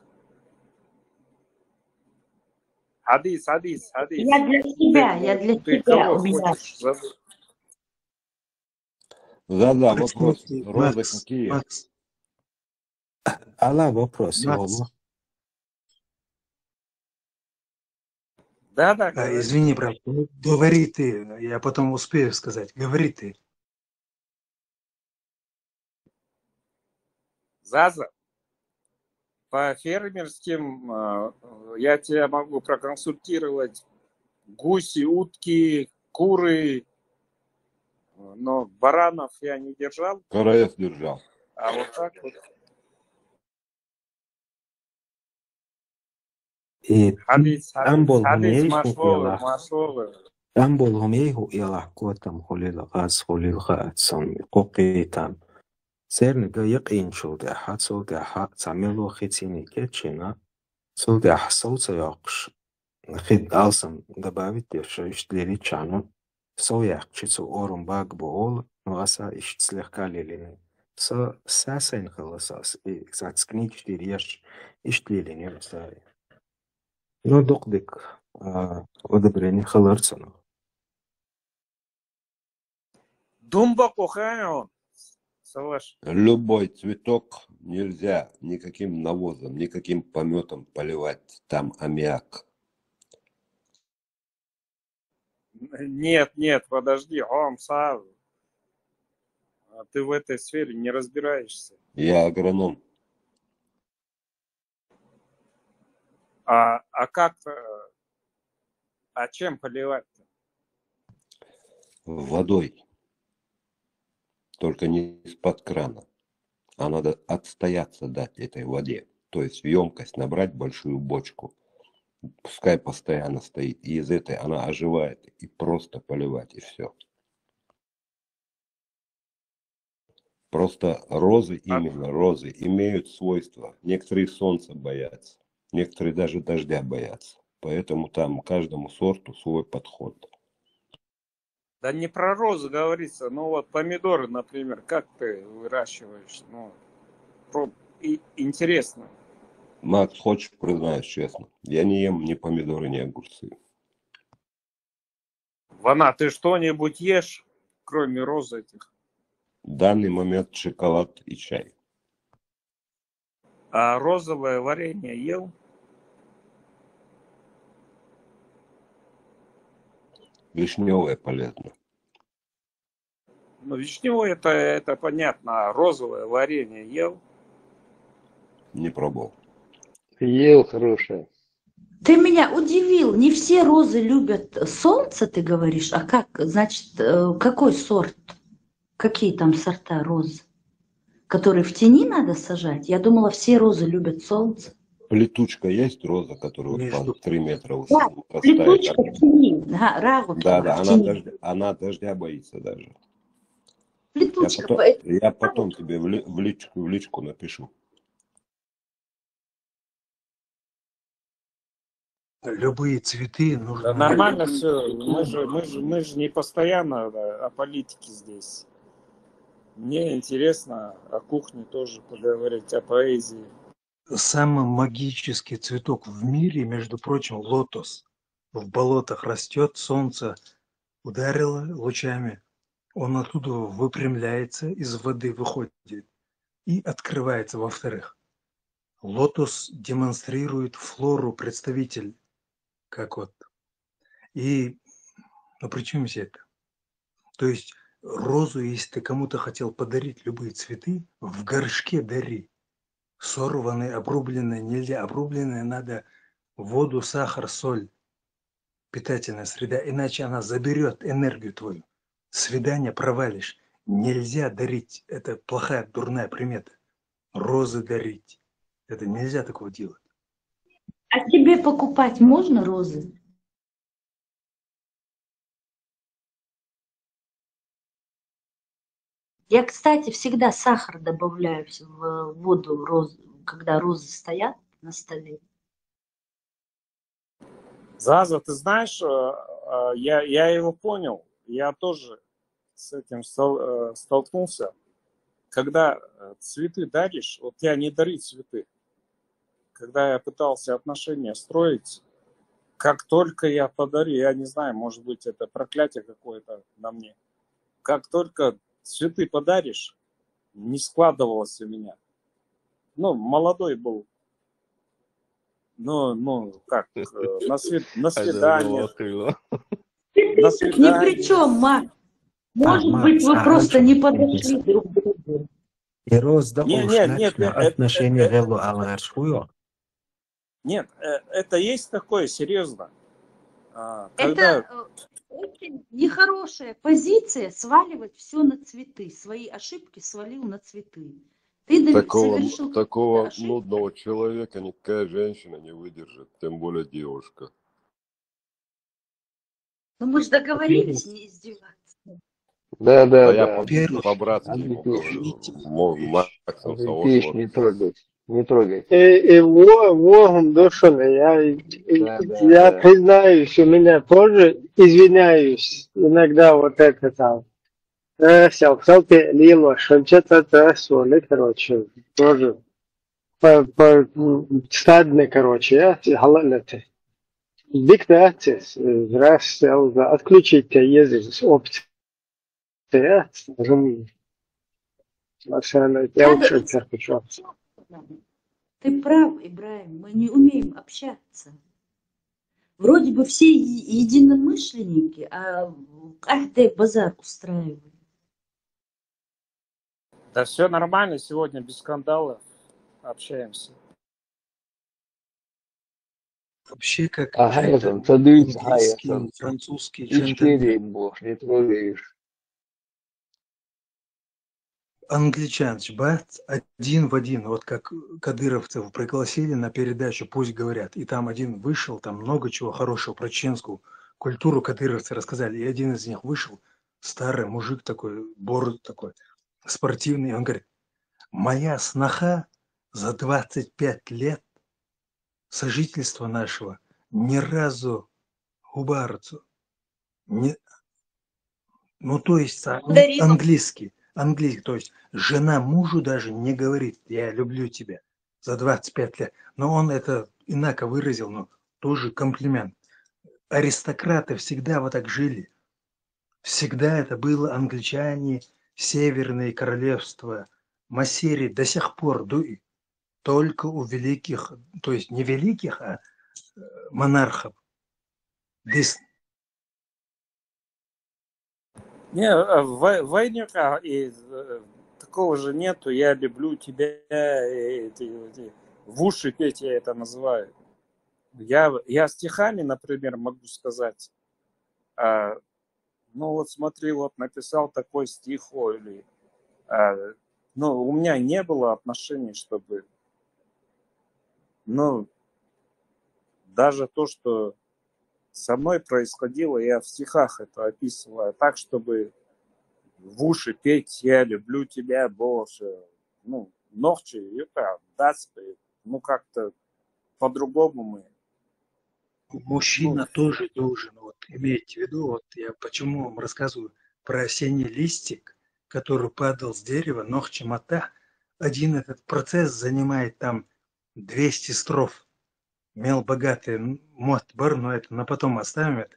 Садись. Я для себя кого у меня. хочешь? Да, вопрос. Розы какие? Макс. Алла, вопрос. Да. Извини, брат, говори ты, я потом успею сказать. Говори ты. Заза, по фермерским я тебя могу проконсультировать. Гуси, утки, куры, но баранов я не держал. Караев держал. А вот так вот. И Хадис амбол машолы. Амбол гумейгу ила котам холила газ холил хаатсам قوقيتام سيرنجا يقين شو ده حد سو ده حد تعملوا خيتيني كتشينا سو ده حصل سياقش خد ألسم دبابي تيرشا يشتلي تشانو سو يحكي سو أورم باق بقول نغسا يشتسلخ كاليلين سو ساسين خلصاس إكسات سكنيك تيريش يشتلي نيرساي نو دقدك ودبريني خلرتسنو Думба кухаем. Слышь. Любой цветок нельзя никаким навозом, никаким пометом поливать. Там аммиак. Нет, подожди, сразу. Ты в этой сфере не разбираешься. Я агроном. А как, а чем поливать-то? Водой. Только не из-под крана. А надо отстояться дать этой воде. То есть в емкость набрать большую бочку. Пускай постоянно стоит. И из этой она оживает. И просто поливать. И все. Просто розы, именно розы, имеют свойства. Некоторые солнца боятся. Некоторые даже дождя боятся. Поэтому там каждому сорту свой подход. Да не про розы говорится. Ну вот помидоры, например, как ты выращиваешь? Ну, интересно. Макс, хочешь, признаюсь честно. Я не ем ни помидоры, ни огурцы. Вана, ты что-нибудь ешь, кроме роз этих? В данный момент шоколад и чай. А розовое варенье ел? Вишневое полезно. Ну, вишневое это понятно, а розовое варенье ел? Не пробовал. Ел хорошее. Ты меня удивил. Не все розы любят солнце, ты говоришь. А как, значит, какой сорт? Какие там сорта роз? Которые в тени надо сажать? Я думала, все розы любят солнце. Плетучка есть роза, которая в 3 метра Да, вырастает? плетучка в тени. Ага, рагутова Да, в тени. она дождя боится даже. Плетучка. Я потом тебе в личку напишу. Любые цветы нужно... Да нормально все. Мы же не постоянно о политике здесь. Мне интересно о кухне тоже поговорить, о поэзии. Самый магический цветок в мире, между прочим, лотос. В болотах растет, солнце ударило лучами, он оттуда выпрямляется, из воды выходит и открывается. Во-вторых, лотос демонстрирует флору, представитель, как вот. И, ну при чем здесь это? То есть розу, если ты кому-то хотел подарить любые цветы, в горшке дари. Сорванные, обрубленные нельзя. Обрубленные надо воду, сахар, соль. Питательная среда. Иначе она заберет энергию твою. Свидание провалишь. Нельзя дарить. Это плохая, дурная примета. Розы дарить. Это нельзя такого делать. А тебе покупать можно розы? Я, кстати, всегда сахар добавляю в воду, когда розы стоят на столе. Заза, ты знаешь, я его понял. Я тоже с этим столкнулся. Когда цветы даришь, вот я не дарю цветы. Когда я пытался отношения строить, как только я подарю, я не знаю, может быть, это проклятие какое-то на мне. Как только цветы подаришь, не складывалось у меня. Ну, молодой был. Ну, как, на свидание. Ни при чем, Мак. Может быть, вы просто не подошли друг к другу. И розда Нет, отношения вело алгаршуё. нет, это есть такое, серьезно. Это очень нехорошая позиция сваливать все на цветы. Свои ошибки свалил на цветы. Ты совершил Такого ошибку. нудного человека никакая женщина не выдержит, тем более девушка. Ну мы же договорились не издеваться. А Да. я Во-первых, по-братски ему говорю. Максим Вещь не трогать. Не трогать. Я признаюсь, у меня тоже, извиняюсь, иногда вот это там. Сялксалте лило, шанчата соли, короче, тоже стадный, короче, халалete. Диктатис, раз отключить язык с опции. Ты прав, Ибраим, мы не умеем общаться. Вроде бы все единомышленники, а каждый базар устраивает. Да все нормально, сегодня без скандалов общаемся. Вообще, как английский, французский джентльмен. не трогаешь. Англичан, бац, один в один, вот как кадыровцев пригласили на передачу, пусть говорят, и там один вышел, там много чего хорошего про чеченскую культуру кадыровцы рассказали, и один из них вышел, старый мужик такой, бороду такой, спортивный, он говорит, моя сноха за 25 лет сожительства нашего ни разу губарцу, не, ну то есть английский, то есть жена мужу даже не говорит, я люблю тебя за 25 лет, но он это инако выразил, но тоже комплимент. Аристократы всегда вот так жили, всегда это было англичане, северные королевства, массери до сих пор, только у великих, то есть не великих, а монархов. Не, в войне такого же нету, я люблю тебя, в уши петь я это называю. Я стихами, например, могу сказать, ну вот смотри, вот написал такой стих, или, ну у меня не было отношений, чтобы, ну, даже то, что со мной происходило, я в стихах это описываю так, чтобы в уши петь «Я люблю тебя, Боже». Ну, ночи, это, ну, как-то по-другому мы. Мужчина тоже должен, вот, имейте в виду, вот я почему вам рассказываю про осенний листик, который падал с дерева, нохчи мата. Один этот процесс занимает там 200 строф. Мел богатый мот бар, но это на потом оставим. Это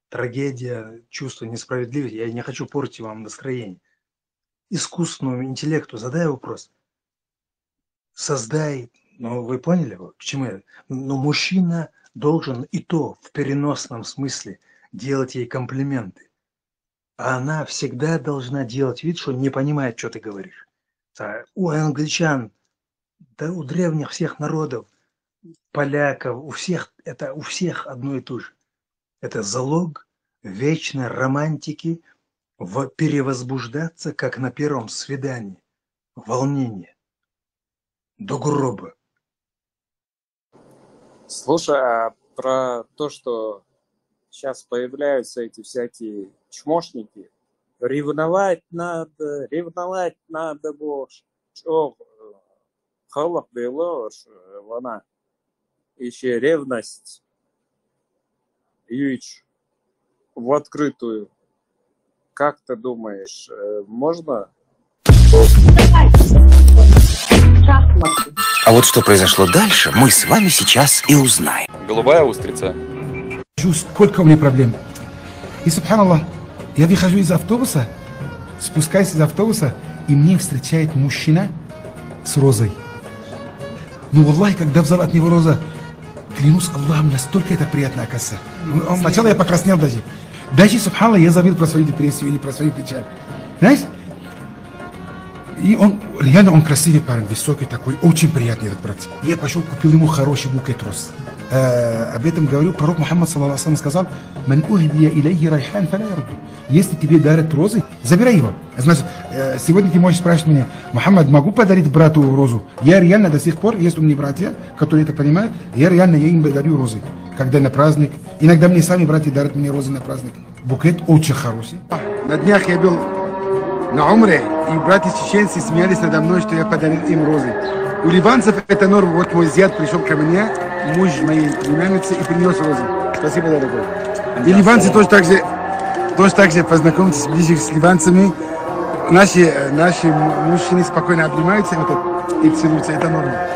трагедия, чувство несправедливости. Я не хочу портить вам настроение. Искусственному интеллекту задай вопрос. Создай, ну вы поняли, к чему я? Но мужчина должен и то в переносном смысле делать ей комплименты. А она всегда должна делать вид, что не понимает, что ты говоришь. У англичан, да у древних всех народов, поляков, у всех одно и то же. Это залог вечной романтики, перевозбуждаться, как на первом свидании. Волнение. До гроба. Слушай, а про то, что сейчас появляются эти всякие чмошники, ревновать надо, Боже. Чё, хлоп было, вона. Еще ревность, Юич, в открытую. Как ты думаешь, можно? А вот что произошло дальше, мы с вами сейчас и узнаем. Голубая устрица. Сколько у меня проблем. И, субханаллах, я выхожу из автобуса, спускаюсь из автобуса, и мне встречает мужчина с розой. Ну, валлахи, когда взял от него роза, клянусь Аллахом, настолько это приятно, оказывается. Сначала я покраснел даже. Даже, субханаллах, я забыл про свою депрессию или про свою печаль. Знаешь? И он, реально он красивый парень, высокий такой, очень приятный этот брат. Я пошел, купил ему хороший букет роз. Об этом говорил пророк Мухаммад, саллаллаху алейхи сказал: «Ман ухдия илейхи райхан фаля ярду». Если тебе дарят розы, забирай его. Значит, сегодня ты можешь спрашивать меня: Мухаммад, могу подарить брату розу? Я реально до сих пор, есть у меня братья, которые это понимают, я им дарю розы. Когда на праздник, иногда мне сами братья дарят мне розы на праздник. Букет очень хороший. На днях я был на умре, и братья чеченцы смеялись надо мной, что я подарил им розы. У ливанцев это норма. Вот мой зять пришел ко мне, муж моей племянницы, и принес розы. Спасибо, дорогой. И ливанцы тоже так же познакомьтесь ближе с ливанцами. Наши мужчины спокойно обнимаются и целуются. Это норма.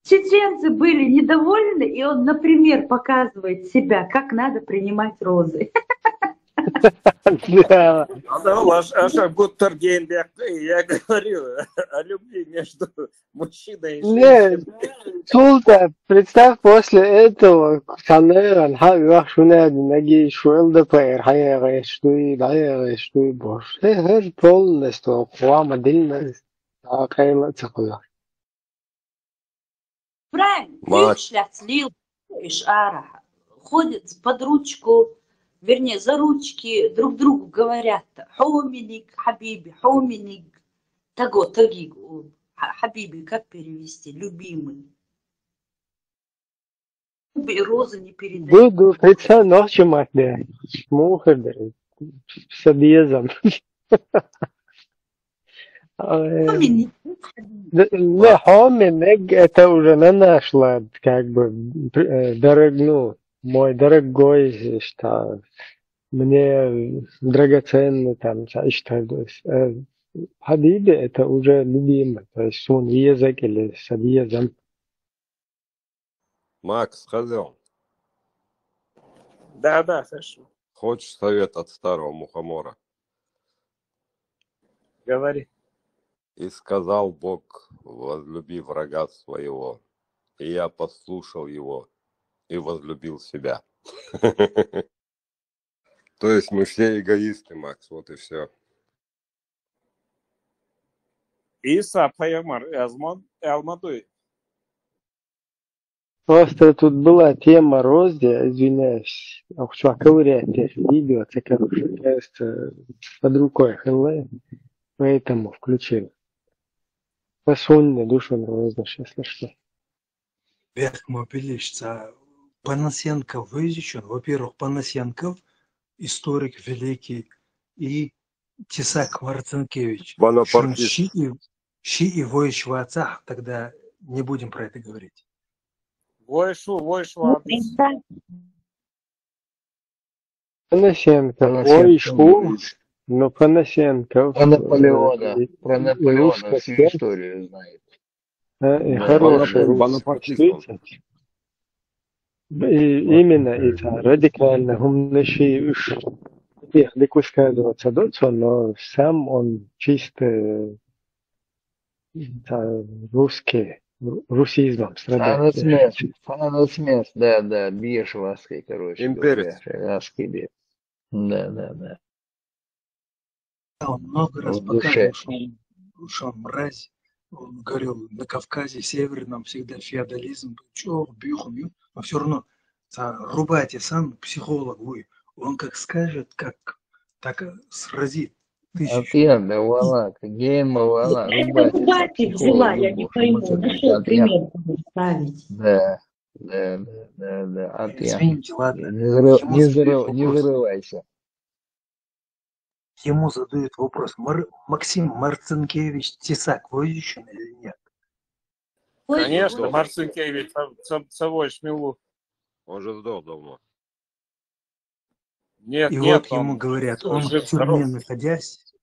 Чеченцы были недовольны, и он, например, показывает себя, как надо принимать розы. Да. Я говорю о любви между мужчиной и Не, женщиной. Султа, представь, после этого Канеран, Хавах Шунад, Наги, ЛДПР, Хайра, Штуи, Дайра, Штуи, Бош. Это полностью модельность. Акайла Цакуя. Правильно, Мак, их слил Ишара, ходят под ручку, вернее, за ручки друг другу говорят: Хоуминик, Хабиби, Хоуминик, таги, Хабиби, как перевести? Любимый. И розы не передают. Буду представь, ночью махне. Мухадер. Сабиезам. Хоуминик. Не, Хоминег это уже не наш лад, как бы, мой дорогой, что мне драгоценный, там, что Хабиби это уже любимый, то есть он язык или сабиезам. Макс, Хазел, Да, хорошо. хочешь совет от старого мухомора? Говори. И сказал Бог: возлюби врага своего. И я послушал его и возлюбил себя. То есть мы все эгоисты, Макс, вот и все. Иса Паямар Алмадуй. Просто тут была тема Рози, извиняюсь, хочу ковырять видео, это короче, кажется, под рукой хлы, поэтому включил. Посольный душу Розыш, если что. Вверх мобилищца Панасенков вызначен. Во-первых, Панасенков историк великий, и Тесак Марцинкевич. Бонапартист. Щи и Войш в отцах, тогда не будем про это говорить. Войшу. Панасенков, Войшу, но Панасенков. Про Наполеона всю историю знает. И хороший Бонапартист. Именно это радикально. Он наши легко высказываться дочь, но сам он чисто русский, русизмом страдает. Фанатсмес, да, бьешь лаской, короче. Имперец. Лаской бьешь. Да. Он много раз показывал, что он мразь. Он говорил, на Кавказе Северном всегда феодализм. Чего, бьюху, но все равно рубайте сам психолог вы. Он как скажет, так сразит. Атьян, Валак, Гейма, Валак. Рубати взяла, я не пойму, нашел пример ставить. Да. Атьян. Извините, ладно. Не взрывайся. Ему задают вопрос: Максим Марцинкевич Тесак воющен или нет? Конечно, Марцинкевич, совой шмелу. Он же сдох давно. Нет, вот ему говорят, он в тюрьме находясь,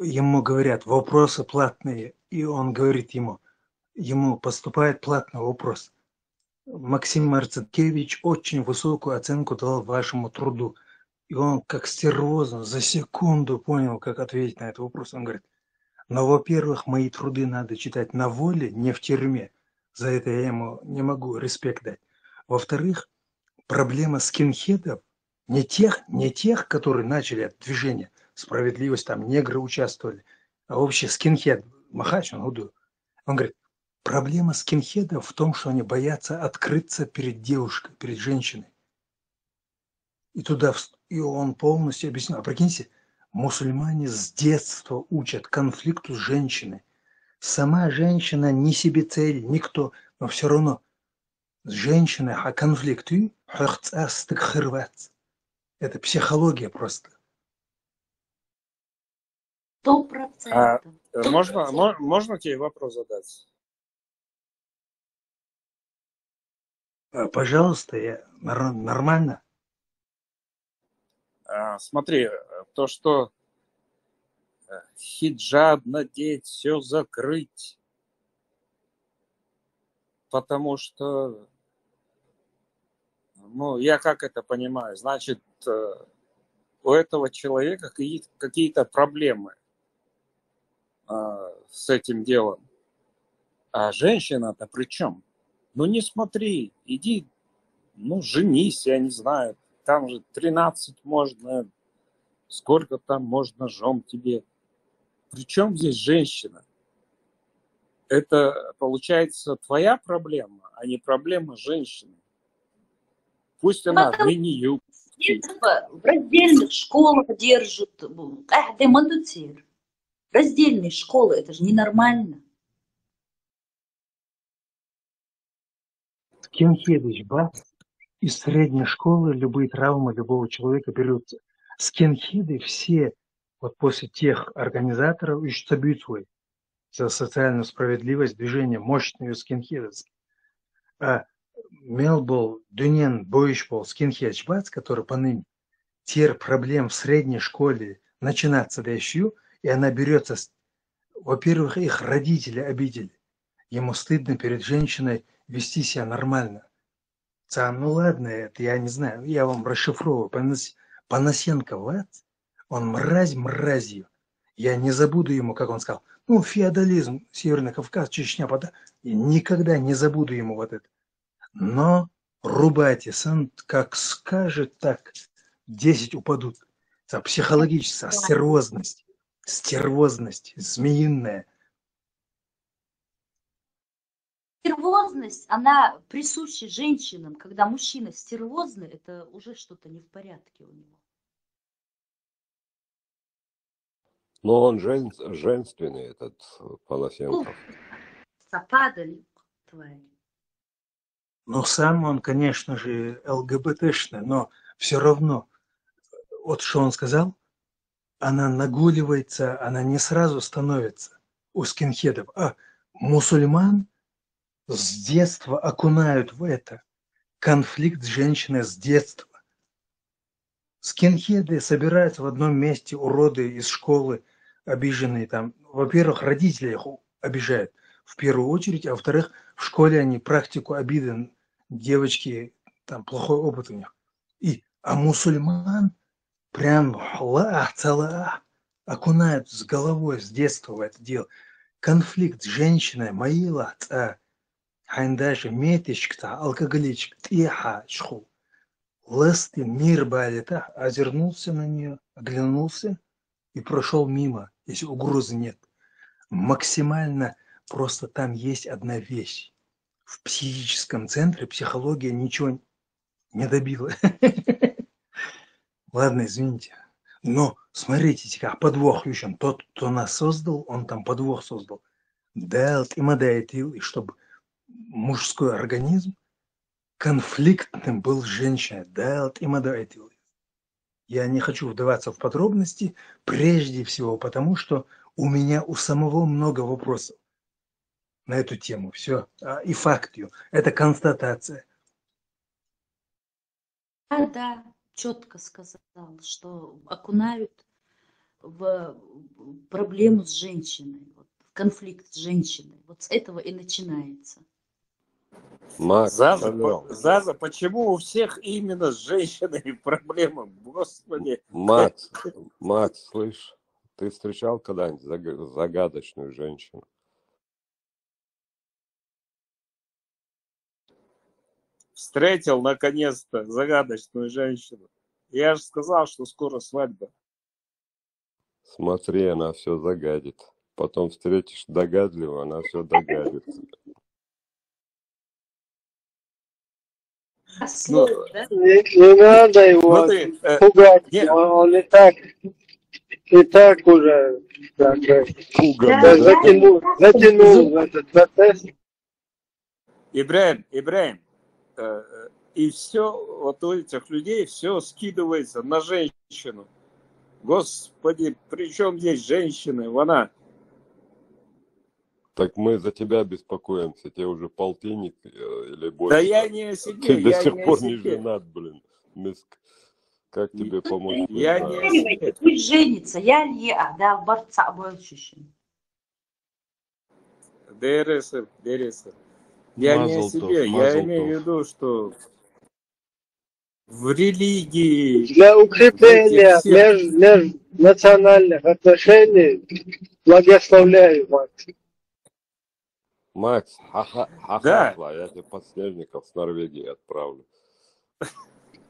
ему говорят вопросы платные, и он говорит ему поступает платный вопрос. Максим Марцинкевич очень высокую оценку дал вашему труду. И он как стервозно за секунду понял, как ответить на этот вопрос. Он говорит: но, во-первых, мои труды надо читать на воле, не в тюрьме. За это я ему не могу респект дать. Во-вторых, проблема скинхедов Не тех, которые начали это движение, справедливость, там негры участвовали, а вообще скинхед, Махач, он говорит, проблема скинхедов в том, что они боятся открыться перед девушкой, перед женщиной. И он полностью объяснил. А прикиньте, мусульмане с детства учат конфликту с женщиной. Сама женщина не себе цель, никто, но все равно с женщиной, а конфликты, это психология просто. 100%. Можно тебе вопрос задать? Пожалуйста, нормально. Смотри, то, что хиджаб надеть, все закрыть, потому что, я как это понимаю, значит, у этого человека какие-то проблемы с этим делом. А женщина-то при чем? Не смотри, иди, женись, я не знаю. Там же 13 можно, сколько там можно жен тебе. При чем здесь женщина? Это, получается, твоя проблема, а не проблема женщины. Пусть она в мини-юбке. В раздельных школах держат. Раздельные школы, это же ненормально. Скинхедыч, из средней школы любые травмы любого человека берутся. Скинхеды все, вот после тех организаторов, ищут свой за социальную справедливость, движение мощные скинхедовские. А Мелбол, Дюнен, Бойшбол, скинхед, который поныне тер проблем в средней школе начинаться дальше, и она берется, во-первых, их родители обидели. Ему стыдно перед женщиной вести себя нормально. Ладно, это я не знаю, я вам расшифровываю. Панасенко, он мразью. Я не забуду ему, как он сказал, феодализм, Северный Кавказ, Чечня, и никогда не забуду ему вот это. Но Рубатис, он как скажет, так 10 упадут. Психологическая стервозность, змеиная. Стервозность, она присуща женщинам. Когда мужчина стервозный, это уже что-то не в порядке у него. Но он женственный, этот Панасенков. Западали, тварь. Сам он, конечно же, ЛГБТшный, но все равно, вот что он сказал, она нагуливается, она не сразу становится у скинхедов, а мусульман с детства окунают в это. Конфликт с женщиной с детства. Скинхеды собираются в одном месте, уроды из школы, обиженные там. Во-первых, родители их обижают в первую очередь, а во-вторых, в школе они практику обиды, девочки, там плохой опыт у них. А мусульман прям окунают с головой, с детства в это дело. Конфликт с женщиной, Хайндаши, метичка, алкоголичка, шху. Ласты, мир балета, озернулся на нее, оглянулся и прошел мимо, если угрозы нет. Максимально просто там есть одна вещь. В психическом центре психология ничего не добила. Ладно, извините. Но смотрите, как подвох ищем. Тот, кто нас создал, он там подвох создал. И чтобы мужской организм конфликтным был с женщиной. Я не хочу вдаваться в подробности, прежде всего потому, что у меня у самого много вопросов на эту тему. Все. И фактью. Это констатация. Да, четко сказал, что окунают в проблему с женщиной, в конфликт с женщиной. Вот с этого и начинается. Заза, почему у всех именно с женщинами проблемы? Господи. Макс, слышь, ты встречал когда-нибудь загадочную женщину? Встретил наконец-то загадочную женщину. Я же сказал, что скоро свадьба. Смотри, она все загадит. Потом встретишь догадливую, она все догадит. Ну, Слово, да? Не надо его смотри, пугать, не, он и так уже как бы, Пуганный, Да, да? затянул в этот процесс. Ибраим, и все вот у этих людей все скидывается на женщину. Господи, при чем здесь женщины? Она. Так мы за тебя беспокоимся. Тебе уже полтинник или Да больше. я не о себе, Ты до я сих не о пор не себе. женат, блин. Миск. Как тебе помочь, не Я не знаю. о себе. Пусть женится. Я ли да борца больше. ДРС. Я не о Мазал тов, себе, я мазал имею в тов. виду, что в религии, Для в укрепления этих всех... межнациональных отношений благословляю вас. Макс, Да, хахахла, я тебе подснежников с Норвегии отправлю.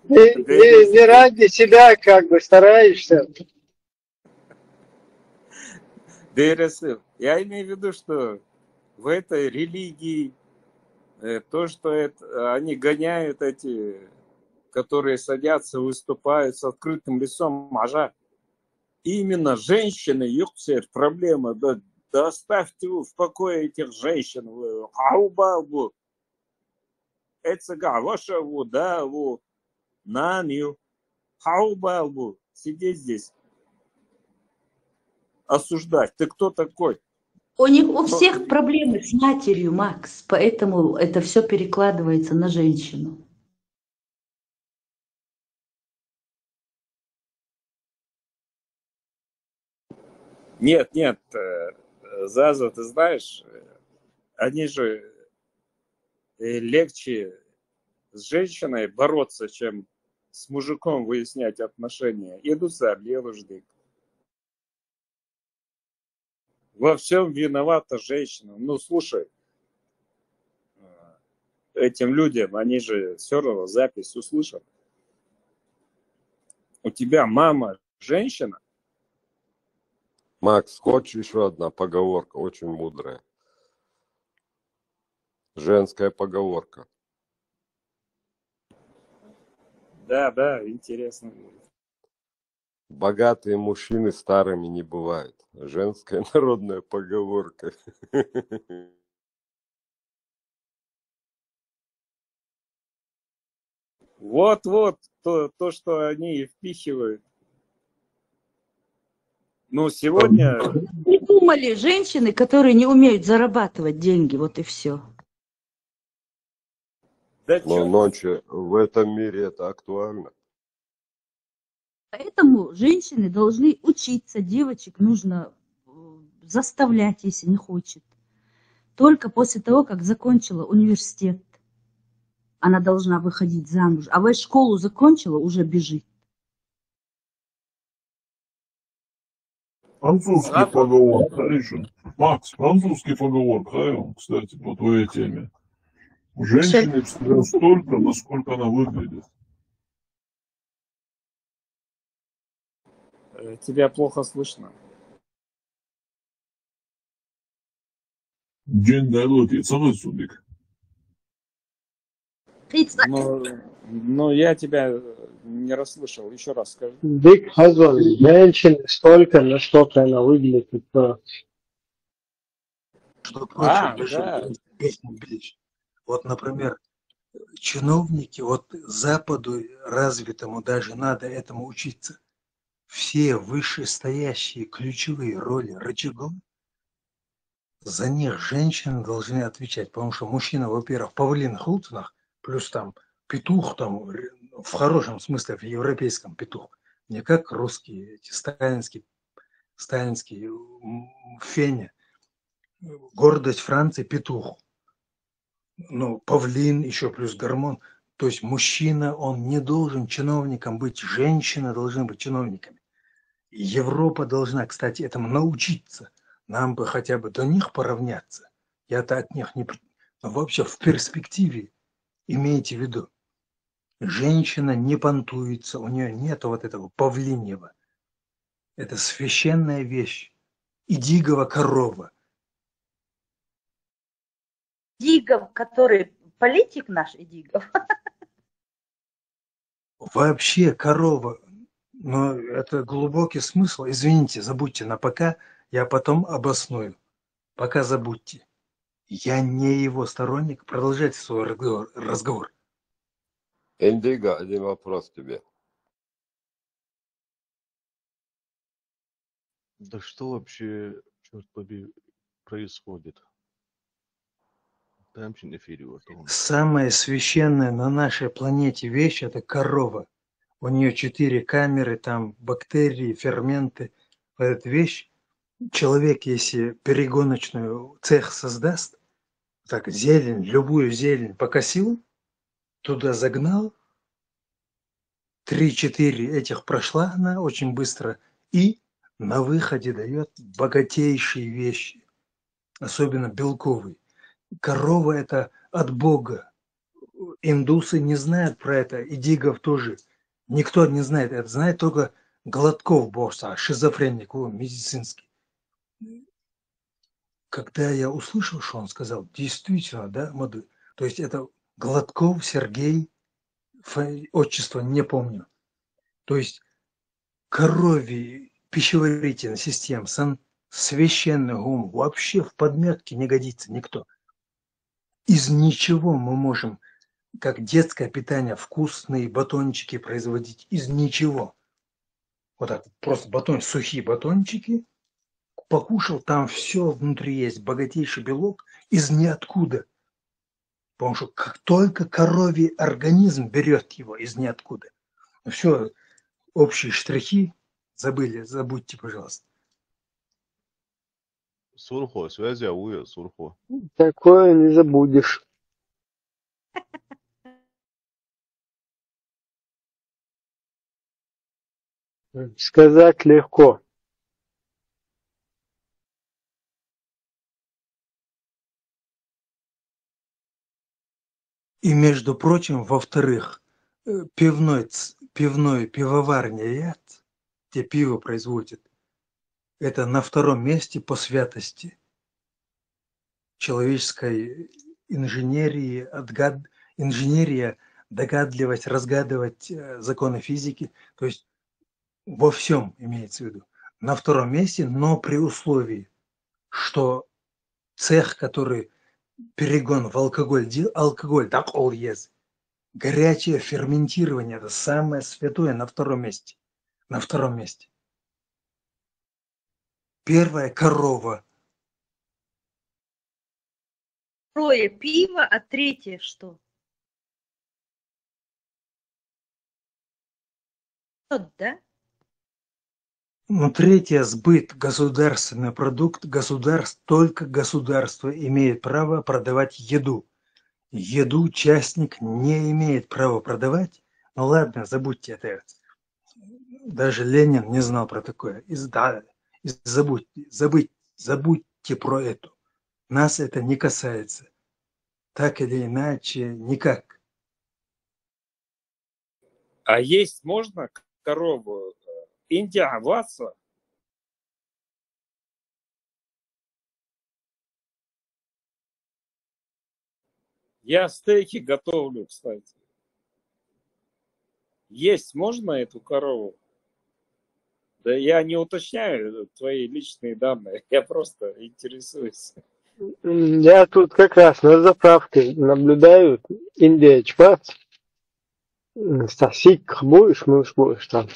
Не ради себя как бы стараешься. ДРС. Я имею в виду, что в этой религии то, что они гоняют эти, которые садятся, выступают с открытым лицом, ажа. Именно женщины, юкцер, проблема. Да оставьте в покое этих женщин. Хаубабу. Эцега, ваша вода, наню. Хаубабу. Сидеть здесь. Осуждать. Ты кто такой? У них у всех проблемы с матерью, Макс, поэтому это все перекладывается на женщину. Нет, Заза, ты знаешь, они же легче с женщиной бороться, чем с мужиком выяснять отношения. Идут забелужды. Во всем виновата женщина. Ну, слушай, этим людям, они же все равно запись услышат. У тебя мама женщина? Макс, хочешь еще одна поговорка, очень мудрая. Женская поговорка. Да, интересно. Богатые мужчины старыми не бывают. Женская народная поговорка. Вот, то, что они впихивают. Ну, сегодня... Придумали женщины, которые не умеют зарабатывать деньги, вот и все. Да Но ночью в этом мире это актуально. Поэтому женщины должны учиться, девочек нужно заставлять, если не хочет. Только после того, как закончила университет, она должна выходить замуж. А вот школу закончила, уже бежит. Французский поговорка, Ришин. Макс, французский поговорка, кстати, по твоей теме. У женщины всегда столько, насколько она выглядит. Тебя плохо слышно. День дайлоти, самосудик. Ну, я тебя не расслышал. Еще раз скажи. Биг Хазон, женщины столько, насколько она выглядит. Что прочее, вот, например, чиновники, вот Западу развитому даже надо этому учиться. Все вышестоящие ключевые роли рычагов, за них женщины должны отвечать, потому что мужчина, во-первых, в павлинах лутнах, плюс там петух, там в хорошем смысле, в европейском петух, не как русские, эти сталинские феня, гордость Франции, петух, ну, павлин, еще плюс гормон. То есть мужчина, он не должен чиновником быть, женщина должны быть чиновниками. Европа должна, кстати, этому научиться. Нам бы хотя бы до них поравняться. Я-то от них не... Но вообще в перспективе имейте в виду. Женщина не понтуется, у нее нет вот этого павлиньего. Это священная вещь. Идигова корова. Идигов, который политик наш Идигов. Вообще корова. Но это глубокий смысл. Извините, забудьте на пока, я потом обосную. Пока забудьте. Я не его сторонник. Продолжайте свой разговор. Индиго, один вопрос тебе. Да что вообще, черт побери, происходит? Там же эфире вот он. Самая священная на нашей планете вещь – это корова. У нее 4 камеры, там бактерии, ферменты. Эта вещь, человек, если перегоночную цех создаст, так зелень, любую зелень покосил, туда загнал, 3-4 этих прошла она очень быстро, и на выходе дает богатейшие вещи, особенно белковые. Корова – это от Бога. Индусы не знают про это, и Дигов тоже. Никто не знает. Это знает только Гладков, босса, шизофреник, медицинский. Когда я услышал, что он сказал, действительно, да, моды. То есть это Гладков Сергей, отчество не помню. То есть коровий пищеварительная система, священный ум вообще в подметке не годится никто. Из ничего мы можем, как детское питание, вкусные батончики производить из ничего. Вот так, просто сухие батончики, покушал, там все внутри есть, богатейший белок из ниоткуда. Потому что как только коровий организм берет его из ниоткуда. Все, общие штрихи забудьте, пожалуйста. Сурхо, связи ауя, сурхо. Такое не забудешь. Сказать легко. И, между прочим, во-вторых, пивоварня яд, где пиво производят, это на втором месте по святости человеческой инженерии, инженерия, догадливость, разгадывать законы физики, то есть во всем имеется в виду. На втором месте, но при условии, что цех, который перегон в алкоголь, так ол ез. Горячее ферментирование – это самое святое на втором месте. На втором месте. Первая – корова. Второе пиво, а третье что? Да? Ну, третье – сбыт, государственный продукт. Только государство имеет право продавать еду. Еду частник не имеет права продавать. Ну ладно, забудьте это. Даже Ленин не знал про такое. Забудьте про это. Нас это не касается. Так или иначе, никак. А есть можно корову? Индия, васа? Я стейки готовлю, кстати. Есть можно эту корову? Да я не уточняю твои личные данные, я просто интересуюсь. Я тут как раз на заправке наблюдаю Индия чпац. Стасик будешь там.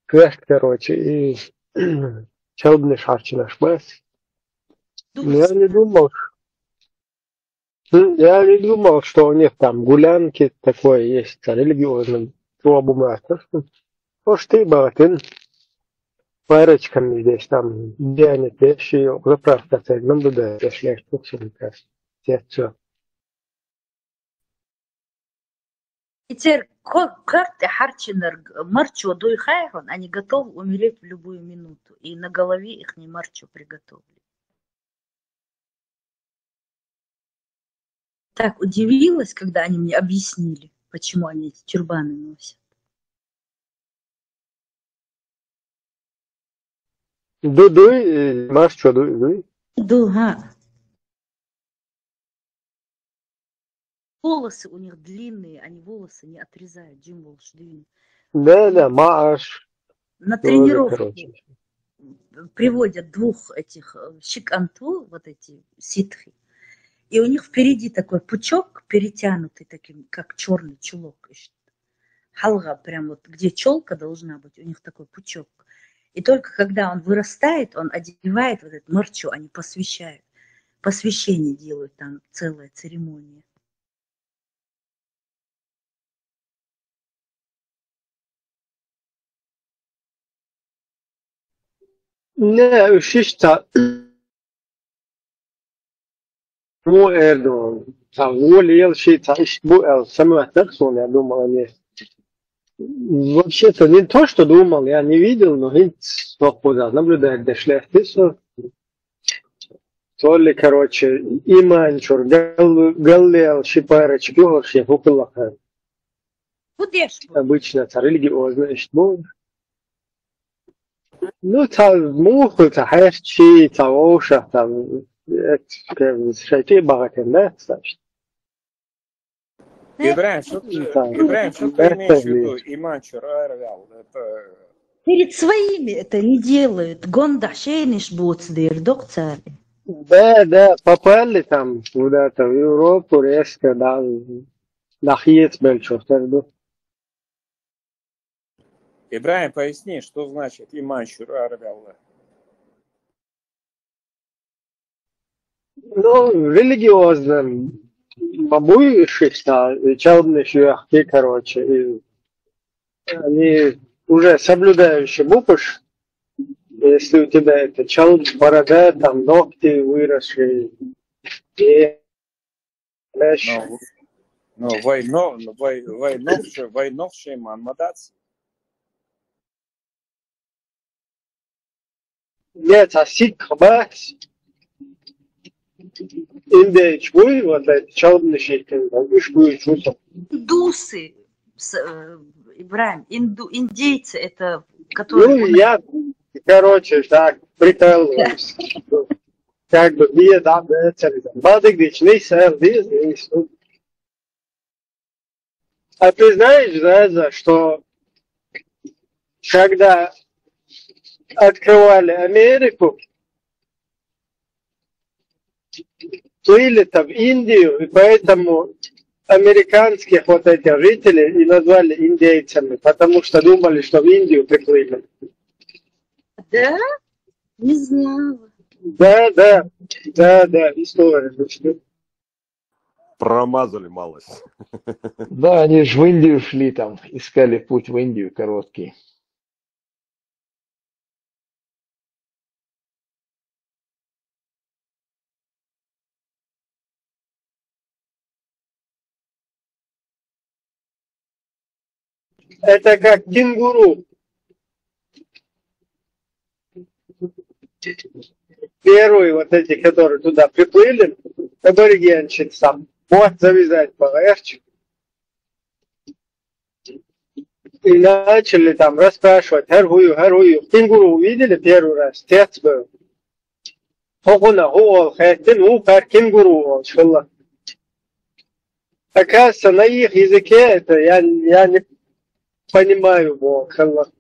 Квест, короче, и челбный шарчи наш бас. Я не думал, что у них там гулянки такое есть, религиозным пробумать. Может, ты балатын парочками здесь там бегать вещи, заправка цель, наблюдаю, если что, все. И теперь карты Харчинер марчу одой хайрон, они готовы умереть в любую минуту. И на голове их не марчу приготовили. Так удивилась, когда они мне объяснили. почему они эти тюрбаны носят. Дуй, Маш, что, дуй? Дуга. Волосы у них длинные, они волосы не отрезают. Джим Волш длинный. Да, Маш. На Тоже, тренировку короче. приводят двух этих щиканту, вот эти ситхи, и у них впереди такой пучок, перетянутый таким, как черный чулок. Халга, прям вот где челка должна быть, у них такой пучок. И только когда он вырастает, он одевает вот эту марчу, они посвящают. Посвящение делают, там целая церемония. Ne, şişta مو Erdoğan. هو اللي يلشي تعيش بو سمعت نفسه я думал они. Вообще-то не то, что думал, я не видел, но свобода наблюдает, дошли все. То ли, короче, иманчур, галлел, шипарочек, вообще фукулаха. Обычно это религиозно, что ну, там муху, там хэшчи, там оша, там шайти багатенда, значит. Ибраим, что ты имеешь в виду? Иманчур, Айрвал, это... Перед своими это не делают. Гонда шейниш буцдир, доктор. Да, попали там куда-то в Европу резко, да, нахиец большой. Ибраим, поясни, что значит иманчур Айрвал? Ну, религиозно. Бабуишься, челны шляхти, короче, и они уже соблюдающие буквы, если у тебя это чел, борода, там ногти выросшие, и Ну, войновший манмадац. нет, а сикхбат, индейч буй, вот эти челны шейки, уж буй чувство. Индусы, Ибраим, индейцы, это которые... Ну, я, короче, так, прикалываюсь. Как бы, не, да, это, бадык, не сэр, здесь, а ты знаешь, да, что когда открывали Америку, плыли-то в Индию, и поэтому американских вот этих жителей и назвали индейцами, потому что думали, что в Индию приплыли. Да? Не знала. Да, история. Промазали малость. Да, они же в Индию шли там, искали путь в Индию короткий. Это как кенгуру. Первые вот эти, которые туда приплыли, аборигенчик сам, вот завязать палерчик. И начали там расспрашивать, хергую. Кенгуру увидели первый раз, тец был. Хогуна, хэтин, ухар, кенгуру, шулла. Оказывается, на их языке это я не понимаю, халла.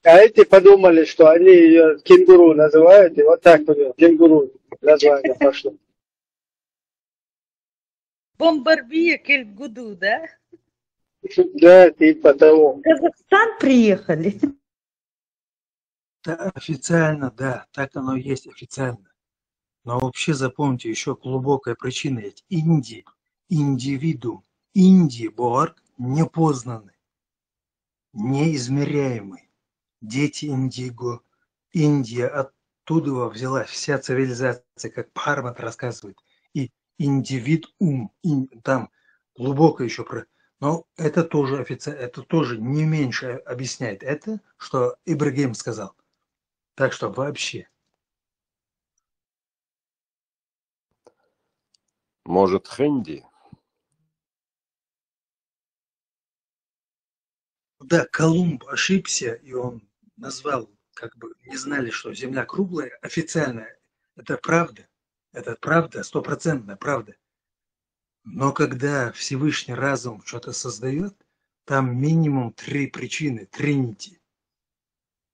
А эти подумали, что они ее кенгуру называют, и вот так у нее кенгуру название пошло. Бомбарбия Кельгуду, да? Да, типа того. В Казахстан приехали. Да, официально, да, так оно и есть официально. Но вообще запомните, еще глубокая причина есть. Индивидуум, Борг непознанный, неизмеряемый. Дети Индиго, Индия, оттуда взялась вся цивилизация, как Бхармат рассказывает. И индивидуум, там глубоко еще про... Но это тоже официально, это тоже не меньше объясняет это, что Ибрагим сказал. Так что вообще. Может, хэнди? куда Колумб ошибся, и он назвал, как бы не знали, что Земля круглая, официально, это правда, стопроцентная правда. Но когда Всевышний разум что-то создает, там минимум 3 причины, тринити.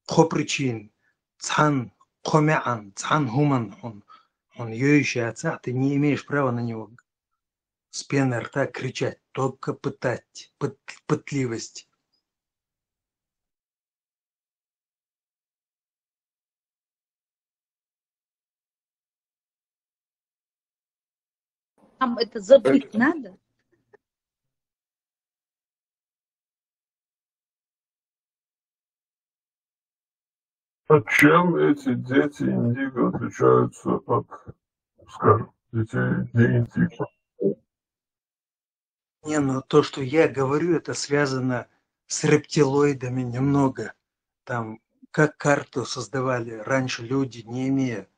Хо причин, цхан, хомяан, цхан хуман, он ёющий отца, ты не имеешь права на него с пеной рта кричать, только пытать, пытливость. Нам это забыть надо? А чем эти дети индиго отличаются от, скажем, детей не индиго? Не, ну то, что я говорю, это связано с рептилоидами немного. Там, как карту создавали раньше люди, не имея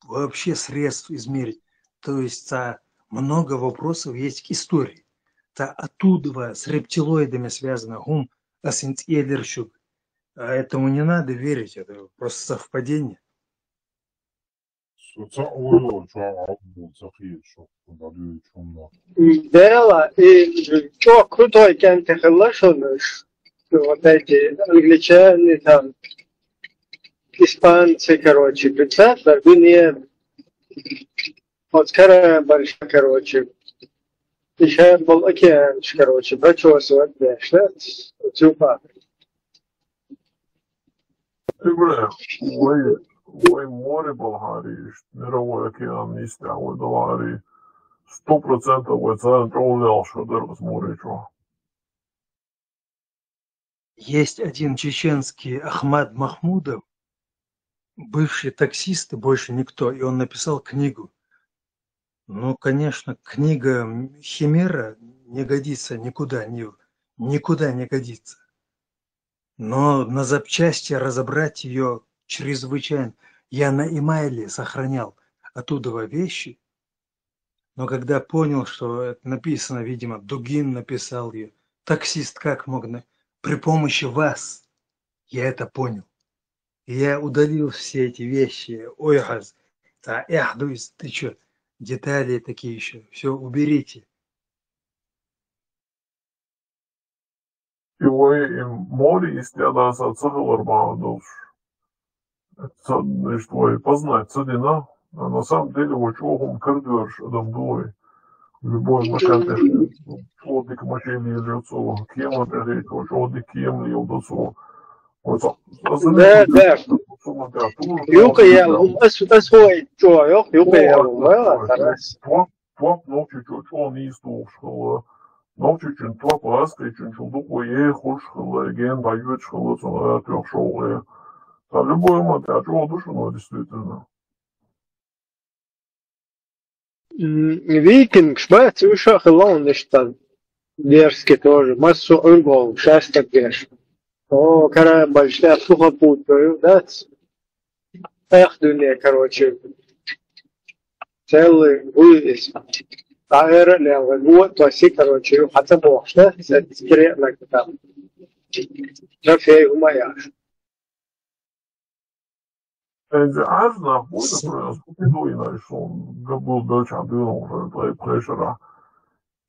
вообще средств измерить. То есть много вопросов есть к истории. Оттуда с рептилоидами связано гум асинтьелерщук. А этому не надо верить, это просто совпадение. Да, и что крутой кем ты хороший, вот эти англичане там, испанцы, короче, представь, не вот скоро большая, короче, еще был океан, короче, прочесывать, да, тюпа. Vai more Bulgārija, neroja океан iztēlo arī 100% vai центр šo darbas mūrīčo. Есть один чеченский Ахмад Махмудов, бывший таксист и больше никто, и он написал книгу. Ну, конечно, книга Химера не годится никуда не годится. Но на запчасти разобрать ее чрезвычайно. Я на имейле сохранял оттуда вещи, но когда понял, что это написано, видимо, Дугин написал ее, таксист как мог, при помощи вас, я это понял. И я удалил все эти вещи, ойгаз, ты что, детали такие еще, все уберите. И vai mori izstrādās atsaku ar bādus. Значит, vai познать цадина, а на самом деле вот чего кардверш адам дой. Любой момент человек мачели лицо, кем это человек кем лицо. Да. Юка я, свой человек, юка я, тарас. Твоп ночью чё не истушал. Ночью твоп раскричен, что духое хушхало, ген дают шхало, что трёхшолое. А любой момент, а чего душно действительно. Викинг, шмат, еще хлон, что дерзкий тоже, массу угол, шесток держ. О, когда большая сухопутную, да? Эх, дуня, короче, целый вывез. Тагер, левый, вот, то есть, короче, хотя бы, что? Секретно, там. Трофей у моя. Аз на бойда спокойно, что он был дальше уже прешера.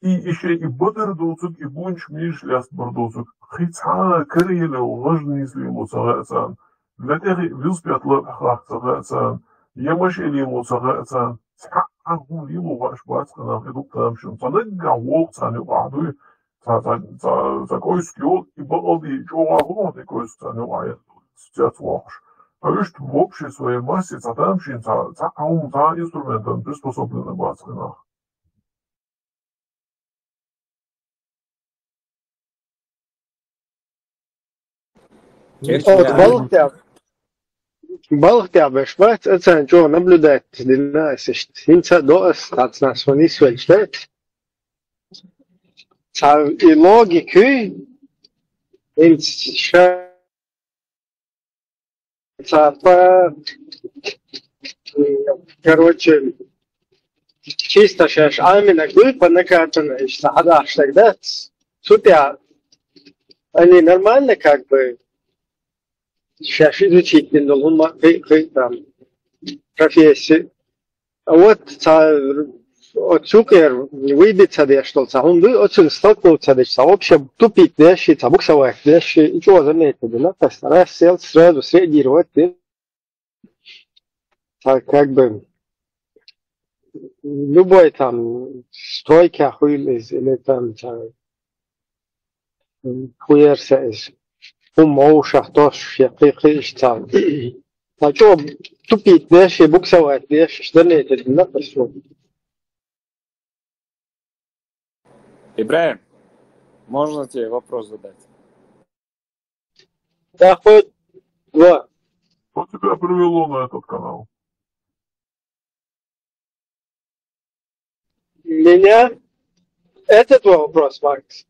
И еще и бодердуцук, и бунч мишляс бордуцук. Хица карьеле важный слиму сагацан. Для тех вилспят лахах сагацан. Ямашели ему сагацан. Схагу лилу ваш бацкана идут там шум. Санага волцаны ваду. За кой скил и балди чуагу такой стануает. Сейчас ваш. А ведь в общей своей массе задамшин за инструментом приспособлены бацкана. Балхтя бешвац, это что наблюдать, длина, синца до остаться, свони свечтать. И логику, короче, чисто сейчас амина глупо накатано, что хадаш тогда, сутя, они нормально как бы сейчас изучить там профессию. А вот отсюкер выбиться дештолца, он бы очень столкнулся дешься. Вообще тупик деши, буксовать деши, и чего заметить, да? Так стараюсь сразу среагировать. Так как бы любой там стройка или там хуерся из умоушах тоже прихища. А что тупить деши, буксовать деши, что не это, да? Ибраим, можно тебе вопрос задать? Да, хоть два. Что тебя привело на этот канал? Меня? Это твой вопрос, Макс?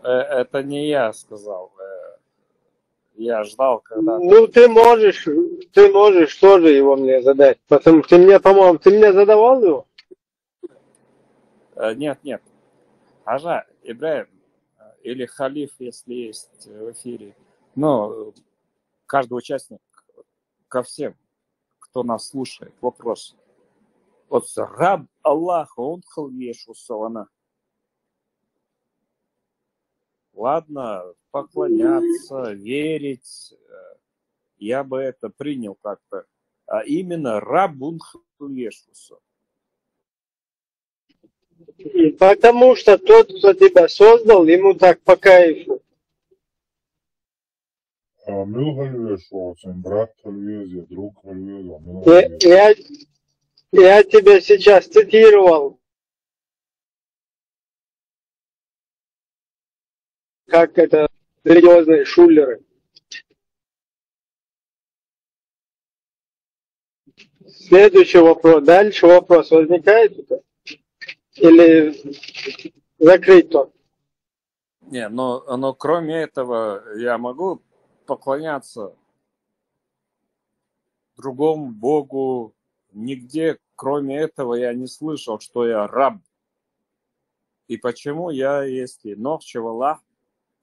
Это не я сказал. Я ждал, когда... Ну, ты можешь тоже его мне задать. Потому что ты мне, по-моему, ты мне задавал его? Нет. Хажа, Ибраим, или халиф, если есть в эфире. Ну, каждый участник, ко всем, кто нас слушает, вопрос. Вот раб Аллаха, он халвешу салана. Ладно, поклоняться, верить, я бы это принял как-то. А именно рабун халвешуса. Потому что тот, кто тебя создал, ему так по кайфу. Мил халвешу, брат халвезе, друг халвезе, Я тебя сейчас цитировал. Как это религиозные шулеры. Следующий вопрос. Дальше вопрос возникает? Или закрыть тот? Не, но кроме этого я могу поклоняться другому Богу. Нигде, кроме этого, я не слышал, что я раб. И почему я, если Нохчеваллах,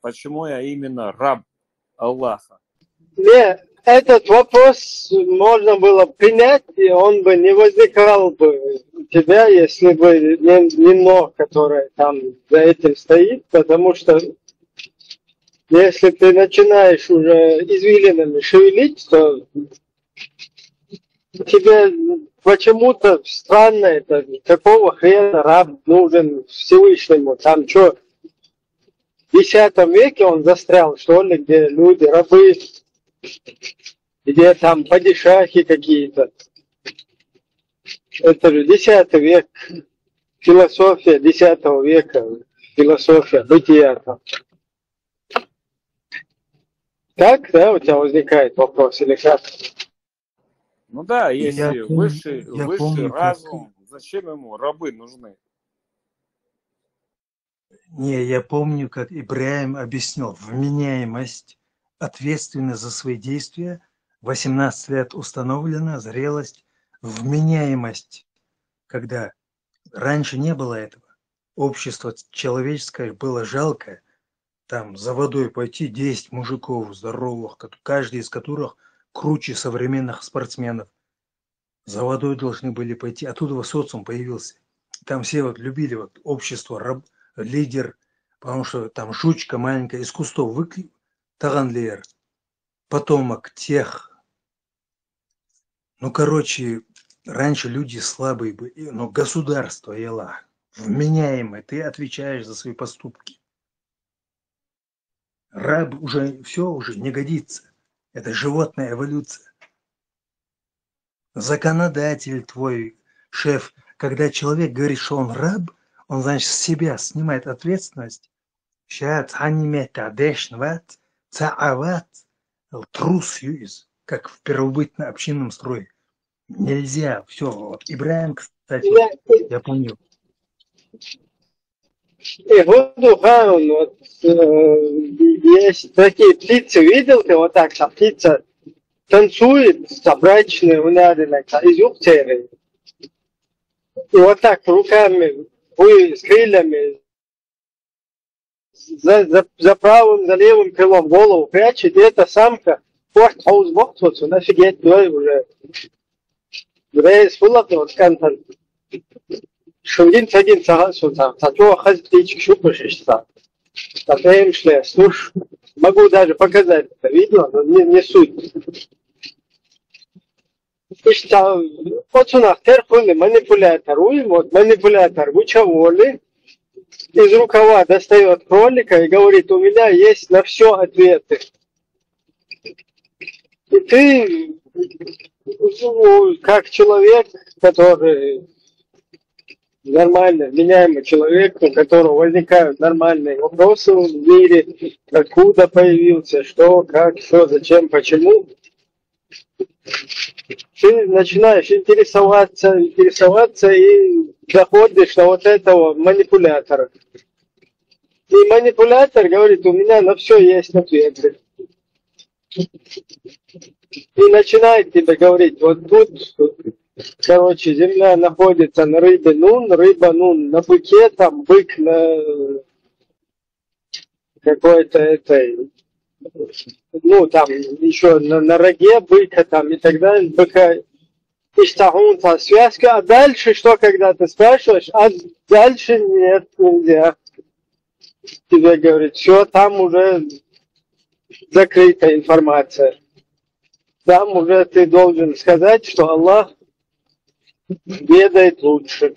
почему я именно раб Аллаха? Не, этот вопрос можно было принять, и он бы не возникал бы у тебя, если бы не но, которое там за этим стоит, потому что если ты начинаешь уже извилинами шевелить, то тебе почему-то странно это, какого хрена раб нужен Всевышнему, там что, в X веке он застрял, что ли, где люди, рабы, где там падишахи какие-то. Это же X век, философия X века, философия бытия там. Так, да, у тебя возникает вопрос, или как? Ну да, если высший помню, разум, зачем ему рабы нужны? Я помню, как Ибраим объяснил вменяемость, ответственность за свои действия, 18 лет установлена, зрелость, вменяемость, когда раньше не было этого. Общество человеческое было жалкое, там за водой пойти 10 мужиков здоровых, каждый из которых круче современных спортсменов. За водой должны были пойти, оттуда социум появился. Там все вот любили вот общество, лидер, потому что там жучка маленькая из кустов таганлер, потомок тех. Ну, короче, раньше люди слабые были, но государство ело, вменяемое, ты отвечаешь за свои поступки. Раб уже все уже не годится. Это животная эволюция. Законодатель твой, шеф, когда человек говорит, что он раб, он, значит, с себя снимает ответственность. Сейчас трус юиз, как в первобытно-общинном строе. Нельзя, все. Вот Ибраим, кстати, я помню. И вот есть такие птицы, видел ты вот так, что птица танцует, собрачные, из юбцеры. И вот так руками, с крыльями за правым, за левым крылом голову прячет, и эта самка порт хаузбок, вот он офигеть, уже рейс вылатывал скантан. Шунгин садин сагасунсам, сачо хаз птичек шупышишься. Татаем шле, слушай, могу даже показать это видео, но не суть. Вот у нас терпули манипулятор, вот манипулятор Гучаволи из рукава достает кролика и говорит, у меня есть на все ответы. И ты, как человек, который нормально, вменяемый человек, у которого возникают нормальные вопросы в мире, откуда появился, что, как, что, зачем, почему, ты начинаешь интересоваться и доходишь до вот этого манипулятора. И манипулятор говорит, у меня на все есть ответы. И начинает тебе говорить, вот тут, короче, земля находится на рыбе нун, рыба нун на быке, там бык на какой-то этой, ну там еще на роге быка там и так далее, быка. Иштагунта связка, а дальше что, когда ты спрашиваешь, а дальше нет, нельзя. Тебе говорит, все, там уже закрыта информация. Там уже ты должен сказать, что Аллах ведает лучше.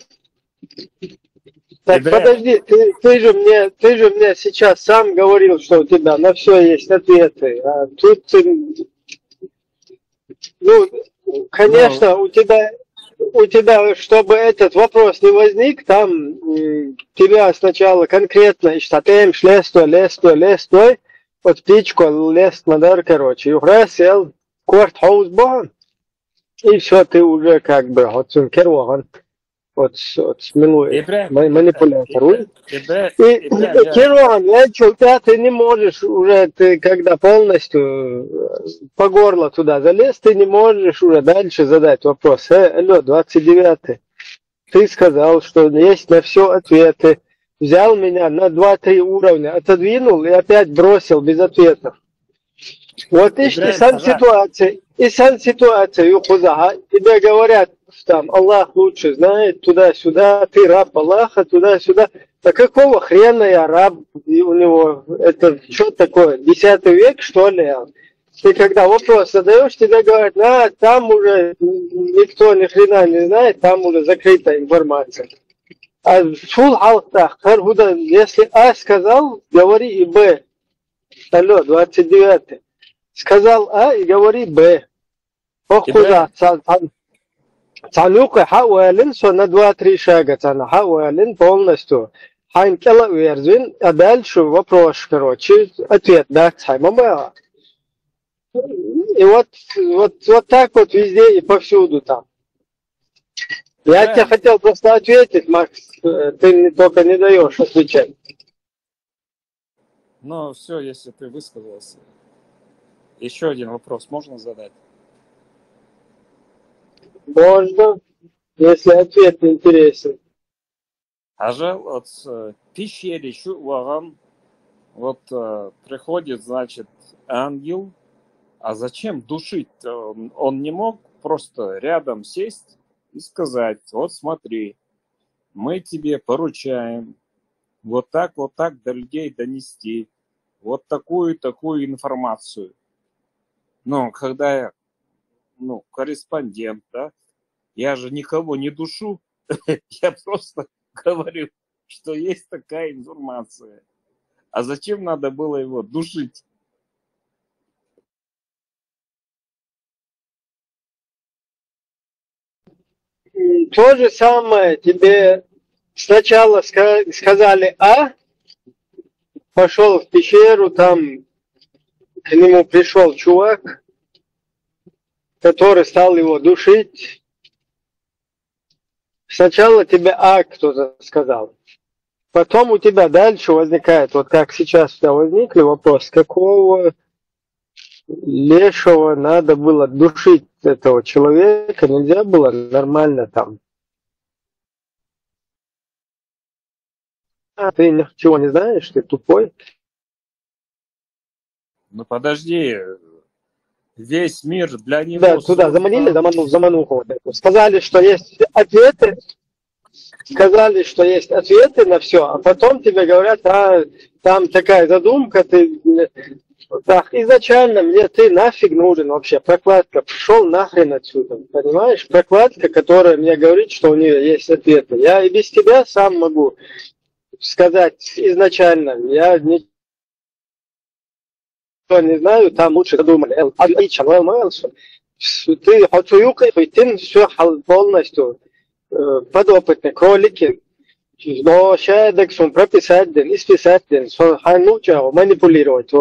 Так подожди, ты же мне сейчас сам говорил, что у тебя на все есть ответы, а тут ну, конечно, у тебя, чтобы этот вопрос не возник, там тебя сначала конкретно иштатем, лестой, вот птичку лест мадар, короче, юхра сел, корт хаус боган, и все, ты уже как бы, вот керваган, вот манипулятор. И керваган, ты не можешь уже, ты когда полностью по горло туда залез, ты не можешь уже дальше задать вопрос. Алло, 29-й, ты сказал, что есть на все ответы. Взял меня на 2-3 уровня, отодвинул и опять бросил без ответов. Вот ишь сан ситуация, тебе говорят, там Аллах лучше знает, туда-сюда, ты раб Аллаха, туда-сюда. А какого хрена я раб, и у него, это что такое, 10 век, что ли? Ты когда вопрос задаешь, тебе говорят, там уже никто ни хрена не знает, там уже закрыта информация. А шул халтах, если А сказал, говори и Б. Алло, 29-й. Сказал А и говори Б. Охуда, Цанюка хауэлин, что на 2-3 шага цана хауэлин полностью. Хайнкела уерзвин, а дальше вопрос, короче, ответ, да, цаймама. И вот так вот везде и повсюду там. Я тебе хотел просто ответить, Макс, ты только не даешь отвечать. Ну, все, если ты высказался. Еще один вопрос можно задать? Можно, если ответ интересен. Ажал от пещеры Шуваган, вот приходит, значит, ангел, а зачем душить? Он не мог просто рядом сесть и сказать, вот смотри, мы тебе поручаем вот так до людей донести, вот такую информацию. Ну, когда я, корреспондент, да, я же никого не душу, я просто говорю, что есть такая информация. А зачем надо было его душить? То же самое тебе сначала сказали А, пошел в пещеру, там к нему пришел чувак, который стал его душить. Сначала тебе А кто-то сказал. Потом у тебя дальше возникает, вот как сейчас у тебя возникли вопрос, какого лешего надо было душить этого человека, нельзя было нормально там. ты ничего не знаешь, ты тупой. Ну подожди, весь мир для Да, него туда заманили, создан. замануху вот эту. Сказали, что есть ответы на все, а потом тебе говорят, там такая задумка, ты... Так, изначально мне ты нафиг нужен вообще, прокладка, пошел нахрен отсюда, понимаешь? Прокладка, которая мне говорит, что у нее есть ответы. Я и без тебя сам могу сказать изначально, я ничего не знаю, там лучше задумали. Ты хотуюкай, ты все полностью подопытные кролики. Но шайдек сум прописать ден, исписать ден, хануча, манипулировать,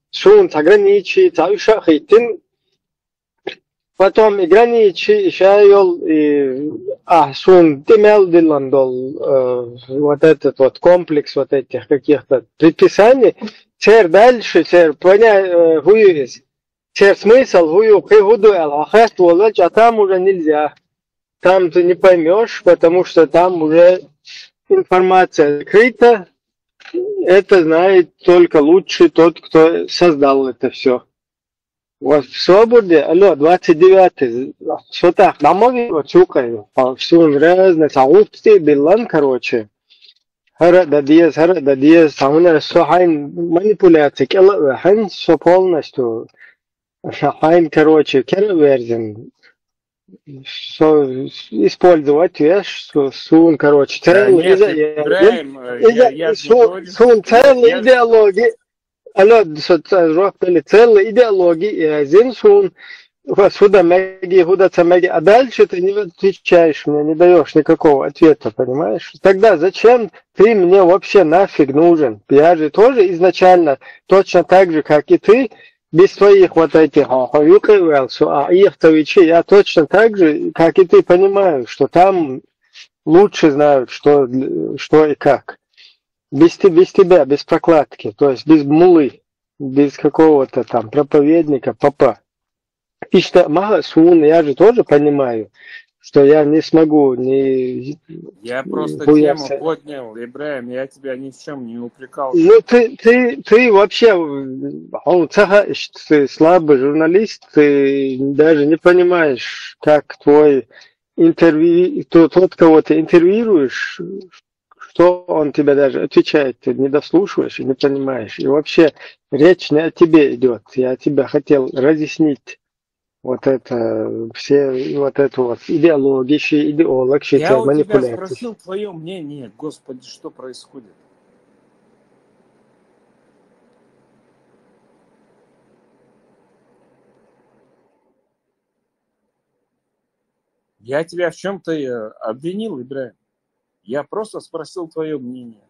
сун ограничить, шахитин, потом ограничить, шайол, сун тимел диландол, вот этот вот комплекс вот этих каких-то предписаний, цер дальше, цер понять, хуюис, цер смысл, хую, худуэл, а там уже нельзя, там ты не поймешь, потому что там уже информация закрыта, это знает только лучший тот, кто создал это все. Вот в свободе, 29-й, что так, домови, вот чукаю, все разные, саупти, билан, короче. Хара да диез, сауна, сухайн, манипуляции, хайн, все полностью, хайн, короче, кераверзин. Использовать, видишь, сун, короче, Да целый нет, Ибраим, я же не говорю, сун, целый я же... идеологии, целый идеологии, зин сун, сюда меги, а дальше ты не отвечаешь мне, не даешь никакого ответа, понимаешь? Тогда зачем ты мне вообще нафиг нужен? Я же тоже изначально точно так же, как и ты, без твоих вот этих ихтовичей, я точно так же, как и ты, понимаю, что там лучше знают, что и как. Без тебя, без прокладки, то есть без мулы, без какого-то там проповедника, папа. И что, я же тоже понимаю, что я не смогу ни... Я просто тему поднял, Ибраим, я тебя ни в чем не упрекал. Ну, ты вообще, ты слабый журналист, ты даже не понимаешь, как твой тот, кого ты интервьюируешь, что он тебе даже отвечает, ты не дослушиваешь и не понимаешь. И вообще речь не о тебе идет. Я тебя хотел разъяснить. Вот это, все, вот эту вот идеологию, Я у тебя манипуляции. спросил твое мнение, Господи, что происходит? Я тебя в чем-то обвинил, Ибраим. Я просто спросил твое мнение.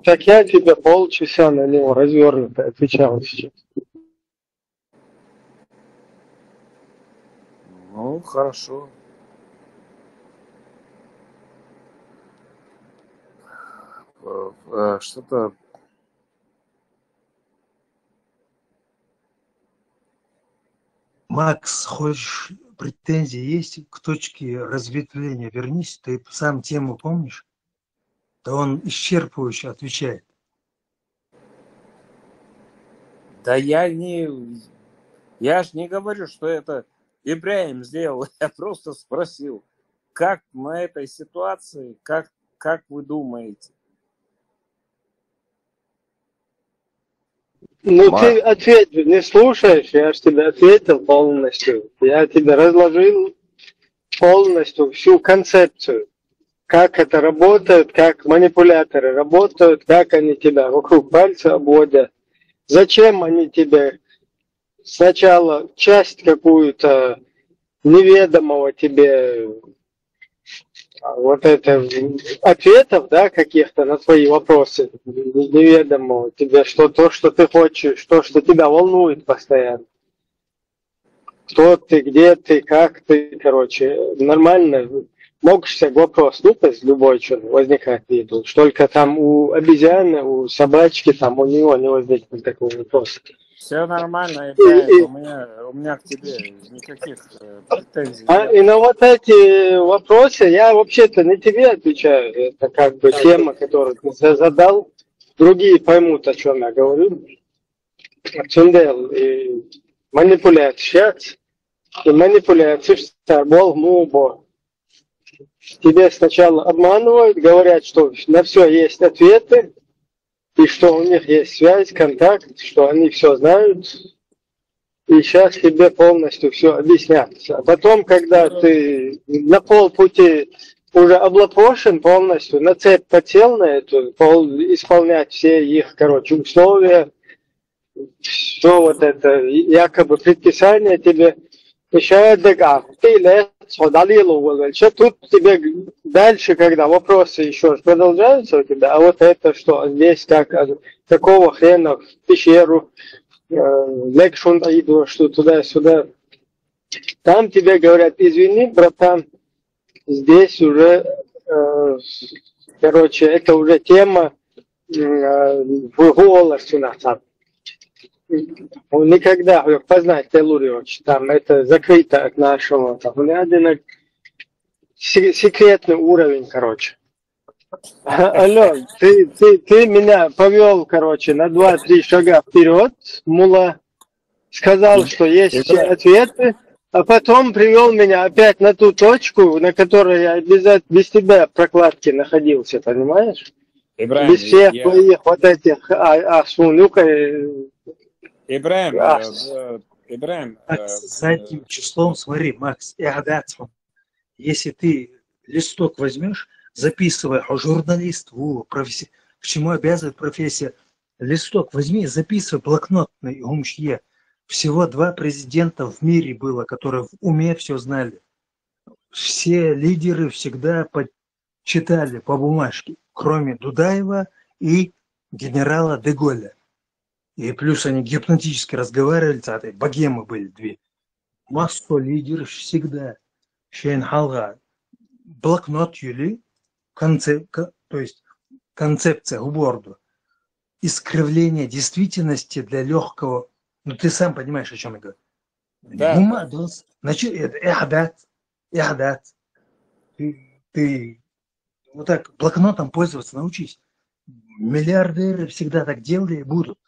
Так я тебе полчаса на него развернуто отвечал сейчас. Ну, хорошо. Что-то... Макс, хочешь, претензии есть к точке разветвления? Вернись, ты сам тему помнишь? Да он исчерпывающе отвечает. Да я же не говорю, что это Ибраим сделал. Я просто спросил, как на этой ситуации, как вы думаете? Ну ты ответь, не слушаешь, я же тебе ответил полностью. Я тебе разложил полностью всю концепцию. Как это работает, как манипуляторы работают, как они тебя вокруг пальца обводят. Зачем они тебе сначала часть какую-то неведомого тебе вот это ответов, да, каких-то на твои вопросы неведомого тебе, что то, что ты хочешь, то, что тебя волнует постоянно. Кто ты, где ты, как ты, короче, нормально. Можешь себе вопрос, глупость любой, что возникает в виду. Только там у обезьяны, у собачки, там у него не возникнет такого вопроса. Все нормально, И, Ибраим. У меня к тебе никаких претензий нет. и на вот эти вопросы я вообще-то не тебе отвечаю. Это как бы тема, которую ты задал. Другие поймут, о чем я говорю. Чундел и манипуляция. И манипуляция, что мол, мубо. Тебе сначала обманывают, говорят, что на все есть ответы, и что у них есть связь, контакт, что они все знают, и сейчас тебе полностью все объяснят. А потом, когда ты на полпути уже облапошен полностью, на цепь подсел на эту, исполнять все их, условия, все вот это, якобы предписание тебе, еще ты тут тебе дальше, когда вопросы еще продолжаются у тебя, а вот это что, здесь какого хрена в пещеру, лекшун иду, что туда-сюда, там тебе говорят, извини, братан, здесь уже, это уже тема в голос у нас там. Он никогда познать Телурьевич, там это закрыто от нашего, там, один секретный уровень, Алло, ты меня повел, на 2-3 шага вперед, мула, сказал, что есть все ответы, а потом привел меня опять на ту точку, на которой я без тебя прокладки находился, понимаешь? Ибраим, Без всех твоих вот этих Ибраим, Задним числом, смотри, Макс, если ты листок возьмешь, записывай, журналист, к чему обязывает профессия, листок возьми, записывай, блокнотный умшье. Всего 2 президента в мире было, которые в уме все знали. Все лидеры всегда читали по бумажке, кроме Дудаева и генерала де Голля. И плюс они гипнотически разговаривали, богемы были 2. Массу лидеров всегда. Шейнхалга. Блокнот юли, то есть концепция уборду. Искривление действительности для легкого. Ну ты сам понимаешь, о чем я говорю. Да. Значит, это ихдат. Ты вот так блокнотом пользоваться научись. Миллиардеры всегда так делали и будут.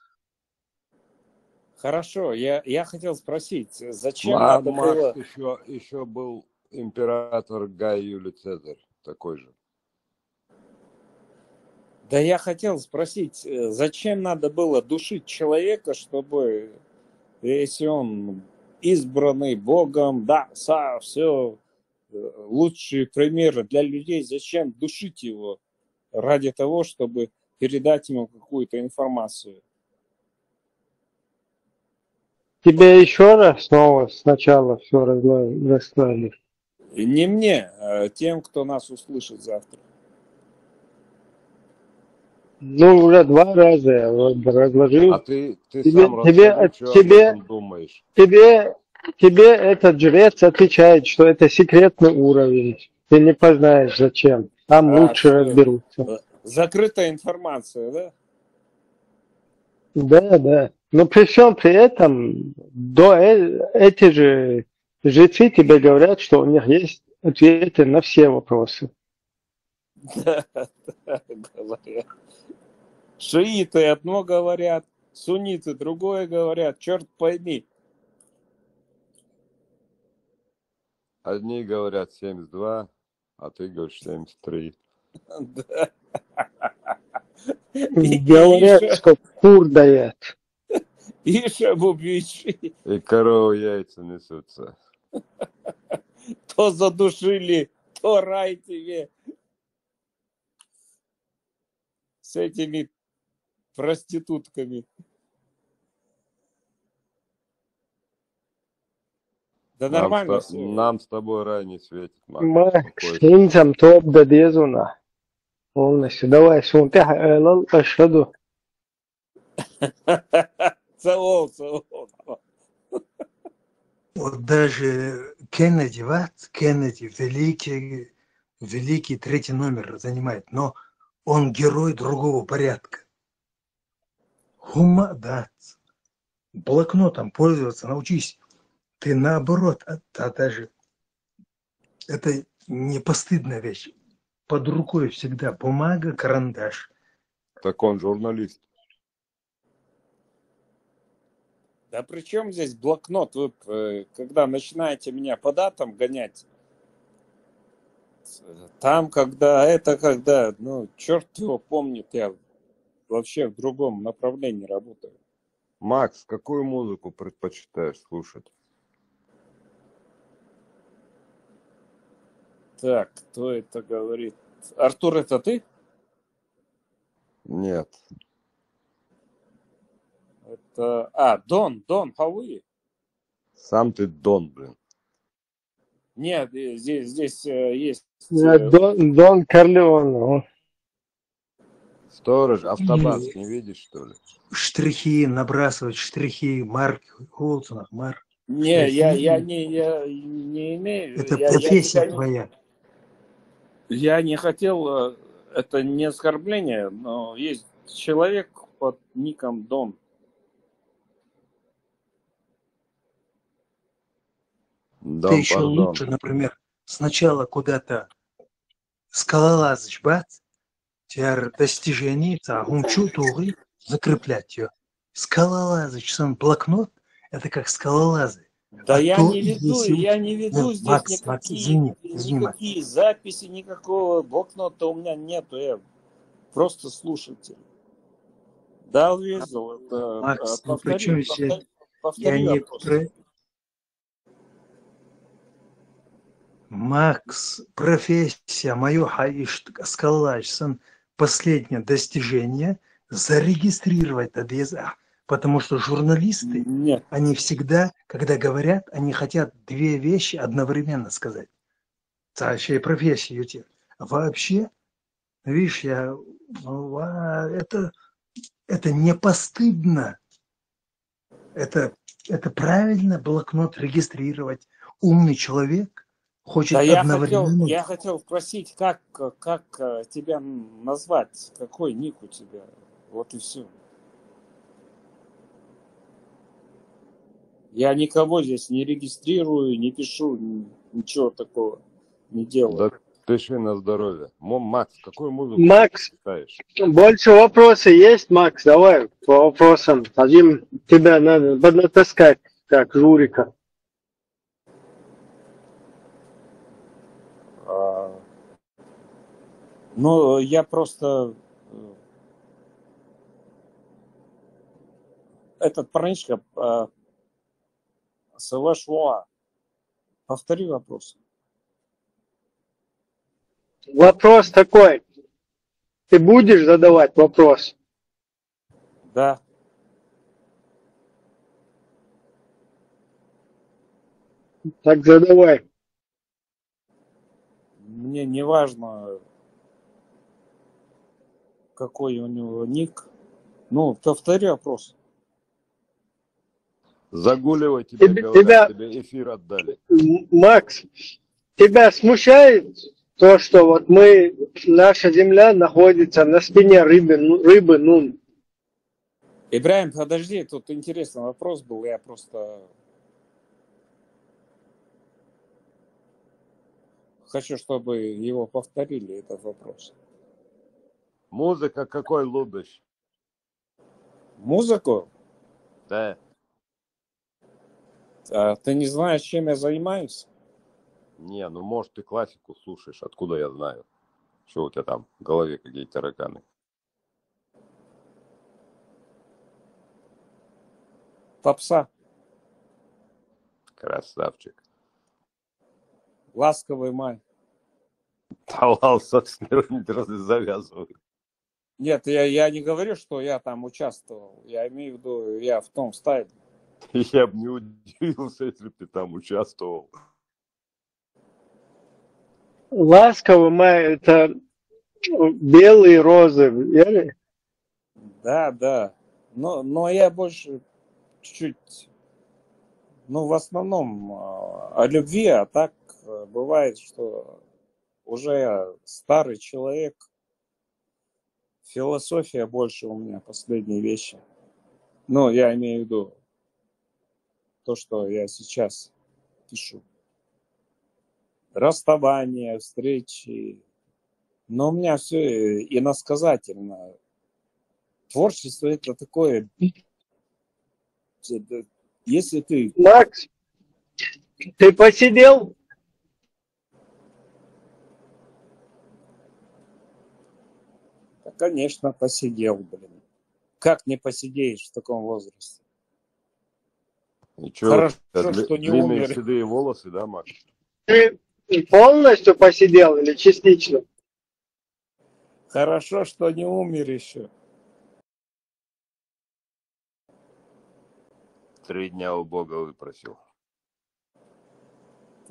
Хорошо, я хотел спросить, зачем надо было... Еще был император Гай Юлий Цезарь, такой же. Да я хотел спросить, зачем надо было душить человека, чтобы, если он избранный Богом, все, лучшие примеры для людей, зачем душить его ради того, чтобы передать ему какую-то информацию? Тебе еще раз снова сначала все расклали. Не мне, а тем, кто нас услышит завтра. Ну, уже 2 раза я разложил. А ты сам расскажи, что об этом думаешь. Тебе этот жрец отвечает, что это секретный уровень. Ты не познаешь зачем. Там лучше разберутся. Закрытая информация, да? Да. Но при всем при этом, эти же жрецы тебе говорят, что у них есть ответы на все вопросы. Да, говорят. Шииты одно говорят, сунниты другое говорят, черт пойми. Одни говорят 72, а ты говоришь 73. Да. Говорят, что кур дает. Иша бубичи. И коровы яйца несутся. То задушили, то рай тебе. С этими проститутками. Да нормально все. Нам с тобой рай не светит, Макс, инцам топ да дезуна. Полностью. Давай, сунтя ашаду. Целовал. Вот даже Кеннеди, великий 3-й номер занимает, но он герой другого порядка. Хумадат. блокнотом пользоваться научись. Ты наоборот, даже это не постыдная вещь. Под рукой всегда бумага, карандаш. Так он журналист. Да при чем здесь блокнот? Вы, когда начинаете меня по датам гонять, там, когда, ну, черт его помнит, я вообще в другом направлении работаю. Макс, какую музыку предпочитаешь слушать? Так, кто это говорит? Артур, это ты? Нет. Это... Дон, how are you? Сам ты Дон, блин. Нет, здесь есть... Дон Корлеоне. Сторож, автобас не видишь, что ли? Штрихи, набрасывать штрихи, марки, Олсонах, марки. Не, я не имею... Это профессия твоя. Я не хотел... Это не оскорбление, но есть человек под ником Дон. Ты еще лучше, например, сначала куда-то скалолазишь, бац, тебя достижение, гумчу тугы, закреплять ее. Скалолазыч, сам блокнот, это как скалолазы. Да я не веду Нет, здесь Макс, извини, никакие записи, никакого блокнота у меня нету, я просто слушатель. Да, увидел, это Макс, ну при чем повтори я не вопрос. Макс, профессия моя, скалолазыч, последнее достижение зарегистрировать это. Потому что журналисты, они всегда, когда говорят, они хотят две вещи одновременно сказать. Это вообще профессия у тебя. Вообще, видишь, это не постыдно. Это правильно блокнот регистрировать. Умный человек хочет одновременно. Я хотел спросить, как тебя назвать, какой ник у тебя, вот и все. Я никого здесь не регистрирую, не пишу, ничего такого не делаю. Да пиши на здоровье. Макс, какую музыку Макс, читаешь? больше вопросы есть, Макс? Давай по вопросам. Один тебя надо поднатаскать, как журика. Ну, я просто... Этот парнишка... Савашуа. Повтори вопрос. Вопрос такой. Ты будешь задавать вопрос? Да. Так задавай. Мне не важно, какой у него ник. Ну, повтори вопрос. Загуливай тебя, тебе эфир отдали. Макс, тебя смущает то, что вот наша земля находится на спине рыбы Нун? Ибрахим, подожди, тут интересный вопрос был, я просто хочу, чтобы его повторили, этот вопрос. Музыка какой любишь? Музыку? Да. Ты не знаешь, чем я занимаюсь? Не, ну может ты классику слушаешь, откуда я знаю? Что у тебя там в голове какие тараканы? Попса. Красавчик. Ласковый май. Талал, собственно, завязывай. Нет, я не говорю, что я там участвовал. Я имею в виду, я в том стайле. Я бы не удивился, если бы ты там участвовал. Ласковый май — это белые розы, верно? Да. Но я больше чуть-чуть, в основном о любви, а так бывает, что уже старый человек, философия больше у меня последние вещи. Я имею в виду то, что я сейчас пишу. Расставания, встречи. Но у меня все иносказательно. Творчество это такое. Если ты... Макс, ты посидел? Да, конечно, посидел, блин. Как не посидеешь в таком возрасте? Ничего, Хорошо, у тебя что не длинные умер. седые волосы, да, Макс? Ты полностью посидел или частично? Хорошо, что не умер еще. 3 дня у Бога выпросил.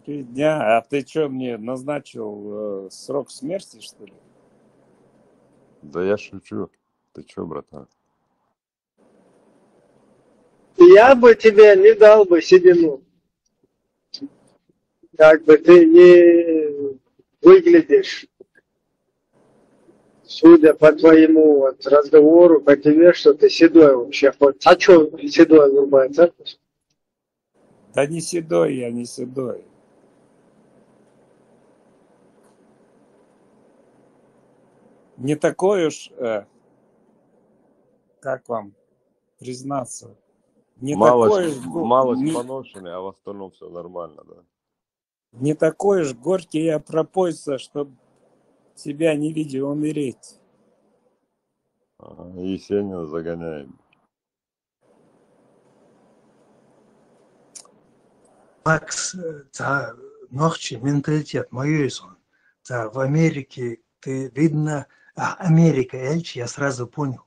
3 дня. А ты что, мне назначил срок смерти, что ли? Да я шучу. Ты чё, братан? Я бы тебе не дал бы седину. Как бы ты не выглядишь, судя по твоему вот разговору, по тебе, что ты седой вообще. Вот. А что седой врубается? Да не седой я, не седой. Не такой уж, как вам признаться, не такой уж Малость поношенный, а в остальном все нормально, да. не такой уж горький я пропойца, чтобы тебя не видя умереть. Ага, Есенина загоняем. Макс, ногчи менталитет, моюйсон. В Америке ты видно, Америка, Эльч, я сразу понял.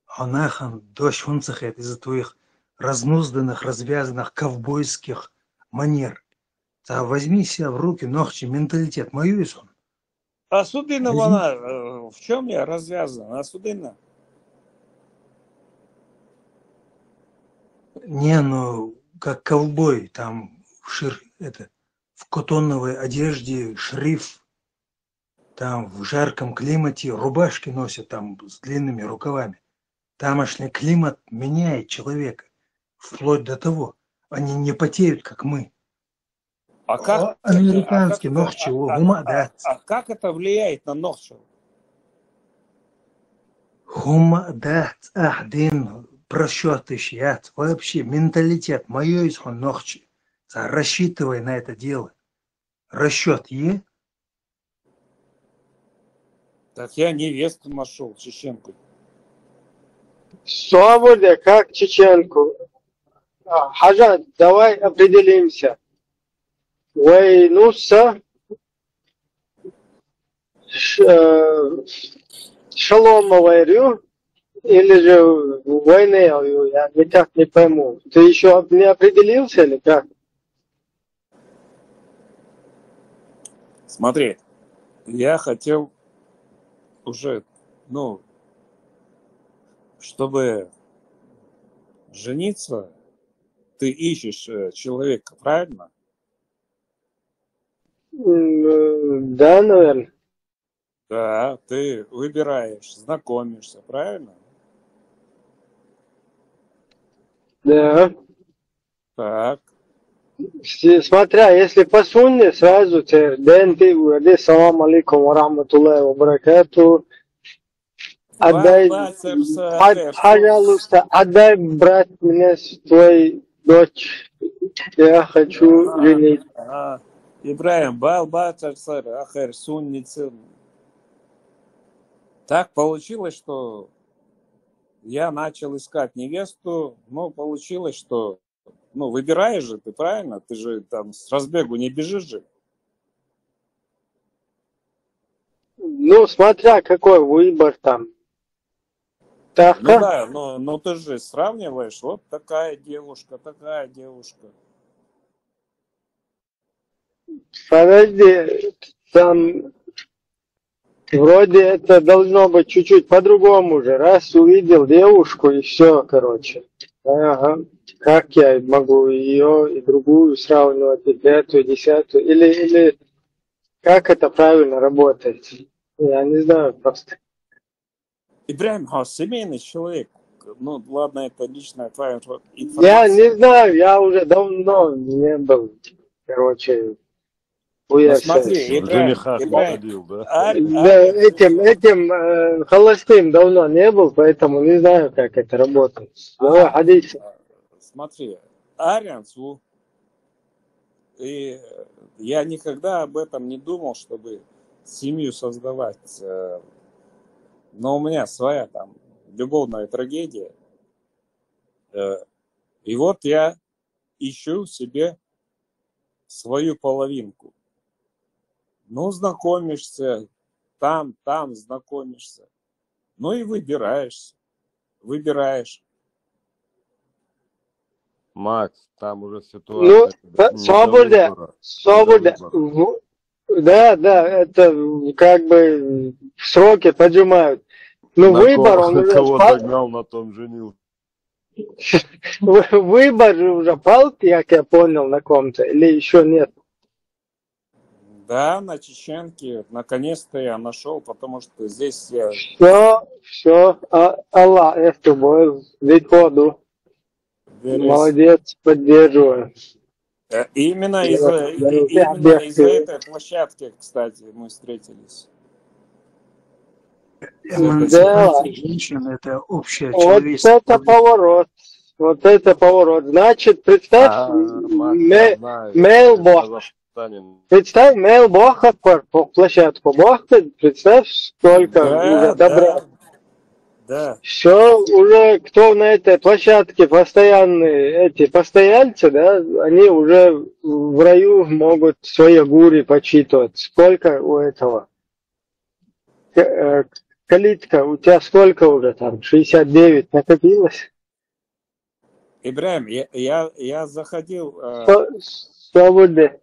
Онахан дождь унцахет из-за твоих разнузданных, развязанных ковбойских манер. Возьми себя в руки, ногчи менталитет, моюйсон. А судина вона, в чем я развязан? А судина? Не, ну, как ковбой, там в котоновой одежде, шриф, там в жарком климате рубашки носят там с длинными рукавами. Тамошний климат меняет человека, вплоть до того, они не потеют, как мы. А как, Американский ногчи, как это влияет на ногчи? Хумадат, ахдин, просчетыщият, вообще менталитет, мое исхон ногчи. Рассчитывай на это дело. Расчет е? Так я невесту нашел, чеченку. Свобода, как чеченку. Хажат, давай определимся. Войнуса, шаломовую или же войною, я никак не пойму. Ты еще не определился или как? Смотри, я хотел уже, чтобы жениться, ты ищешь человека, правильно? Да, наверное. Да, ты выбираешь, знакомишься, правильно? Да. Так. Смотря, если по сунне, сразу дэн ты говори, салам алейкум ва рахматуллахи ва баракату. Отдай, пожалуйста, отдай, брат, мне твой дочь. Я хочу женить. Ибраим, ахер, сунницы. Так получилось, что я начал искать невесту, но получилось, что, выбираешь же ты, правильно? Ты же там с разбегу не бежишь же. Смотря какой выбор там. Так, да, но ты же сравниваешь, вот такая девушка. Подожди, там вроде это должно быть чуть-чуть по-другому же. Раз увидел девушку и все, короче. Ага. Как я могу ее и другую сравнивать, и 5-ю, и 10-ю? Или как это правильно работает? Я не знаю просто. Ибраим, семейный человек. ну ладно, это личная твоя Я не информация. знаю, я уже давно не был, короче, в Но смотри, УСС. В женихах не Ибраим, ходил, да? Да, Ария, этим холостым давно не был, поэтому не знаю, как это работает. Давай, хадис. смотри, Ариансу, и я никогда об этом не думал, чтобы семью создавать. Но у меня своя там любовная трагедия. И вот я ищу себе свою половинку. Ну, знакомишься, там знакомишься. Ну и выбираешь. Макс, там уже Ну, ситуация не до свобода, выбора. свобода. Да, это как бы сроки поджимают. Ну, На выбор, он уже кого спал. догнал, на том женился. Выбор же уже пал, как я понял, на ком-то, или еще нет? Да, на чеченке. Наконец-то я нашел, потому что здесь я... Все, Аллах, я с тобой, Викоду. Молодец, поддерживаю. Именно Я из-за этой площадки, кстати, мы встретились. Эмансипация женщин – это общая Вот человеческая это поворот. Вот это поворот. Значит, представь, Мейлбох. Представь, Мейлбоха по площадку. Представь, сколько уже добра. Да. Все, уже кто на этой площадке постоянные, эти постояльцы, да, они уже в раю могут свои гури почитывать. Сколько у этого? Калитка, у тебя сколько уже там? 69 накопилось? Ибраим, я заходил... Свободы.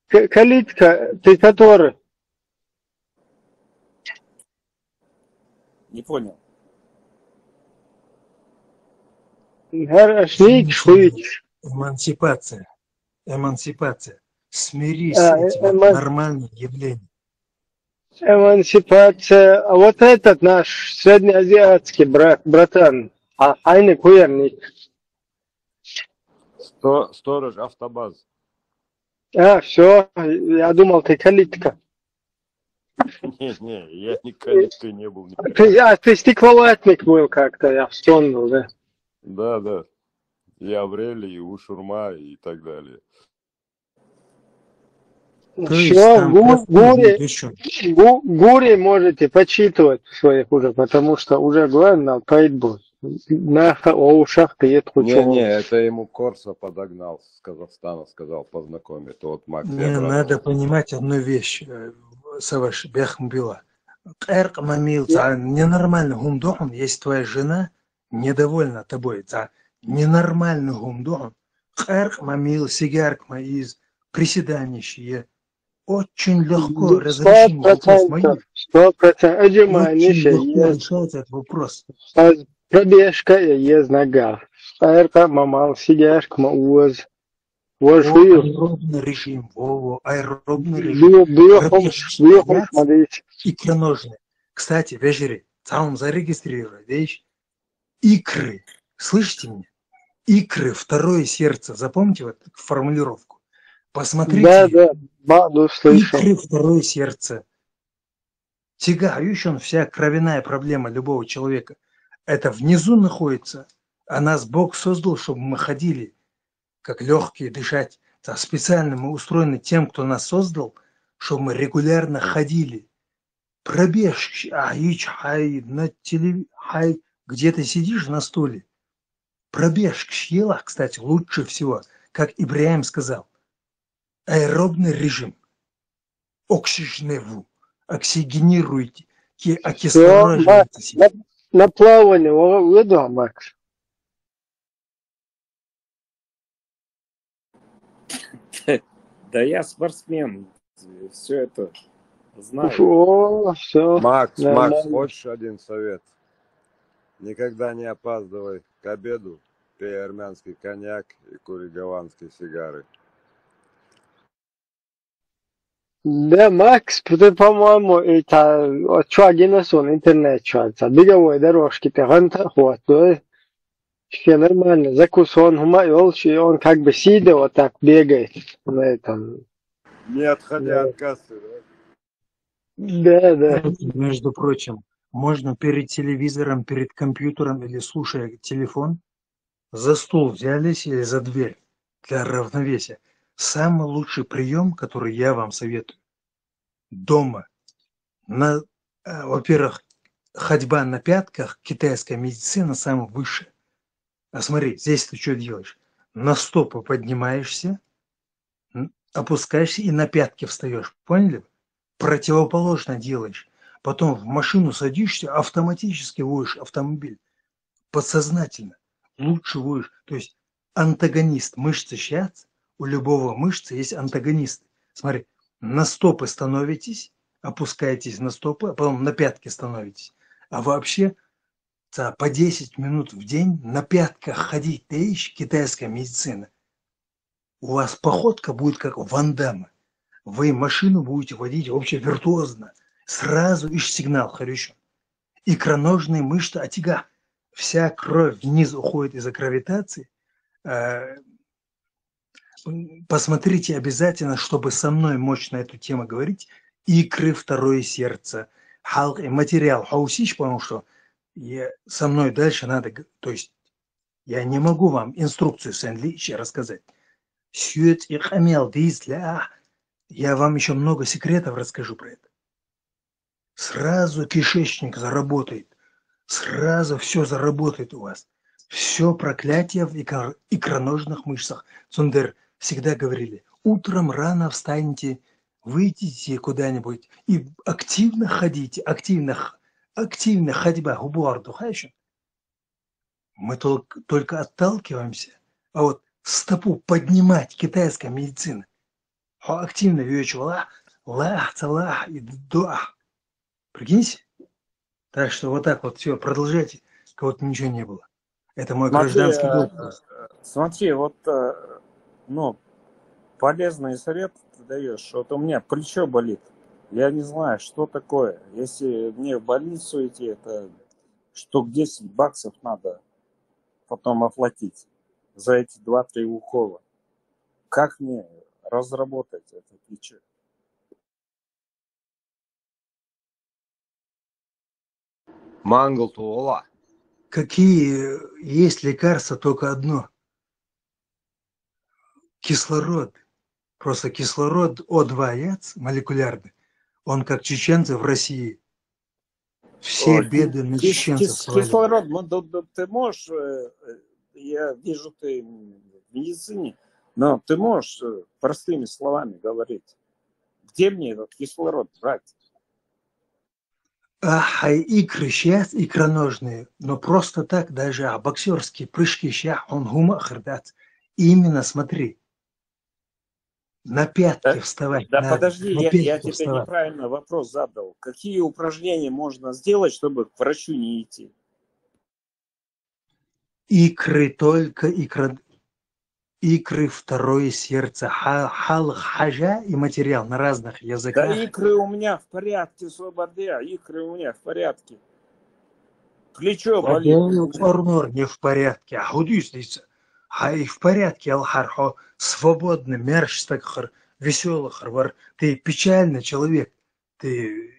Калитка, ты который? Не понял. Эмансипация. Смирись с этим нормальным явлением. Эмансипация. А вот этот наш среднеазиатский братан, Айны Куерник. Сторож автобаз. Все, я думал, ты калитка. Не, я ни калиткой не был. Ты стекловатник был как-то, я вспомнил, да? Да. И Аврелий, и Ушурма, и так далее. Все, гури можете почитывать своих уже, потому что уже главное пойт будет. На ушах ты Не, это ему Корса подогнал с Казахстана, сказал познакомить. Вот Макс. Мне надо понимать одну вещь, Саваш Бяхмбила. Ненормальный гумдохом, если твоя жена недовольна тобой, ненормальный гумдохом, мамил, сигарк моиз, приседанище. Очень легко разрешить вопрос. 100%. Очень легко решается этот вопрос. Пробежка есть нога. Айрка мамал сигарк мауз. Аэробный режим. Аэробный режим. Икроножные. Кстати, вежери, там зарегистрировали, видишь? Икры. Слышите меня? Икры, второе сердце. Запомните вот формулировку. Посмотрите. Да, слышал. Икры, второе сердце. Тягающая вся кровяная проблема любого человека. Это внизу находится. А нас Бог создал, чтобы мы ходили, как легкие, дышать. Специально мы устроены тем, кто нас создал, чтобы мы регулярно ходили. Пробежки, на телевизоре, где ты сидишь на стуле. Пробежки, кстати, лучше всего, как Ибраим сказал. Аэробный режим. Оксигенируйте. Окислораживайте себя. На плавание, видал, Макс? Да я спортсмен. Все это знаю. Все. Макс, хочешь один совет? Никогда не опаздывай к обеду, пей армянский коньяк и кури гаванские сигары. Да, Макс, ты, по-моему, это чуагина сон интернет чуагца. Беговой дорожки ты ганта ход, Все нормально. Закус он и он как бы сидя вот так бегает на этом. Не отходя Да, от кассы, да? да. Между прочим, можно перед телевизором, перед компьютером или слушая телефон, за стул взялись или за дверь для равновесия. Самый лучший прием, который я вам советую, дома. Во-первых, ходьба на пятках, китайская медицина самая высшая. А смотри, здесь ты что делаешь? На стопы поднимаешься, опускаешься и на пятки встаешь. Поняли? Противоположно делаешь. Потом в машину садишься, автоматически водишь автомобиль. Подсознательно. Лучше водишь. То есть антагонист. Мышцы сейчас, у любого мышцы есть антагонист. Смотри, на стопы становитесь, опускаетесь на стопы, а потом на пятки становитесь. А вообще по 10 минут в день на пятках ходить, тысяч китайская медицина. У вас походка будет как у Ван Дамма. Вы машину будете водить вообще виртуозно. Сразу ищ сигнал, хорошо. Икроножные мышцы отяга. Вся кровь вниз уходит из-за гравитации. Посмотрите обязательно, чтобы со мной мощно эту тему говорить. Икры, второе сердце. Материал хаусич, потому что со мной дальше надо... То есть я не могу вам инструкцию сэндвича рассказать. Сюет и хамел дизля. Я вам еще много секретов расскажу про это. Сразу кишечник заработает. Сразу все заработает у вас. Все проклятие в икроножных мышцах. Цундер всегда говорили, утром рано встаньте, выйдите куда-нибудь и активно ходите, активно ходьба, губуарду, хайшин. Мы только отталкиваемся, а вот стопу поднимать китайская медицина. Активно вечер, лах, и дуа. Прикиньте? Так что вот так вот все, продолжайте, как вот ничего не было. Это мой гражданский долг. Смотри, вот, полезный совет ты даешь. Вот у меня плечо болит. Я не знаю, что такое. Если мне в больницу идти, это штук $10 надо потом оплатить за эти 2-3 укола. Как мне разработать это плечо? Мангл туола. Какие есть лекарства, только одно. Кислород. Просто кислород О2 яц, молекулярный. Он как чеченцы в России. Все беды на чеченцев свалили. Кислород, ты можешь, я вижу, ты в медицине, но ты можешь простыми словами говорить. Где мне этот кислород брать? Икры сейчас икроножные, но просто так даже боксерские прыжки сейчас он гумахрдат. Именно смотри, на пятки вставать. Да надо, подожди, на я пятки тебе вставать. неправильно вопрос задал. Какие упражнения можно сделать, чтобы к врачу не идти? Икры только икры второе сердце, хажа и материал на разных Да языках. икры у меня в порядке, свободя, икры у меня в порядке. Плечо болит. Орнор не в порядке, а худюсь, а и в порядке, алхархо, свободный, мерштакхар, веселый, ты печальный человек, ты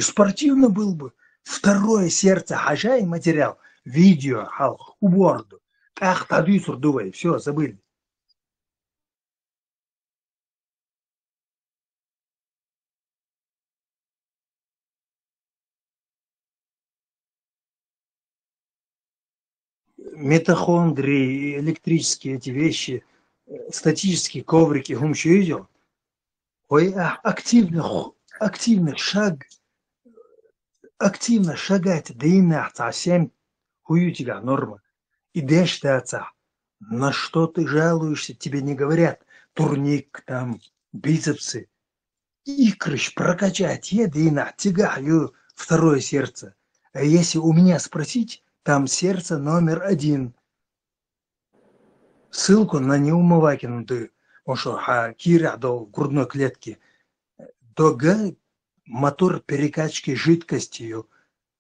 спортивно был бы. Второе сердце, хажа и материал, видео, уборду. Ах, тадюсур думай, все, забыли. Митохондрии, электрические эти вещи, статические коврики, гумчу идет. Ой, активно шагать, да и на 7 хуютига норма. И дешта, на что ты жалуешься, тебе не говорят. Турник, там, бицепсы. Икрыш прокачать, едина, тягаю второе сердце. А если у меня спросить, там сердце номер 1. Ссылку на неумывакинутую, потому что киря до грудной клетки. Дога мотор перекачки жидкостью,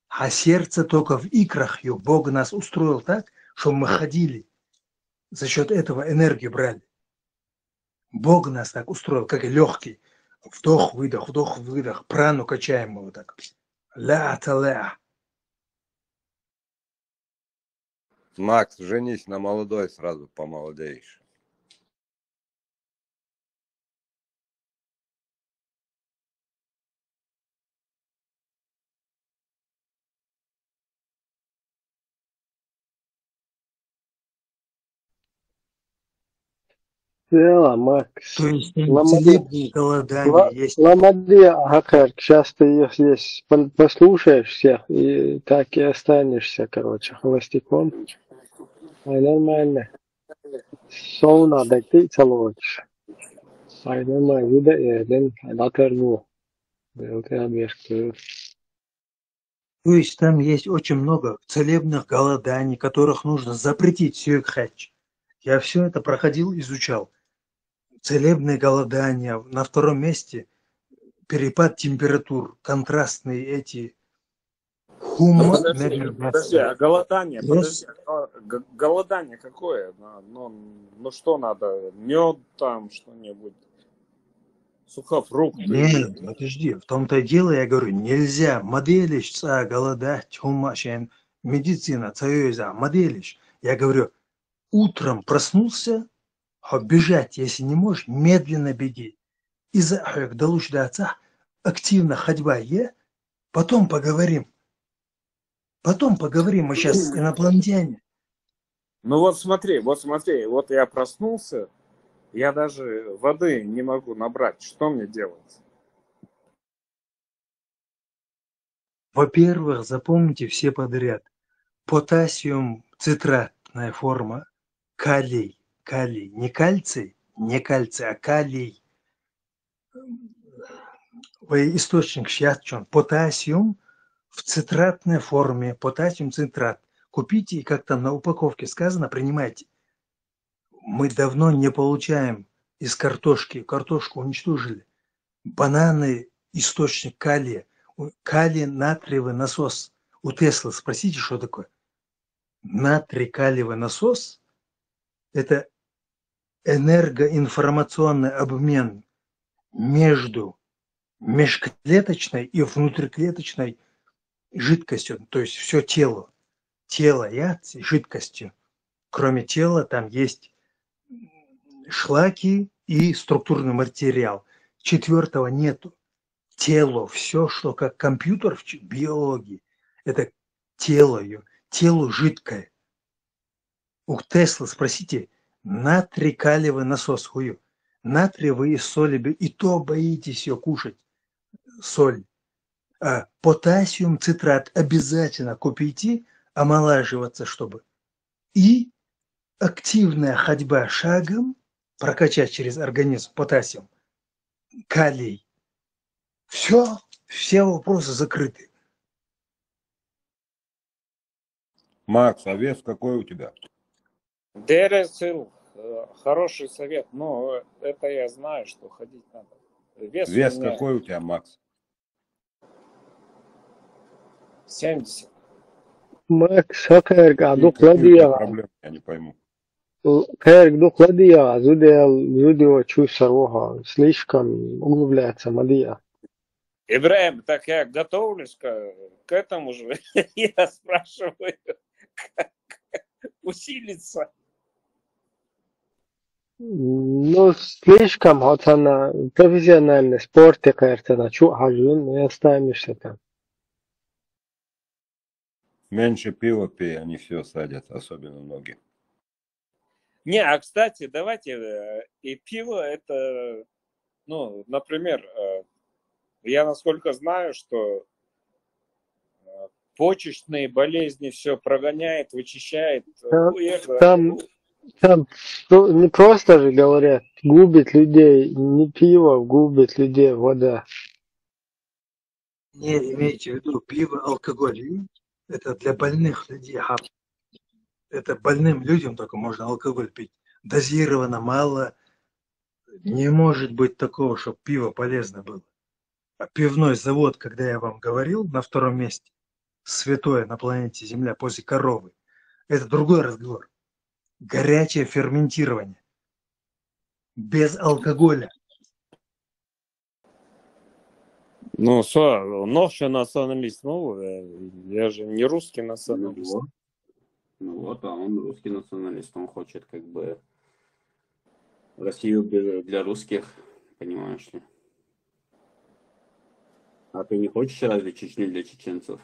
а сердце только в икрах. Бог нас устроил так, чтобы мы ходили, за счет этого энергию брали. Бог нас так устроил, как и легкий. Вдох, выдох, прану качаем мы вот так. Ля-та-ля. Макс, женись на молодой, сразу помолодеешь. Да, Макс. То есть Ламади, целебные голодания есть. Ламади, Хакар, сейчас ты их здесь послушаешь всех, и так и останешься, короче, холостяком. Ай, нормально. Sonra da ki çalış. Aynen öyle de yerden latarnu. Belki объекты. То есть там есть очень много целебных голоданий, которых нужно запретить сюркхач. Я все это проходил, изучал. Целебные голодания. На втором месте перепад температур, контрастные эти Ну подожди, а голодание, Yes. голодание какое? Ну что надо, мед там, что-нибудь, сухофрукты? Нет, подожди, в том-то и дело, я говорю, нельзя моделишь голодать, хумашен, медицина, цаюза, моделишь. Я говорю, утром проснулся, бежать, если не можешь, медленно беги. Из-за активно ходьба, потом поговорим. Мы сейчас инопланетяне. Ну вот смотри, вот я проснулся, я даже воды не могу набрать. Что мне делать? Во-первых, запомните все подряд. Потассиум цитратная форма, калий, не кальций, а калий. Источник счастья, потассиум в цитратной форме, потассиум цитрат. Купите, и как там на упаковке сказано, принимайте. Мы давно не получаем из картошки, картошку уничтожили. Бананы – источник калия. Калий-натриевый насос. У Теслы спросите, что такое. Натрий-калиевый насос – это энергоинформационный обмен между межклеточной и внутриклеточной жидкостью, то есть все тело жидкостью. Кроме тела там есть шлаки и структурный материал. Четвертого нету. Тело, все, что как компьютер в биологии, это тело жидкое. У Теслы спросите, натрий-калиевый насос, натриевые соли, и то боитесь ее кушать, соль. А потассиум цитрат обязательно купите, омолаживаться, чтобы. И активная ходьба шагом, прокачать через организм потассиум, калий. Все вопросы закрыты. Макс, а вес какой у тебя? ДРСЛ, хороший совет, но это я знаю, что ходить надо. Вес у меня Какой у тебя, Макс? 70. Макс, Хакар, Какие у тебя проблемы, я не пойму. Зудео чувствовал, слишком углубляется Мадия. Ибраим, так я готовлюсь к этому же. Я спрашиваю, как усилиться. Ну, слишком, вот она профессиональный спорт, кажется, на чухажин, и останешься там. Меньше пива пей, они все садят, особенно ноги. Не, а кстати, давайте, и пиво это, ну, например, я насколько знаю, что почечные болезни все прогоняет, вычищает. Там не просто же говорят, губит людей, не пиво, губит людей вода. Не имейте в виду пиво, алкоголь. Это для больных людей. Это больным людям только можно алкоголь пить. Дозировано, мало. Не может быть такого, чтобы пиво полезно было. А пивной завод, когда я вам говорил, на втором месте, святое на планете Земля после коровы, Это другой разговор. Горячее ферментирование. Без алкоголя. Ну, что, ночью националист, ну, я же не русский Ну националист. вот, ну вот, а он русский националист, он хочет как бы Россию для русских, понимаешь ли. А ты не хочешь разве Чечню для чеченцев?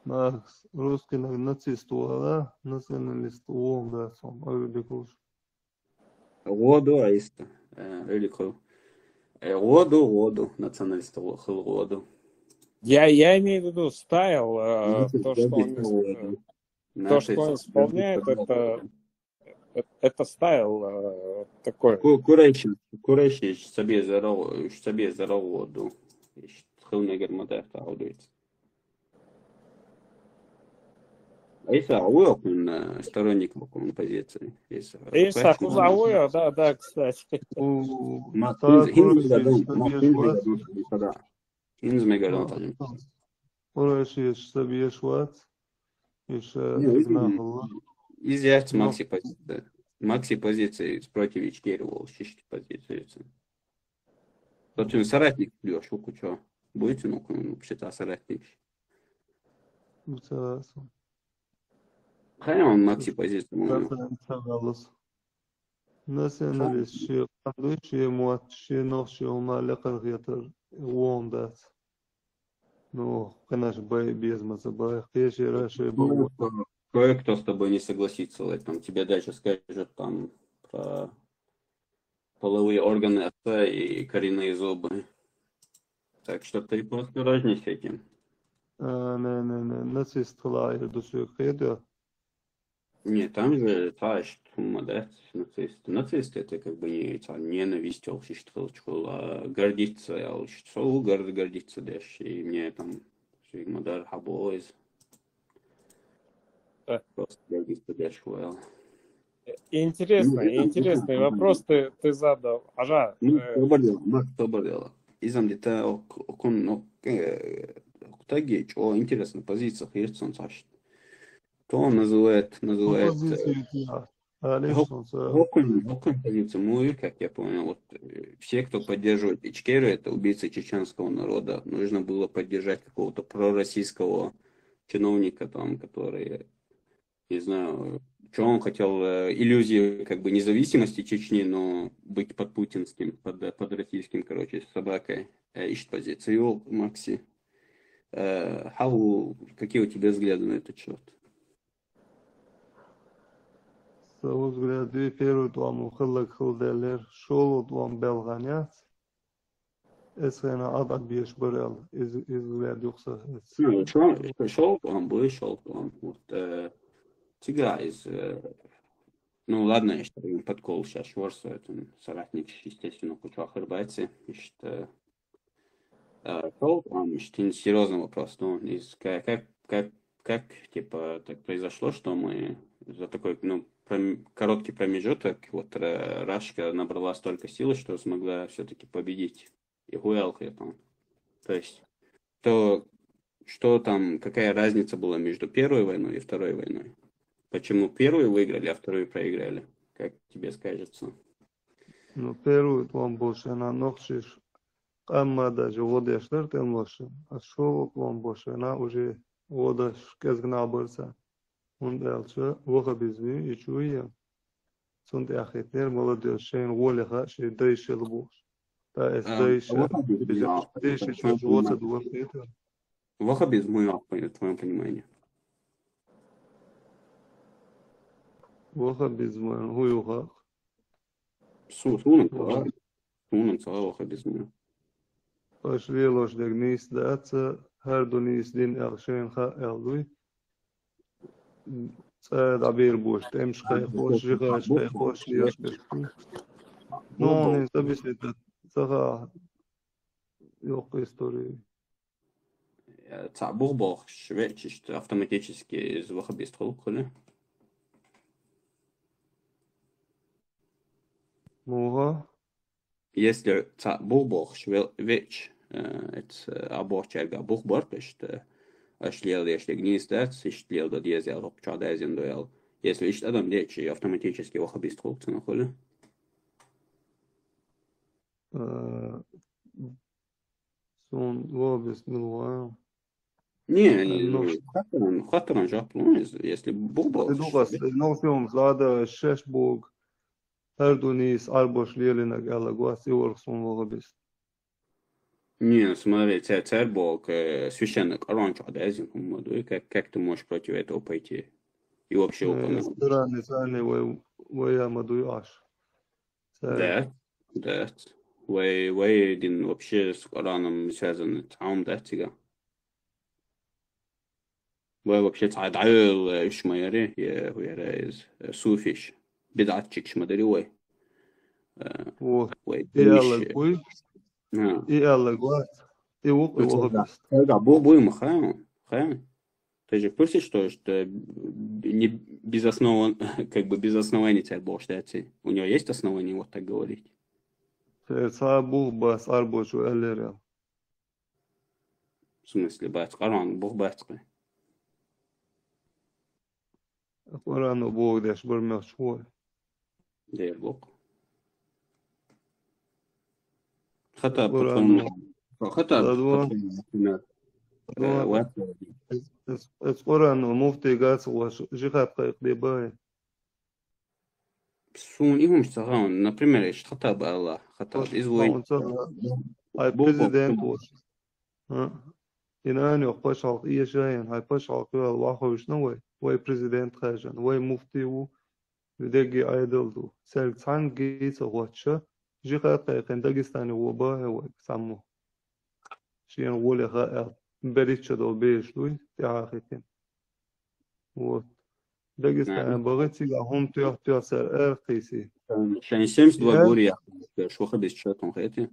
Макс, русский нацист да? Националист да, сам, öyle konuş. Воду, аиста, или воду, националист воду. Я имею в виду стайл, то, что он исполняет, это стайл такой. Курейши себе воду. Хилнегер модерта аудует. А если Ауэ, он сторонник вакуумной позиции. Если Ауэ, да, кстати. Курейши себе шват. Изъять Макси позиции против Ичкерова, щищите позицию. Тот он соратник плюс, шуку чё. Будете, ну, вообще-то соратник. Хай он Макси позицию. Nacionalist şey kandı şey muat şey noh şey olmalı yatır wondat. Ну, конечно, без мазаба, конечно, şey bu. Кое-кто с тобой не согласится, там тебе дальше скажут там про половые органы отца и коренные зубы. Так что ты поосторожней с этим. Нацист хлая души хеда. Нет, там же таш да, нацист. Нацист это как бы не ненависть, а гордиться, что гордиться дальше. И мне там Мадар Хабоиз. Просто гордиться дальше. Интересный вопрос ты задал. Ажа. Макс Тобордела. Изам где-то окон таги, что интересно, позиция Херсон Саш. То он называет позицию мою, как я понял, вот все, кто поддерживает Ичкеру, это убийцы чеченского народа, нужно было поддержать какого-то пророссийского чиновника там, который, не знаю, что он хотел, иллюзии как бы независимости Чечни, но быть под путинским, под российским, короче, собакой, ищет позицию. Макси, какие у тебя взгляды на этот счет? Sağ взгляды первый туам хыллык хылдерлер шол туам белганят. Эсхена адак беш барел из взгляд юкса. Шол туам был шол туам. Вот тигра из ну ладно, я считаю, подкол сейчас шворса, это соратник, естественно, кучу ахырбайцы. Шол туам, серьезный вопрос, ну как типа так произошло, что мы за такой, ну, короткий промежуток, вот Рашка набрала столько силы, что смогла все-таки победить Игуэлхи там. То есть, что там, какая разница была между первой войной и второй войной? Почему первую выиграли, а вторую проиграли? Как тебе скажется? Ну, первую вам больше на ногшиш, amma даже водяшнер тем лошадь, а шо вам больше на уже водаш кезгнабырса. Und also, woche bis wie ich hier. Sunt achitner молодежь, шейн волеха, шей дайшел буш. Да, es дайшел. Дайшел, что живота двор это. Воха без моего, в твоем понимании. Воха без моего, хуюха. Сунан цала воха без моего. Пошли лошадь низ даться, хардунис дин элшейн ха элдуй. Цадабир бош, темш хайхош, жихаш хайхош, яшкаш. Ну, не зависит от цага легкой истории. Цабух швечишь автоматически из вахабист холкули. Муга. Если цабух швеч, это аборчага бухборкаш, Ашлял, если гнездец, ищтлял до дезел, рубча дезен дуэл. Если ищет адам дечи, автоматически вахабист хулкцы нахули. Сон лобис милуа. Не, хатаран жаплун, если бубал. Edukas, novfilms rāda Šešbog, Erdunīs, Arboš Lielina gala, Guas Iorksun lobis. Не, смотри, царь-бог, священник Аранча дезен, как ты можешь против этого пойти? И вообще упомянуть. Стороны царные воя мадуяш. Да, да. Вы один вообще с Кораном связан, там да, тига. Вы вообще تعال شميري يا رايز صوفيش بدعتك شمدري وي وي يلا قوي يلا قوي يوقف да бой махаем ты же в курсе что не без основ как бы без оснований царь бог считается у него есть основания вот так говорить царь бог бас арбошу элерел в смысле бац Коран бог бацкой Коран бог деш бормеш швой دير بوق خطأ القرآن مفتي قاس وجهة قيقباي سون إيهم شتغاون например إيش خطأ بالله خطأ إزوي هاي بريزيدنت إناني وقش على إيه شاين هاي قش على كل الواحد وشنوي وي بريزيدنت خاجن وي مفتي و بدقي عيدلدو سلطان جيس واتشا جهة قيقن داغستاني وباه وسمو شين ولي غائر بريتش دو بيش دوي تعاقتين вот داغستان بغيتي هم تيو سر ارقيسي شان 72 غوريا شو خبيس شاتون خيتي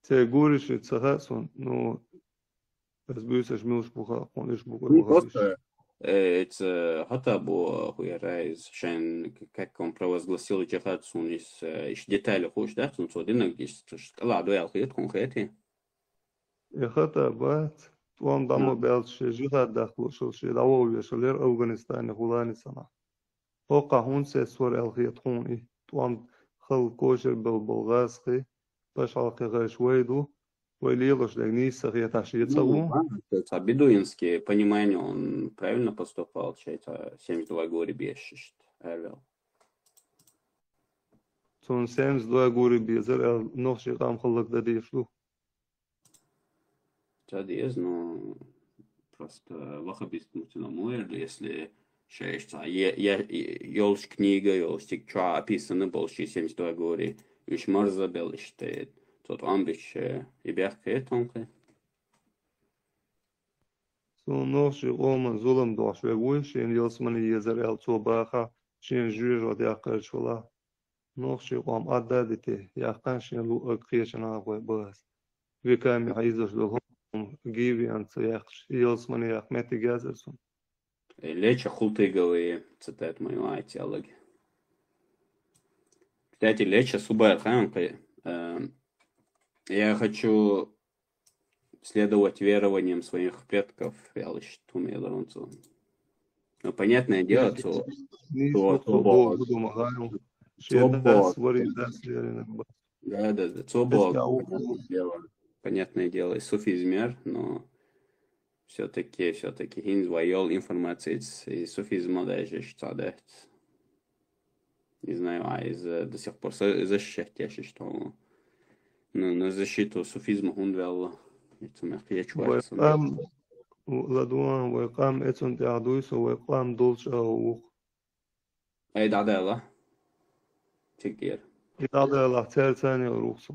تغوريش تسخاسون نو بس بيسش مش بوخا قونش بوخا это хатабо хуярайз шен как он провозгласил джихад сун из деталей хуш да сун содина гис ла дуял хит конкретно хатабат он дамо белш джихад дахло шо даво шолер Афганистан хулани сана ока хун се сор ал хит хуни он خل كوشر بالبلغاسقي باش على شويدو Валилош Легнис Сахияташи Цаву. Бедуинские понимание, он правильно поступал, это 72 года бешишь, Эрвел. Сон 72 года безер, но все там халак дадешлу. Тадез, но просто вахабист мутинамуэр, если шесть, я ёлш книга, ёлш тикча описано был 72 года, уж марза был, что Tot ambish ibyak tonke. So no shi oman zulum dosh ve wish in yosmani yezer el tobaha shin jujo de akashula. No shi om adadite yakan shin lu akishna wa bas. We kam yizosh do give and yaksh yosmani yakmet gazerson. Леча хултыговые, цитат мою айтиологи. Кстати, леча субай ханка. Я хочу следовать верованиям своих предков. Но понятное дело, что понятное дело, и суфизмер, но все-таки хин воел информация из суфизма даже считает. Не знаю, до сих пор защищать, что на защиту суфизма он вел ويقام لدوان ويقام اتون تعدويس ويقام دولش أووق أي دعدالة تكير دعدالة تالتاني وروخصو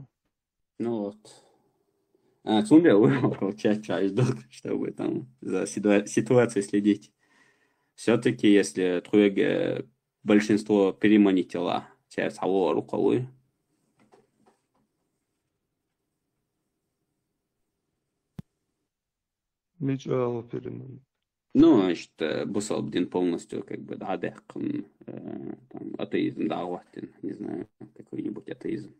Ну вот. Цумбе часть долго, чтобы там за ситуацией следить. Все-таки, если твое большинство переманителя, часть того рукавы, ну, значит, бусал один полностью, как бы, атеизм, не знаю, какой-нибудь атеизм.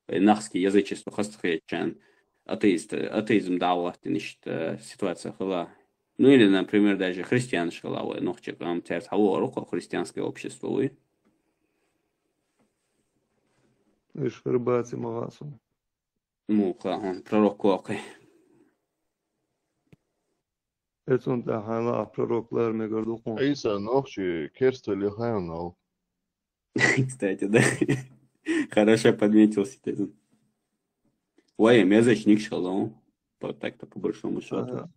Нахский язычество, хастхечан, атеизм давлати ништа ситуация хала. Ну или, например, даже христианское лавы, но чек вам терс хаворуко христианское общество вы. Иш хрбаци магасу. Муха, он пророк Кокай. Эцон тахала пророклар мегардухун. عيسى نوخشي كيرست اللي خاينو. Кстати, да. Хорошо подметил Ситезен. Ой, язычник шалом. Так-то по большому счету.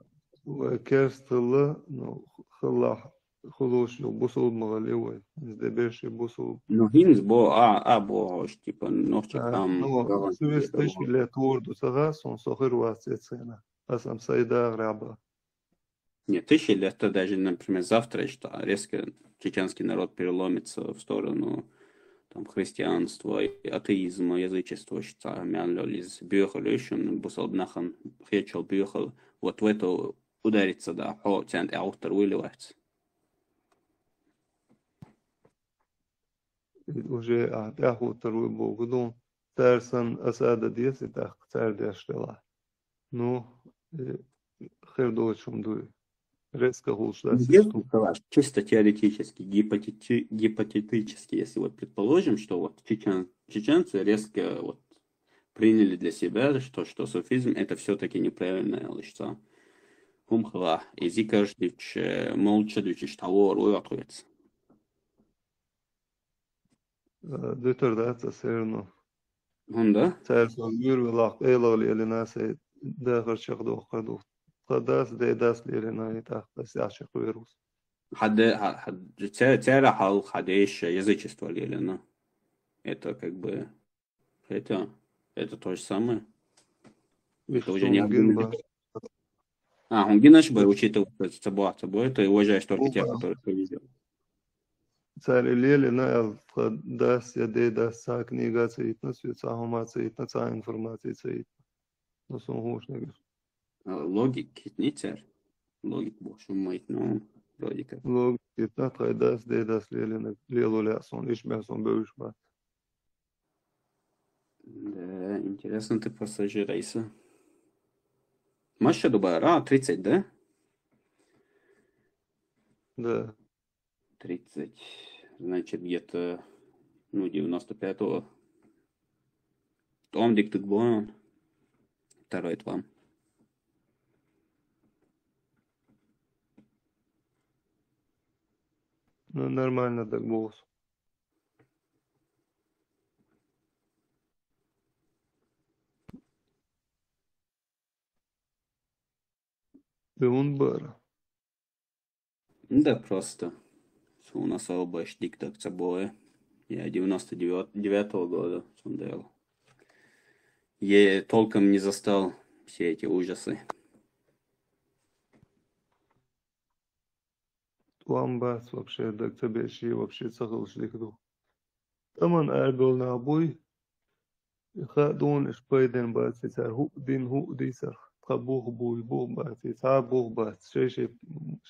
Керстыла, ну, хала, хулошлю, бусул магалевой. Сдебеши бусул. Ну, хинс бо, типа, ногчик там. Ну, свистыш или творду сагас, он сохыр васцена. Асам сайда граба. Нет, 1000 лет, это даже, например, завтра, что резко чеченский народ переломится в сторону там, христианства, атеизма, язычества, что мянлёлиз бюхалюшен, бусалбнахан, хечал бюхал, вот в это ударится, да, о, цент автор выливается. Уже аху второй богу, терсан асада диеси так царь дяштела. Ну, хердочум дуй. Резко Чисто теоретически, гипотетически, если вот предположим, что вот чеченцы резко вот приняли для себя, что суфизм это все-таки неправильная лычца. Хумхла, и зикаждич, молча дючиш того руятуется. Дютер серно. Он да? Царь мир вилах элали или насе дахар чахду хаду. Хадас дедас лирина и так сящих вирус. Царь хал хадеш язычество лилина. Это как бы это то же самое. Это уже не он гинаш бы учитывает собой, ты уважаешь только тех, которые ты видел. Царь лилина хадас я дедас са книга цейтна свеца хума цейтна ца информация цейтна. Ну сон хушнегер. Логик не царь. Логик больше мать, но вроде как. Логик это хадас дедас лилина лилуля сон лишь мясон бэушбат. Да, интересно ты пассажир Рейса. Маша Дубара, 30, да? Да. 30. Значит, где-то, 95-го. Том диктат бон. Второй твам. Ну, нормально так босс. Бара. Да, просто. У нас оба диктат собой. Я 99-го года смотрел. Я толком не застал все эти ужасы. Туамбас вообще, да тебе ще вообще цахал шлихду. Таман аргол на обой. خادون شبيدن باتي تار هو دين هو ديسر خبوه بوي بوه باتي تا بوه بات شي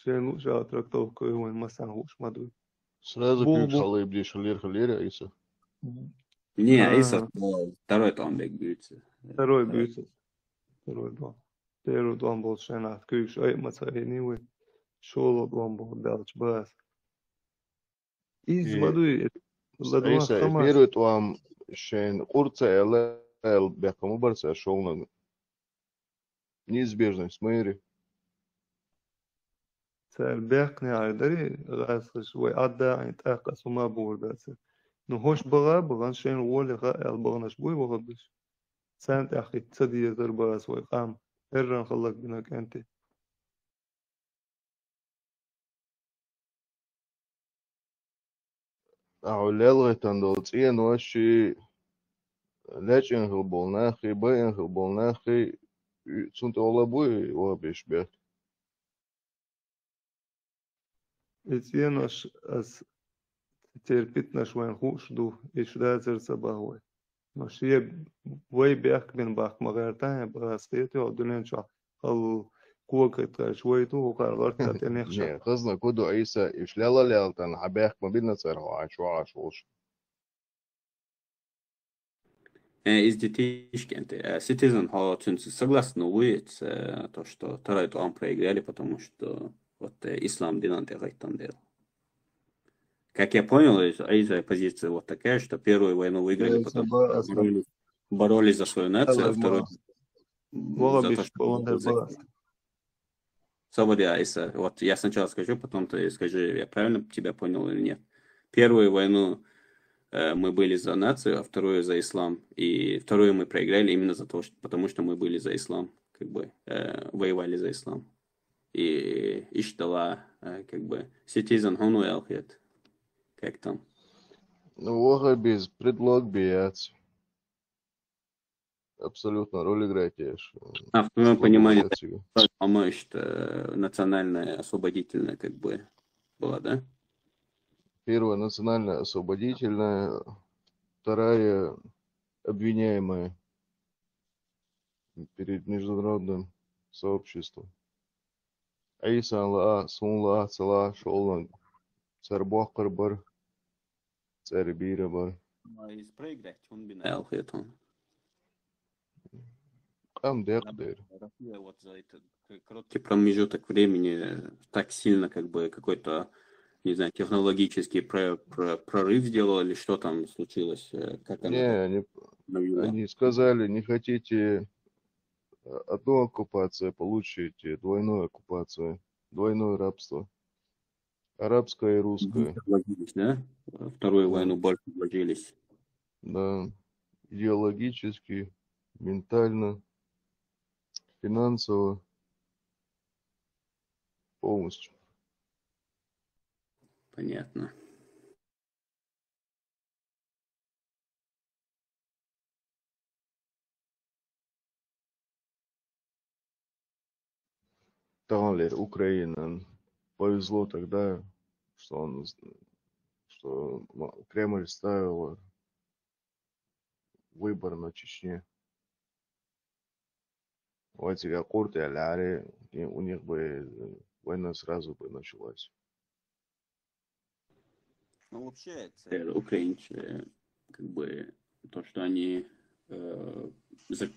نو جاترك تو كوين مثلا هوش مدوي Сразу пьют шалы, бдишь, халер, Иса. Не, Иса второй там бегается. Второй бьется. Второй дом. Первый дом был шена, кыш, ай мацаринивый. Шоло дом был далч бас. Из мадуи. Иса, первый там шен курца эл бякому барса шоуна. Неизбежность мэри. Царь бякне айдари, расхаш, вай адда айт акас ума бурдаться. Ну хош баган шен воли га эл багнаш буй багадыш. Сент ахи цади зарбас вай қам. Эрран халак бинак анти. أعلى تندلت إيه نواشي لاش إنخل بالناخي با إنخل بالناخي سنت أولا بوي وابيش بيت Итьенаш as терпит наш вайн хушду и шдазер сабахой. Но шие вай бях бен бах магарта баскет я дунен шо ал куакет шوي تو قرارت تنخش. نه خزنا كودو عيسى إشلالا لالتن حباك ما بينا صار عاش وعاش وش. из детишки, Citizen Hall, согласен, вы, то, что второй тур проиграли, потому что вот ислам динанты гайтандел. Как я понял, из позиция вот такая, что первую войну выиграли, потом боролись за свою нацию, а вторую за то, что... Свободя, Айса, вот я сначала скажу, потом ты скажи, я правильно тебя понял или нет. Первую войну мы были за нацию, а вторую за ислам. И вторую мы проиграли именно за то, потому что мы были за ислам, как бы воевали за ислам. И иштала, как бы, Citizen Хуну Элхет. Как там? Ну, без предлог бияц. Абсолютно роль играет. В твоем понимании, что национальная освободительная, как бы, была, да? Первая национальная освободительная, вторая обвиняемая перед международным сообществом. Айсан ла, сун ла, цала, шолан, царбох карбар, царбира бар. Из проиграть, он бина Элхетон. Россия вот за этот короткий промежуток времени так сильно, как бы, какой-то, не знаю, технологический прорыв сделал, или что там случилось? Как они сказали, не хотите одну оккупацию, получите двойную оккупацию, двойное рабство. Арабское и русское. Вложились, да? Вторую войну больше вложились. Да. Идеологически, ментально, финансово, полностью. Понятно. Талер, Украина. Повезло тогда, что Кремль ставил выбор на Чечне. Вот эти курты, у них бы война сразу бы началась. Ну, вообще, украинцы, как бы, то, что они за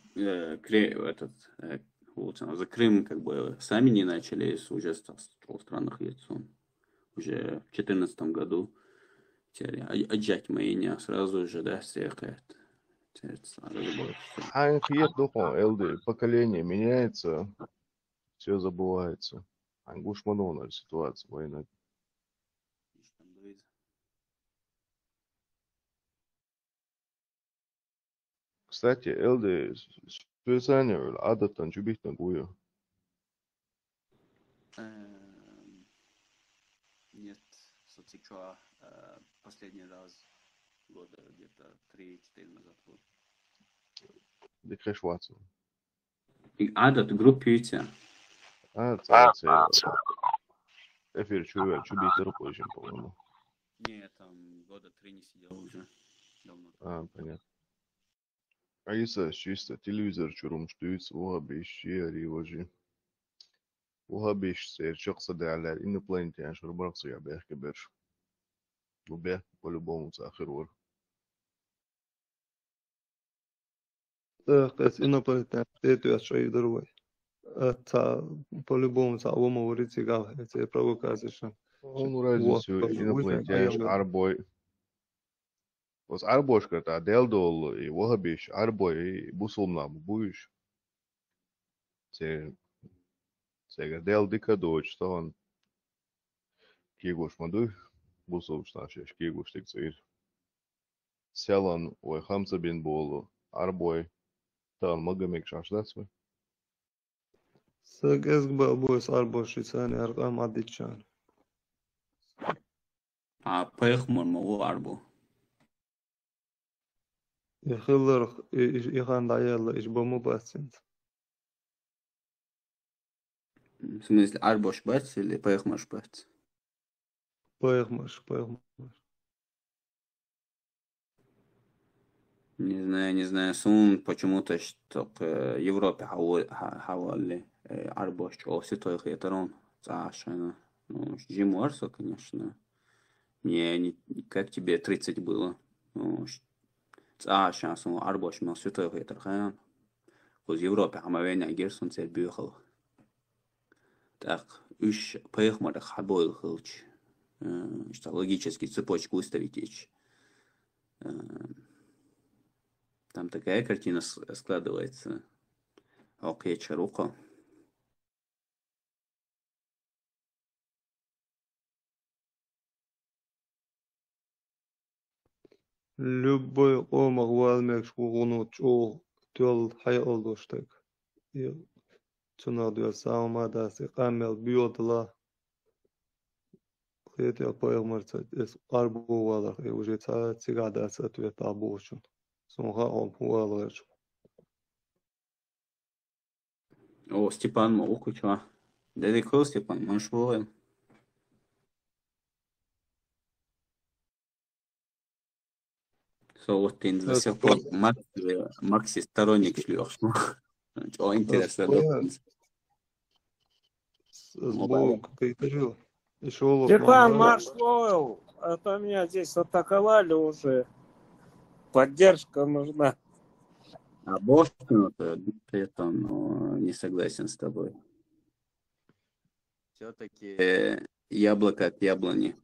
Крым, как бы, сами не начали, уже в странах лицом. Уже в 2014 году отжать Майня сразу же, да, съехать. Поколение меняется, все забывается. Ангушмановна ситуация, война. Кстати, Элды специально адатан чубихтан гуя. Нет, соцсетя последний раз года где-то 3-4 назад был. Декрешваться. Адат группируется. Эфир чубихтан позже, по-моему. Не, там года 3 не сидел уже. Давно. Понятно. Айса чисто телевизор чурум штуйц угабиш яривожи. Угабиш сэр чоксады алар инопланетян шурбарксу я бехкеберш. Лубе по-любому сахарор. Кас инопланетян это я шои другой. Это по-любому саума урицигав, это провокация. Он разницу инопланетян арбой. Вот арбошка-то делдол и вогабиш арбой и бусулна буиш. Сега дел дикадоч, что он кигуш мадуй бусул шташеш кигуш тикцир. Селан ой хамса бин болу арбой тан магамик шашласвы. Сегез бабус арбоши сани аргам адичан. А поехмон могу арбу. يخلر يخان دايلا إيش بمباسين. В смысле, арбош бац или поехмаш бац? Поехмаш. Не знаю, сун почему-то, что к Европе хавали арбош, оси тоих етерон, цашина. Ну, жиморсо, конечно. Не, как тебе 30 было? Ну, عشان سو أربعش من سوتو هيتر خيان خوز يوروبا عما بين أجرسون سير بيخل так үш поехмадах хабойл хылч что логический цепочку выставить там такая картина складывается окей чарука Любой омар валмек шкурунут о тел хай олдоштек. Цунадуя самада се камел биотла. Хотя поемарца эс арбу валах и уже цигада сатует абошун. Сонга он пуалаш. о Степан Мокуча далеко Степан Маншвоем Солотин до сих пор Макси сторонник шлёх. О, интересно. Степан Маршвойл, это меня здесь атаковали уже. Поддержка нужна. А Бостон, это не согласен с тобой. Все-таки яблоко от яблони.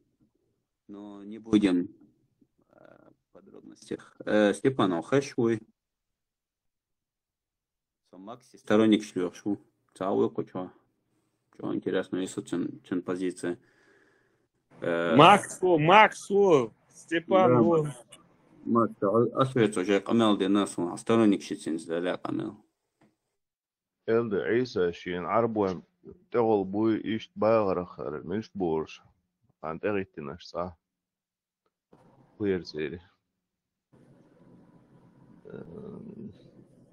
Но не будем в подробностях. Степан Хашвой. Макси сторонник шлёшу. Цауэ куча. Что интересно, если чем позиция. Максу, Степан. Макс, أسوأ شيء قمل دي ناس storonnik شيء لا قمل. elde عيسى شين عربو تغل بوي إشت باغرخر منش بورش عن تغيتناش صح خير سيري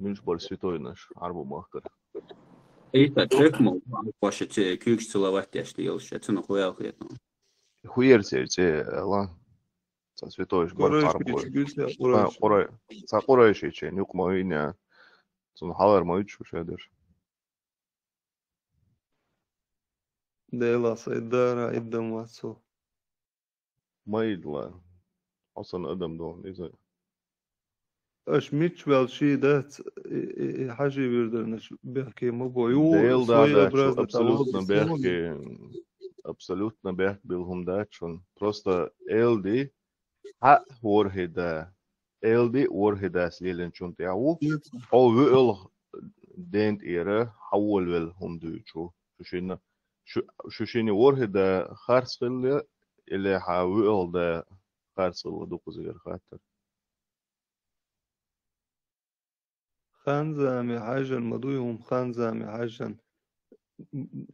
منش بور سويتويناش عربو ماخر إيه تكمل واشة كيوش целовать яшли елш это нахуя хетно خير سيري لا سويتويش بور عربو قرأ شيء نيوك ماينا صن حاضر ما يتشو شادر ديلا سيدارا إدم واسو ما يدلا أصلا أدم دون إذا أش ميتش بالشي دات حاجة بيردرنش بيحكي مبويو ديل своя да образа абсолютно бехки билхум дачун просто элди элди ورهدا سليلن شون تاعو او ويل دنت إيره حول والهم دوتشو شوشيني ورهدا خارسل اللي حاول ده خارسل دوكو زير خاطر خانزامي حاجة مضويهم خانزامي حاجة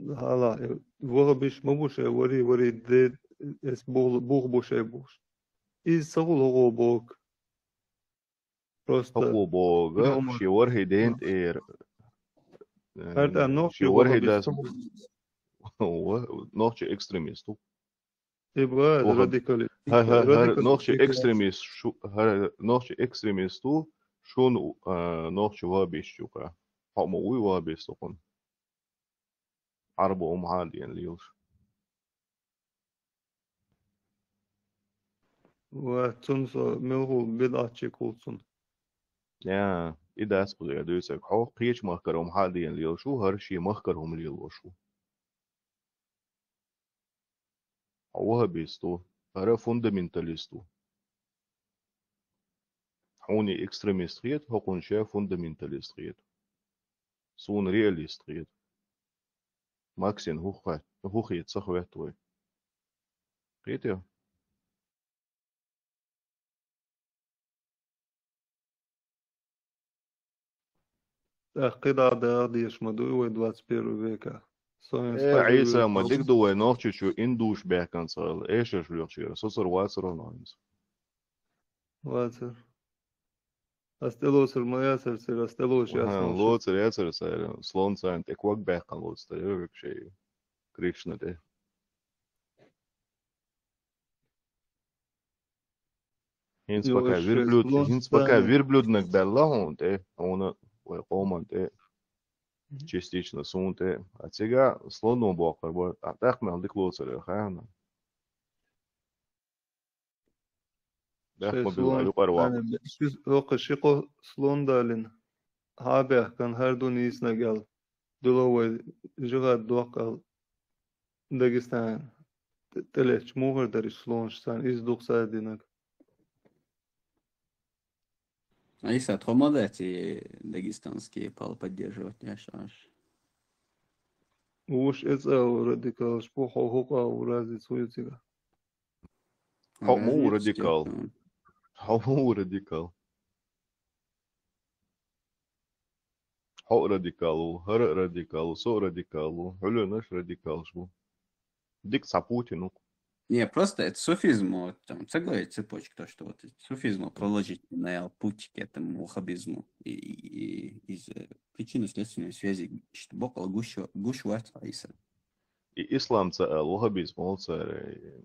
هلا وغبش مبوش وري ديد اس بوغ بوشي بوش إز سغل هو بوك просто هو بوغ شي ورهي دنت إير هذا نوع شي ورهي ده nog je extremist toe. Nog je extremist toe, schon nog je wabist juga. Hou maar hoe wabist toch? Arbo omhalen en liels. وتنسى ملهو بدعة شكولسون. Ja, إذا أسقط يا دوسك حو قيش مهكرهم حاليا ليل شو هرشي مهكرهم ليل وشو. وهابيستو هرا فوندامنتاليستو هوني اكستريميست ريت هقون شا فوندامنتاليست ريت سون رياليست ريت ماكسين هوخ يتصخ ويتوي ريت يا قطع دارديش مدوي 21 века. عيسى ما ديك دو نوختش شو اندوش بيحكن صار ايش شلوخشير سوسر واسر وناينز واسر استلوسر ما ياسر سر استلوش ياسر لوتر ياسر سر سلون سان تكوك بيحكن لوتر يوك شيء كريشنا ده هينس пока верблюдник белла те она ويقوم те частично сунте, а сега слоно бокар бо атак мел диклоцер хаана. Behme Slon, büyüğü parvak. yani biz yok şiko slon dalin. Habe kan her dun isna gel. Dulowe juga dokal Dagestan. Teleç muhar dari slon stan iz doksa dinak. Аиса, тхомада эти дагестанские пал поддерживать, я шаш. Уж это радикал шпохо хока уразит суетига. Mu radikal. Mu radikal. Ho radikalu, har radikalu, so radikalu, hölö наш радикал шбу. Дик са Путину. Не, просто это суфизм, вот, там, целая цепочка, то, что вот суфизм положительный путь к этому ваххабизму и из причинно-следственной связи, что Бог гушват Аиса. И ислам цаэл, ваххабизм олцаре.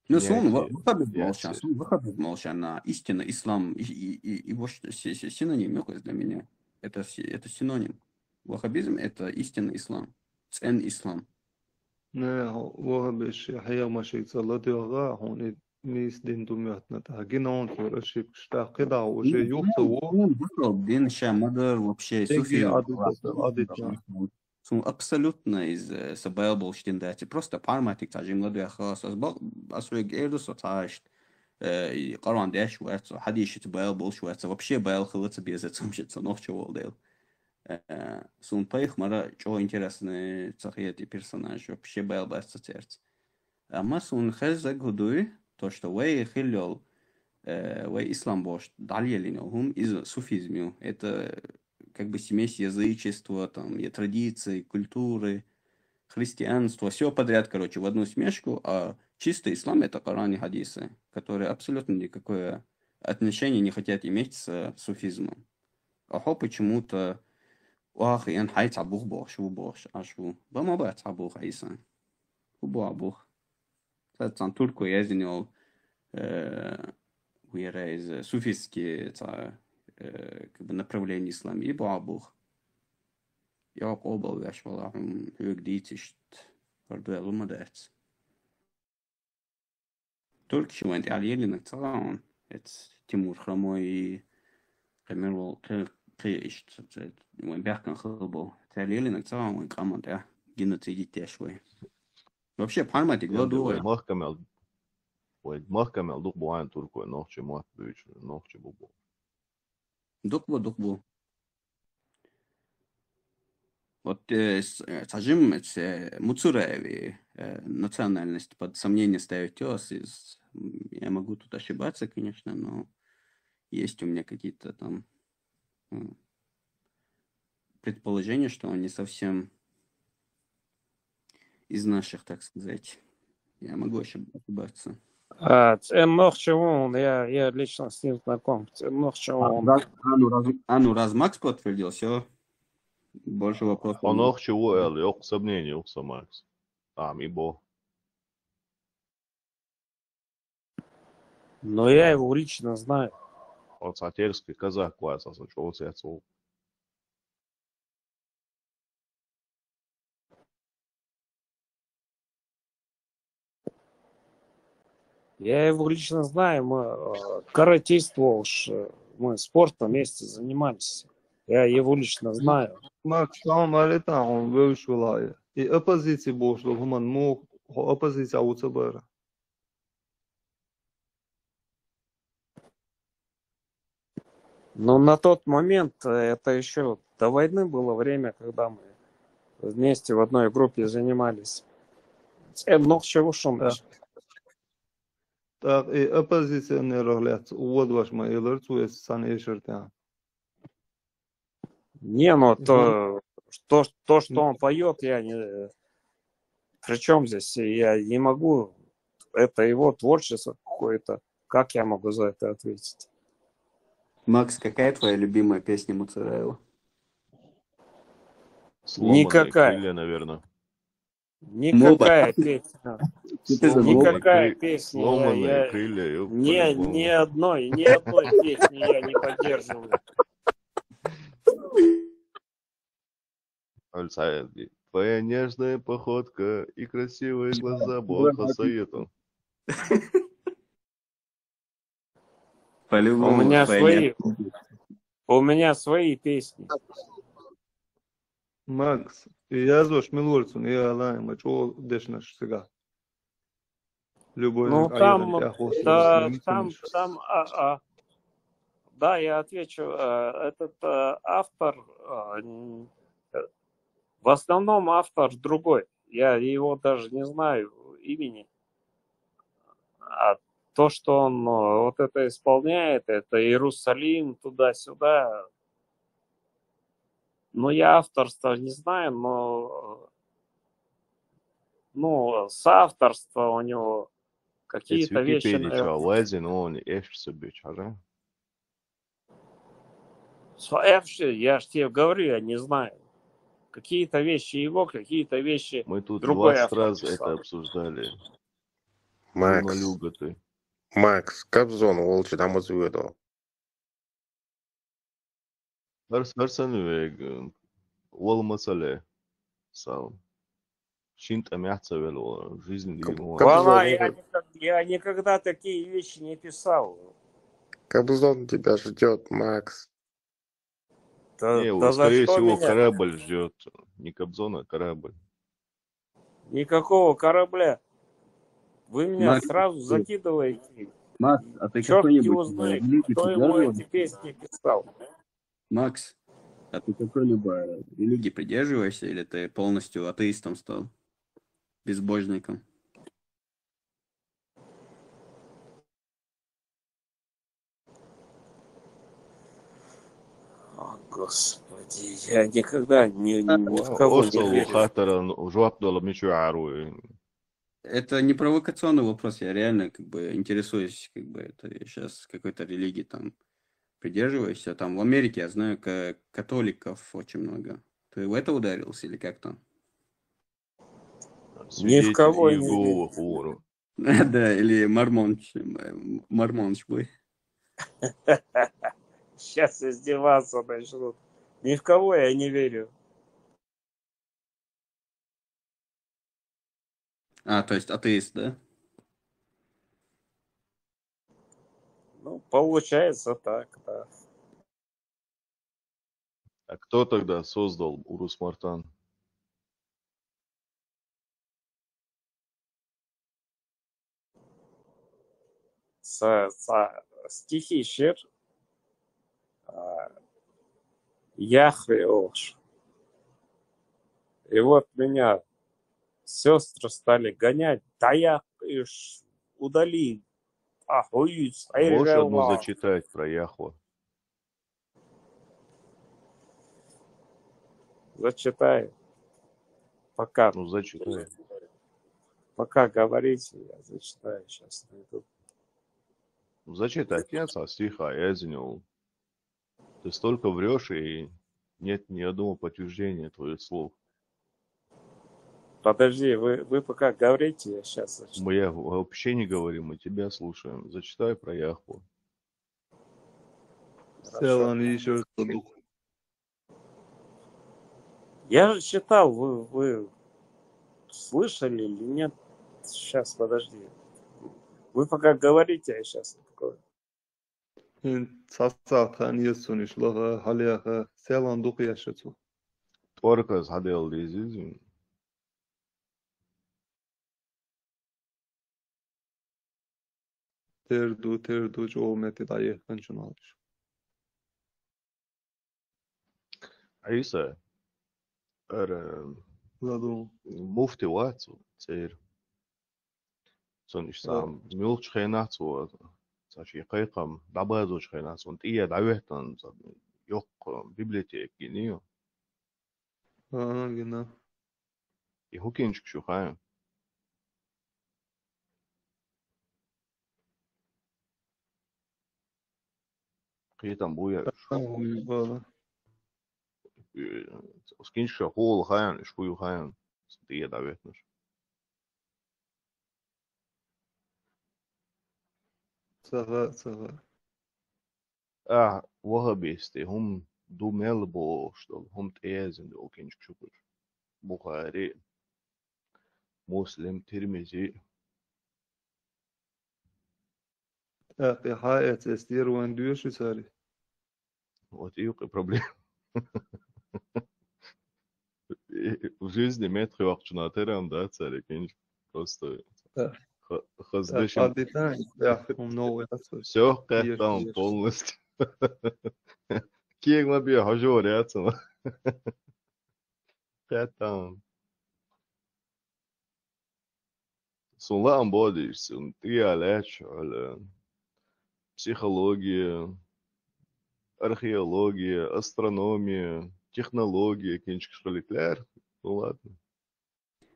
Ну, сон ваххабизм молчан, на истинно ислам и его синоним для меня. Это синоним. Ваххабизм это истинный ислам. Цен ислам. Ne, وهبش حيا ما شيء صلاتي وغا هون نيس دين دمياتنا تاجينون في رشيب штақида уже юхту Дин Шамадар вообще суфи. Абсолютно из Сабайл Болштиндати. Просто парматик тажим ладу خلاص أسوق إيردوس وتعاشت قرآن داش وقت حديش تبايل بولش وقت вообще بايل خلص بيزت سمشت نوخش والديل. Сун поих мара чего интересный цахиети персонаж вообще был бы ассоциироваться. А мы сун хеза гудуй то что вей хилил вей ислам бош далее линохум из суфизму. Это как бы смесь язычества, там и традиции, культуры, христианства, все подряд, короче, в одну смешку. А чистый ислам это Коран и хадисы, которые абсолютно никакое отношение не хотят иметь с суфизмом. А почему-то واخي ان حيت عبوخ بوخ شو بوخ اشو بما بات عبوخ عيسى وبو عبوخ تان تركو يزنيو ويرايز суфистские как бы направление ислам и бу عبوخ я قوبل واش والله هيك ديتشت برضو لما دات تركي شو انت على يلي نتعاون ات تيمور خرموي كمل قيشت وين بيحكي خربو تعليل انك تسوي وين قامن ده جنة تيجي شوي вообще парматик ладу محكمة دوق بوان تركو نوخش موات بيش نوخش بوبو دقبو вот сажим Муцураеви национальность под сомнение ставить из я могу тут ошибаться, конечно, но есть у меня какие-то там предположение, что он не совсем из наших, так сказать. Я могу ошибаться. Я лично с ним знаком. Раз Макс подтвердил, все. Больше вопросов. Он охчего, yok сомнений, yok Макс. Мибо. Но я его лично знаю. Он сатерский казах класса, что это. Я его лично знаю, мы каратействовал, мы спортом вместе занимались. Я его лично знаю. Макс, там алита он веш вилая. И оппозиции бошло, гуман мог оппозиция уцебера. Но на тот момент, это еще до войны было время, когда мы вместе в одной группе занимались. Много чего шумно. Так, и оппозиционеров лет увод ваш мои лерцу из санэшертя. Не, ну то, что он поет, я не... Причем здесь я не могу... Это его творчество какое-то. Как я могу за это ответить? Макс, какая твоя любимая песня Муцураева? Никакая. Крылья, наверное. Никакая песня. Никакая песня. Сломанные крылья. Ни одной песни я не поддерживаю. Твоя нежная походка и красивые глаза Бога советом. У По-любому меня твоя у меня свои песни. Макс, yazvoš Milords un ielājuma čo dešnaš sigā. Любой Ну, айран там, тяхос да, митиниш. да, я отвечу. Этот автор, в основном автор другой. Я его даже не знаю имени. А то, что он вот это исполняет, это Иерусалим, туда-сюда. Ну, я авторство не знаю, но соавторство у него Es какие-то вещи, Wikipedia наверное. вазinu un iešsabič, ага. Я ж тебе говорю, я не знаю. Какие-то вещи его, какие-то вещи Мы тут другой 20 автор раз писал. это обсуждали. Макс, Журналюга ты. Макс, Кобзон, Волчи, там отзываю. Арсену вег olmasa сам. Шинта мяца вело, жизнь ему. Ладно, я никогда такие вещи не писал. Кобзон тебя ждет, Макс. Не, Да за скорее что всего, меня? корабль ждет. Не Кобзон, а корабль. Никакого корабля. Вы меня Макс, сразу закидываете. Макс, а ты Черт его какой-нибудь знает, религии кто ему эти придерживаешься? песни писал. Макс, а ты какой-либо религии придерживаешься или ты полностью атеистом стал? Безбожником? О, Господи, я никогда ни в кого не Осол верил. хатара жуап дала мичу ару. Это не провокационный вопрос, я реально интересуюсь, это сейчас какой-то религии там придерживаешься. Там в Америке я знаю католиков очень много. Ты в это ударился или как там? Ни в кого Свидетель не Иеговы верил. хору. Да, или мормонч был. Сейчас издеваться начнут. Ни в кого я не верю. То есть атеист, да? Ну, получается так, да. А кто тогда создал Урус Мартан? Стихи шир. Яхве Ош. И вот меня сестры стали гонять. Да я удали. Можешь одну зачитать про Яхва? Зачитаю. Пока. Ну, зачитай. Пока говорите, я зачитаю. Сейчас найду. Ну, зачитай конца стиха, я извинил. Ты столько врешь, и нет ни одного подтверждения твоих слов. Подожди, вы пока говорите, я сейчас зачитаю. Мы вообще не говорим, мы тебя слушаем. Зачитай про Яхву. Селан еще дух. Я же читал, вы слышали или нет? Сейчас, подожди. Вы пока говорите, я сейчас открою. Цацатхан есуниш лага халиаха селан дух яшецу. Творказ хадел дизизин. Терду жо мети дае ханчуналиш. Айса. Ладу. Муфти вацу. Цейр. Сониш сам. Милч хейнацу. Саши қайқам. Дабазуч хейнацу. Тия давехтан. Yok библиотек генио. Genau. И хукинчик шухаем. Қитам буя. Скинчик хол хаям. Шкую хаям. Тия давехташ. Сага. وهابيستي هم دو ميلبو شتل هم تيازن دو كينش شكر بخاري مسلم ترمذي أخي حائط استير وان ديوش ساري. Вот и проблема. В жизни метры вахчунатерам, да, царик, просто хаздышим. Адитан, я новый. Все кэттам полностью. Киек ма би хажор яцана. Кэттам. Сулам бодиш, триалэч, психология, археология, астрономия, технология, кинчик шкаликлер. Ну ладно.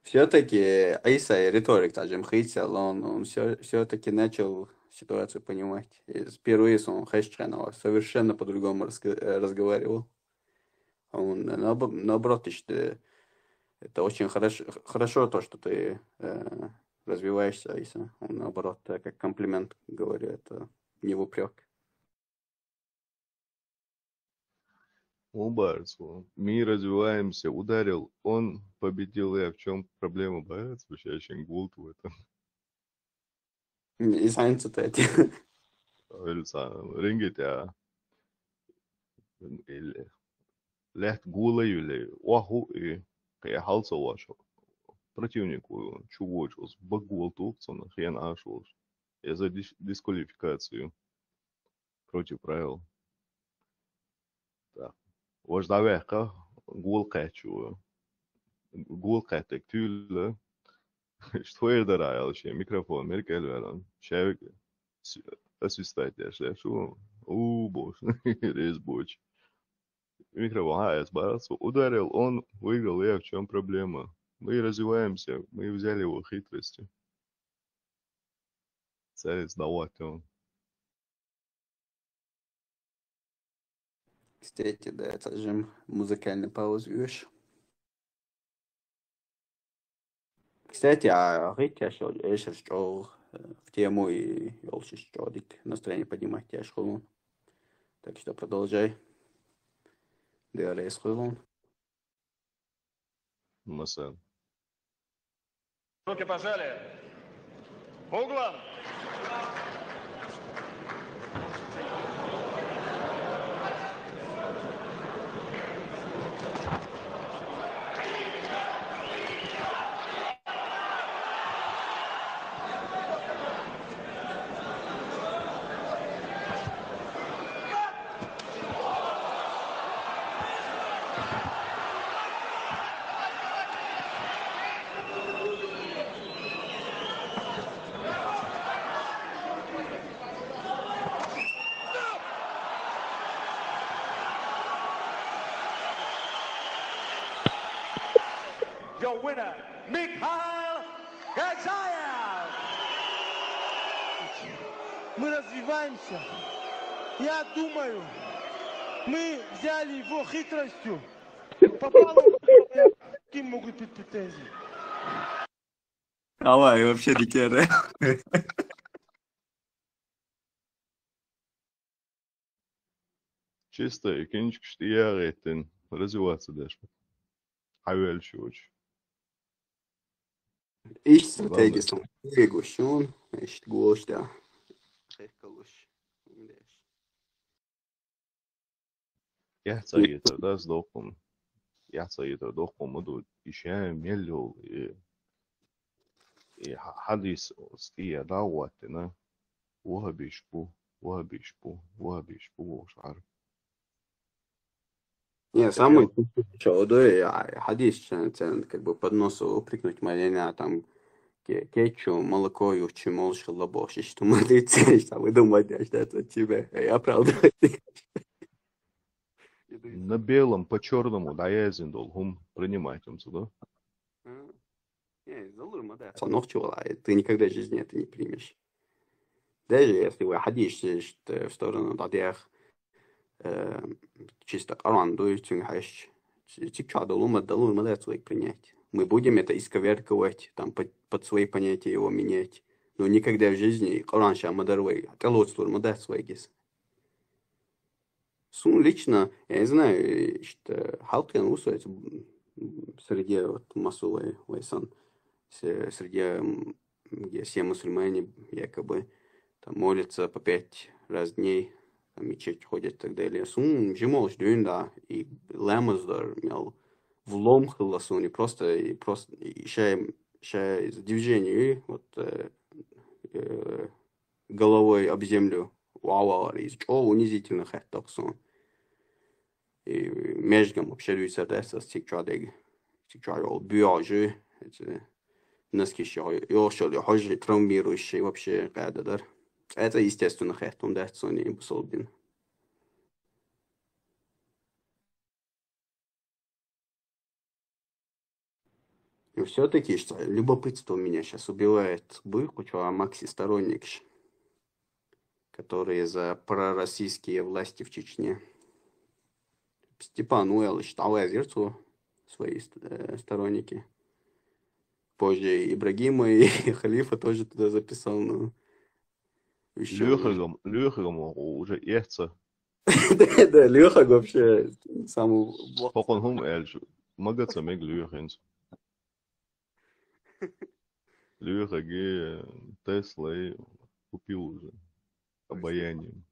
Все-таки Айса риторик таджим хитсел, он все-таки начал ситуацию понимать. И впервые с он хэшчанова совершенно по-другому разговаривал. Он наоборот, это очень хорошо то, что ты развиваешься, Айса. Он наоборот, как комплимент говорю, это не в упрек. Улыбается. Мы развиваемся, ударил, он победил, и в чем проблема, боец, вообще гулт в этом. И санцы эти. Рингит, я лет гула или ваху и я халса вашу противнику чувочус багул тупцона хрен ашус я за дисквалификацию против правил. Так. Вождавеха гул качу гул катек тюле что я дарал вообще микрофон меркель человек ассистент я шлю боже резбоч микрофон АС ударил он выиграл я в чем проблема мы развиваемся мы взяли его хитрости царь сдавать он. Кстати, да, это же музыкальный паузу вещь. Кстати, а я что в тему и что настроение поднимать я школу. Так что продолжай. Далее школу. Масан. Руки пожали. По углам. Your winner, Mikhail Gadzaev. Мы развиваемся. Я думаю, мы взяли его хитростью. Попало, какие могут быть претензии. Давай, вообще дикеры. Чисто, кинчик, что я рейтен развиваться даже. Хавель чуть. Ich strategie som egosjon, echt gosta. Я царица, да, сдохом. Я царица, дохом, буду еще мелил и хадис стия даватина. Вахабишпу, шар. Не, самый чудой, хадис, как бы под носу упрекнуть меня там кетчу, молоко, ючимол, шалабош, что мудрецы, что вы думаете, что это тебе, я правда. На белом по черному, да, я зиндол, принимать им сюда. Не, ты никогда в жизни это не примешь. Даже если вы ходишь в сторону дадях, чисто аранду, мы принять. Мы будем это исковерковать, там, под свои понятия его менять. Но никогда в жизни Коран шамадарвей, телоцлур мадацвейгис. Лично, я не знаю, что халкин усвоится среди вот массовой вайсан, среди, где все мусульмане якобы там молятся по 5 раз в дней, в мечеть ходят и так далее. Сун жимолш дюнда и лемоздор мял влом хыласун и просто ща из движения вот головой об землю вау из чего унизительно хэтток сон. И межгам вообще дуется десса стикчадег стикчадол бюажи наски ёшали хожи травмирующий вообще кададар. Это естественно хэттун дэтсон и бусолбин. И все-таки, что любопытство меня сейчас убивает, был куча Макси сторонник, которые за пророссийские власти в Чечне. Степан Уэлл читал Азерцу свои сторонники. Позже Ибрагима и Халифа тоже туда записал, но еще... Лехагом уже ехца. Да, Лехаг вообще самый... Покон хум эльч. Магаться мег Лехенц. Лехаги Тесла купил уже обаянием.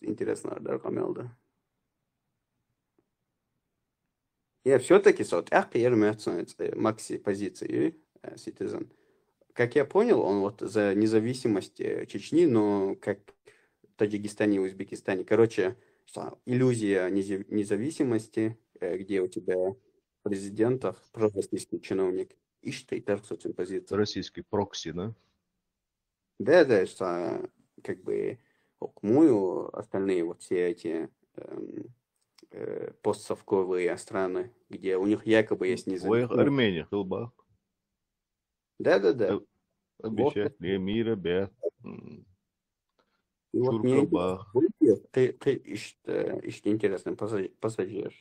Интересно, да, Камелда. Я все-таки Макси позиции Citizen. Как я понял, он вот за независимость Чечни, но как в Таджикистане и Узбекистане. Короче, иллюзия независимости, где у тебя президентов, пророссийский чиновник, и штейтер, собственно, позиция. Российский прокси, да? Да, что как бы Окмую, остальные вот все эти постсовковые страны, где у них якобы есть независимость. Армения, Хилбах. Да. Обещать мира, бед. Вот мне ты интересный пассажир.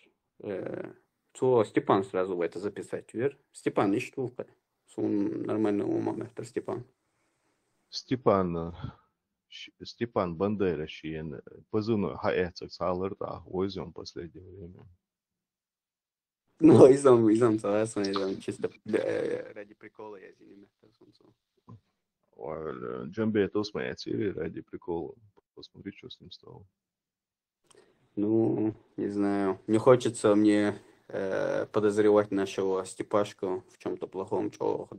То Степан сразу в это записать, верь? Степан ищет вулка. Он нормально умом, это Степан. Степан Бандера шиен позывной хаэцак салырда ойзем в последнее время. Ну, изом согласен, чисто ради прикола я с ними. Джамбе Тосмаяци ради прикола. Посмотри, что с ним стало. Ну, не знаю. Не хочется мне подозревать нашего Степашку в чем-то плохом, что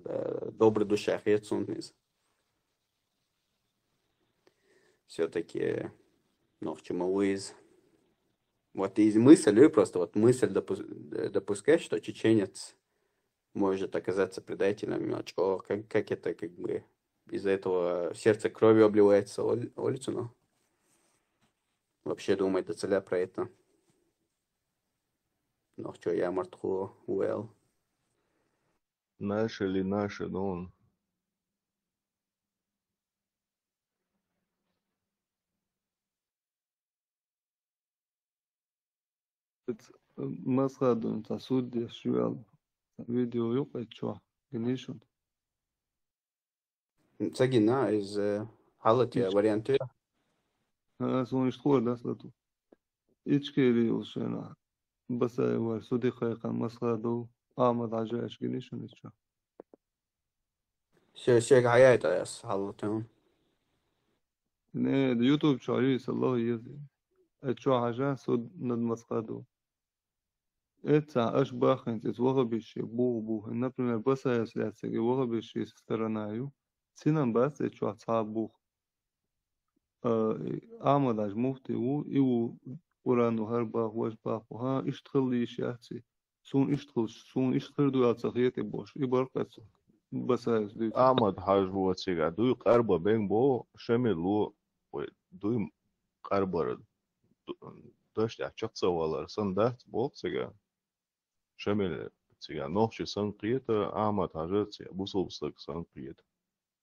добрый душа хецунис. Все-таки, в чем Луиз. Вот из мысли, просто вот мысль допускать, что чеченец может оказаться предателем, как это как бы из-за этого сердце кровью обливается улицу, но вообще думает до целя про это. Но что я мартху уэл. Наши ли наши, но он. مسخدون تسود يشوال فيديو يقعد جنيشون Цагина из Халати варианты. سون يشتغل ده سلطو إيشكيري وشنا بس هو صديق يقان مسخدو أحمد عجاش جنيشون إيشا شيء حياته يا حالتهم. نه يوتيوب شعري الله يزي أشوا حاجة صد ند مسخدو Это аж бахнет, вогабище, бу. Например, басая сляцеги, вогабище с стороною. Синам басе чуаца бух. Амад аж муфти у урану харбах, вашбах, иштхали шахси. Сун иштхал дуацахиете бош. И баркац басая сдюц. Амад хажу ацига. Дуй карба бенбо, шемелу, дуй карбар. Дошт ачакцавалар, сандат болцега. Шамиль цига нохчи санкриета Амад хажет бусолбстак санкриет.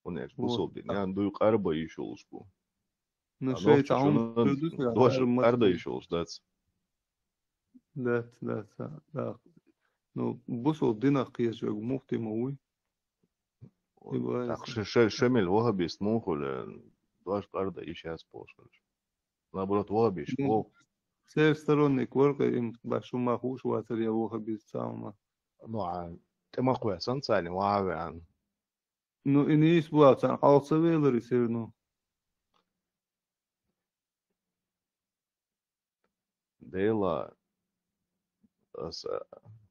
Он яж бусолбдин. Ян дуй карба ишулшбу. Ну шей таум дош карда ишулш дац. Да. Ну бусолбдин ахиеш вег муфти мауи. Так шамиль вахабист мухул дош карда ишас пошкаш. Наоборот вахабиш пол. Все сторонник ворка им башу махуш ватер я воха без саума. Ну а ты махуя санцали ваван. Ну, иnis bu sen halsa verir serno. Dela as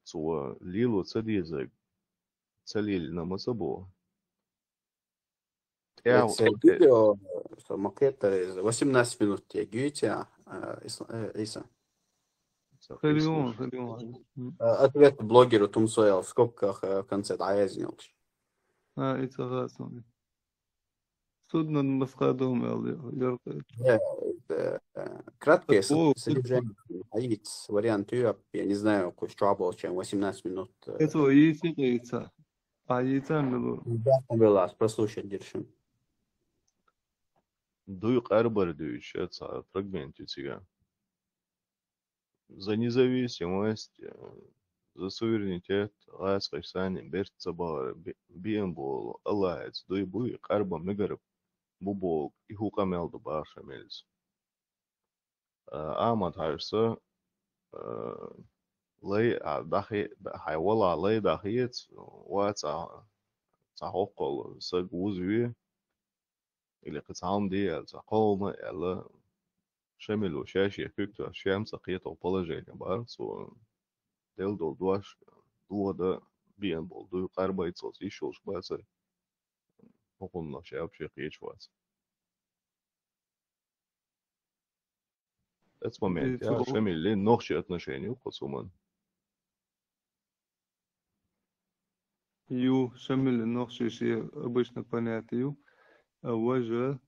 zu Lilo цадиза целили на масабо. Я Это видео, что макет 18 минут тебе гюйте, Иса. خليهم. Ответ блогеру Тумсоя в скобках в конце عايزني. إيش غاسون. Судно مسخادهم يرقى. Краткое содержание. Аиц, вариант ЮАП, я не знаю, какой штрабл, чем 18 минут. Это яйца. А яйца было. Была, прослушать держим. Дуй арбар дующий, это фрагмент у тебя. За независимость, за суверенитет, ласкаш сани, берца бар, биенбол, аллаец, дуй буй, арба мегарб, бубол, и хукамел до баша мельс. Амад харса, лей дахи, хайвала лей дахиец, ваца цахокол, сагузви, или кацам ди, цахолма, или شامل وشاشي فكرة شام سقيت أو положение بارس و دل دول دوش دو ده بين بول دو قربة يتصل يشوش بس حكم نشاب شقيت شواز этот момент я شامل لين نخشي отношения وقصوما Ю شامل نخشي شيء обычно понятие وجه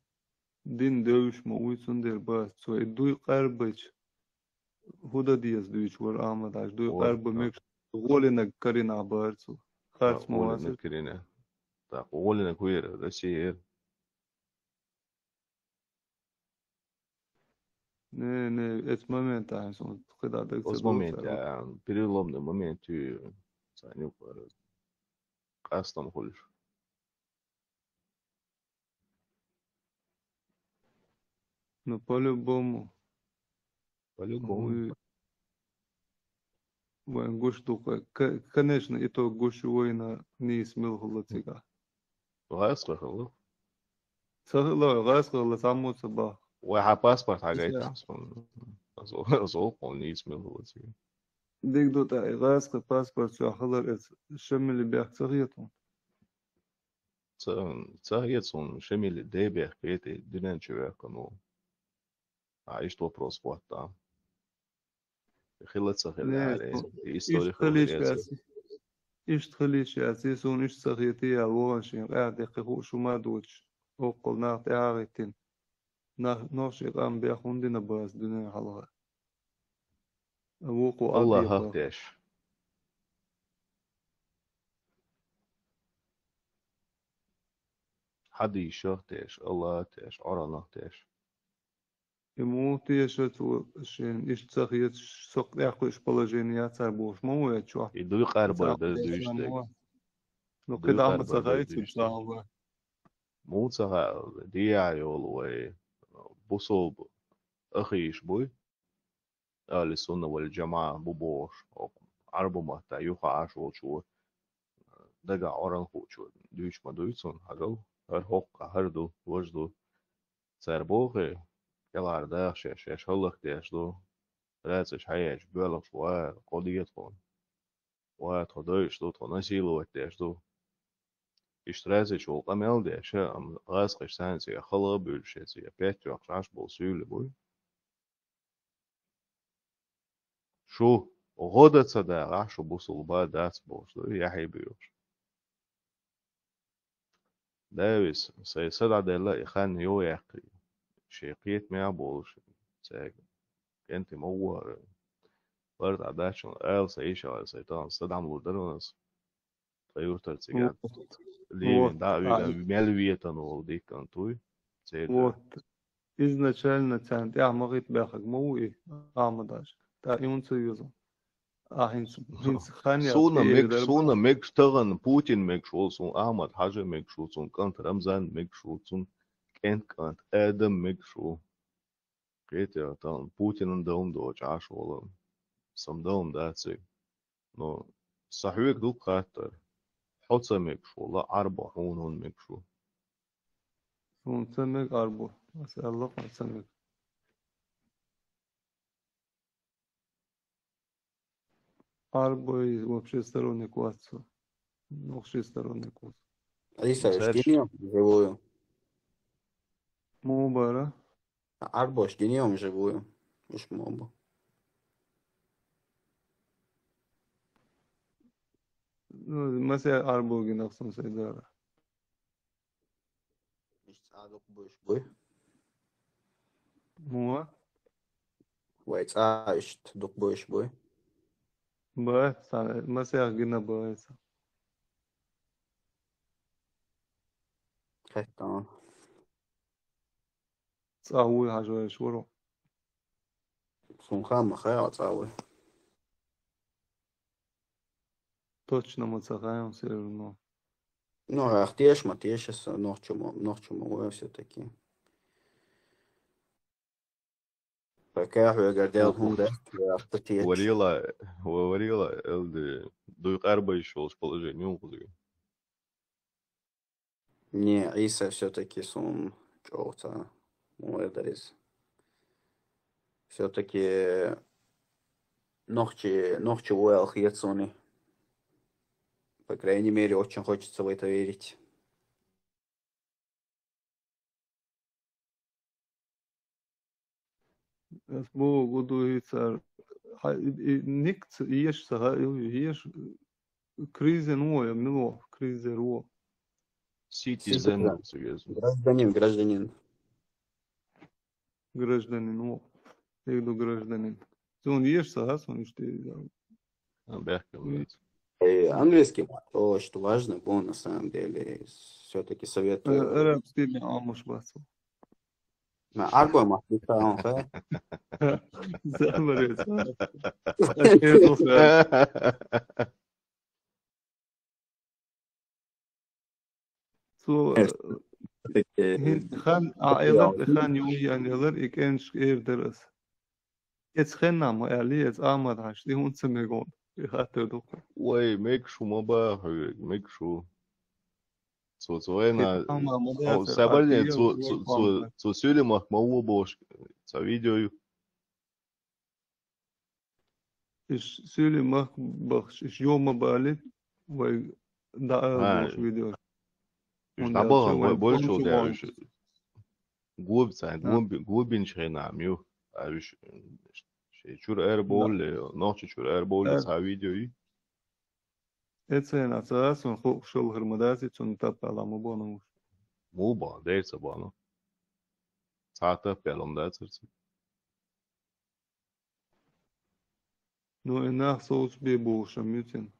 دين دوش مويسون دير باس سو دوي قربج هودا دياز دويش ور آمد عش دوي قرب ميكش غولنا كارينا بارسو خارس مواسر غولنا كارينا так غولنا كوير رسير не этот момент он когда так os момент переломный момент ты саню кастом ходишь. Ну, по-любому. По-любому. Гуш тухай. Конечно, и то гуш война не смел холодца. غاز خلاص. سهلا غاز خلاص عمو صباح. واحد باسبورت حاجات أصول قونيس من холодца. ديك دوتا غاز باسبورت شو حضر الشمل اللي بيحكي صغيرتهم. صغيرتهم شمل اللي بيحكي دينان شوية كانوا عايشت вопрос вот там. خلت سهل إيش تخليش يا سيسون إيش صغيرتي يا وانشين قاعد يقهو شو ما دوتش وقل ناقت عارتين نوشي قام بيخون دينا باس دنيا حلقة وقو الله هفتش حد يشوفتش الله هفتش عرا نفتش Ему ты еще ищет сахет сок яхуш положение царь бош мому я чё. И дуй карба да дуйштек. Ну когда мы сахаете царва. مو цага ديايول وي بوصوب أخيش بوي أهل السنة والجماعة ببوش عربو مهتا يوخا عاشو شو دقا عران خو شو دويش ما دويسون هقو هر حق هردو وجدو царь بوخي يلا داخش شاش هلق داش دو راتش حياش بيلش وا قضيتهم وا تدويش دو تنسيلو داش دو اشترازش والقمل داش ام غاسقش سانسي خلا بولشيسي بيت وقش بول سول بوي شو غدا صدا عشو بوصل بعد داس بوش يا حبيبي داويس سيصدع دلا يخان يو يحكي شيقيت مع بولش تاج انت موار برد عداشون آل سيش على سيطان صدام لودرونس طيور ترتيجات لين دعوي ملويتن ولدي كانتوي вот изначально цент я могит бяхак моуи амадаш та имун союзом хинс хания سونا ميك شتغن بوتين ميك شولسون أحمد حاجة ميك شولسون كانت رمزان ميك شولسون كانت آدم ميك شو كيتيا تان بوتين دوم دوج عاش ولا سم دوم داتسي نو صحيح دو قاتر حوصة ميكشو لا أربع هون ميكشو Он цемек арбо. Аллах на цемек. Арбо и вообще сторонник ватсу. Вообще сторонник ватсу. Isa, još Серж genijom живую. Мубара. Arbo, još genijom живую. Još mobu. Mesela arbo ginaksan seydara. Još cadok budeš buj. Mua. Vai caist, dok budeš buj. Ba, sana mesela gina ba esa. Kaj tam. Caui hažo šuro. Sunhama, haja caui. Точно мацахаем все равно. Ну, ахтеш, матешес, нохчумо, все-таки. فكاهو قرديل هم ده, ахтатеч. говорила элды дуй арба еще с положением кузы. Не, Иса все-таки сум чоуца, муэдарис. Все-таки нохчи уэл хьецуни. По крайней мере, очень хочется в это верить. Bu gudu hiçar. Nikt ieš sa ieš krize nuoja milo krize ruo. Citizen. Гражданин. Гражданин о. Иду гражданин. Он ieš sa он что. Английский то, что важно, было на самом деле. Все-таки советую. Арабский не амуш басу. Арбо махлита, он хэ. Заборец. خان عائلة خان يومي أنيلر إكنش إير درس. يتخنى ما عليه يتعامل عشتي هون سمعون يخاطر دوك. وي ميكشو ما باهي ميكشو. So einer, сегодня zu Sülemach Mauerbosch, zu Video. Ich Sülemach Bosch, ich Joma Balit, weil da Bosch Video. Da war больше der глубин ширина мю, а чур airball, noch чур airball zu Video. Ецен ацаас он хошол хырмадasi чон тапала мобону. Моба, дерса бано. Цата пеломда церц. Ну инах соус би боша мютен.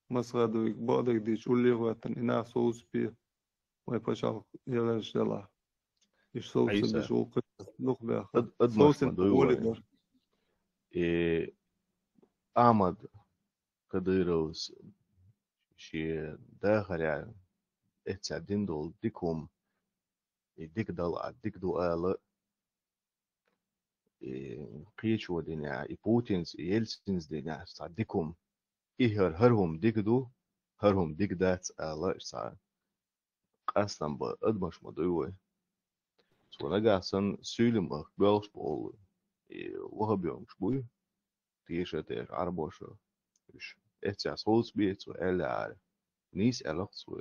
Масгаду ик бадак дич улеватан инах соус би. Мой пачал ялаш дела. Иш соус биш улк лух бях. Соус мадуй. И Амад Кадыровс și dăhărea ețea dindul dicum dic dala dic duală qiychu dinea Putins Yeltsins dinea sa dicum herhum dicdu herhum dicdats ala sa qasam ba admash maduwe so nagasan sülim belspol wahabium shbuy tieshater arbosho ețea sols biet eller nis eller so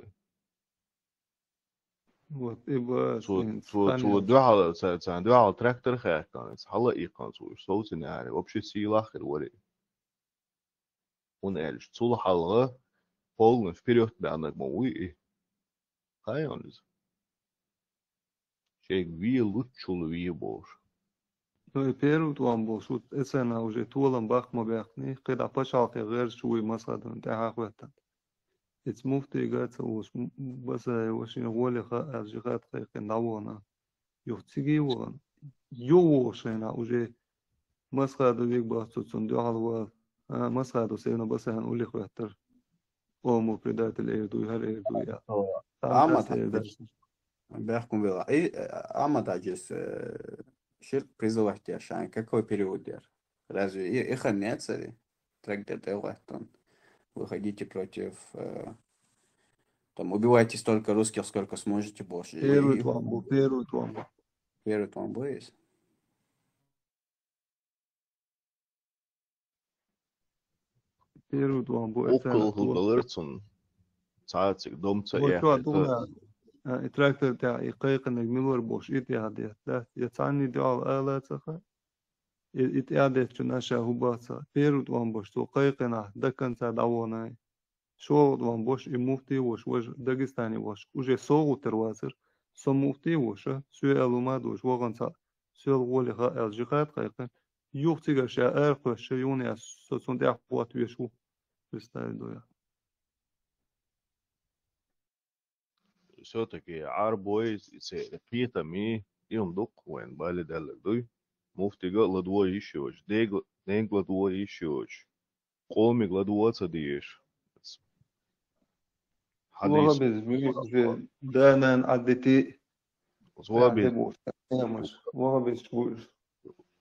Вот ибо so dual sa dual tractor kan halla ikan so sols in are вообще силах вори он эль цул халга полный вперед бянак мои хайонс шег ви лучул ви бош. Ну и первый туам был шут эсена уже тулам бахма бяхни кыда пашалки غير شوي مسادن تاخوتا its mufti gats was بس وش نقول خا قيقن داونا يوتسيغي وان يو شينا уже مساد ويك باستو صندوق الوا مساد سينا بس هنقول لك وتر قوموا предатель ايردو هر ايردو يا Бяхкум вела. Амададис ширк призывать яшан. Какой период дер? Разве их нет цели? Трек де делатон. Вы ходите против Там убивайте столько русских, сколько сможете больше. Первый И твамбу. первый Твамбо есть. Первый твамбу. Окол хылгалырцун. Цацик домца وشو эхта. دونا اتراكتر تاع يقيق انك ملور بوش اتعاديت لا يتعني دي على آلات سخا اتعاديت شو ناشا هباتا بيرو دوان بوش تو قيقنا دكان تا دعوانا شو دوان بوش مفتي وش وش داغستاني وش وجه صوغو تروازر سو مفتي وش سو الوماد وش وغن تا سو الغولي غا الجيقات قيقن يوختيغا شا ارقوش يوني سوسون دي احوات ويشو بستايل دويا Все-таки Арбойс и Пита ми им дук вен бали далек дуй. Муфтига ладво ищёч, денг ладво ищёч. Қолми ладво цадиеш. والله Hadis بيز دانا عدتي Wabi تعذبوا مش والله بيز شيء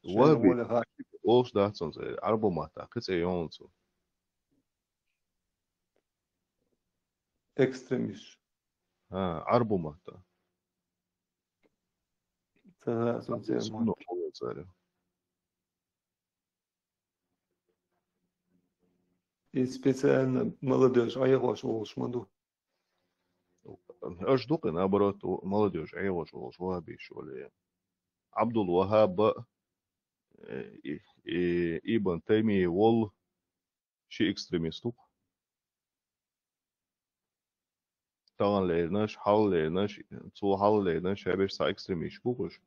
Wabi ولا هاي Oos datsan se Arbo mata kits e jonsu. اكستريميش Arbo mata. تهاسم سير Suno مات otsare. и специально молодежь айгош волш маду Аж дук наоборот молодежь айгош волш Wabi шоле. Абдул Вахаб Ибн Тайми вол شي экстремистук. Tagan leirnash, hal leirnash, zu hal leirnash, hebeš sa ekstremish bukush.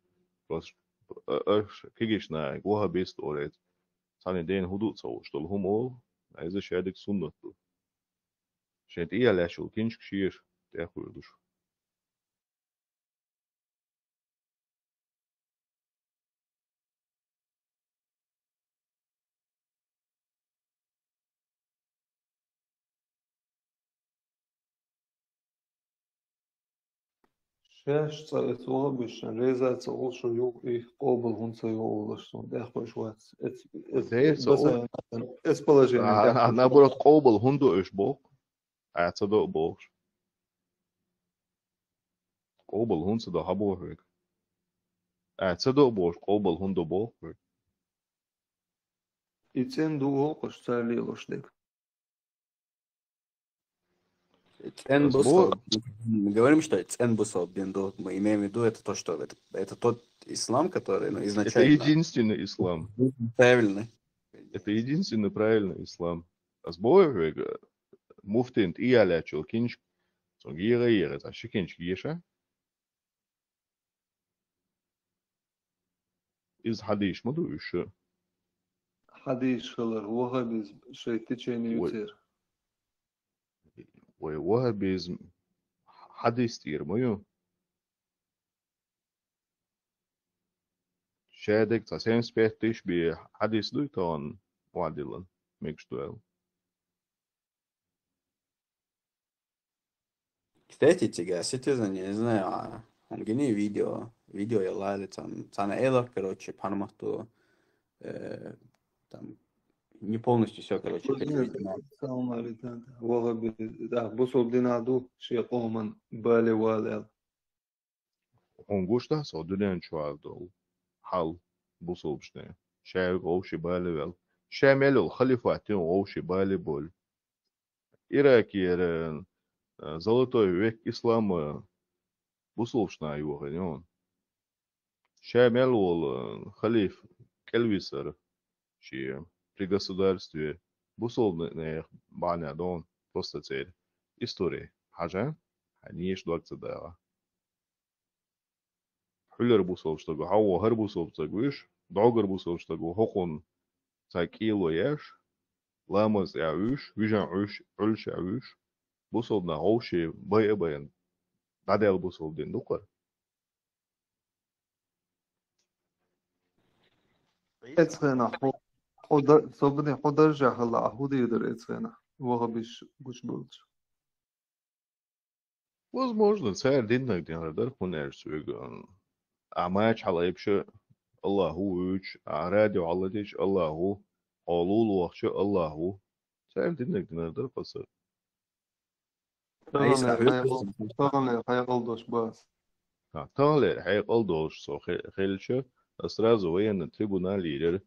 Plus, kigish na goha bist oret. Sani den hudut so, stol humol, aize shadik sunnatu. Shet iya lashul kinch kshir, tekhuldush. شاش صار بيش ريزا تصور شو يو إيه قابل هون سيو لشون ده خوش وقت Deir بس so, اسبلاجين ده خوش naborot qobel hundu ish bok, atsado bok. Qobel hundu da haborhek. Atsado bok, qobel hundu bok. يتين دو قش تالي لشدك Цен Сбор, Бусал. Мы говорим, что Цен Бусал Бинду. Мы имеем в виду это то, что это тот ислам, который это изначально единственный ислам. правильный. Это единственный правильный ислам. Сбор, муфтинт и алячил кинч, so gira, это шикинч гиша. Из хадиш маду еще. حديش خلر وها بيز شيء تشيني يوتير ووهابيزم حديث تير ميو. شادك تسين سبيتش بحديث دويتون معدلا ميكشتوال. Кстати, тебя, Citizen, я не знаю, он гени видео я лали, там, цана Эйлор, короче, Пармахту, там, не полностью все, короче, переведено. سلام عليكم وها بيز ده بوصل دينادو شيء قوما بالي والي Он гушта со дуден чуалдол. Хал бусулбшне. Шайг оуши балевел. Шамелул халифатин оуши балебол. Иракир золотой век ислама бусулбшна его ганион. Шамелул халиф Кельвисер. Чи при государстве бусулбне баня дон просто цель. История. Хажа? Они еш дуакца дава. Хүлэр бусолштагу, хау хэр бусолштагуш, догэр бусолштагу, хокон цакило яш, ламаз яуш, вижан уш, улш яуш, бусолна хоуши баян, дадел бусолдин дукар. اتخنا حضر صبني حضر جهل عهود يدر اتخنا وها بيش بوش بولش Возможно, царь диннак динардар хунер суган. Амач халайбши Аллаху уч, радио алладич Аллаху, алул вахши Аллаху. Царь диннак динардар пасар. Тағанлер хайғалдош бас. Тағанлер хайғалдош со хелчі, сразу военный трибунал лидер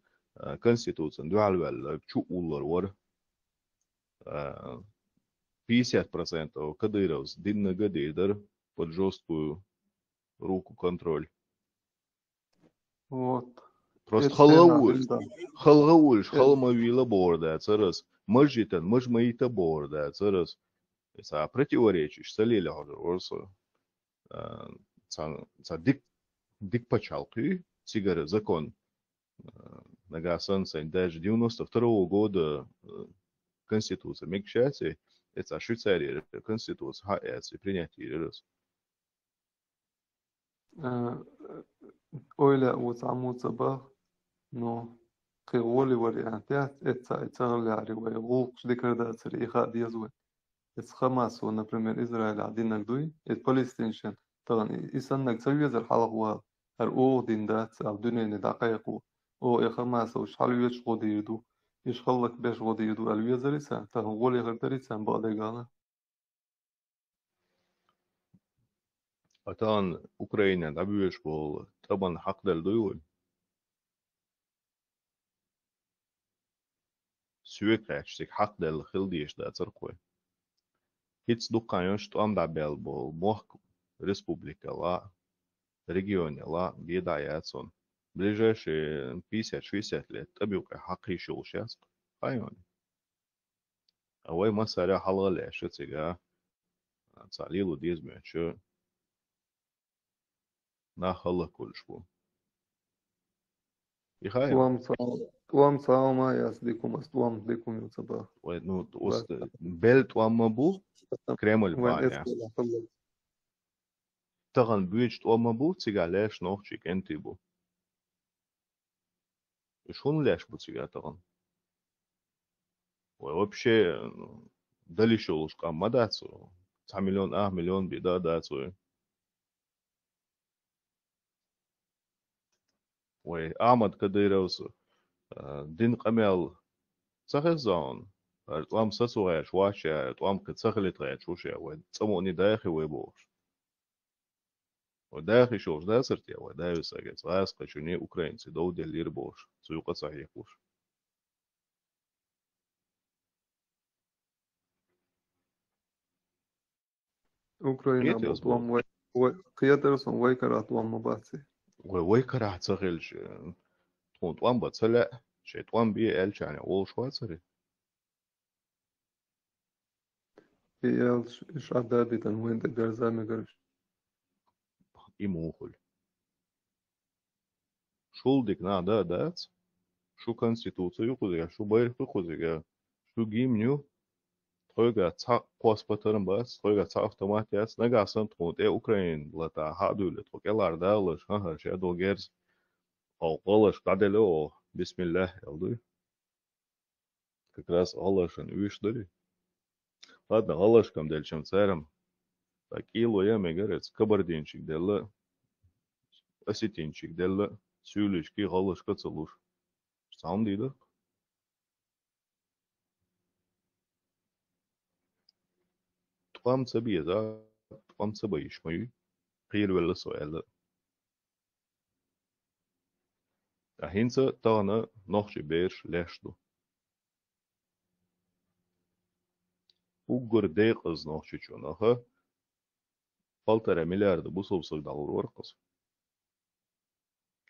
Конституцияны дуалвелла чуулар var. 50% Кадыровс Диннага дейдер под жесткую руку контроль. Вот. Просто халгаулш, халмавила борда, царас, мажитан, мажмаита борда, царас. Са противоречишь, салили орса. Са дик почалки, сигары закон. Нагасан сан даже 92 года Конституция мягчается, это Швейцария Конституция, ХС, принятие раз. Öyle وتعمود صباح no قولي وريانتات اتسغلاري ويغوقش ذكر ذات سريخاء ديزوي اتخماس например إسرائيل عدينك دوي البالستينشن طبعا إسانك سويز الحلق وهذا الأوغ دين ذات الدنيا ندقائقو أو إخماس وشحال يشغو ديردو يشغلك باش غديردو الويزريسان تهغولي غردريسان بقدقانا Atan Ukraina dabüş bol taban hak del duyuyor. Sürekli hak del xildiş da tsarkoy. Hiç dukkanyoş tuam da bel bol moh республика la регионе la бедаяцон. Ближайшие 50-60 лет табюка хак решил сейчас. Хайон. А вы масаря халале шицига цалилу дизмечу. На халакульшку. توام صاو ما يصدقكم أستوام ديكم يصباح. Ну, бел توام مبو Кремль баня. Таган бюч توام مبو цигалеш нохчик энтибу. И шун леш бу цига таган. Вообще далишолушка мадацу. 1 миллион беда дацу. Ой, Ахмад Кадыровс дин қамел цахезон. Туам сасуэш вача, туам кцахлитрэч ушя, ой, цамони дахи вебош. Ой, дахи шош дасырте, ой, дависагец, аскачуни украинцы доуделир бош, суюка цахихуш. Украина туам قيادرسون ويكرا توام مباسي. ويكرا цахелш. Туам бацаля, ше туам би элчаня, ол швацари. Иелш шадаби тан вين дгарзами гарш. Имухуль. Шулдик надо дать. Шу конституцию кузига, шу байрху кузига, шу гимню. Тройга ца паспортын бас, тройга ца автоматияс, нагасын труд Украин лата хадуле, трокеларда лыш, ха ше долгерз. Аллаш каделе о, бисмиллах, ялды. Как раз Аллашын үйшдыри. Ладно, Аллашкам дельчем царем. Так ило я мегарец, кабардинчик делла, осетинчик делла, сюлишки Аллашка целуш. Сам дида. Туам цабиеза, туам цабаиш мою, қийлвелла соэлла. Ahинца тана нохче берш лешду. Уггор дейқыз нохче чонаха, 1,5 миллиарда бусовсыг доллар орқыз.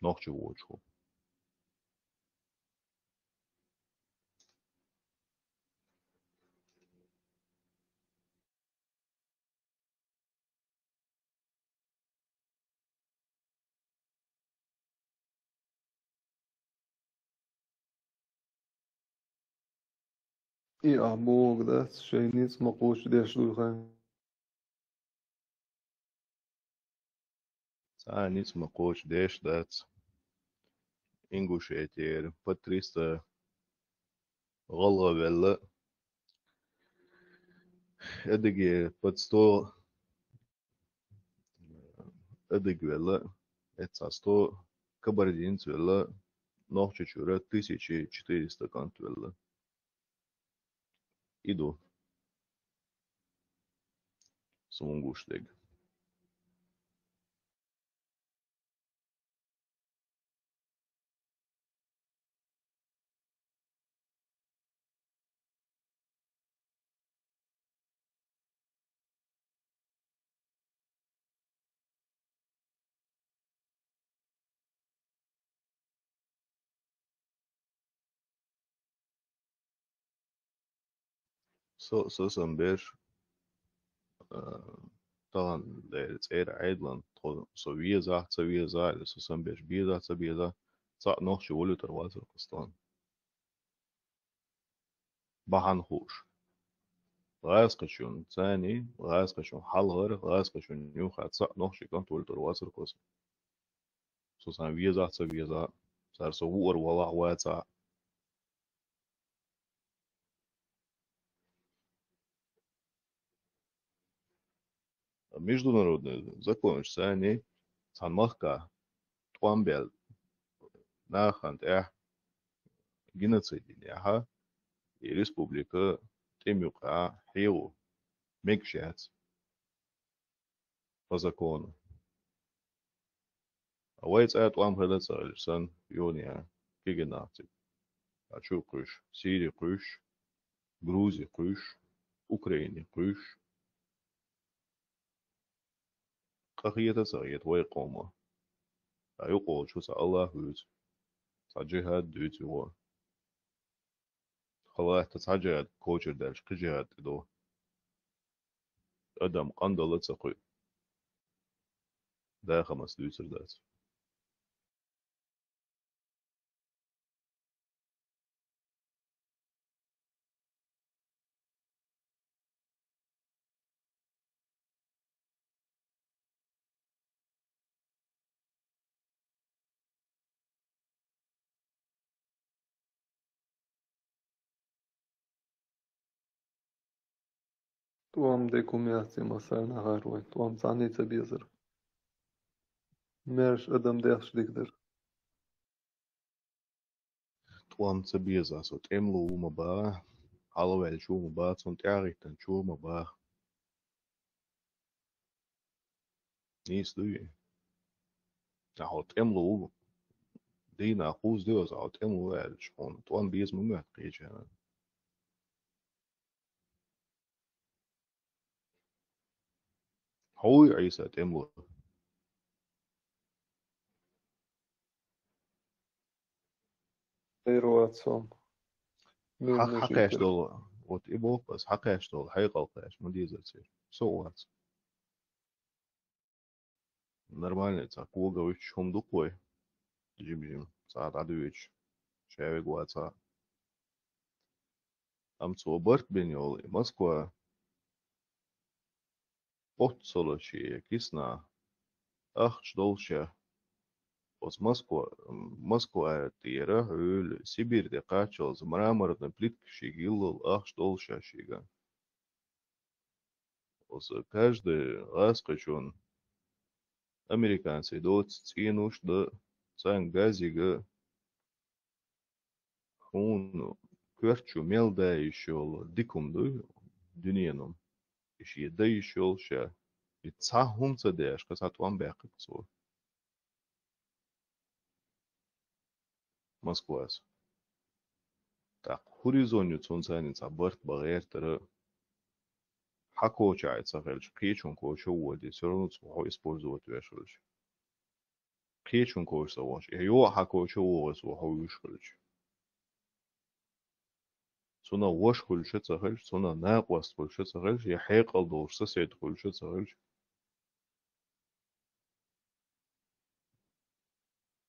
Нохче вочху. И абог да шейниц макуш деш дуйхан. Ниц макоч деш дац. Ингушетер, под 300 голговелла. Эдиге под 100 эдигвелла. Это 100 кабардинцвелла. Нохче чура 1400 кантвелла. Иду. Svungušteg. Så som ber طبعا العير عيدلان så via eller så som ber bida så nog شغله تروازر قسطان بحن خوش غاز قشون ثاني غاز قشون حلغر غاز قشون يوخات صق nog شكان تول تروازر قسم så som via så så ور والله واتsa международный закон ثاني санмахка туамбел нахант геноцид яха и республика Темюка Хиу Мекшец по закону. А вот это вам хелется сан юния гигенатик. А чё крыш? Сирия крыш, Грузия крыш, Украина крыш. قخية سعيد ويقوم. أيقول شو الله هوت. تجهد دوتي هو. خلاص تتجهد كوتشر دالش كجهد دو. أدم قندلة سقي. ده 5 دوتر دات. توام ديكومياتي مسار نهار وين توام زانيتا بيزر ميرش أدم ديخش ديقدر توام تبيزا سو تملو مبا على شو مبا تون تعريتن شو مبا نيس دوي أهو تملو دينا خوز ديوز أهو تملو شون توام بيز ممات قيجانا هو عيسى تملو ايرواتسوم مين حقاش نشيكر دول وتبو بس حقاش دول حقاش مديزة تصير سوات нормально так логович хом дукой جيم ساعات عدويش شاوي قواتا أم صوبرت بينيولي مسكوا بوتصلو شي كيسنا أخش دولشة بس مسكوا تيرا هول سيبير دي قاتشوز مرامرتن плитка شيغيلل أخش دولشة شيغا بس каждый раз качун американцы идут цинуш да цан газига он кверчу мелда еще дикумду дюненом иши да еще ша и цахум цадеш касат вам бэкъ цо Москвас так хоризоню цонцани цабарт багэр тара حكوا цахэлж кечун кочо води все равно цо использовать вешэлж кечун кочо вош её хакочо вос вохуишэлж سونا وش كل شيء تسهل سونا ناقص كل شيء تسهل يحيق الدور سيد كل شيء تسهل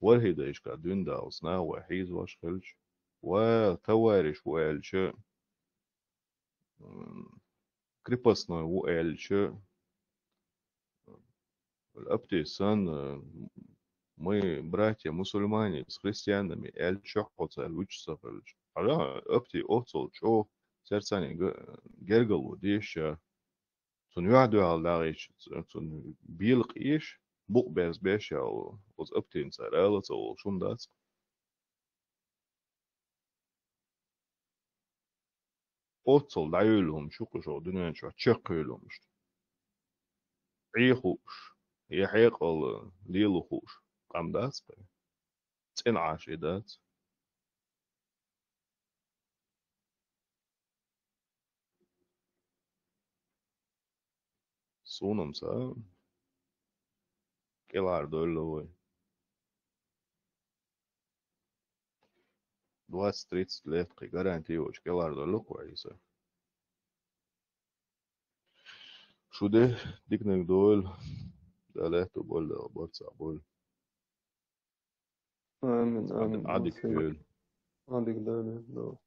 والهيدا إيش قاعدين داوسنا وحيز وش خلش وتوارش وقالش كريبسنا وقالش الأبتيسان мы братья мусульмане с христианами эльчо хоцел уч сахалж ала апти оцол чо серцани гергалу деща цун яду алдариш цун билq иш бук без беша оз аптин сарала цол шундац оцол даюлум шукушо дүнен чо чеккүлум عيخوش يحيقل ليلوخوش قام داس بي تين عاشي دات سونم سا كيلار دولوي 20-30 лет гарантиёч كيلار دولو كويسة شو ده ديكنك دول دالهتو بول بورتسا بول آمين آمين عادك عادك دولة